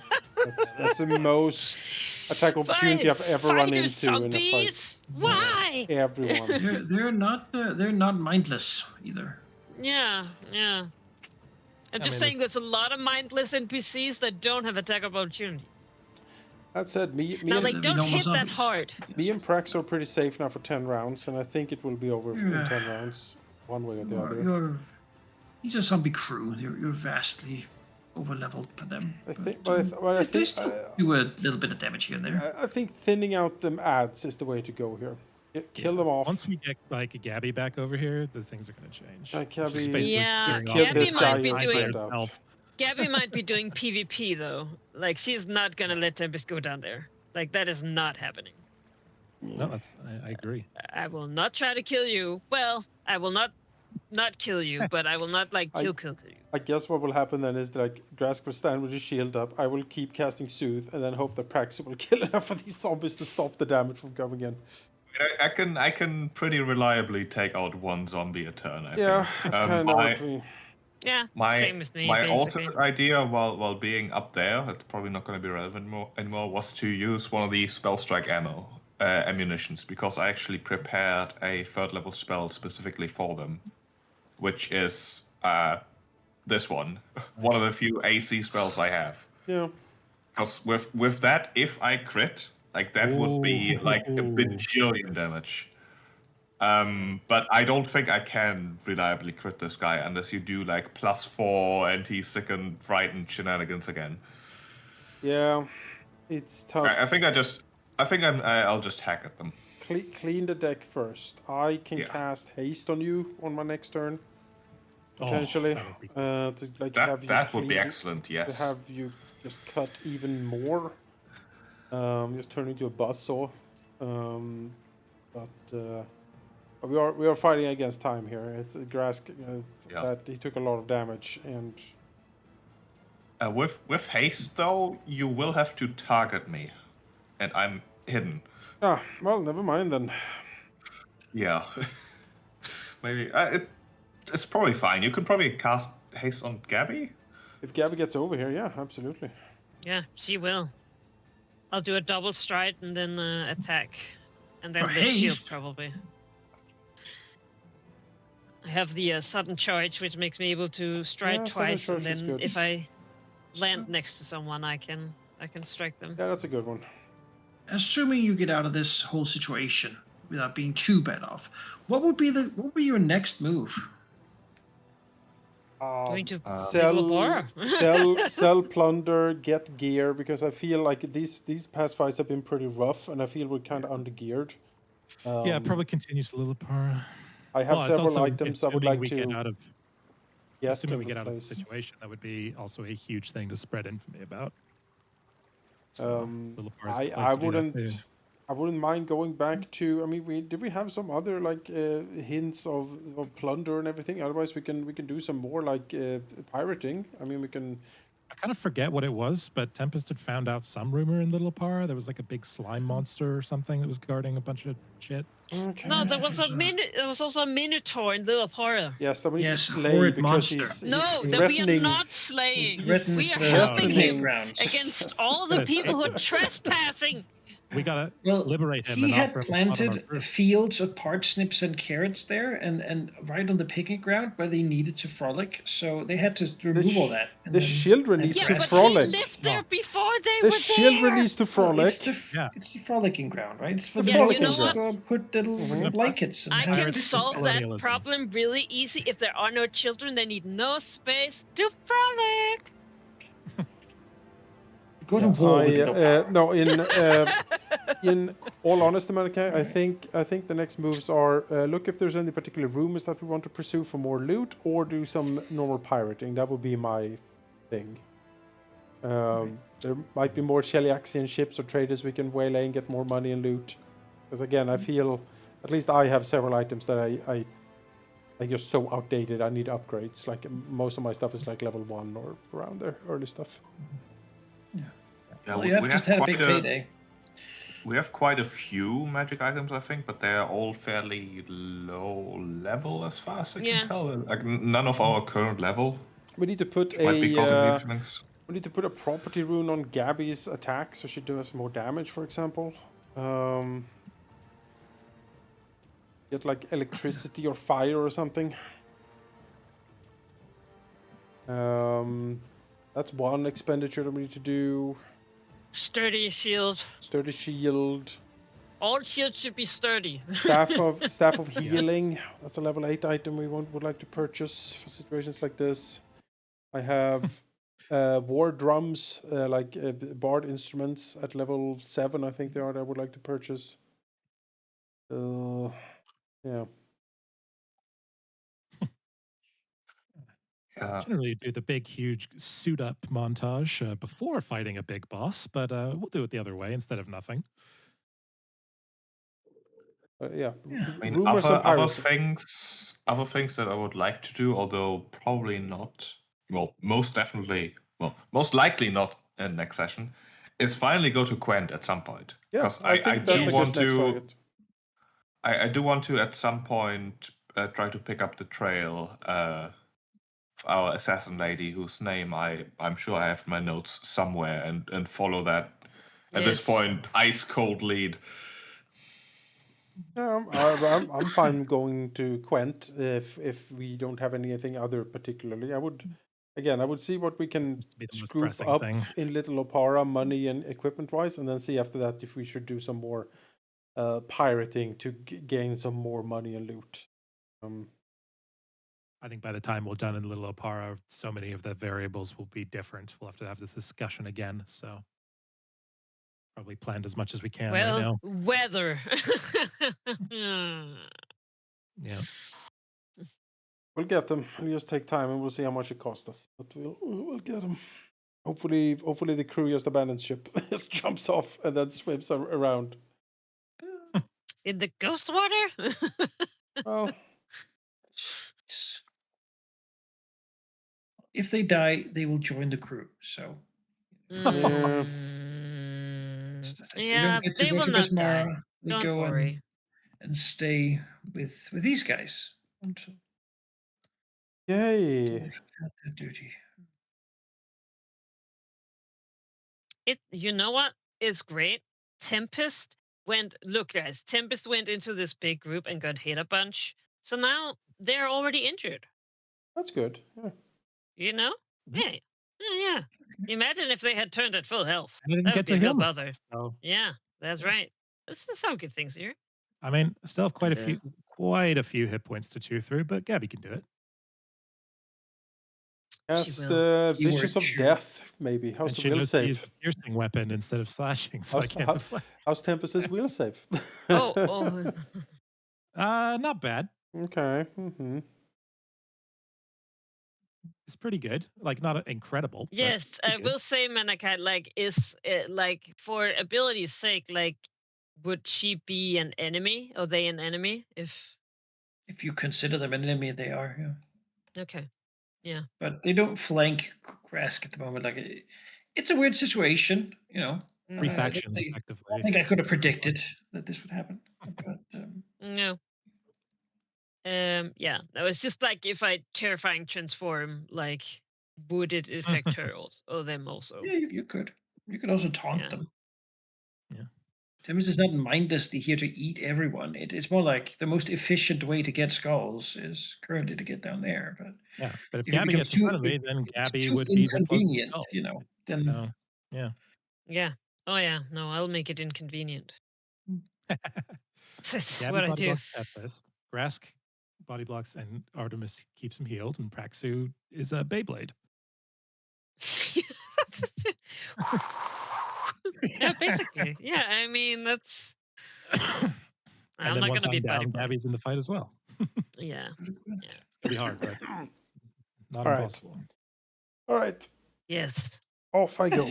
[SPEAKER 1] That's the most attack opportunity I've ever run
[SPEAKER 4] you
[SPEAKER 1] into in a
[SPEAKER 4] zombies!
[SPEAKER 1] fight.
[SPEAKER 4] Why?
[SPEAKER 1] Everyone.
[SPEAKER 3] They're not mindless either.
[SPEAKER 4] Yeah. I'm just saying there's a lot of mindless NPCs that don't have attack opportunity.
[SPEAKER 1] That said, me
[SPEAKER 4] Now,
[SPEAKER 1] and
[SPEAKER 4] they
[SPEAKER 3] They'll be
[SPEAKER 4] don't
[SPEAKER 3] normal
[SPEAKER 4] hit that
[SPEAKER 3] zombies.
[SPEAKER 4] hard.
[SPEAKER 1] me and Prax are pretty safe now for 10 rounds, and I think it will be over in 10 rounds, one way or the other.
[SPEAKER 3] He's a zombie crew. You're vastly over-leveled for them.
[SPEAKER 1] I think,
[SPEAKER 3] They still do a little bit of damage here and there.
[SPEAKER 1] I think thinning out them ads is the way to go here. Kill them off.
[SPEAKER 5] Once we get like Gabby back over here, the things are going to change.
[SPEAKER 1] Gabby-
[SPEAKER 5] She's basically
[SPEAKER 4] Yeah,
[SPEAKER 5] scaring off
[SPEAKER 1] Gabby
[SPEAKER 5] the
[SPEAKER 1] might
[SPEAKER 5] entire
[SPEAKER 1] be
[SPEAKER 5] time by
[SPEAKER 4] doing-
[SPEAKER 5] herself.
[SPEAKER 4] Gabby might be doing PvP though. Like, she's not gonna let Tempest go down there. Like, that is not happening.
[SPEAKER 5] No, I agree.
[SPEAKER 4] I will not try to kill you. Well, I will not kill you, but I will not kill you.
[SPEAKER 1] I guess what will happen then is that Grask will stand with his shield up. I will keep casting Soothe and then hope that Prax will kill enough of these zombies to stop the damage from coming in.
[SPEAKER 6] I can pretty reliably take out one zombie a turn. I think.
[SPEAKER 1] That's kind of what we...
[SPEAKER 4] Yeah,
[SPEAKER 6] My
[SPEAKER 4] same as me.
[SPEAKER 6] my
[SPEAKER 4] basically.
[SPEAKER 6] alternate idea while being up there, it's probably not going to be relevant anymore, was to use one of the spell strike ammunitions, because I actually prepared a 3rd level spell specifically for them, which is this one of the few AC spells I have.
[SPEAKER 1] Yeah.
[SPEAKER 6] Because with that, if I crit, that would be a bajillion damage. But I don't think I can reliably crit this guy unless you do +4 and he's sick and frightened shenanigans again.
[SPEAKER 1] Yeah, it's tough.
[SPEAKER 6] I think I'll just hack at them.
[SPEAKER 1] Clean the deck first. I can cast haste on you on my next turn, potentially.
[SPEAKER 6] That would be excellent. Yes.
[SPEAKER 1] To have you just cut even more. Just turn into a buzzsaw. We are fighting against time here. It's Grask that he took a lot of damage, and
[SPEAKER 6] with haste though, you will have to target me, and I'm hidden.
[SPEAKER 1] Ah, well, never mind then.
[SPEAKER 6] Yeah, maybe it's probably fine. You could probably cast haste on Gabby.
[SPEAKER 1] If Gabby gets over here, yeah, absolutely.
[SPEAKER 4] Yeah, she will. I'll do a double stride and then attack, and then
[SPEAKER 3] For
[SPEAKER 4] the shield
[SPEAKER 3] haste?
[SPEAKER 4] probably. have the sudden charge, which makes me able to strike
[SPEAKER 1] Yeah, sudden
[SPEAKER 4] twice,
[SPEAKER 1] charge
[SPEAKER 4] and
[SPEAKER 1] is
[SPEAKER 4] then
[SPEAKER 1] good.
[SPEAKER 4] if I land next to someone, I can strike them.
[SPEAKER 1] Yeah, that's a good one.
[SPEAKER 3] Assuming you get out of this whole situation without being too bad off, what would be your next move?
[SPEAKER 4] Going to
[SPEAKER 1] Sell,
[SPEAKER 4] bar.
[SPEAKER 1] sell, plunder, get gear, because I feel like these past fights have been pretty rough, and I feel we're kind of undergeared.
[SPEAKER 5] Yeah, probably continues to Lillipar.
[SPEAKER 1] I have
[SPEAKER 5] Well, it's
[SPEAKER 1] several
[SPEAKER 5] also
[SPEAKER 1] items I would
[SPEAKER 5] assuming
[SPEAKER 1] like
[SPEAKER 5] we
[SPEAKER 1] to
[SPEAKER 5] get out of
[SPEAKER 1] get
[SPEAKER 5] assuming
[SPEAKER 1] to
[SPEAKER 5] we
[SPEAKER 1] the
[SPEAKER 5] get out of the
[SPEAKER 1] place.
[SPEAKER 5] situation. That would be also a huge thing to spread infamy about. So Lillipar is a place
[SPEAKER 1] I
[SPEAKER 5] to do that too.
[SPEAKER 1] wouldn't mind going back to. I mean, we have some other like hints of plunder and everything. Otherwise, we can do some more like pirating. I mean, we can.
[SPEAKER 5] I kind of forget what it was, but Tempest had found out some rumor in Lillipar. There was like a big slime monster or something that was guarding a bunch of shit.
[SPEAKER 1] Okay.
[SPEAKER 4] No, there was there was also a minotaur in Lillipara.
[SPEAKER 1] Yes, that we need to
[SPEAKER 3] Yes,
[SPEAKER 1] slay
[SPEAKER 3] horrid
[SPEAKER 1] because
[SPEAKER 3] monster.
[SPEAKER 4] No,
[SPEAKER 1] he's
[SPEAKER 4] that we are
[SPEAKER 1] threatening.
[SPEAKER 4] not slaying.
[SPEAKER 3] Threatens
[SPEAKER 4] We are
[SPEAKER 3] the
[SPEAKER 4] helping
[SPEAKER 3] picnic
[SPEAKER 4] him
[SPEAKER 3] grounds.
[SPEAKER 4] against
[SPEAKER 1] Yes.
[SPEAKER 4] all the people who are trespassing.
[SPEAKER 5] We gotta
[SPEAKER 3] Well,
[SPEAKER 5] liberate him
[SPEAKER 3] he
[SPEAKER 5] and
[SPEAKER 3] had
[SPEAKER 5] offer him a spot on our
[SPEAKER 3] planted
[SPEAKER 5] group.
[SPEAKER 3] fields of parsnips and carrots there, and right on the picnic ground where they needed to frolic. So they had to remove all that. And
[SPEAKER 1] The
[SPEAKER 3] then
[SPEAKER 1] children
[SPEAKER 3] add
[SPEAKER 1] needs
[SPEAKER 4] Yeah,
[SPEAKER 1] to
[SPEAKER 4] but
[SPEAKER 3] grass.
[SPEAKER 1] frolic.
[SPEAKER 4] he lived there before they
[SPEAKER 1] The
[SPEAKER 4] were
[SPEAKER 1] children
[SPEAKER 4] there.
[SPEAKER 1] needs to
[SPEAKER 3] Well,
[SPEAKER 1] frolic.
[SPEAKER 3] it's the frolicking ground, right? It's for
[SPEAKER 1] The
[SPEAKER 3] the
[SPEAKER 4] Yeah,
[SPEAKER 1] frolic
[SPEAKER 4] you know
[SPEAKER 3] locals to
[SPEAKER 4] what?
[SPEAKER 3] go and put the little blankets and
[SPEAKER 4] I
[SPEAKER 3] have
[SPEAKER 4] can
[SPEAKER 5] Pirates
[SPEAKER 3] picnic.
[SPEAKER 4] solve that
[SPEAKER 5] colonialism.
[SPEAKER 4] problem really easy. If there are no children, they need no space to frolic.
[SPEAKER 3] Go to war with
[SPEAKER 1] No, in all honesty, Malachi, I think the next moves are look if there's any particular rumors that we want to pursue for more loot, or do some normal pirating. That would be my thing. There might be more Shellyaxian ships or traders we can waylay and get more money and loot. Because again, I feel at least I have several items that I just so outdated. I need upgrades. Like most of my stuff is like level 1 or around there, early stuff.
[SPEAKER 6] Yeah,
[SPEAKER 3] Well, you have just had a big payday.
[SPEAKER 6] We have quite a few magic items, I think, but they're all fairly low level as far as I can tell. Like none of our current level.
[SPEAKER 1] We need to put
[SPEAKER 6] Might be causing these things.
[SPEAKER 1] we need to put a property rune on Gabby's attack so she does more damage, for example. Get like electricity or fire or something. That's one expenditure that we need to do.
[SPEAKER 4] Sturdy shield.
[SPEAKER 1] Sturdy shield.
[SPEAKER 4] All shields should be sturdy.
[SPEAKER 1] Staff of healing. That's a level 8 item we would like to purchase for situations like this. I have war drums, like bard instruments at level 7. I think they are. That I would like to purchase. Yeah.
[SPEAKER 5] Generally, do the big, huge suit up montage before fighting a big boss, but we'll do it the other way instead of nothing.
[SPEAKER 1] Yeah.
[SPEAKER 6] I mean,
[SPEAKER 1] Rumors and
[SPEAKER 6] other
[SPEAKER 1] piracy.
[SPEAKER 6] things that I would like to do, although probably not. Well, most likely not in next session, is finally go to Quent at some point.
[SPEAKER 1] Yeah,
[SPEAKER 6] Because
[SPEAKER 1] I think that's a good next target.
[SPEAKER 6] I do want to at some point try to pick up the trail of our assassin lady, whose name I'm sure I have in my notes somewhere, and follow that. At this
[SPEAKER 4] Yes.
[SPEAKER 6] point, ice cold lead.
[SPEAKER 1] I'm fine going to Quent if we don't have anything other particularly. I would see what we can
[SPEAKER 5] Seems to be the most
[SPEAKER 1] scoop
[SPEAKER 5] pressing
[SPEAKER 1] up
[SPEAKER 5] thing.
[SPEAKER 1] in Little Opara, money and equipment wise, and then see after that if we should do some more pirating to gain some more money and loot.
[SPEAKER 5] I think by the time we're done in Little Opara, so many of the variables will be different. We'll have to have this discussion again. So probably planned as much as we can right now.
[SPEAKER 4] Weather.
[SPEAKER 5] Yeah.
[SPEAKER 1] We'll get them. It'll just take time, and we'll see how much it costs us. But we'll get them. Hopefully the crew just abandons ship, just jumps off, and then swims around.
[SPEAKER 4] In the ghost water?
[SPEAKER 1] Well,
[SPEAKER 3] If they die, they will join the crew. So
[SPEAKER 1] yeah.
[SPEAKER 3] they don't get to
[SPEAKER 4] they
[SPEAKER 3] go
[SPEAKER 4] will
[SPEAKER 3] to
[SPEAKER 4] not die.
[SPEAKER 3] Bismara. They
[SPEAKER 4] Don't
[SPEAKER 3] go
[SPEAKER 4] worry.
[SPEAKER 3] and stay with these guys until
[SPEAKER 1] Yay.
[SPEAKER 3] they fulfill their duty.
[SPEAKER 4] You know what is great? Tempest went into this big group and got hit a bunch. So now they're already injured.
[SPEAKER 1] That's good. Yeah.
[SPEAKER 4] You know?
[SPEAKER 5] Mhm.
[SPEAKER 4] Yeah. Imagine if they had turned at full health.
[SPEAKER 5] And I didn't
[SPEAKER 4] That
[SPEAKER 5] get
[SPEAKER 4] would be
[SPEAKER 5] to
[SPEAKER 4] a real
[SPEAKER 5] heal
[SPEAKER 4] bother.
[SPEAKER 5] myself. So
[SPEAKER 4] Yeah, that's
[SPEAKER 5] Yeah.
[SPEAKER 4] right. This is some good things here.
[SPEAKER 5] I mean, still have quite
[SPEAKER 4] And,
[SPEAKER 5] a few hit points to chew through, but Gabby can do it.
[SPEAKER 1] Cast
[SPEAKER 7] You
[SPEAKER 1] Visions
[SPEAKER 7] were
[SPEAKER 1] of
[SPEAKER 7] sure.
[SPEAKER 1] Death, maybe. How's
[SPEAKER 5] And
[SPEAKER 1] the
[SPEAKER 5] she
[SPEAKER 1] will
[SPEAKER 5] knows to use
[SPEAKER 1] save?
[SPEAKER 5] a piercing weapon instead of slashing, so I
[SPEAKER 1] How's,
[SPEAKER 5] can't
[SPEAKER 1] how,
[SPEAKER 5] deflect.
[SPEAKER 1] how's Tempest's will save?
[SPEAKER 4] oh.
[SPEAKER 5] Not bad.
[SPEAKER 1] Okay. Mm-hmm.
[SPEAKER 5] It's pretty good. Like not incredible.
[SPEAKER 4] Yes,
[SPEAKER 5] but
[SPEAKER 4] I will say Manakite, like, is like for ability's sake, like, would she be an enemy? Are they an enemy? If
[SPEAKER 7] If you consider them an enemy, they are. Yeah.
[SPEAKER 4] okay, yeah.
[SPEAKER 7] But they don't flank Grask at the moment. Like it's a weird situation, you know.
[SPEAKER 5] Three
[SPEAKER 4] Mm,
[SPEAKER 7] I
[SPEAKER 5] factions effectively.
[SPEAKER 7] think I could have predicted that this would happen. But
[SPEAKER 4] no. Yeah. No, it's just like if I terrifying transform, like, would it affect her or them also?
[SPEAKER 7] yeah, you could. You could also taunt
[SPEAKER 4] Yeah.
[SPEAKER 7] them.
[SPEAKER 5] Yeah.
[SPEAKER 7] Tempest is not mindlessly here to eat everyone. It's more like the most efficient way to get skulls is currently to get down there. But
[SPEAKER 5] Yeah. But if
[SPEAKER 7] if it
[SPEAKER 5] Gabby
[SPEAKER 7] becomes
[SPEAKER 5] gets in
[SPEAKER 7] too,
[SPEAKER 5] front of me, then
[SPEAKER 7] if it's
[SPEAKER 5] Gabby
[SPEAKER 7] too
[SPEAKER 5] would be the closest
[SPEAKER 7] inconvenient,
[SPEAKER 5] skull.
[SPEAKER 7] you know, then
[SPEAKER 5] So yeah.
[SPEAKER 4] Yeah. Oh yeah. No, I'll make it inconvenient. That's
[SPEAKER 5] Gabby
[SPEAKER 4] what I
[SPEAKER 5] body
[SPEAKER 4] do.
[SPEAKER 5] blocks Tempest. Grask body blocks and Artemis keeps him healed, and Praxu is a Beyblade.
[SPEAKER 4] Yeah, basically. Yeah, I mean that's.
[SPEAKER 5] And
[SPEAKER 4] I'm
[SPEAKER 5] then
[SPEAKER 4] not
[SPEAKER 5] once
[SPEAKER 4] gonna be
[SPEAKER 5] I'm
[SPEAKER 4] body
[SPEAKER 5] down,
[SPEAKER 4] blade.
[SPEAKER 5] Gabby's in the fight as well.
[SPEAKER 4] Yeah. Yeah.
[SPEAKER 5] It's gonna be hard, but not
[SPEAKER 1] All right.
[SPEAKER 5] impossible.
[SPEAKER 1] All right.
[SPEAKER 4] Yes.
[SPEAKER 1] Off I go.